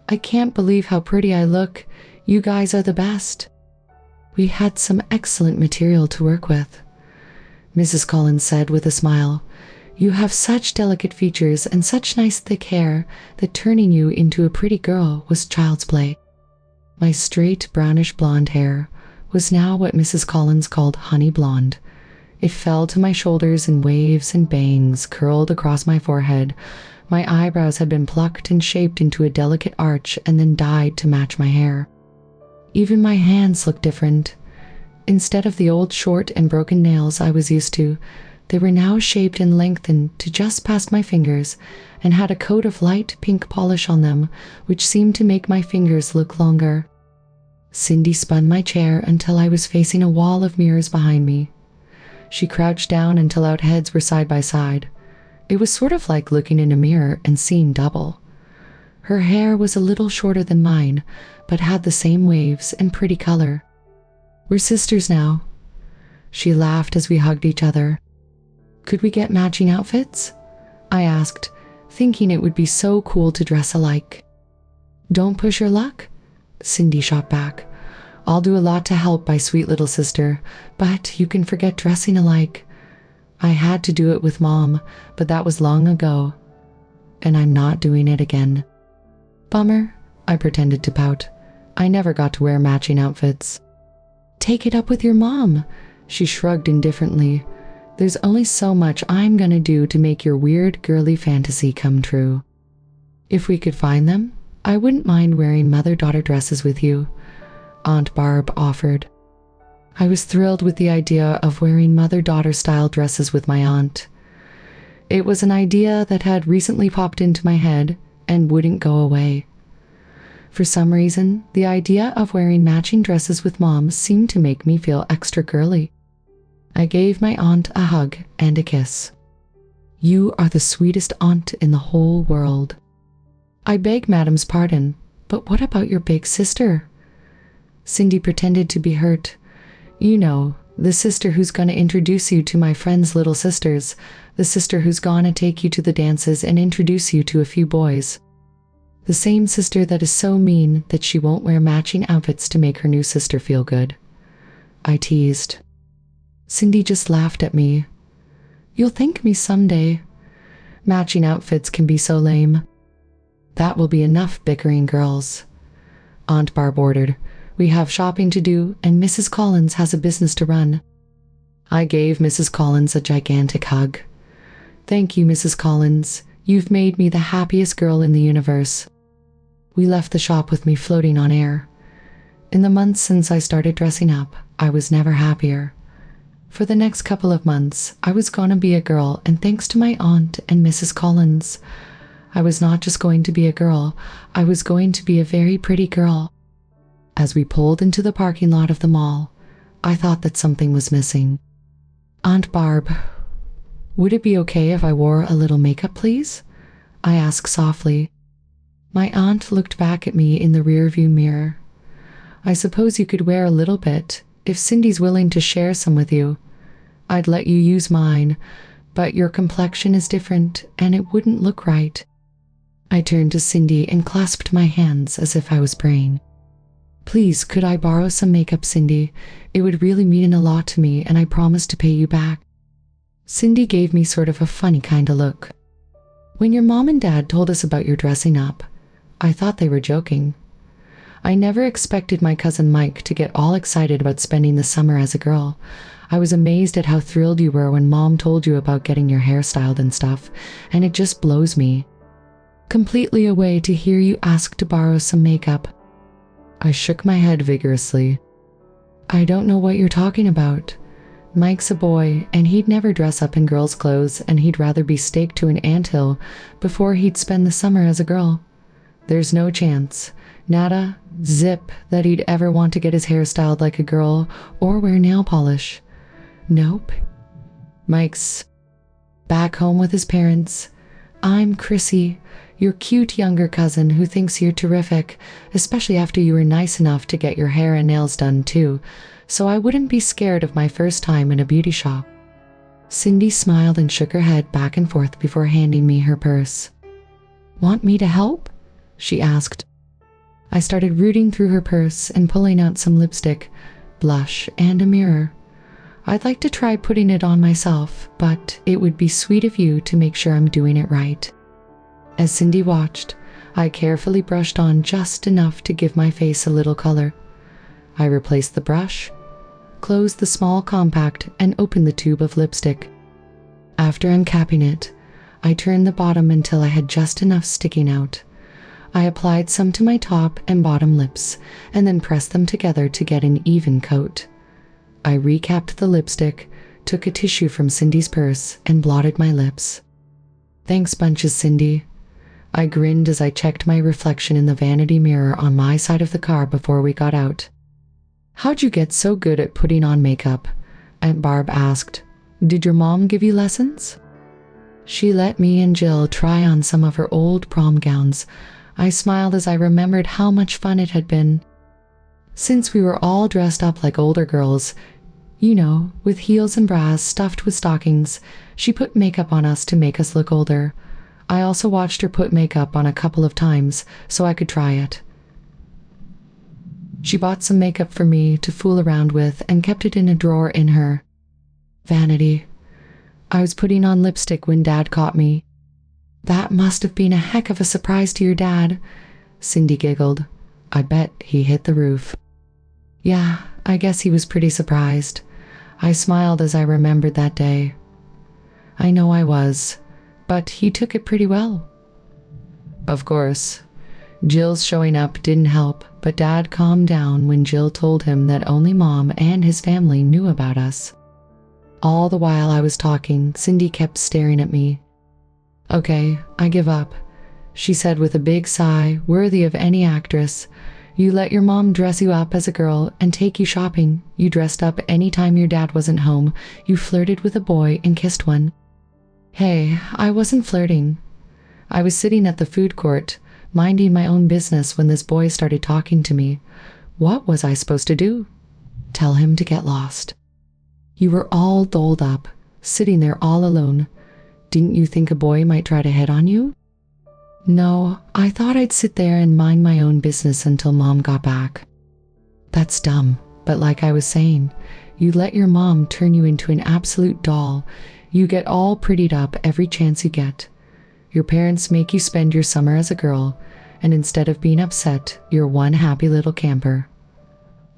I can't believe how pretty I look. You guys are the best. We had some excellent material to work with, Mrs. Collins said with a smile. You have such delicate features and such nice thick hair that turning you into a pretty girl was child's play. My straight brownish blonde hair was now what Mrs. Collins called honey blonde. It fell to my shoulders in waves and bangs curled across my forehead. My eyebrows had been plucked and shaped into a delicate arch and then dyed to match my hair. Even my hands looked different. Instead of the old short and broken nails I was used to, they were now shaped and lengthened to just past my fingers and had a coat of light pink polish on them, which seemed to make my fingers look longer. Cindy spun my chair until I was facing a wall of mirrors behind me. She crouched down until our heads were side by side. It was sort of like looking in a mirror and seeing double. Her hair was a little shorter than mine, but had the same waves and pretty color. We're sisters now. She laughed as we hugged each other. Could we get matching outfits? I asked, thinking it would be so cool to dress alike. Don't push your luck? Cindy shot back. "I'll do a lot to help, my sweet little sister, but you can forget dressing alike. I had to do it with Mom, but that was long ago, and I'm not doing it again." "Bummer," I pretended to pout. "I never got to wear matching outfits." "Take it up with your mom," she shrugged indifferently. "There's only so much I'm gonna do to make your weird girly fantasy come true. If we could find them, I wouldn't mind wearing mother-daughter dresses with you," Aunt Barb offered. I was thrilled with the idea of wearing mother-daughter style dresses with my aunt. It was an idea that had recently popped into my head and wouldn't go away. For some reason, the idea of wearing matching dresses with Mom seemed to make me feel extra girly. I gave my aunt a hug and a kiss. "You are the sweetest aunt in the whole world." "I beg Madam's pardon, but what about your big sister?" Cindy pretended to be hurt. "You know, the sister who's gonna introduce you to my friend's little sisters, the sister who's gonna take you to the dances and introduce you to a few boys. The same sister that is so mean that she won't wear matching outfits to make her new sister feel good," I teased. Cindy just laughed at me. "You'll thank me someday. Matching outfits can be so lame." "That will be enough bickering, girls," Aunt Barb ordered. "We have shopping to do, and Mrs. Collins has a business to run." I gave Mrs. Collins a gigantic hug. "Thank you, Mrs. Collins. You've made me the happiest girl in the universe." We left the shop with me floating on air. In the months since I started dressing up, I was never happier. For the next couple of months, I was gonna be a girl, and thanks to my aunt and Mrs. Collins, I was not just going to be a girl, I was going to be a very pretty girl. As we pulled into the parking lot of the mall, I thought that something was missing. "Aunt Barb, would it be okay if I wore a little makeup, please?" I asked softly. My aunt looked back at me in the rearview mirror. "I suppose you could wear a little bit, if Cindy's willing to share some with you. I'd let you use mine, but your complexion is different, and it wouldn't look right." I turned to Cindy and clasped my hands as if I was praying. "Please, could I borrow some makeup, Cindy? It would really mean a lot to me, and I promise to pay you back." Cindy gave me sort of a funny kind of look. "When your mom and dad told us about your dressing up, I thought they were joking. I never expected my cousin Mike to get all excited about spending the summer as a girl. I was amazed at how thrilled you were when Mom told you about getting your hair styled and stuff, and it just blows me completely away to hear you ask to borrow some makeup." I shook my head vigorously. "I don't know what you're talking about. Mike's a boy, and he'd never dress up in girls' clothes, and he'd rather be staked to an anthill before he'd spend the summer as a girl. There's no chance, nada, zip, that he'd ever want to get his hair styled like a girl or wear nail polish. Nope. Mike's back home with his parents. I'm Chrissy, your cute younger cousin who thinks you're terrific, especially after you were nice enough to get your hair and nails done too, so I wouldn't be scared of my first time in a beauty shop." Cindy smiled and shook her head back and forth before handing me her purse. "Want me to help?" she asked. I started rooting through her purse and pulling out some lipstick, blush, and a mirror. "I'd like to try putting it on myself, but it would be sweet of you to make sure I'm doing it right." As Cindy watched, I carefully brushed on just enough to give my face a little color. I replaced the brush, closed the small compact, and opened the tube of lipstick. After uncapping it, I turned the bottom until I had just enough sticking out. I applied some to my top and bottom lips, and then pressed them together to get an even coat. I recapped the lipstick, took a tissue from Cindy's purse, and blotted my lips. "Thanks bunches, Cindy." I grinned as I checked my reflection in the vanity mirror on my side of the car before we got out. "How'd you get so good at putting on makeup?" Aunt Barb asked. "Did your mom give you lessons?" She let me and Jill try on some of her old prom gowns. I smiled as I remembered how much fun it had been. Since we were all dressed up like older girls, you know, with heels and bras stuffed with stockings, she put makeup on us to make us look older. I also watched her put makeup on a couple of times so I could try it. She bought some makeup for me to fool around with and kept it in a drawer in her vanity. I was putting on lipstick when Dad caught me. That must have been a heck of a surprise to your dad, Cindy giggled. I bet he hit the roof. Yeah, I guess he was pretty surprised. I smiled as I remembered that day. I know I was, but he took it pretty well. Of course, Jill's showing up didn't help, but Dad calmed down when Jill told him that only Mom and his family knew about us. All the while I was talking, Cindy kept staring at me. Okay, I give up, she said with a big sigh, worthy of any actress. You let your mom dress you up as a girl and take you shopping. You dressed up any time your dad wasn't home. You flirted with a boy and kissed one. Hey, I wasn't flirting. I was sitting at the food court, minding my own business when this boy started talking to me. What was I supposed to do? Tell him to get lost. You were all dolled up, sitting there all alone. Didn't you think a boy might try to hit on you? No, I thought I'd sit there and mind my own business until Mom got back. That's dumb, but like I was saying, you let your mom turn you into an absolute doll. You get all prettied up every chance you get. Your parents make you spend your summer as a girl, and instead of being upset, you're one happy little camper.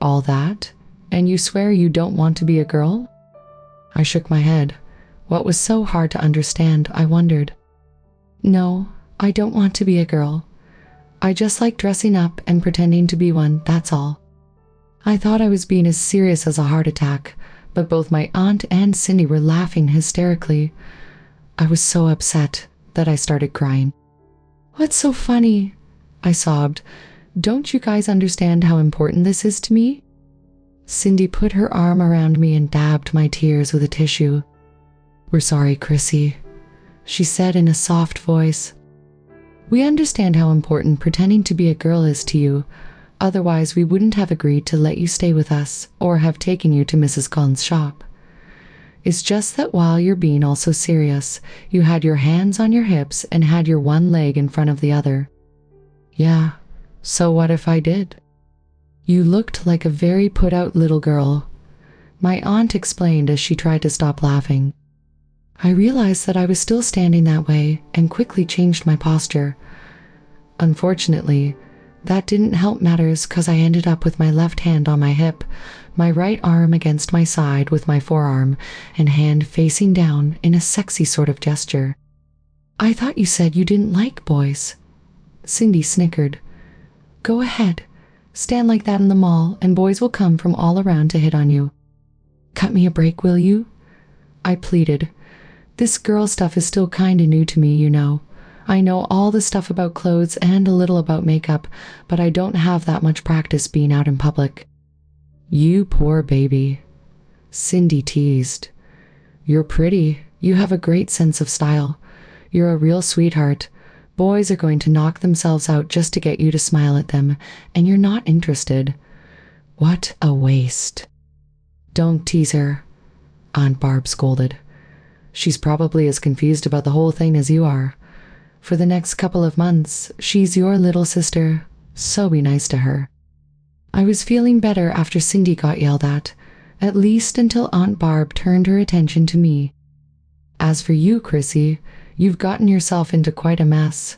All that? And you swear you don't want to be a girl? I shook my head. What was so hard to understand, I wondered. No, I don't want to be a girl. I just like dressing up and pretending to be one, that's all. I thought I was being as serious as a heart attack, but both my aunt and Cindy were laughing hysterically. I was so upset that I started crying. What's so funny? I sobbed. Don't you guys understand how important this is to me? Cindy put her arm around me and dabbed my tears with a tissue. We're sorry, Chrissy, she said in a soft voice. We understand how important pretending to be a girl is to you. Otherwise, we wouldn't have agreed to let you stay with us or have taken you to Mrs. Collins' shop. It's just that while you're being all so serious, you had your hands on your hips and had your one leg in front of the other. Yeah, so what if I did? You looked like a very put-out little girl, my aunt explained as she tried to stop laughing. I realized that I was still standing that way and quickly changed my posture. Unfortunately, that didn't help matters because I ended up with my left hand on my hip, my right arm against my side with my forearm, and hand facing down in a sexy sort of gesture. I thought you said you didn't like boys. Cindy snickered. Go ahead. Stand like that in the mall and boys will come from all around to hit on you. Cut me a break, will you? I pleaded. This girl stuff is still kinda new to me, you know. I know all the stuff about clothes and a little about makeup, but I don't have that much practice being out in public. You poor baby, Cindy teased. You're pretty. You have a great sense of style. You're a real sweetheart. Boys are going to knock themselves out just to get you to smile at them, and you're not interested. What a waste. Don't tease her, Aunt Barb scolded. She's probably as confused about the whole thing as you are. For the next couple of months, she's your little sister, so be nice to her. I was feeling better after Cindy got yelled at least until Aunt Barb turned her attention to me. As for you, Chrissy, you've gotten yourself into quite a mess.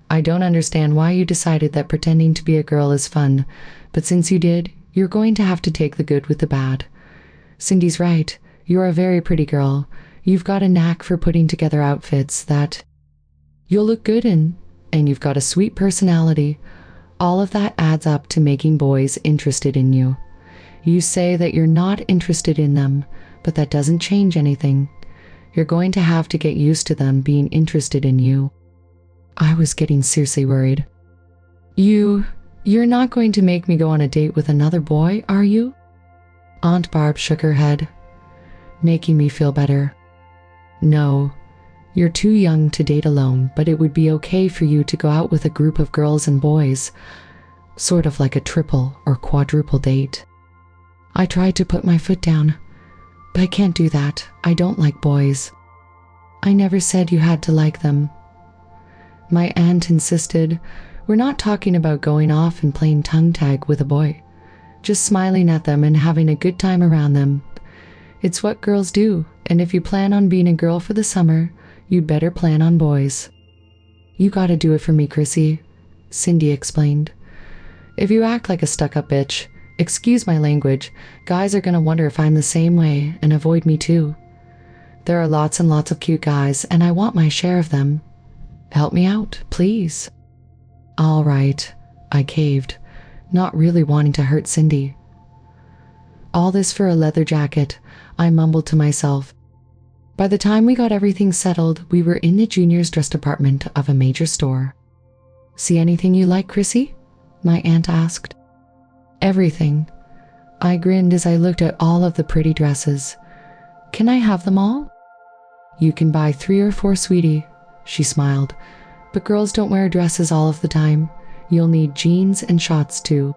I don't understand why you decided that pretending to be a girl is fun, but since you did, you're going to have to take the good with the bad. Cindy's right. You're a very pretty girl. You've got a knack for putting together outfits that you'll look good in, and you've got a sweet personality. All of that adds up to making boys interested in you. You say that you're not interested in them, but that doesn't change anything. You're going to have to get used to them being interested in you. I was getting seriously worried. You're not going to make me go on a date with another boy, are you? Aunt Barb shook her head, making me feel better. No, you're too young to date alone, but it would be okay for you to go out with a group of girls and boys, sort of like a triple or quadruple date. I tried to put my foot down, but I can't do that. I don't like boys. I never said you had to like them. My aunt insisted, We're not talking about going off and playing tongue tag with a boy. Just smiling at them and having a good time around them. It's what girls do, and if you plan on being a girl for the summer, you'd better plan on boys. You gotta do it for me, Chrissy, Cindy explained. If you act like a stuck-up bitch, excuse my language, guys are gonna wonder if I'm the same way and avoid me too. There are lots and lots of cute guys, and I want my share of them. Help me out, please. All right, I caved, not really wanting to hurt Cindy. All this for a leather jacket, I mumbled to myself. By the time we got everything settled, we were in the juniors' dress department of a major store. See anything you like, Chrissy? My aunt asked. Everything. I grinned as I looked at all of the pretty dresses. Can I have them all? You can buy 3 or 4, sweetie, she smiled. But girls don't wear dresses all of the time. You'll need jeans and shorts too.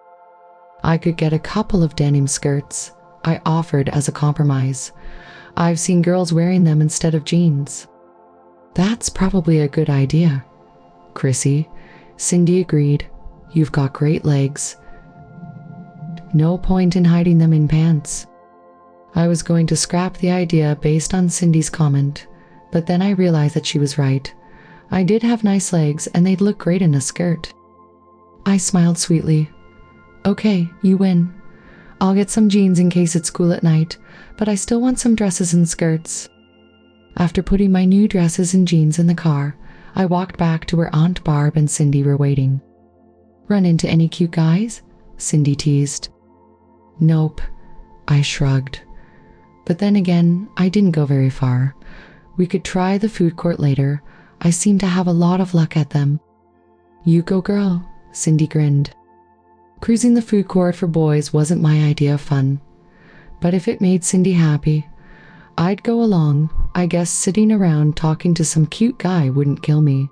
I could get a couple of denim skirts, I offered as a compromise. I've seen girls wearing them instead of jeans. That's probably a good idea, Chrissy, Cindy agreed. You've got great legs. No point in hiding them in pants. I was going to scrap the idea based on Cindy's comment, but then I realized that she was right. I did have nice legs and they'd look great in a skirt. I smiled sweetly. Okay, you win. I'll get some jeans in case it's cool at night, but I still want some dresses and skirts. After putting my new dresses and jeans in the car, I walked back to where Aunt Barb and Cindy were waiting. Run into any cute guys? Cindy teased. Nope, I shrugged. But then again, I didn't go very far. We could try the food court later. I seem to have a lot of luck at them. You go, girl, Cindy grinned. Cruising the food court for boys wasn't my idea of fun. But if it made Cindy happy, I'd go along. I guess sitting around talking to some cute guy wouldn't kill me.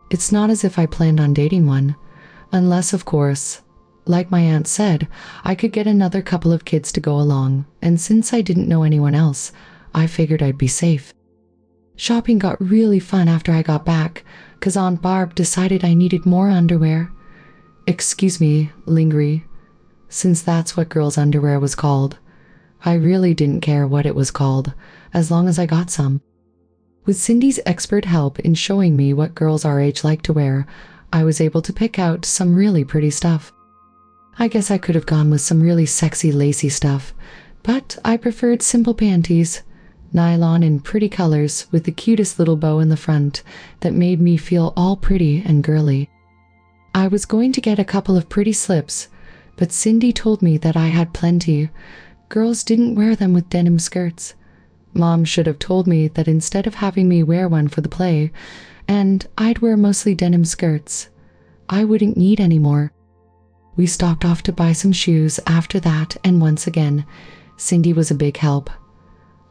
It's not as if I planned on dating one. Unless, of course, like my aunt said, I could get another couple of kids to go along, and since I didn't know anyone else, I figured I'd be safe. Shopping got really fun after I got back, 'cause Aunt Barb decided I needed more underwear. Excuse me, lingerie, since that's what girls' underwear was called. I really didn't care what it was called, as long as I got some. With Cindy's expert help in showing me what girls our age like to wear, I was able to pick out some really pretty stuff. I guess I could have gone with some really sexy lacy stuff, but I preferred simple panties, nylon in pretty colors with the cutest little bow in the front that made me feel all pretty and girly. I was going to get a couple of pretty slips, but Cindy told me that I had plenty. Girls didn't wear them with denim skirts. Mom should have told me that instead of having me wear one for the play, and I'd wear mostly denim skirts, I wouldn't need any more. We stopped off to buy some shoes after that, and once again, Cindy was a big help.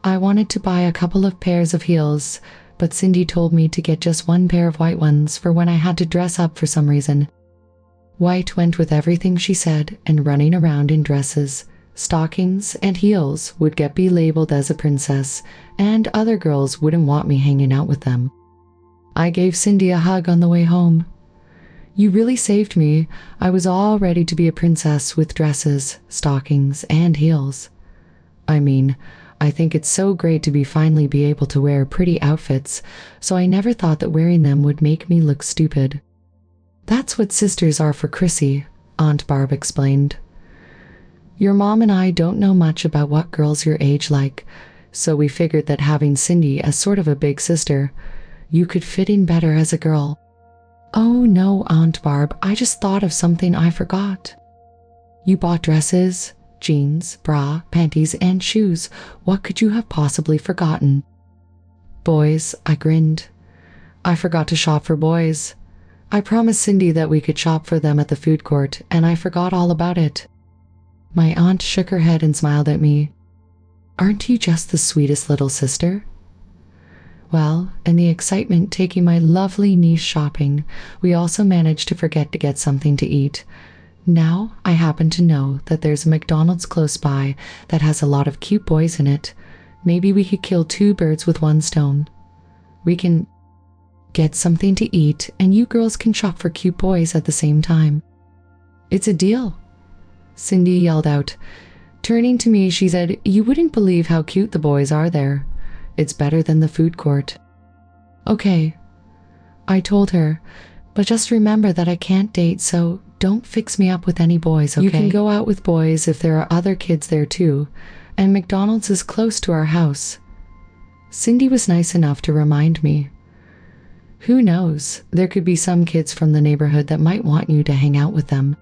I wanted to buy a couple of pairs of heels, but Cindy told me to get just one pair of white ones for when I had to dress up for some reason. White went with everything she said, and running around in dresses, stockings, and heels would get me labeled as a princess, and other girls wouldn't want me hanging out with them. I gave Cindy a hug on the way home. You really saved me. I was all ready to be a princess with dresses, stockings, and heels. I mean, I think it's so great to finally be able to wear pretty outfits, so I never thought that wearing them would make me look stupid. That's what sisters are for, Chrissy, Aunt Barb explained. Your mom and I don't know much about what girls your age like, so we figured that having Cindy as sort of a big sister, you could fit in better as a girl. Oh no, Aunt Barb, I just thought of something I forgot. You bought dresses, jeans, bra, panties, and shoes. What could you have possibly forgotten? Boys, I grinned. I forgot to shop for boys. I promised Cindy that we could shop for them at the food court, and I forgot all about it. My aunt shook her head and smiled at me. Aren't you just the sweetest little sister? Well, in the excitement taking my lovely niece shopping, we also managed to forget to get something to eat. Now I happen to know that there's a McDonald's close by that has a lot of cute boys in it. Maybe we could kill 2 birds with 1 stone. We can... get something to eat, and you girls can shop for cute boys at the same time. It's a deal, Cindy yelled out. Turning to me, she said, "You wouldn't believe how cute the boys are there. It's better than the food court." "Okay," I told her, "but just remember that I can't date, so don't fix me up with any boys, okay? You can go out with boys if there are other kids there too, and McDonald's is close to our house." Cindy was nice enough to remind me. Who knows, there could be some kids from the neighborhood that might want you to hang out with them.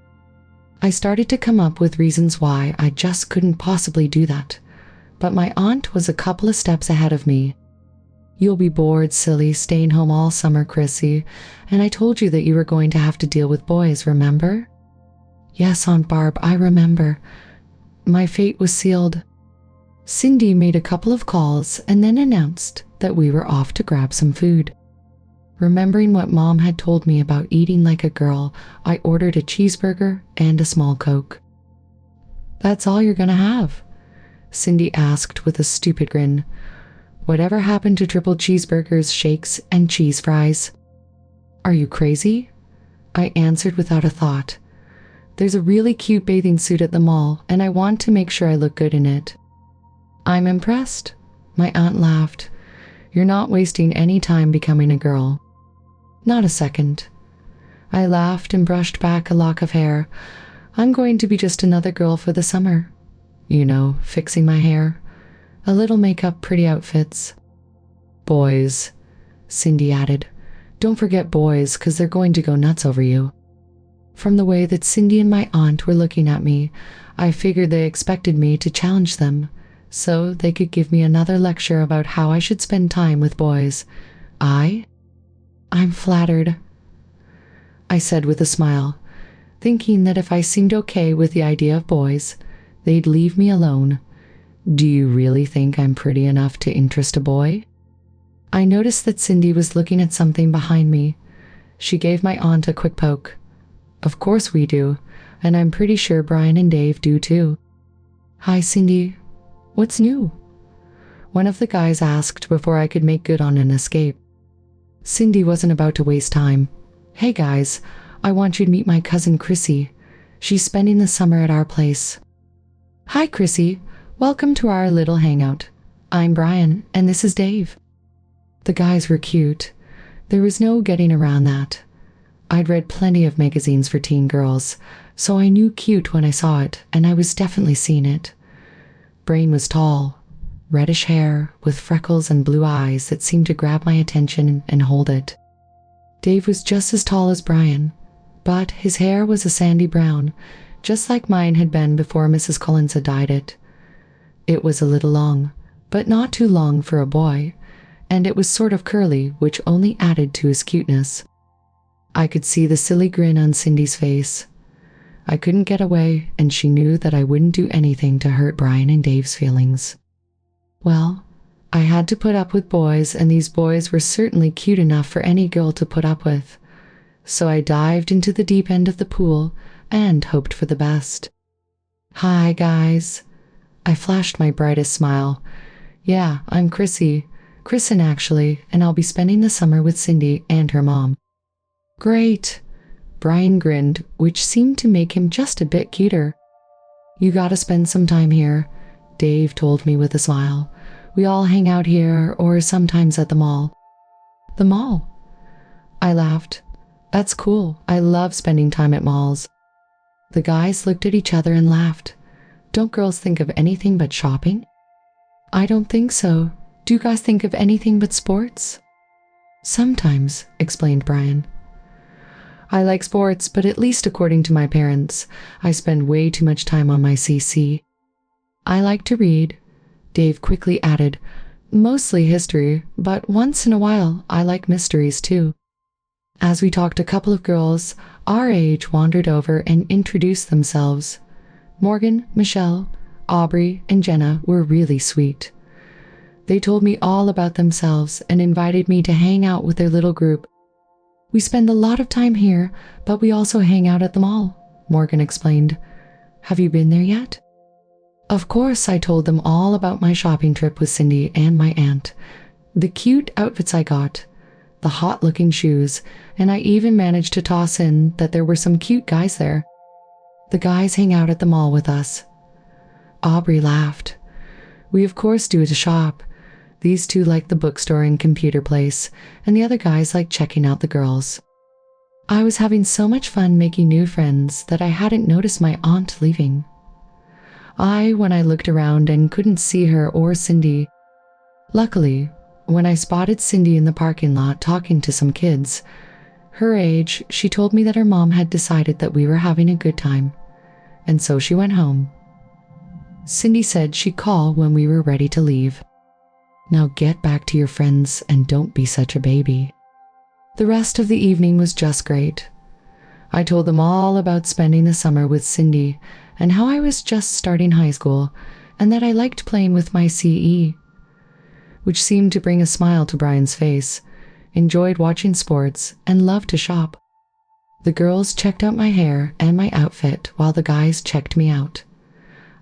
I started to come up with reasons why I just couldn't possibly do that, but my aunt was a couple of steps ahead of me. "You'll be bored, silly, staying home all summer, Chrissy, and I told you that you were going to have to deal with boys, remember?" "Yes, Aunt Barb, I remember. My fate was sealed." Cindy made a couple of calls and then announced that we were off to grab some food. Remembering what Mom had told me about eating like a girl, I ordered a cheeseburger and a small Coke. "That's all you're gonna have?" Cindy asked with a stupid grin. "Whatever happened to triple cheeseburgers, shakes, and cheese fries?" "Are you crazy?" I answered without a thought. "There's a really cute bathing suit at the mall, and I want to make sure I look good in it." "I'm impressed," my aunt laughed. "You're not wasting any time becoming a girl." "Not a second." I laughed and brushed back a lock of hair. "I'm going to be just another girl for the summer. You know, fixing my hair. A little makeup, pretty outfits." "Boys," Cindy added. "Don't forget boys, 'cause they're going to go nuts over you." From the way that Cindy and my aunt were looking at me, I figured they expected me to challenge them, so they could give me another lecture about how I should spend time with boys. I'm flattered," I said with a smile, thinking that if I seemed okay with the idea of boys, they'd leave me alone. "Do you really think I'm pretty enough to interest a boy?" I noticed that Cindy was looking at something behind me. She gave my aunt a quick poke. "Of course we do, and I'm pretty sure Brian and Dave do too." "Hi, Cindy. What's new?" one of the guys asked before I could make good on an escape. Cindy wasn't about to waste time. "Hey guys, I want you to meet my cousin Chrissy. She's spending the summer at our place." "Hi Chrissy, welcome to our little hangout. I'm Brian, and this is Dave." The guys were cute. There was no getting around that. I'd read plenty of magazines for teen girls, so I knew cute when I saw it, and I was definitely seeing it. Brain was tall, reddish hair with freckles and blue eyes that seemed to grab my attention and hold it. Dave was just as tall as Brian, but his hair was a sandy brown, just like mine had been before Mrs. Collins had dyed it. It was a little long, but not too long for a boy, and it was sort of curly, which only added to his cuteness. I could see the silly grin on Cindy's face. I couldn't get away, and she knew that I wouldn't do anything to hurt Brian and Dave's feelings. Well, I had to put up with boys, and these boys were certainly cute enough for any girl to put up with. So I dived into the deep end of the pool and hoped for the best. "Hi, guys." I flashed my brightest smile. "Yeah, I'm Chrissy. Kristen, actually, and I'll be spending the summer with Cindy and her mom." "Great." Brian grinned, which seemed to make him just a bit cuter. "You gotta spend some time here," Dave told me with a smile. "We all hang out here, or sometimes at the mall." "The mall?" I laughed. "That's cool. I love spending time at malls." The guys looked at each other and laughed. "Don't girls think of anything but shopping?" "I don't think so. Do you guys think of anything but sports?" "Sometimes," explained Brian. "I like sports, but at least according to my parents, I spend way too much time on my CC. I like to read," Dave quickly added. "Mostly history, but once in a while I like mysteries too." As we talked, a couple of girls our age wandered over and introduced themselves. Morgan, Michelle, Aubrey, and Jenna were really sweet. They told me all about themselves and invited me to hang out with their little group. "We spend a lot of time here, but we also hang out at the mall," Morgan explained. "Have you been there yet?" Of course, I told them all about my shopping trip with Cindy and my aunt, the cute outfits I got, the hot-looking shoes, and I even managed to toss in that there were some cute guys there. The guys hang out at the mall with us. Aubrey laughed. We of course do to shop. These two like the bookstore and computer place, and the other guys like checking out the girls. I was having so much fun making new friends that I hadn't noticed my aunt leaving. When I looked around and couldn't see her or Cindy. Luckily, when I spotted Cindy in the parking lot talking to some kids, her age, she told me that her mom had decided that we were having a good time, and so she went home. Cindy said she'd call when we were ready to leave. Now get back to your friends and don't be such a baby. The rest of the evening was just great. I told them all about spending the summer with Cindy and how I was just starting high school and that I liked playing with my CE, which seemed to bring a smile to Brian's face, enjoyed watching sports, and loved to shop. The girls checked out my hair and my outfit while the guys checked me out.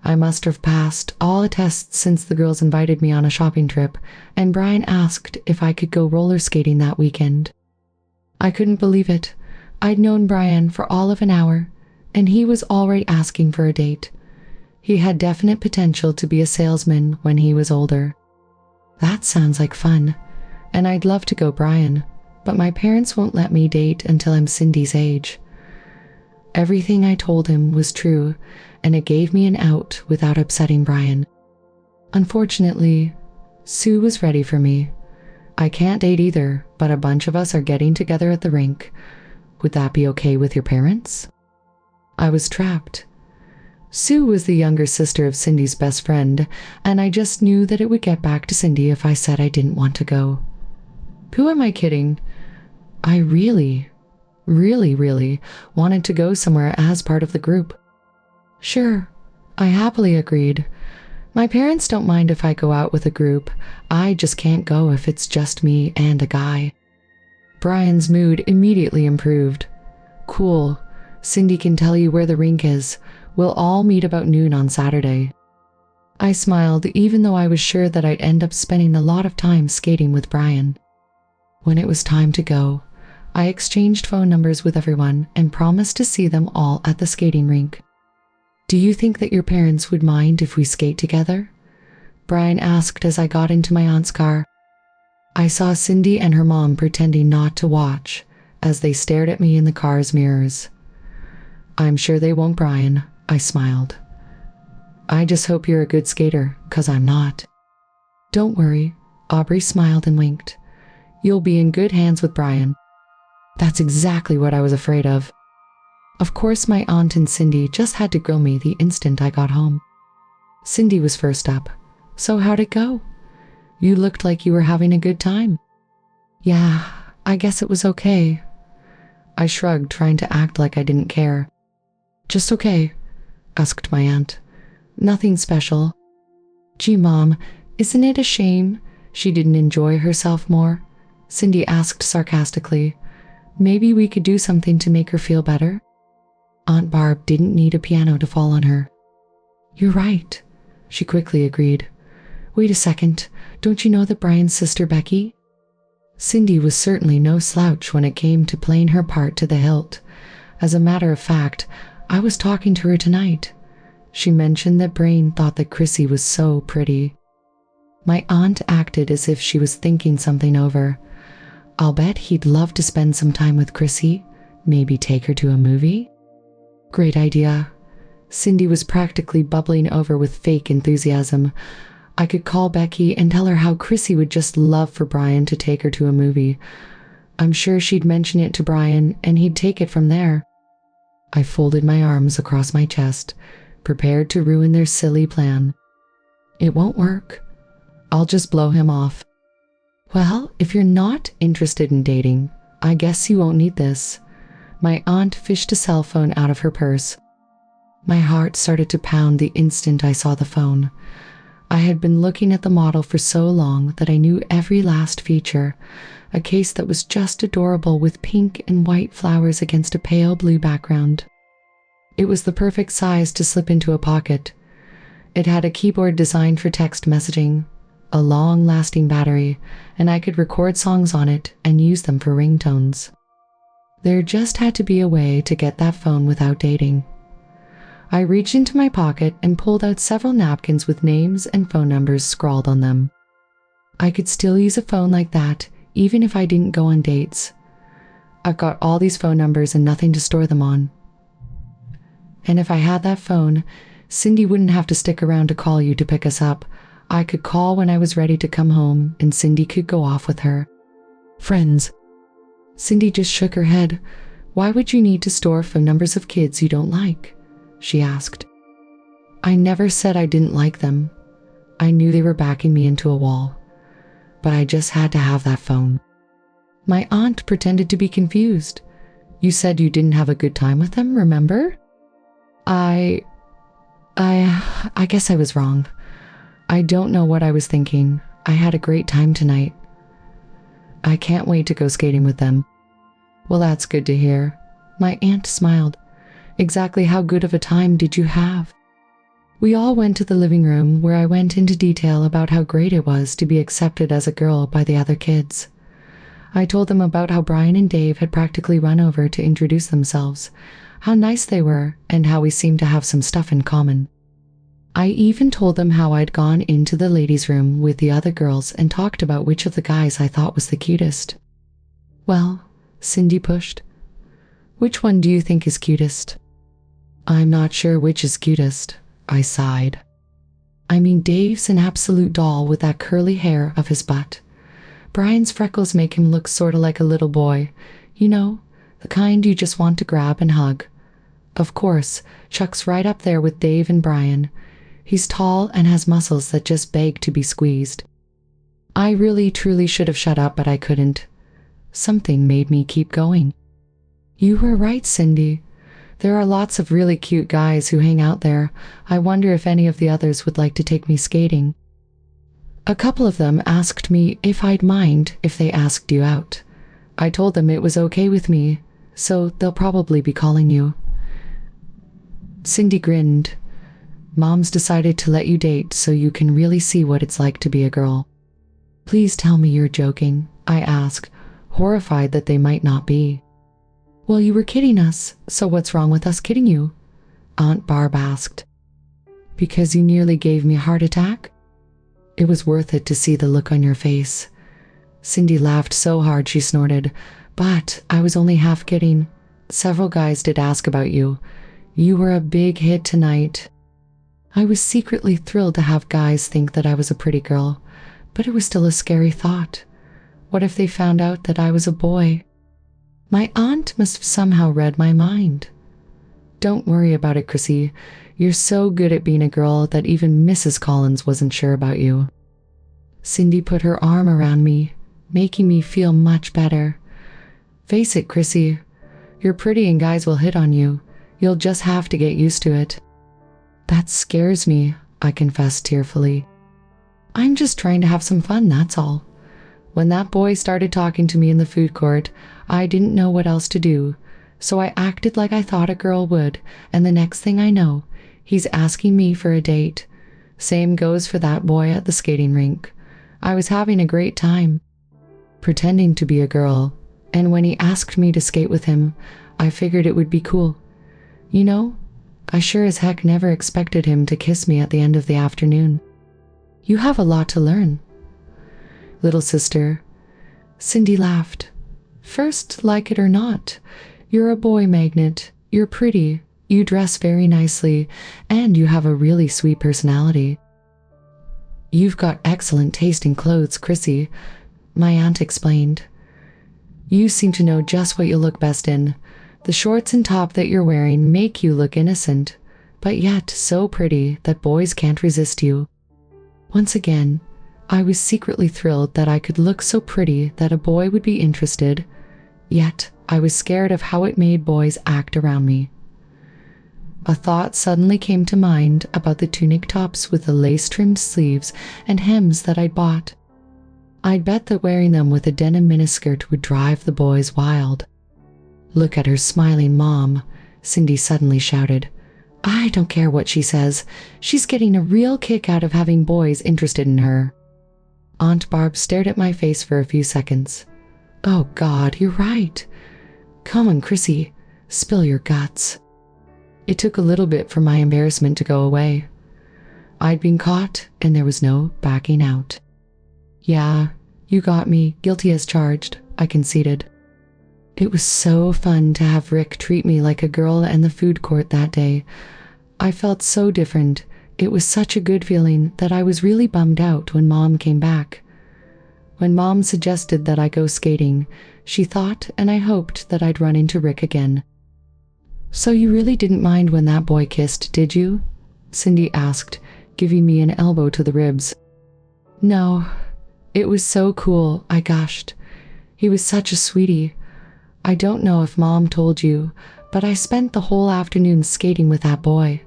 I must have passed all the tests since the girls invited me on a shopping trip, and Brian asked if I could go roller skating that weekend. I couldn't believe it. I'd known Brian for all of an hour, and he was already asking for a date. He had definite potential to be a salesman when he was older. That sounds like fun, and I'd love to go, Brian, but my parents won't let me date until I'm Cindy's age. Everything I told him was true, and it gave me an out without upsetting Brian. Unfortunately, Sue was ready for me. I can't date either, but a bunch of us are getting together at the rink. Would that be okay with your parents? I was trapped. Sue was the younger sister of Cindy's best friend, and I just knew that it would get back to Cindy if I said I didn't want to go. Who am I kidding? I really wanted to go somewhere as part of the group. Sure, I happily agreed. My parents don't mind if I go out with a group. I just can't go if it's just me and a guy. Brian's mood immediately improved. Cool. Cindy can tell you where the rink is. We'll all meet about noon on Saturday. I smiled, even though I was sure that I'd end up spending a lot of time skating with Brian. When it was time to go, I exchanged phone numbers with everyone and promised to see them all at the skating rink. Do you think that your parents would mind if we skate together? Brian asked as I got into my aunt's car. I saw Cindy and her mom pretending not to watch as they stared at me in the car's mirrors. I'm sure they won't, Brian, I smiled. I just hope you're a good skater, 'cause I'm not. Don't worry, Aubrey smiled and winked. You'll be in good hands with Brian. That's exactly what I was afraid of. Of course, my aunt and Cindy just had to grill me the instant I got home. Cindy was first up. So how'd it go? You looked like you were having a good time. Yeah, I guess it was okay. I shrugged, trying to act like I didn't care. Just okay, asked my aunt. Nothing special. Gee, Mom, isn't it a shame she didn't enjoy herself more? Cindy asked sarcastically. Maybe we could do something to make her feel better? Aunt Barb didn't need a piano to fall on her. You're right, she quickly agreed. Wait a second, don't you know that Brian's sister Becky? Cindy was certainly no slouch when it came to playing her part to the hilt. As a matter of fact, I was talking to her tonight. She mentioned that Brain thought that Chrissy was so pretty. My aunt acted as if she was thinking something over. I'll bet he'd love to spend some time with Chrissy, maybe take her to a movie. Great idea. Cindy was practically bubbling over with fake enthusiasm. I could call Becky and tell her how Chrissy would just love for Brian to take her to a movie. I'm sure she'd mention it to Brian and he'd take it from there. I folded my arms across my chest, prepared to ruin their silly plan. It won't work. I'll just blow him off. Well, if you're not interested in dating, I guess you won't need this. My aunt fished a cell phone out of her purse. My heart started to pound the instant I saw the phone. I had been looking at the model for so long that I knew every last feature. A case that was just adorable with pink and white flowers against a pale blue background. It was the perfect size to slip into a pocket. It had a keyboard designed for text messaging, a long-lasting battery, and I could record songs on it and use them for ringtones. There just had to be a way to get that phone without dating. I reached into my pocket and pulled out several napkins with names and phone numbers scrawled on them. I could still use a phone like that, even if I didn't go on dates. I've got all these phone numbers and nothing to store them on. And if I had that phone, Cindy wouldn't have to stick around to call you to pick us up. I could call when I was ready to come home, and Cindy could go off with her friends. Cindy just shook her head. Why would you need to store phone numbers of kids you don't like? She asked. I never said I didn't like them. I knew they were backing me into a wall. But I just had to have that phone. My aunt pretended to be confused. You said you didn't have a good time with them, remember? I guess I was wrong. I don't know what I was thinking. I had a great time tonight. I can't wait to go skating with them. Well, that's good to hear. My aunt smiled. Exactly how good of a time did you have? We all went to the living room where I went into detail about how great it was to be accepted as a girl by the other kids. I told them about how Brian and Dave had practically run over to introduce themselves, how nice they were, and how we seemed to have some stuff in common. I even told them how I'd gone into the ladies' room with the other girls and talked about which of the guys I thought was the cutest. Well, Cindy pushed. Which one do you think is cutest? I'm not sure which is cutest, I sighed. I mean, Dave's an absolute doll with that curly hair of his butt. Brian's freckles make him look sort of like a little boy. You know, the kind you just want to grab and hug. Of course, Chuck's right up there with Dave and Brian. He's tall and has muscles that just beg to be squeezed. I really truly should have shut up, but I couldn't. Something made me keep going. You were right, Cindy. There are lots of really cute guys who hang out there. I wonder if any of the others would like to take me skating. A couple of them asked me if I'd mind if they asked you out. I told them it was okay with me, so they'll probably be calling you. Cindy grinned. Mom's decided to let you date so you can really see what it's like to be a girl. Please tell me you're joking, I asked, horrified that they might not be. Well, you were kidding us, so what's wrong with us kidding you? Aunt Barb asked. Because you nearly gave me a heart attack? It was worth it to see the look on your face. Cindy laughed so hard she snorted. But I was only half kidding. Several guys did ask about you. You were a big hit tonight. I was secretly thrilled to have guys think that I was a pretty girl, but it was still a scary thought. What if they found out that I was a boy? My aunt must have somehow read my mind. Don't worry about it, Chrissy. You're so good at being a girl that even Mrs. Collins wasn't sure about you. Cindy put her arm around me, making me feel much better. Face it, Chrissy. You're pretty and guys will hit on you. You'll just have to get used to it. That scares me, I confessed tearfully. I'm just trying to have some fun, that's all. When that boy started talking to me in the food court, I didn't know what else to do, so I acted like I thought a girl would, and the next thing I know, he's asking me for a date. Same goes for that boy at the skating rink. I was having a great time, pretending to be a girl, and when he asked me to skate with him, I figured it would be cool. You know, I sure as heck never expected him to kiss me at the end of the afternoon. You have a lot to learn. Little sister, Cindy laughed. First, like it or not, you're a boy magnet, you're pretty, you dress very nicely, and you have a really sweet personality. You've got excellent taste in clothes, Chrissy, my aunt explained. You seem to know just what you'll look best in. The shorts and top that you're wearing make you look innocent, but yet so pretty that boys can't resist you. Once again, I was secretly thrilled that I could look so pretty that a boy would be interested, yet I was scared of how it made boys act around me. A thought suddenly came to mind about the tunic tops with the lace-trimmed sleeves and hems that I'd bought. I'd bet that wearing them with a denim miniskirt would drive the boys wild. Look at her smiling mom, Cindy suddenly shouted. I don't care what she says. She's getting a real kick out of having boys interested in her. Aunt Barb stared at my face for a few seconds. Oh God, you're right. Come on, Chrissy, spill your guts. It took a little bit for my embarrassment to go away. I'd been caught, and there was no backing out. Yeah, you got me, guilty as charged, I conceded. It was so fun to have Rick treat me like a girl in the food court that day. I felt so different. It was such a good feeling that I was really bummed out when Mom came back. When Mom suggested that I go skating, she thought and I hoped that I'd run into Rick again. So you really didn't mind when that boy kissed, did you? Cindy asked, giving me an elbow to the ribs. No, it was so cool, I gushed. He was such a sweetie. I don't know if Mom told you, but I spent the whole afternoon skating with that boy.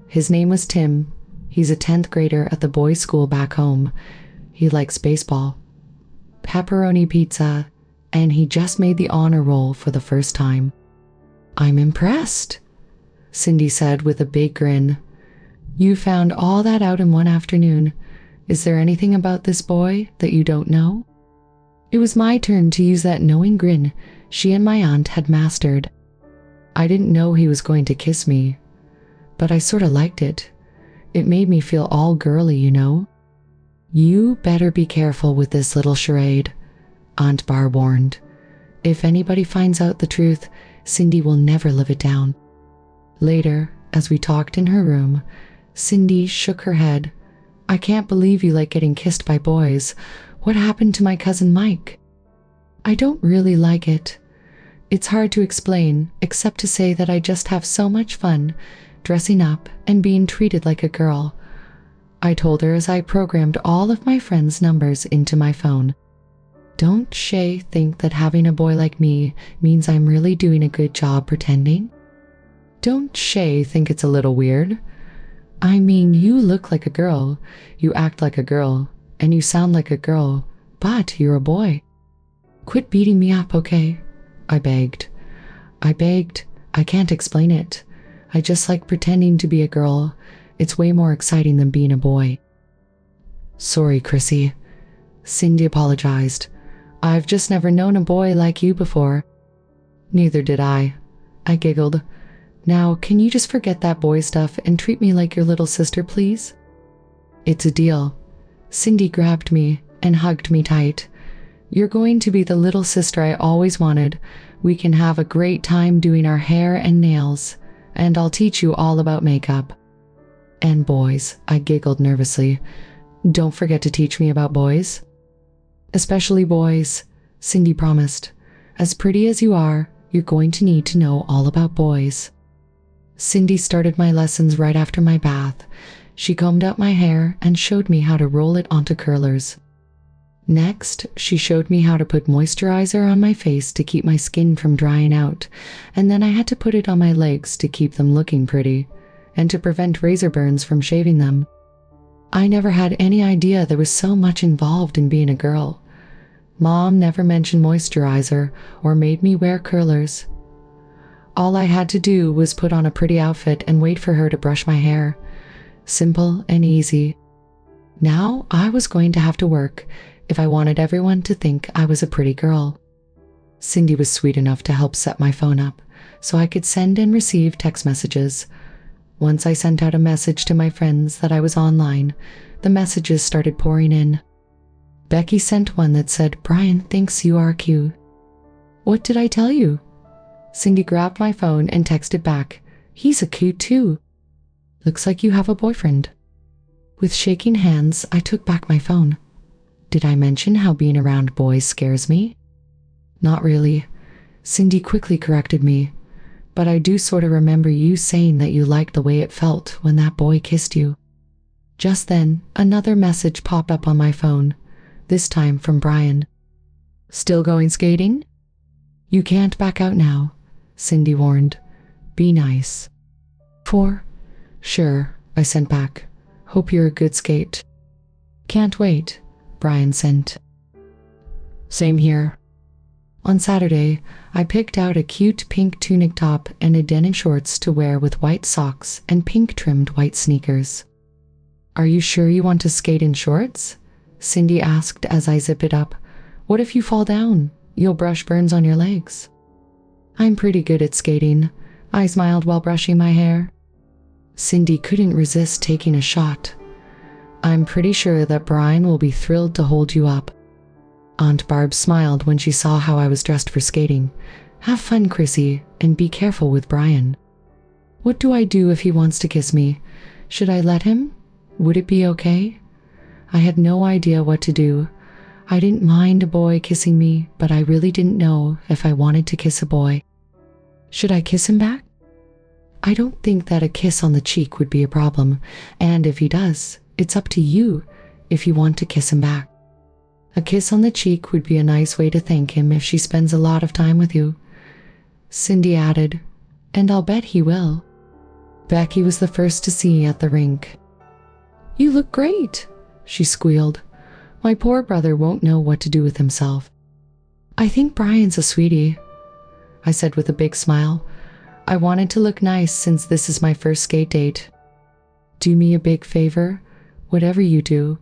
His name was Tim. He's a 10th grader at the boys' school back home. He likes baseball, pepperoni pizza, and he just made the honor roll for the first time. I'm impressed, Cindy said with a big grin. You found all that out in one afternoon. Is there anything about this boy that you don't know? It was my turn to use that knowing grin she and my aunt had mastered. I didn't know he was going to kiss me, but I sort of liked it. It made me feel all girly, you know. You better be careful with this little charade, Aunt Barb warned. If anybody finds out the truth, Cindy will never live it down. Later, as we talked in her room, Cindy shook her head. I can't believe you like getting kissed by boys. What happened to my cousin Mike? I don't really like it. It's hard to explain, except to say that I just have so much fun dressing up and being treated like a girl. I told her as I programmed all of my friends' numbers into my phone. Don't Shay think that having a boy like me means I'm really doing a good job pretending? Don't Shay think it's a little weird? I mean, you look like a girl, you act like a girl, and you sound like a girl, but you're a boy. Quit beating me up, okay? I begged. I can't explain it. I just like pretending to be a girl. It's way more exciting than being a boy. Sorry, Chrissy. Cindy apologized. I've just never known a boy like you before. Neither did I giggled. Now, can you just forget that boy stuff and treat me like your little sister, please? It's a deal. Cindy grabbed me and hugged me tight. You're going to be the little sister I always wanted. We can have a great time doing our hair and nails, and I'll teach you all about makeup. And boys, I giggled nervously. Don't forget to teach me about boys. Especially boys, Cindy promised. As pretty as you are, you're going to need to know all about boys. Cindy started my lessons right after my bath. She combed out my hair and showed me how to roll it onto curlers. Next, she showed me how to put moisturizer on my face to keep my skin from drying out, and then I had to put it on my legs to keep them looking pretty, and to prevent razor burns from shaving them. I never had any idea there was so much involved in being a girl. Mom never mentioned moisturizer or made me wear curlers. All I had to do was put on a pretty outfit and wait for her to brush my hair. Simple and easy. Now I was going to have to work if I wanted everyone to think I was a pretty girl. Cindy was sweet enough to help set my phone up so I could send and receive text messages. Once I sent out a message to my friends that I was online, the messages started pouring in. Becky sent one that said, "Brian thinks you are cute." What did I tell you? Cindy grabbed my phone and texted back, "He's a cute too. Looks like you have a boyfriend." With shaking hands, I took back my phone. Did I mention how being around boys scares me? Not really. Cindy quickly corrected me. But I do sort of remember you saying that you liked the way it felt when that boy kissed you. Just then, another message popped up on my phone, this time from Brian. Still going skating? You can't back out now, Cindy warned. Be nice. 4. Sure, I sent back. Hope you're a good skate. Can't wait, Brian sent. Same here. On Saturday, I picked out a cute pink tunic top and a denim shorts to wear with white socks and pink trimmed white sneakers. Are you sure you want to skate in shorts? Cindy asked as I zip it up. "What if you fall down? You'll brush burns on your legs." "I'm pretty good at skating," I smiled while brushing my hair. Cindy couldn't resist taking a shot. "I'm pretty sure that Brian will be thrilled to hold you up." Aunt Barb smiled when she saw how I was dressed for skating. "Have fun, Chrissy, and be careful with Brian." "What do I do if he wants to kiss me? Should I let him? Would it be okay?" I had no idea what to do. I didn't mind a boy kissing me, but I really didn't know if I wanted to kiss a boy. Should I kiss him back? I don't think that a kiss on the cheek would be a problem, and if he does, it's up to you if you want to kiss him back. A kiss on the cheek would be a nice way to thank him if she spends a lot of time with you. Cindy added, "And I'll bet he will." Becky was the first to see me at the rink. "You look great," she squealed. "My poor brother won't know what to do with himself." "I think Brian's a sweetie," I said with a big smile. I wanted to look nice since this is my first skate date. "Do me a big favor. Whatever you do,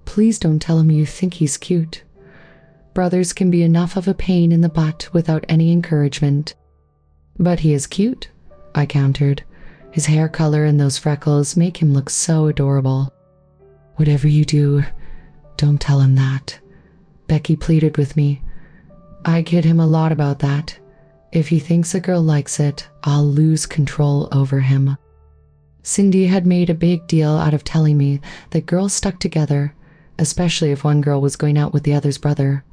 please don't tell him you think he's cute. Brothers can be enough of a pain in the butt without any encouragement." "But he is cute," I countered. "His hair color and those freckles make him look so adorable." "Whatever you do, don't tell him that," Becky pleaded with me. I kid him a lot about that. If he thinks a girl likes it, I'll lose control over him. Cindy had made a big deal out of telling me that girls stuck together, especially if one girl was going out with the other's brother.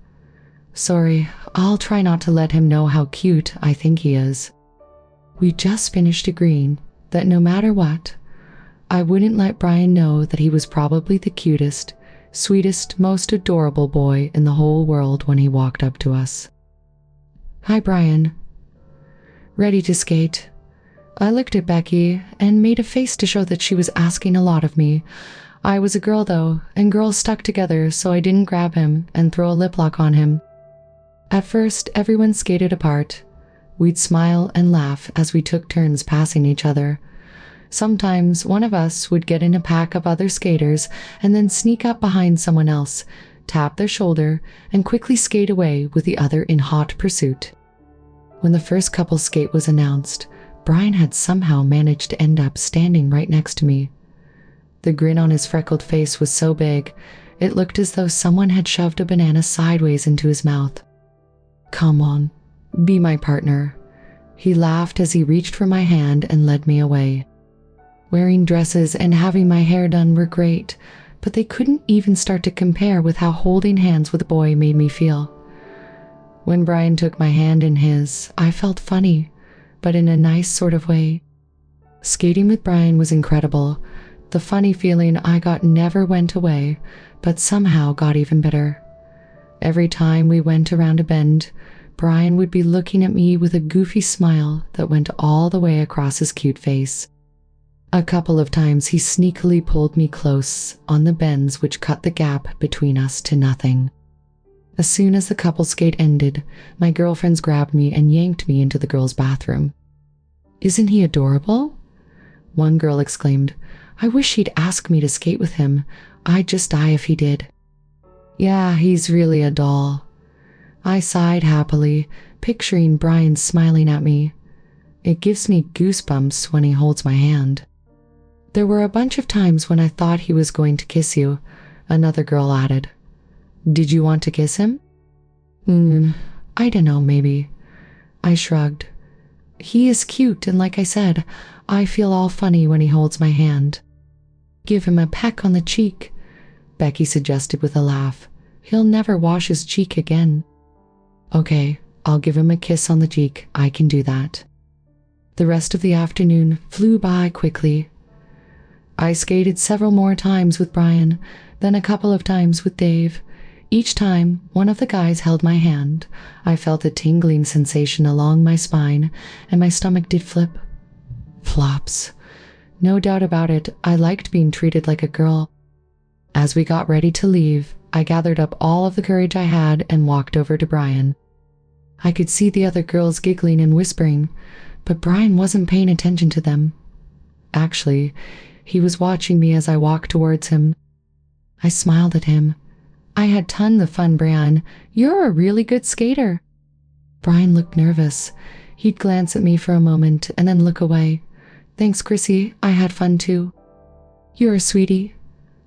Sorry, I'll try not to let him know how cute I think he is. We just finished agreeing that no matter what, I wouldn't let Brian know that he was probably the cutest, sweetest, most adorable boy in the whole world when he walked up to us. "Hi, Brian." "Ready to skate?" I looked at Becky and made a face to show that she was asking a lot of me. I was a girl though, and girls stuck together, so I didn't grab him and throw a lip lock on him. At first, everyone skated apart. We'd smile and laugh as we took turns passing each other. Sometimes one of us would get in a pack of other skaters and then sneak up behind someone else, tap their shoulder, and quickly skate away with the other in hot pursuit. When the first couple skate was announced, Brian had somehow managed to end up standing right next to me. The grin on his freckled face was so big, it looked as though someone had shoved a banana sideways into his mouth. "Come on, be my partner." He laughed as he reached for my hand and led me away. Wearing dresses and having my hair done were great, but they couldn't even start to compare with how holding hands with a boy made me feel. When Brian took my hand in his, I felt funny, but in a nice sort of way. Skating with Brian was incredible. The funny feeling I got never went away, but somehow got even better. Every time we went around a bend, Brian would be looking at me with a goofy smile that went all the way across his cute face. A couple of times he sneakily pulled me close on the bends which cut the gap between us to nothing. As soon as the couple skate ended, my girlfriends grabbed me and yanked me into the girls' bathroom. "Isn't he adorable?" One girl exclaimed. "I wish he'd ask me to skate with him. I'd just die if he did." "Yeah, he's really a doll." I sighed happily, picturing Brian smiling at me. It gives me goosebumps when he holds my hand. "There were a bunch of times when I thought he was going to kiss you," another girl added. "Did you want to kiss him?" I don't know, maybe." I shrugged. "He is cute, and like I said, I feel all funny when he holds my hand." "Give him a peck on the cheek," Becky suggested with a laugh. "He'll never wash his cheek again." "Okay, I'll give him a kiss on the cheek. I can do that." The rest of the afternoon flew by quickly. I skated several more times with Brian, then a couple of times with Dave. Each time one of the guys held my hand, I felt a tingling sensation along my spine, and my stomach did flip. Flops. No doubt about it, I liked being treated like a girl. As we got ready to leave, I gathered up all of the courage I had and walked over to Brian. I could see the other girls giggling and whispering, but Brian wasn't paying attention to them. Actually, he was watching me as I walked towards him. I smiled at him. I had tons of fun, Brian. You're a really good skater. Brian looked nervous. He'd glance at me for a moment and then look away. Thanks, Chrissy. I had fun too. You're a sweetie.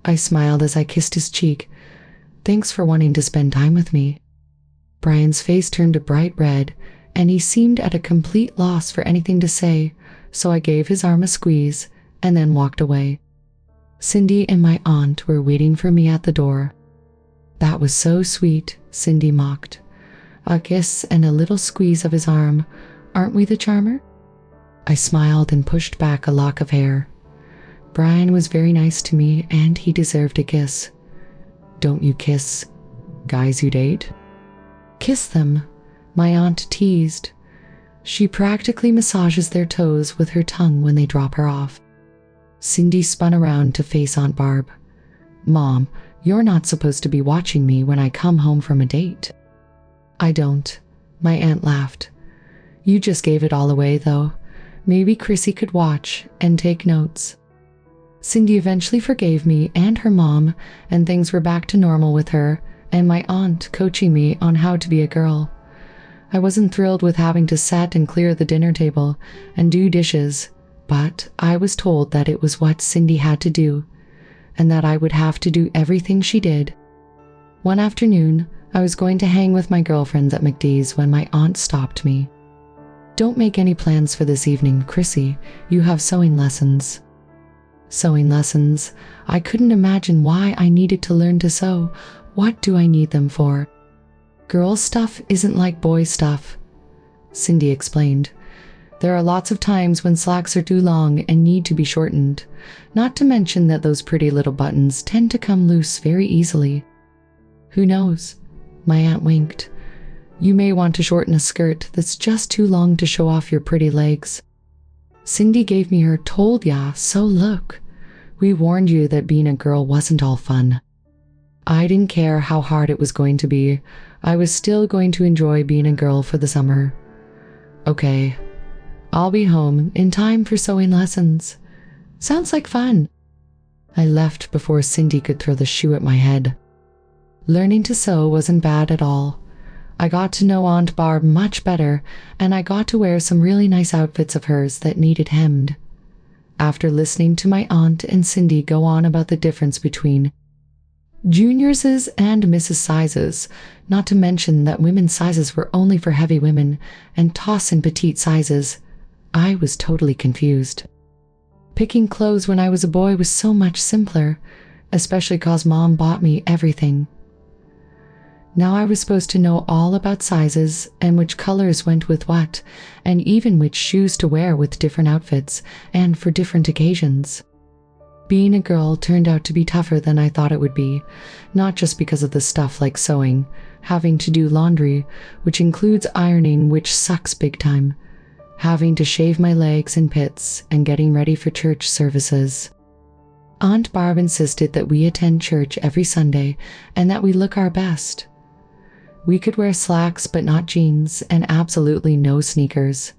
I smiled as I kissed his cheek. Thanks for wanting to spend time with me. Brian's face turned a bright red, and he seemed at a complete loss for anything to say, so I gave his arm a squeeze and then walked away. Cindy and my aunt were waiting for me at the door. That was so sweet, Cindy mocked. A kiss and a little squeeze of his arm. Aren't we the charmer? I smiled and pushed back a lock of hair. Brian was very nice to me, and he deserved a kiss. Don't you kiss guys you date? Kiss them, my aunt teased. She practically massages their toes with her tongue when they drop her off. Cindy spun around to face Aunt Barb. Mom, you're not supposed to be watching me when I come home from a date. I don't, my aunt laughed. You just gave it all away, though. Maybe Chrissy could watch and take notes. Cindy eventually forgave me and her mom, and things were back to normal with her and my aunt coaching me on how to be a girl. I wasn't thrilled with having to set and clear the dinner table and do dishes, but I was told that it was what Cindy had to do, and that I would have to do everything she did. One afternoon, I was going to hang with my girlfriends at McDee's when my aunt stopped me. Don't make any plans for this evening, Chrissy. You have sewing lessons. Sewing lessons? I couldn't imagine why I needed to learn to sew. What do I need them for? Girl stuff isn't like boy stuff, Cindy explained. There are lots of times when slacks are too long and need to be shortened, not to mention that those pretty little buttons tend to come loose very easily. Who knows? My aunt winked. You may want to shorten a skirt that's just too long to show off your pretty legs. Cindy gave me her told ya, so look. We warned you that being a girl wasn't all fun. I didn't care how hard it was going to be. I was still going to enjoy being a girl for the summer. Okay, I'll be home in time for sewing lessons. Sounds like fun. I left before Cindy could throw the shoe at my head. Learning to sew wasn't bad at all. I got to know Aunt Barb much better, and I got to wear some really nice outfits of hers that needed hemmed. After listening to my aunt and Cindy go on about the difference between juniors' and Mrs. sizes, not to mention that women's sizes were only for heavy women and toss in petite sizes, I was totally confused. Picking clothes when I was a boy was so much simpler, especially 'cause Mom bought me everything. Now I was supposed to know all about sizes and which colors went with what, and even which shoes to wear with different outfits and for different occasions. Being a girl turned out to be tougher than I thought it would be, not just because of the stuff like sewing, having to do laundry, which includes ironing, which sucks big time, having to shave my legs in pits, and getting ready for church services. Aunt Barb insisted that we attend church every Sunday and that we look our best. We could wear slacks but not jeans, and absolutely no sneakers.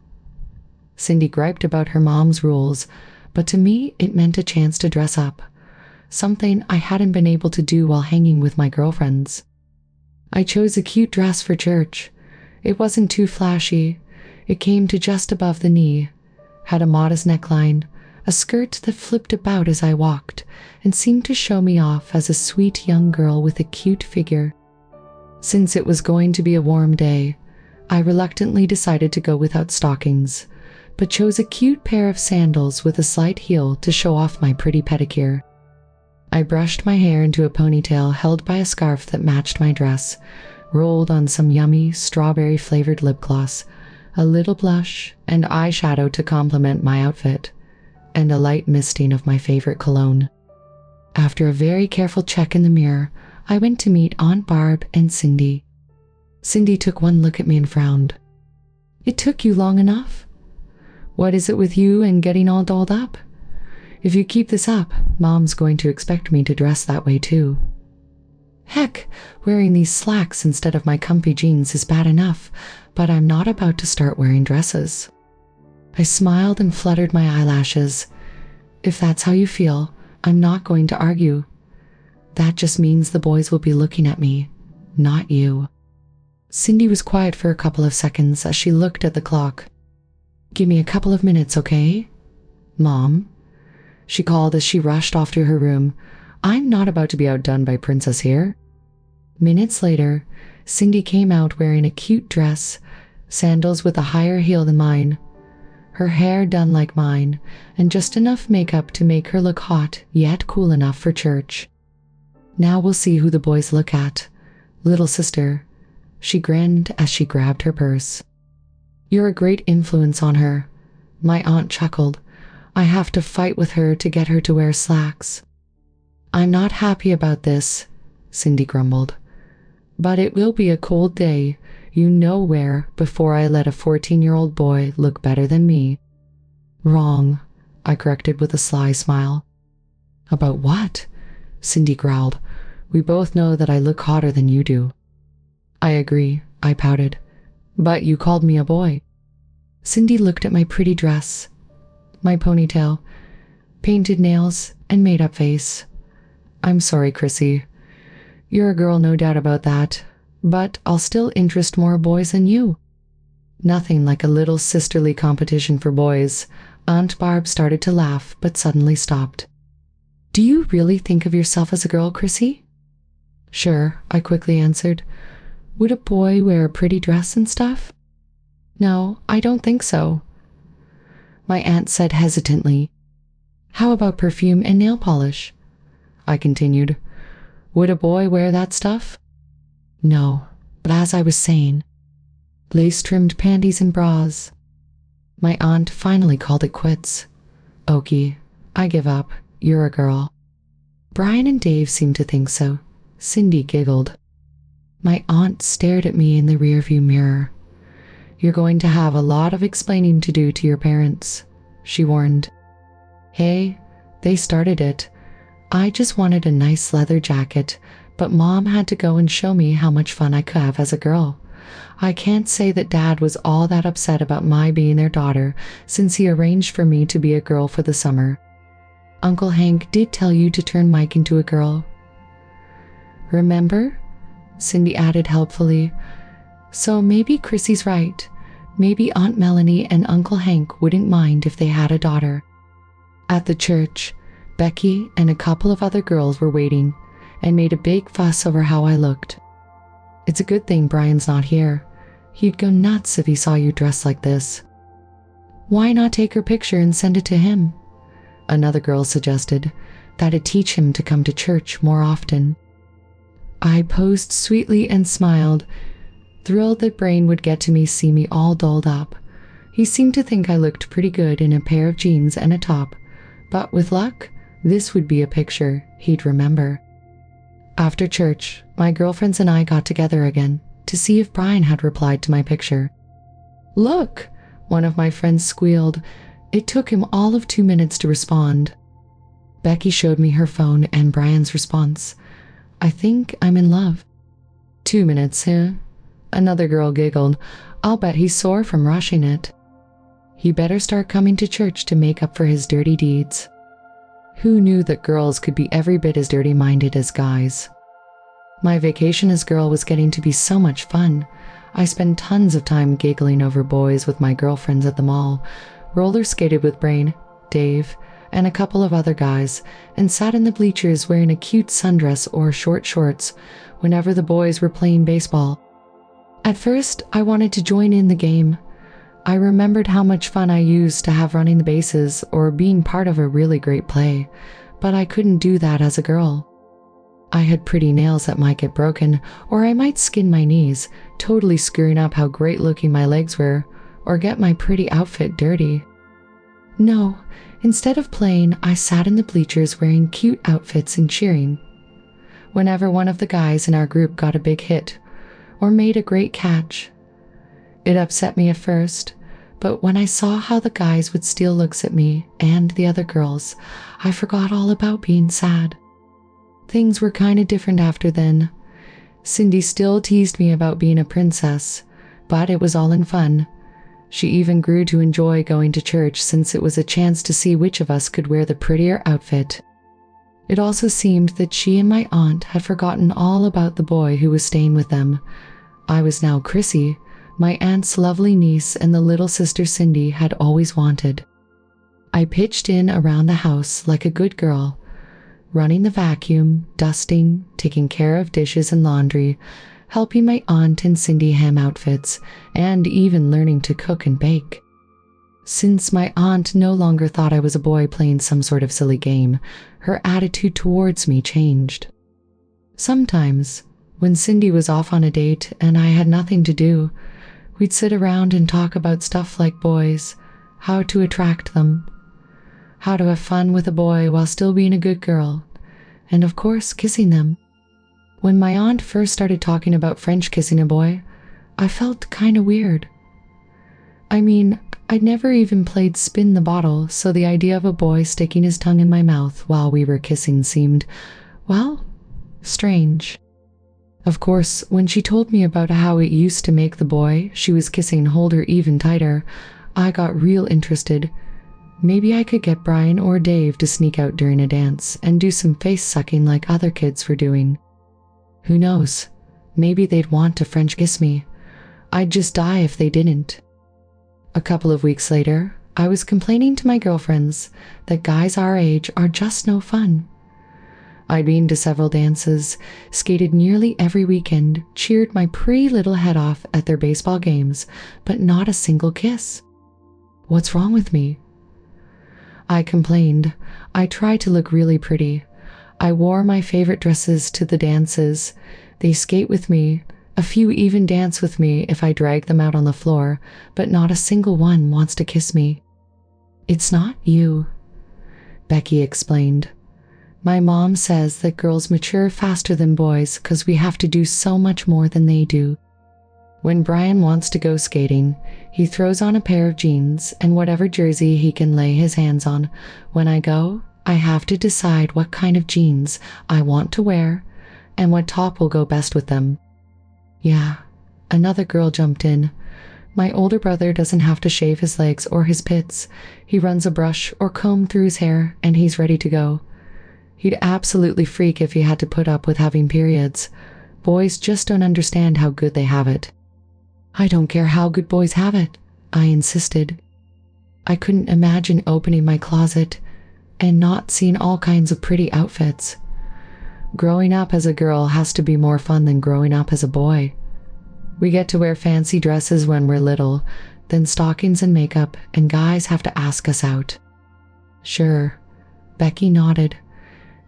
Cindy griped about her mom's rules, but to me it meant a chance to dress up, something I hadn't been able to do while hanging with my girlfriends. I chose a cute dress for church. It wasn't too flashy. It came to just above the knee, had a modest neckline, a skirt that flipped about as I walked, and seemed to show me off as a sweet young girl with a cute figure. Since it was going to be a warm day, I reluctantly decided to go without stockings, but chose a cute pair of sandals with a slight heel to show off my pretty pedicure. I brushed my hair into a ponytail held by a scarf that matched my dress, rolled on some yummy strawberry-flavored lip gloss, a little blush and eyeshadow to complement my outfit, and a light misting of my favorite cologne. After a very careful check in the mirror, I went to meet Aunt Barb and Cindy. Cindy took one look at me and frowned. It took you long enough. What is it with you and getting all dolled up? If you keep this up, Mom's going to expect me to dress that way too. Heck, wearing these slacks instead of my comfy jeans is bad enough, but I'm not about to start wearing dresses. I smiled and fluttered my eyelashes. If that's how you feel, I'm not going to argue. That just means the boys will be looking at me, not you." Cindy was quiet for a couple of seconds as she looked at the clock. "Give me a couple of minutes, okay?" "Mom," she called as she rushed off to her room. "I'm not about to be outdone by Princess here." Minutes later, Cindy came out wearing a cute dress, sandals with a higher heel than mine, her hair done like mine, and just enough makeup to make her look hot yet cool enough for church. "Now we'll see who the boys look at. Little sister," she grinned as she grabbed her purse. "You're a great influence on her." My aunt chuckled. "I have to fight with her to get her to wear slacks." "I'm not happy about this," Cindy grumbled. "But it will be a cold day, you know where, before I let a 14-year-old boy look better than me." "Wrong," I corrected with a sly smile. "About what?" Cindy growled. "We both know that I look hotter than you do." "I agree," I pouted. "But you called me a boy." Cindy looked at my pretty dress, my ponytail, painted nails, and made-up face. "I'm sorry, Chrissy. You're a girl, no doubt about that, but I'll still interest more boys than you." Nothing like a little sisterly competition for boys. Aunt Barb started to laugh, but suddenly stopped. "Do you really think of yourself as a girl, Chrissy?" "Sure," I quickly answered. "Would a boy wear a pretty dress and stuff?" "No, I don't think so," my aunt said hesitantly. "How about perfume and nail polish?" I continued. "Would a boy wear that stuff?" "No, but as I was saying, lace-trimmed panties and bras." My aunt finally called it quits. "Okie, I give up. You're a girl." Brian and Dave seemed to think so. Cindy giggled. My aunt stared at me in the rearview mirror. "You're going to have a lot of explaining to do to your parents," she warned. "Hey, they started it. I just wanted a nice leather jacket, but Mom had to go and show me how much fun I could have as a girl. I can't say that Dad was all that upset about my being their daughter, since he arranged for me to be a girl for the summer. Uncle Hank did tell you to turn Mike into a girl. Remember?" Cindy added helpfully. "So maybe Chrissy's right. Maybe Aunt Melanie and Uncle Hank wouldn't mind if they had a daughter." At the church, Becky and a couple of other girls were waiting and made a big fuss over how I looked. "It's a good thing Brian's not here. He'd go nuts if he saw you dressed like this." "Why not take her picture and send it to him?" another girl suggested. "That'd teach him to come to church more often." I posed sweetly and smiled, thrilled that Brian would get to see me all dolled up. He seemed to think I looked pretty good in a pair of jeans and a top, but with luck, this would be a picture he'd remember. After church, my girlfriends and I got together again to see if Brian had replied to my picture. "Look!" one of my friends squealed. It took him all of 2 minutes to respond. Becky showed me her phone and Brian's response. "I think I'm in love." 2 minutes, huh? Another girl giggled. "I'll bet he's sore from rushing it." He better start coming to church to make up for his dirty deeds. Who knew that girls could be every bit as dirty-minded as guys? My vacation as girl was getting to be so much fun. I spent tons of time giggling over boys with my girlfriends at the mall, roller skated with Brain, Dave, and a couple of other guys, and sat in the bleachers wearing a cute sundress or short shorts whenever the boys were playing baseball. At first, I wanted to join in the game. I remembered how much fun I used to have running the bases or being part of a really great play, but I couldn't do that as a girl. I had pretty nails that might get broken, or I might skin my knees, totally screwing up how great looking my legs were, or get my pretty outfit dirty. No, instead of playing, I sat in the bleachers wearing cute outfits and cheering. Whenever one of the guys in our group got a big hit, or made a great catch, it upset me at first, but when I saw how the guys would steal looks at me and the other girls, I forgot all about being sad. Things were kinda different after then. Cindy still teased me about being a princess, but it was all in fun. She even grew to enjoy going to church since it was a chance to see which of us could wear the prettier outfit. It also seemed that she and my aunt had forgotten all about the boy who was staying with them. I was now Chrissy, my aunt's lovely niece and the little sister Cindy had always wanted. I pitched in around the house like a good girl, running the vacuum, dusting, taking care of dishes and laundry, helping my aunt and Cindy hem outfits, and even learning to cook and bake. Since my aunt no longer thought I was a boy playing some sort of silly game, her attitude towards me changed. Sometimes, when Cindy was off on a date and I had nothing to do, we'd sit around and talk about stuff like boys, how to attract them, how to have fun with a boy while still being a good girl, and of course, kissing them. When my aunt first started talking about French kissing a boy, I felt kinda weird. I mean, I'd never even played spin the bottle, so the idea of a boy sticking his tongue in my mouth while we were kissing seemed, well, strange. Of course, when she told me about how it used to make the boy she was kissing hold her even tighter, I got real interested. Maybe I could get Brian or Dave to sneak out during a dance and do some face sucking like other kids were doing. Who knows? Maybe they'd want to French kiss me. I'd just die if they didn't. A couple of weeks later, I was complaining to my girlfriends that guys our age are just no fun. I'd been to several dances, skated nearly every weekend, cheered my pretty little head off at their baseball games, but not a single kiss. What's wrong with me? I complained. I tried to look really pretty. I wore my favorite dresses to the dances. They skate with me. A few even dance with me if I drag them out on the floor, but not a single one wants to kiss me. It's not you, Becky explained. My mom says that girls mature faster than boys because we have to do so much more than they do. When Brian wants to go skating, he throws on a pair of jeans and whatever jersey he can lay his hands on. When I go, I have to decide what kind of jeans I want to wear and what top will go best with them. Yeah, another girl jumped in. My older brother doesn't have to shave his legs or his pits. He runs a brush or comb through his hair and he's ready to go. He'd absolutely freak if he had to put up with having periods. Boys just don't understand how good they have it. I don't care how good boys have it, I insisted. I couldn't imagine opening my closet and not seeing all kinds of pretty outfits. Growing up as a girl has to be more fun than growing up as a boy. We get to wear fancy dresses when we're little, then stockings and makeup, and guys have to ask us out. Sure, Becky nodded.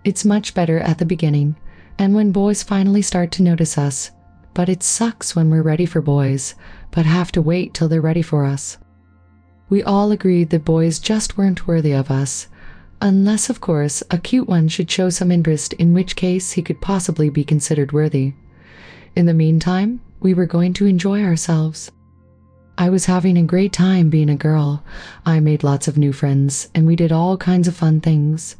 It's much better at the beginning, and when boys finally start to notice us, but it sucks when we're ready for boys, but have to wait till they're ready for us. We all agreed that boys just weren't worthy of us, unless, of course, a cute one should show some interest, in which case he could possibly be considered worthy. In the meantime, we were going to enjoy ourselves. I was having a great time being a girl. I made lots of new friends, and we did all kinds of fun things.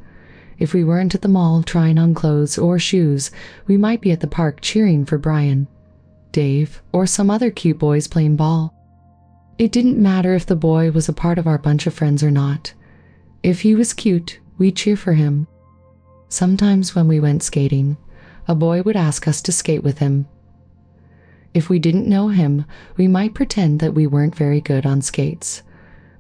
If we weren't at the mall trying on clothes or shoes, we might be at the park cheering for Brian, Dave, or some other cute boys playing ball. It didn't matter if the boy was a part of our bunch of friends or not. If he was cute, we'd cheer for him. Sometimes when we went skating, a boy would ask us to skate with him. If we didn't know him, we might pretend that we weren't very good on skates,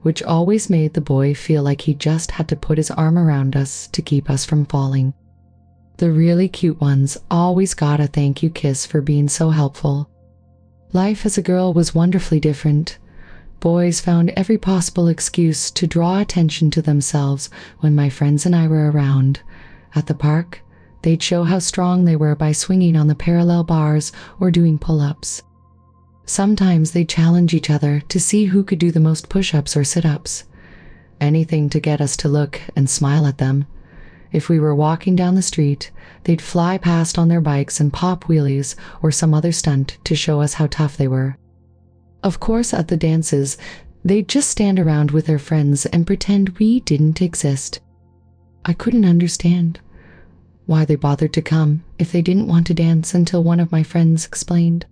which always made the boy feel like he just had to put his arm around us to keep us from falling. The really cute ones always got a thank you kiss for being so helpful. Life as a girl was wonderfully different. Boys found every possible excuse to draw attention to themselves when my friends and I were around. At the park, they'd show how strong they were by swinging on the parallel bars or doing pull-ups. Sometimes they'd challenge each other to see who could do the most push-ups or sit-ups. Anything to get us to look and smile at them. If we were walking down the street, they'd fly past on their bikes and pop wheelies or some other stunt to show us how tough they were. Of course, at the dances, they'd just stand around with their friends and pretend we didn't exist. I couldn't understand why they bothered to come if they didn't want to dance until one of my friends explained.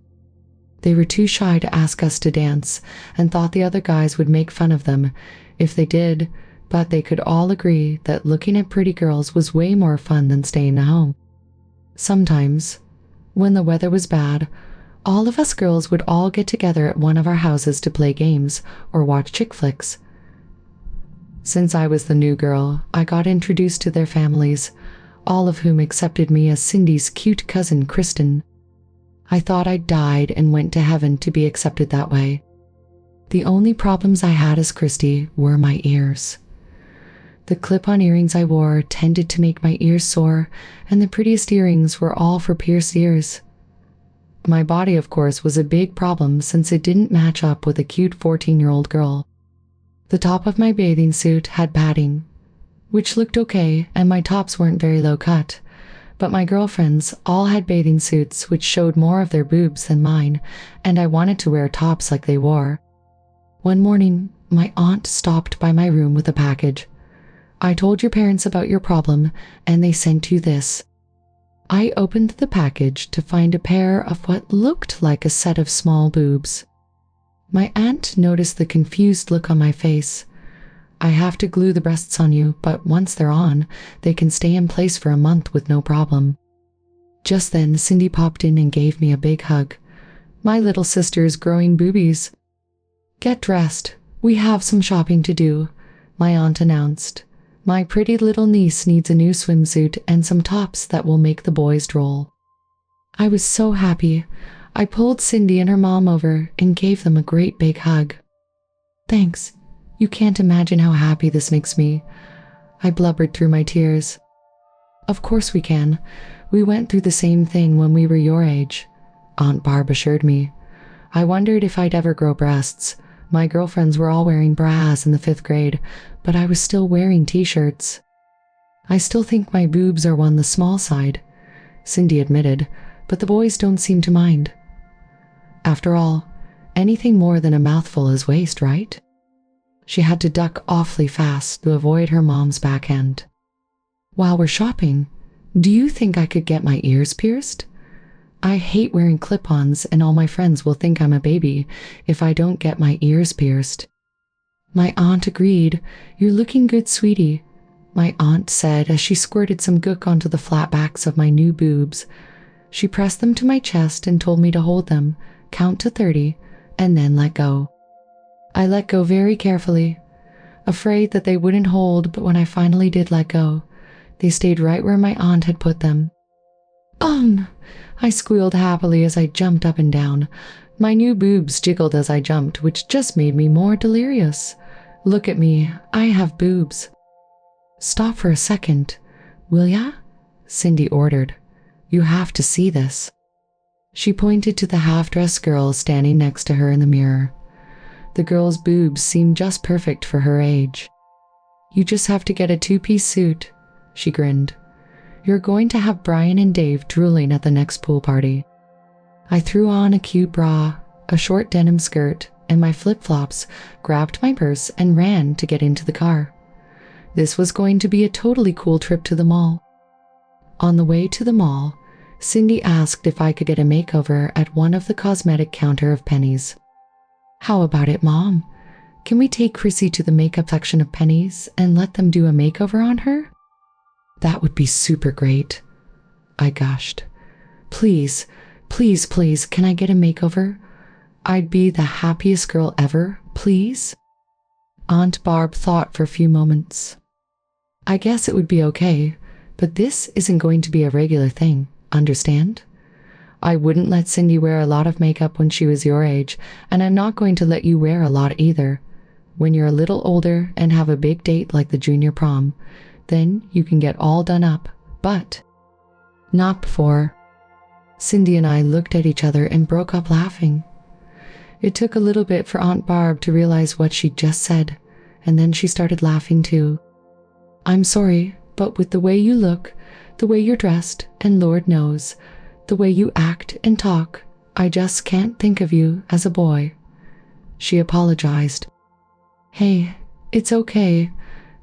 They were too shy to ask us to dance and thought the other guys would make fun of them. If they did, but they could all agree that looking at pretty girls was way more fun than staying at home. Sometimes, when the weather was bad, all of us girls would all get together at one of our houses to play games or watch chick flicks. Since I was the new girl, I got introduced to their families, all of whom accepted me as Cindy's cute cousin, Kristen. I thought I'd died and went to heaven to be accepted that way. The only problems I had as Christy were my ears. The clip-on earrings I wore tended to make my ears sore, and the prettiest earrings were all for pierced ears. My body, of course, was a big problem since it didn't match up with a cute 14-year-old girl. The top of my bathing suit had padding, which looked okay, and my tops weren't very low cut, but my girlfriends all had bathing suits which showed more of their boobs than mine, and I wanted to wear tops like they wore. One morning, my aunt stopped by my room with a package. "I told your parents about your problem, and they sent you this." I opened the package to find a pair of what looked like a set of small boobs. My aunt noticed the confused look on my face. "I have to glue the breasts on you, but once they're on, they can stay in place for a month with no problem." Just then, Cindy popped in and gave me a big hug. "My little sister's growing boobies." "Get dressed. We have some shopping to do," my aunt announced. "My pretty little niece needs a new swimsuit and some tops that will make the boys drool." I was so happy. I pulled Cindy and her mom over and gave them a great big hug. "Thanks. You can't imagine how happy this makes me," I blubbered through my tears. "Of course we can. We went through the same thing when we were your age," Aunt Barb assured me. I wondered if I'd ever grow breasts. My girlfriends were all wearing bras in the 5th grade, but I was still wearing t-shirts. "I still think my boobs are on the small side," Cindy admitted, "but the boys don't seem to mind. After all, anything more than a mouthful is waste, right?" She had to duck awfully fast to avoid her mom's backhand. "While we're shopping, do you think I could get my ears pierced? I hate wearing clip-ons, and all my friends will think I'm a baby if I don't get my ears pierced." My aunt agreed. "You're looking good, sweetie," my aunt said as she squirted some gook onto the flat backs of my new boobs. She pressed them to my chest and told me to hold them, count to 30, and then let go. I let go very carefully, afraid that they wouldn't hold, but when I finally did let go, they stayed right where my aunt had put them. I squealed happily as I jumped up and down. My new boobs jiggled as I jumped, which just made me more delirious. "Look at me, I have boobs." "Stop for a second, will ya?" Cindy ordered. "You have to see this." She pointed to the half-dressed girl standing next to her in the mirror. The girl's boobs seemed just perfect for her age. "You just have to get a 2-piece suit," she grinned. "You're going to have Brian and Dave drooling at the next pool party." I threw on a cute bra, a short denim skirt, and my flip-flops, grabbed my purse, and ran to get into the car. This was going to be a totally cool trip to the mall. On the way to the mall, Cindy asked if I could get a makeover at one of the cosmetic counter of Penny's. "How about it, Mom? Can we take Chrissy to the makeup section of Penny's and let them do a makeover on her?" "That would be super great," I gushed. Please, please, can I get a makeover? I'd be the happiest girl ever, please." Aunt Barb thought for a few moments. "I guess it would be okay, but this isn't going to be a regular thing, understand? I wouldn't let Cindy wear a lot of makeup when she was your age, and I'm not going to let you wear a lot either. When you're a little older and have a big date like the junior prom, then you can get all done up, but not before." Cindy and I looked at each other and broke up laughing. It took a little bit for Aunt Barb to realize what she'd just said, and then she started laughing too. "I'm sorry, but with the way you look, the way you're dressed, and Lord knows, the way you act and talk, I just can't think of you as a boy." She apologized. "Hey, it's okay,"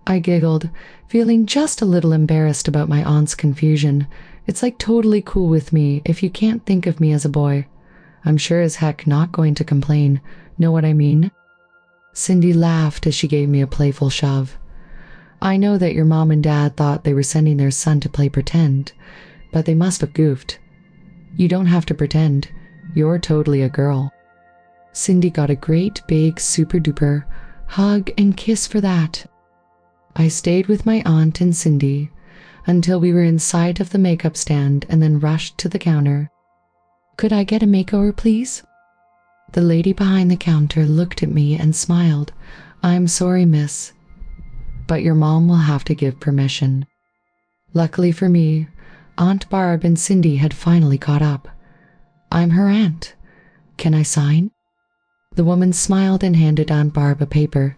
I giggled, feeling just a little embarrassed about my aunt's confusion. "It's like totally cool with me if you can't think of me as a boy. I'm sure as heck not going to complain. Know what I mean?" Cindy laughed as she gave me a playful shove. I know that your mom and dad thought they were sending their son to play pretend, but they must have goofed. You don't have to pretend. You're totally a girl." Cindy got a great big super duper hug and kiss for that. I stayed with my aunt and Cindy until we were in sight of the makeup stand and then rushed to the counter. "Could I get a makeover, please?" The lady behind the counter looked at me and smiled. "I'm sorry, miss, but your mom will have to give permission." Luckily for me, Aunt Barb and Cindy had finally caught up. "I'm her aunt. Can I sign?" The woman smiled and handed Aunt Barb a paper,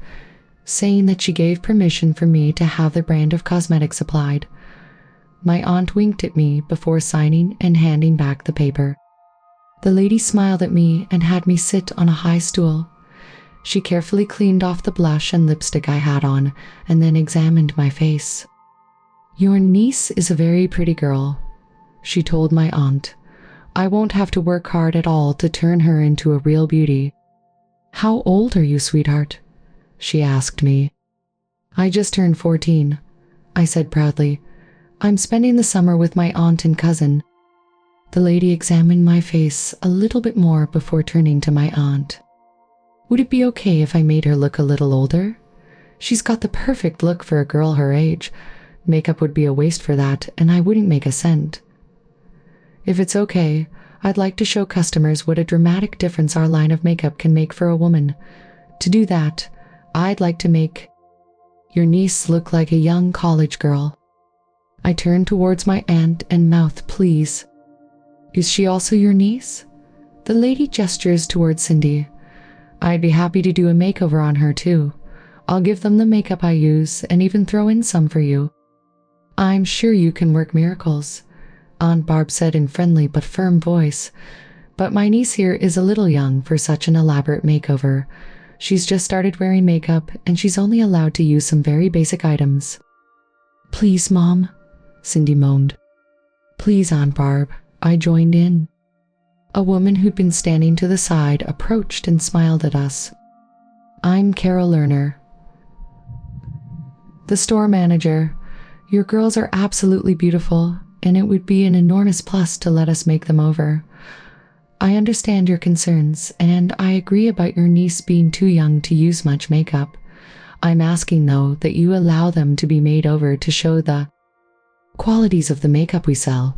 saying that she gave permission for me to have the brand of cosmetics applied. My aunt winked at me before signing and handing back the paper. The lady smiled at me and had me sit on a high stool. She carefully cleaned off the blush and lipstick I had on and then examined my face. "Your niece is a very pretty girl," she told my aunt. "I won't have to work hard at all to turn her into a real beauty." "How old are you, sweetheart?" she asked me. "I just turned 14, I said proudly. "I'm spending the summer with my aunt and cousin." The lady examined my face a little bit more before turning to my aunt. "Would it be okay if I made her look a little older? She's got the perfect look for a girl her age. Makeup would be a waste for that, and I wouldn't make a cent." "If it's okay, I'd like to show customers what a dramatic difference our line of makeup can make for a woman. To do that, I'd like to make your niece look like a young college girl." I turned towards my aunt and mouthed, "Please." "Is she also your niece?" The lady gestures towards Cindy. "I'd be happy to do a makeover on her too. I'll give them the makeup I use and even throw in some for you." "I'm sure you can work miracles," Aunt Barb said in friendly but firm voice. "But my niece here is a little young for such an elaborate makeover. She's just started wearing makeup and she's only allowed to use some very basic items." "Please, Mom," Cindy moaned. "Please, Aunt Barb," I joined in. A woman who'd been standing to the side approached and smiled at us. "I'm Carol Lerner, the store manager. Your girls are absolutely beautiful, and it would be an enormous plus to let us make them over. I understand your concerns, and I agree about your niece being too young to use much makeup. I'm asking, though, that you allow them to be made over to show the qualities of the makeup we sell.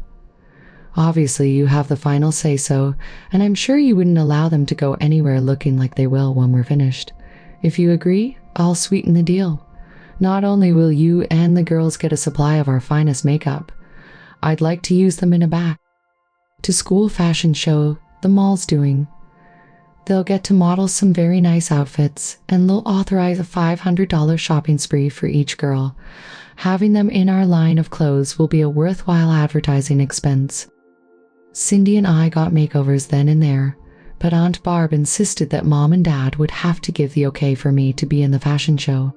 Obviously, you have the final say-so, and I'm sure you wouldn't allow them to go anywhere looking like they will when we're finished. If you agree, I'll sweeten the deal. Not only will you and the girls get a supply of our finest makeup, I'd like to use them in a back-to-school fashion show the mall's doing. They'll get to model some very nice outfits, and they'll authorize a $500 shopping spree for each girl. Having them in our line of clothes will be a worthwhile advertising expense." Cindy and I got makeovers then and there, but Aunt Barb insisted that Mom and Dad would have to give the okay for me to be in the fashion show.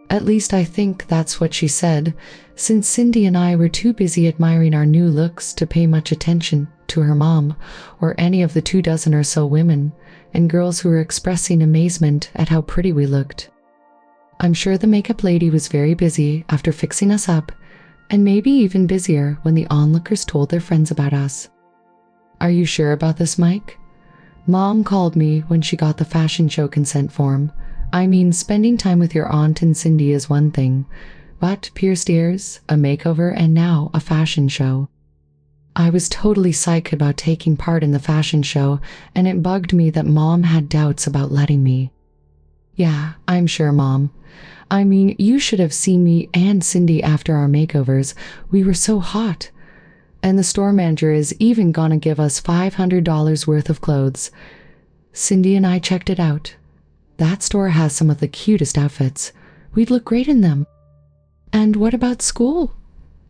At least I think that's what she said, since Cindy and I were too busy admiring our new looks to pay much attention to her mom or any of the 24 or so women and girls who were expressing amazement at how pretty we looked. I'm sure the makeup lady was very busy after fixing us up, and maybe even busier when the onlookers told their friends about us. "Are you sure about this, Mike?" Mom called me when she got the fashion show consent form. "I mean, spending time with your aunt and Cindy is one thing, but pierced ears, a makeover, and now a fashion show." I was totally psyched about taking part in the fashion show, and it bugged me that Mom had doubts about letting me. "Yeah, I'm sure, Mom. I mean, you should have seen me and Cindy after our makeovers. We were so hot. And the store manager is even gonna give us $500 worth of clothes." Cindy and I checked it out. That store has some of the cutest outfits. We'd look great in them. "And what about school?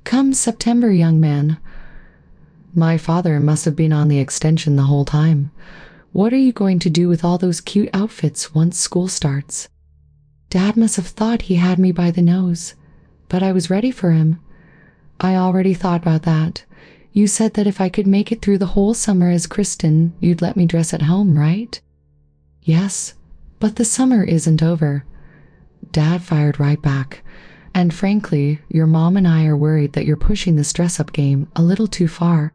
Come September, young man." My father must have been on the extension the whole time. "What are you going to do with all those cute outfits once school starts?" Dad must have thought he had me by the nose, but I was ready for him. "I already thought about that. You said that if I could make it through the whole summer as Kristen, you'd let me dress at home, right?" "Yes, but the summer isn't over." Dad fired right back. And frankly, your mom and I are worried that you're pushing this dress-up game a little too far.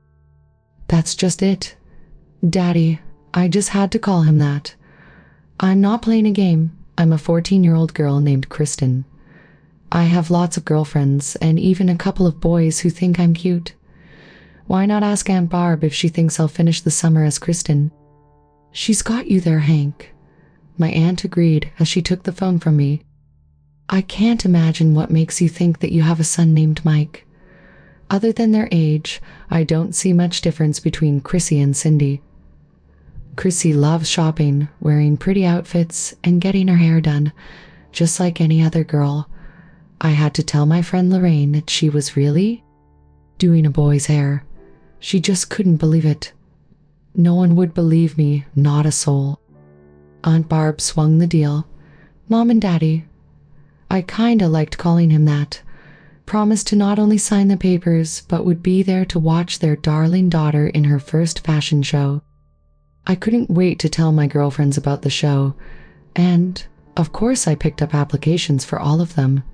That's just it. Daddy, I just had to call him that. I'm not playing a game. I'm a 14-year-old girl named Kristen. I have lots of girlfriends and even a couple of boys who think I'm cute. Why not ask Aunt Barb if she thinks I'll finish the summer as Kristen? She's got you there, Hank. My aunt agreed as she took the phone from me. I can't imagine what makes you think that you have a son named Mike. Other than their age, I don't see much difference between Chrissy and Cindy. Chrissy loves shopping, wearing pretty outfits, and getting her hair done, just like any other girl. I had to tell my friend Lorraine that she was really doing a boy's hair. She just couldn't believe it. No one would believe me, not a soul. Aunt Barb swung the deal. Mom and Daddy, I kinda liked calling him that, promised to not only sign the papers, but would be there to watch their darling daughter in her first fashion show. I couldn't wait to tell my girlfriends about the show, and, of course, I picked up applications for all of them.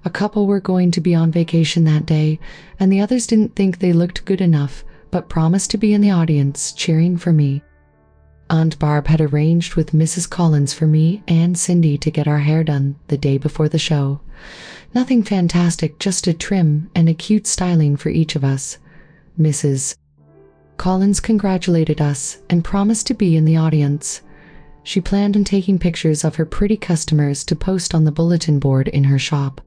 A couple were going to be on vacation that day, and the others didn't think they looked good enough, but promised to be in the audience cheering for me. Aunt Barb had arranged with Mrs. Collins for me and Cindy to get our hair done the day before the show. Nothing fantastic, just a trim and a cute styling for each of us. Mrs. Collins congratulated us and promised to be in the audience. She planned on taking pictures of her pretty customers to post on the bulletin board in her shop.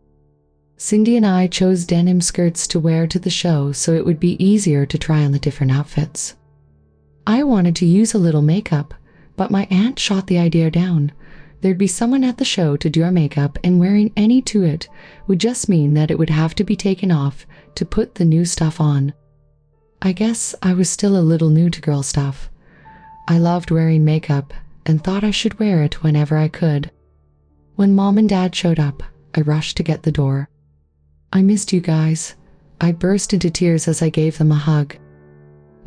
Cindy and I chose denim skirts to wear to the show so it would be easier to try on the different outfits. I wanted to use a little makeup, but my aunt shot the idea down. There'd be someone at the show to do our makeup, and wearing any to it would just mean that it would have to be taken off to put the new stuff on. I guess I was still a little new to girl stuff. I loved wearing makeup and thought I should wear it whenever I could. When Mom and Dad showed up, I rushed to get the door. I missed you guys. I burst into tears as I gave them a hug.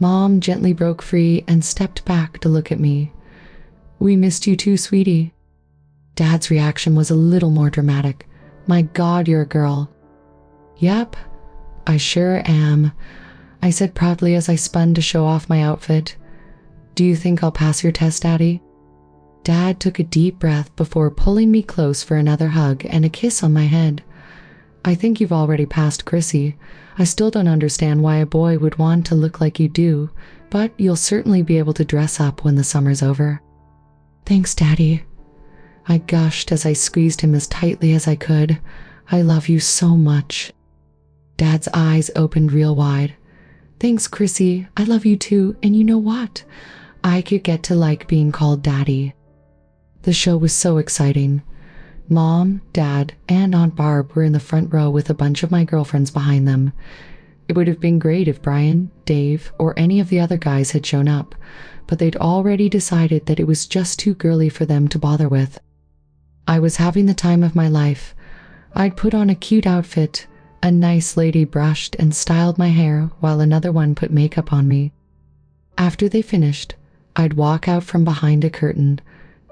Mom gently broke free and stepped back to look at me. We missed you too, sweetie. Dad's reaction was a little more dramatic. My God, you're a girl. Yep, I sure am, I said proudly as I spun to show off my outfit. Do you think I'll pass your test, Daddy? Dad took a deep breath before pulling me close for another hug and a kiss on my head. I think you've already passed Chrissy. I still don't understand why a boy would want to look like you do, but you'll certainly be able to dress up when the summer's over. Thanks, Daddy. I gushed as I squeezed him as tightly as I could. I love you so much. Dad's eyes opened real wide. Thanks, Chrissy. I love you too, and you know what? I could get to like being called Daddy. The show was so exciting. Mom, Dad, and Aunt Barb were in the front row with a bunch of my girlfriends behind them. It would have been great if Brian, Dave, or any of the other guys had shown up, but they'd already decided that it was just too girly for them to bother with. I was having the time of my life. I'd put on a cute outfit. A nice lady brushed and styled my hair while another one put makeup on me. After they finished, I'd walk out from behind a curtain,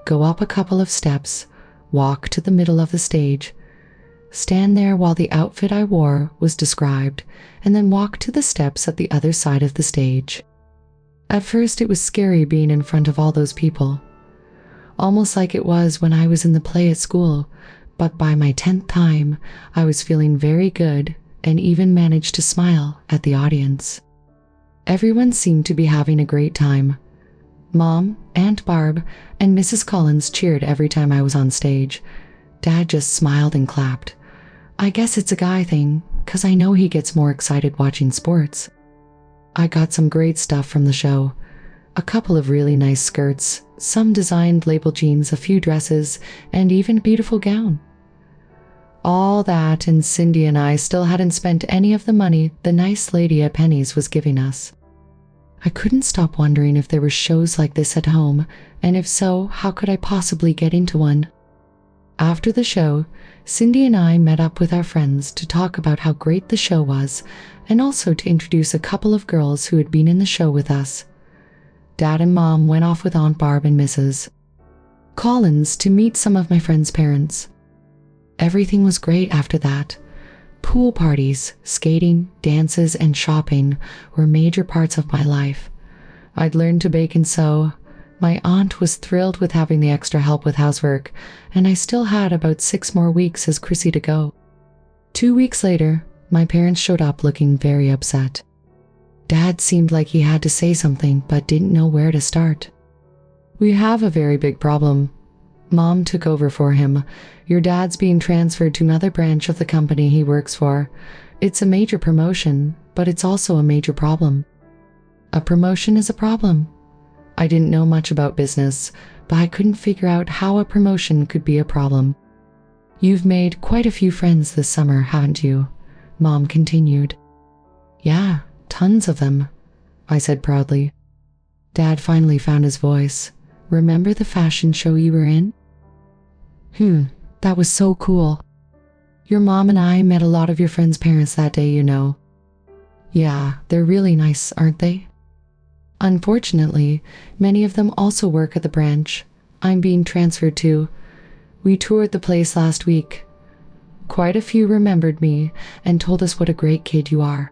go up a couple of steps, walk to the middle of the stage, stand there while the outfit I wore was described, and then walk to the steps at the other side of the stage. At first, it was scary being in front of all those people, almost like it was when I was in the play at school, but by my 10th time, I was feeling very good and even managed to smile at the audience. Everyone seemed to be having a great time. Mom, Aunt Barb, and Mrs. Collins cheered every time I was on stage. Dad just smiled and clapped. I guess it's a guy thing, 'cause I know he gets more excited watching sports. I got some great stuff from the show. A couple of really nice skirts, some designed label jeans, a few dresses, and even a beautiful gown. All that, and Cindy and I still hadn't spent any of the money the nice lady at Penny's was giving us. I couldn't stop wondering if there were shows like this at home, and if so, how could I possibly get into one? After the show, Cindy and I met up with our friends to talk about how great the show was, and also to introduce a couple of girls who had been in the show with us. Dad and Mom went off with Aunt Barb and Mrs. Collins to meet some of my friends' parents. everything was great after that. Pool parties, skating, dances, and shopping were major parts of my life. I'd learned to bake and sew. My aunt was thrilled with having the extra help with housework, and I still had about 6 more weeks as Chrissy to go. 2 weeks later, my parents showed up looking very upset. Dad seemed like he had to say something but didn't know where to start. "We have a very big problem. Mom took over for him. Your dad's being transferred to another branch of the company he works for. It's a major promotion, but it's also a major problem." A promotion is a problem. I didn't know much about business, but I couldn't figure out how a promotion could be a problem. "You've made quite a few friends this summer, haven't you?" Mom continued. "Yeah, tons of them," I said proudly. Dad finally found his voice. "Remember the fashion show you were in?" That was so cool. Your mom and I met a lot of your friends' parents that day, you know." "Yeah, they're really nice, aren't they?" "Unfortunately, many of them also work at the branch I'm being transferred to. We toured the place last week. Quite a few remembered me and told us what a great kid you are."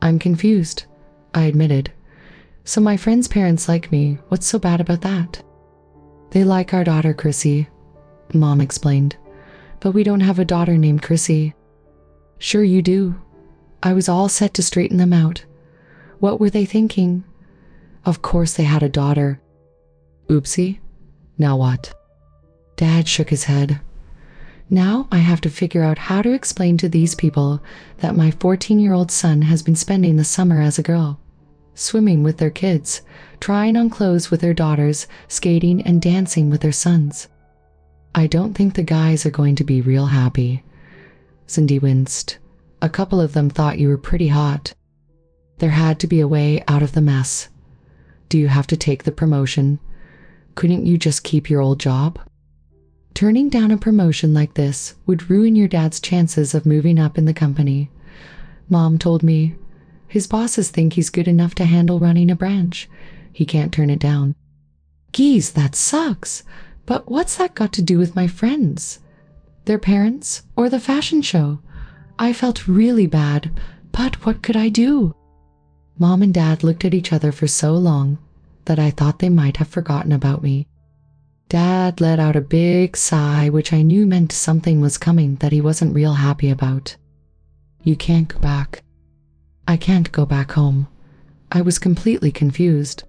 "I'm confused," I admitted. "So my friends' parents like me. What's so bad about that?" "They like our daughter, Chrissy," Mom explained. "But we don't have a daughter named Chrissy." "Sure you do." I was all set to straighten them out. What were they thinking? Of course they had a daughter. Oopsie. Now what? Dad shook his head. "Now I have to figure out how to explain to these people that my 14-year-old son has been spending the summer as a girl, swimming with their kids, trying on clothes with their daughters, skating and dancing with their sons. I don't think the guys are going to be real happy." Cindy winced. "A couple of them thought you were pretty hot." "There had to be a way out of the mess. Do you have to take the promotion? Couldn't you just keep your old job?" "Turning down a promotion like this would ruin your dad's chances of moving up in the company. Mom told me his bosses think he's good enough to handle running a branch. He can't turn it down." "Geez, that sucks. But what's that got to do with my friends? Their parents or the fashion show?" I felt really bad, but what could I do? Mom and Dad looked at each other for so long that I thought they might have forgotten about me. Dad let out a big sigh, which I knew meant something was coming that he wasn't real happy about. "You can't go back." "I can't go back home." I was completely confused.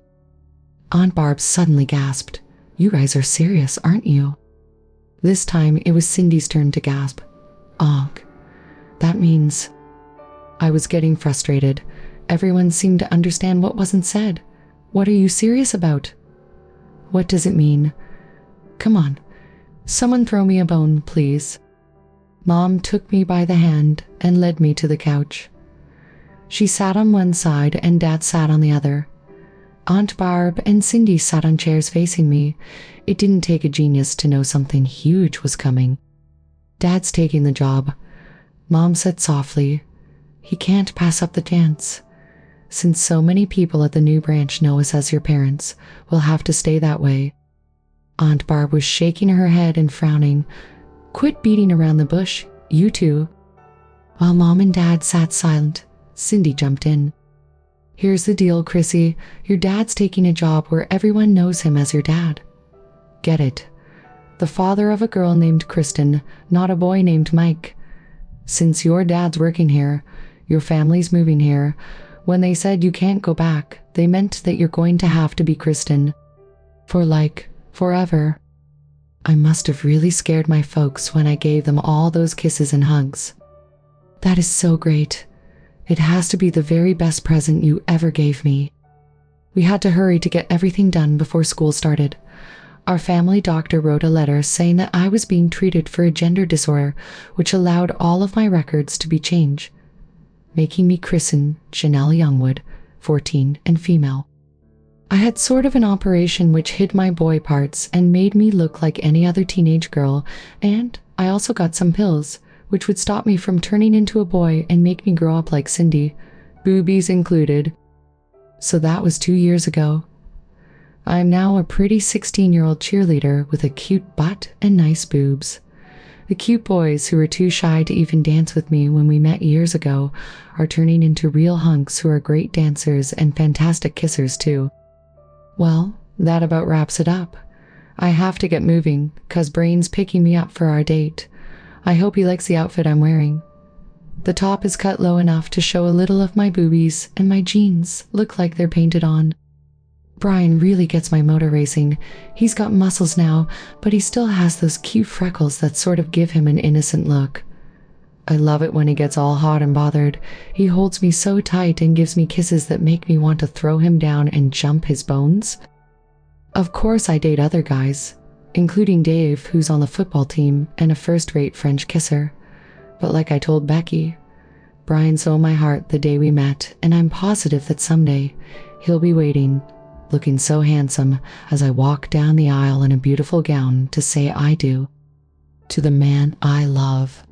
Aunt Barb suddenly gasped. "You guys are serious, aren't you?" This time it was Cindy's turn to gasp. "Onk. That means..." I was getting frustrated. Everyone seemed to understand what wasn't said. "What are you serious about?" "What does it mean? Come on. Someone throw me a bone, please." Mom took me by the hand and led me to the couch. She sat on one side and Dad sat on the other. Aunt Barb and Cindy sat on chairs facing me. It didn't take a genius to know something huge was coming. "Dad's taking the job." Mom said softly, "He can't pass up the chance. Since so many people at the new branch know us as your parents, we'll have to stay that way." Aunt Barb was shaking her head and frowning. "Quit beating around the bush, you two." While Mom and Dad sat silent, Cindy jumped in. "Here's the deal, Chrissy. Your dad's taking a job where everyone knows him as your dad. Get it? The father of a girl named Kristen, not a boy named Mike. Since your dad's working here, your family's moving here, when they said you can't go back, they meant that you're going to have to be Kristen. For forever." I must have really scared my folks when I gave them all those kisses and hugs. "That is so great. It has to be the very best present you ever gave me." We had to hurry to get everything done before school started. Our family doctor wrote a letter saying that I was being treated for a gender disorder, which allowed all of my records to be changed, making me christen Janelle Youngwood, 14 and female. I had sort of an operation which hid my boy parts and made me look like any other teenage girl, and I also got some pills, which would stop me from turning into a boy and make me grow up like Cindy, boobies included. So that was 2 years ago. I am now a pretty 16-year-old cheerleader with a cute butt and nice boobs. The cute boys who were too shy to even dance with me when we met years ago are turning into real hunks who are great dancers and fantastic kissers too. Well, that about wraps it up. I have to get moving, 'cause Brain's picking me up for our date. I hope he likes the outfit I'm wearing. The top is cut low enough to show a little of my boobies, and my jeans look like they're painted on. Brian really gets my motor racing. He's got muscles now, but he still has those cute freckles that sort of give him an innocent look. I love it when he gets all hot and bothered. He holds me so tight and gives me kisses that make me want to throw him down and jump his bones. Of course I date other guys, including Dave, who's on the football team and a first-rate French kisser. But like I told Becky, Brian stole my heart the day we met, and I'm positive that someday he'll be waiting, looking so handsome as I walk down the aisle in a beautiful gown to say I do to the man I love.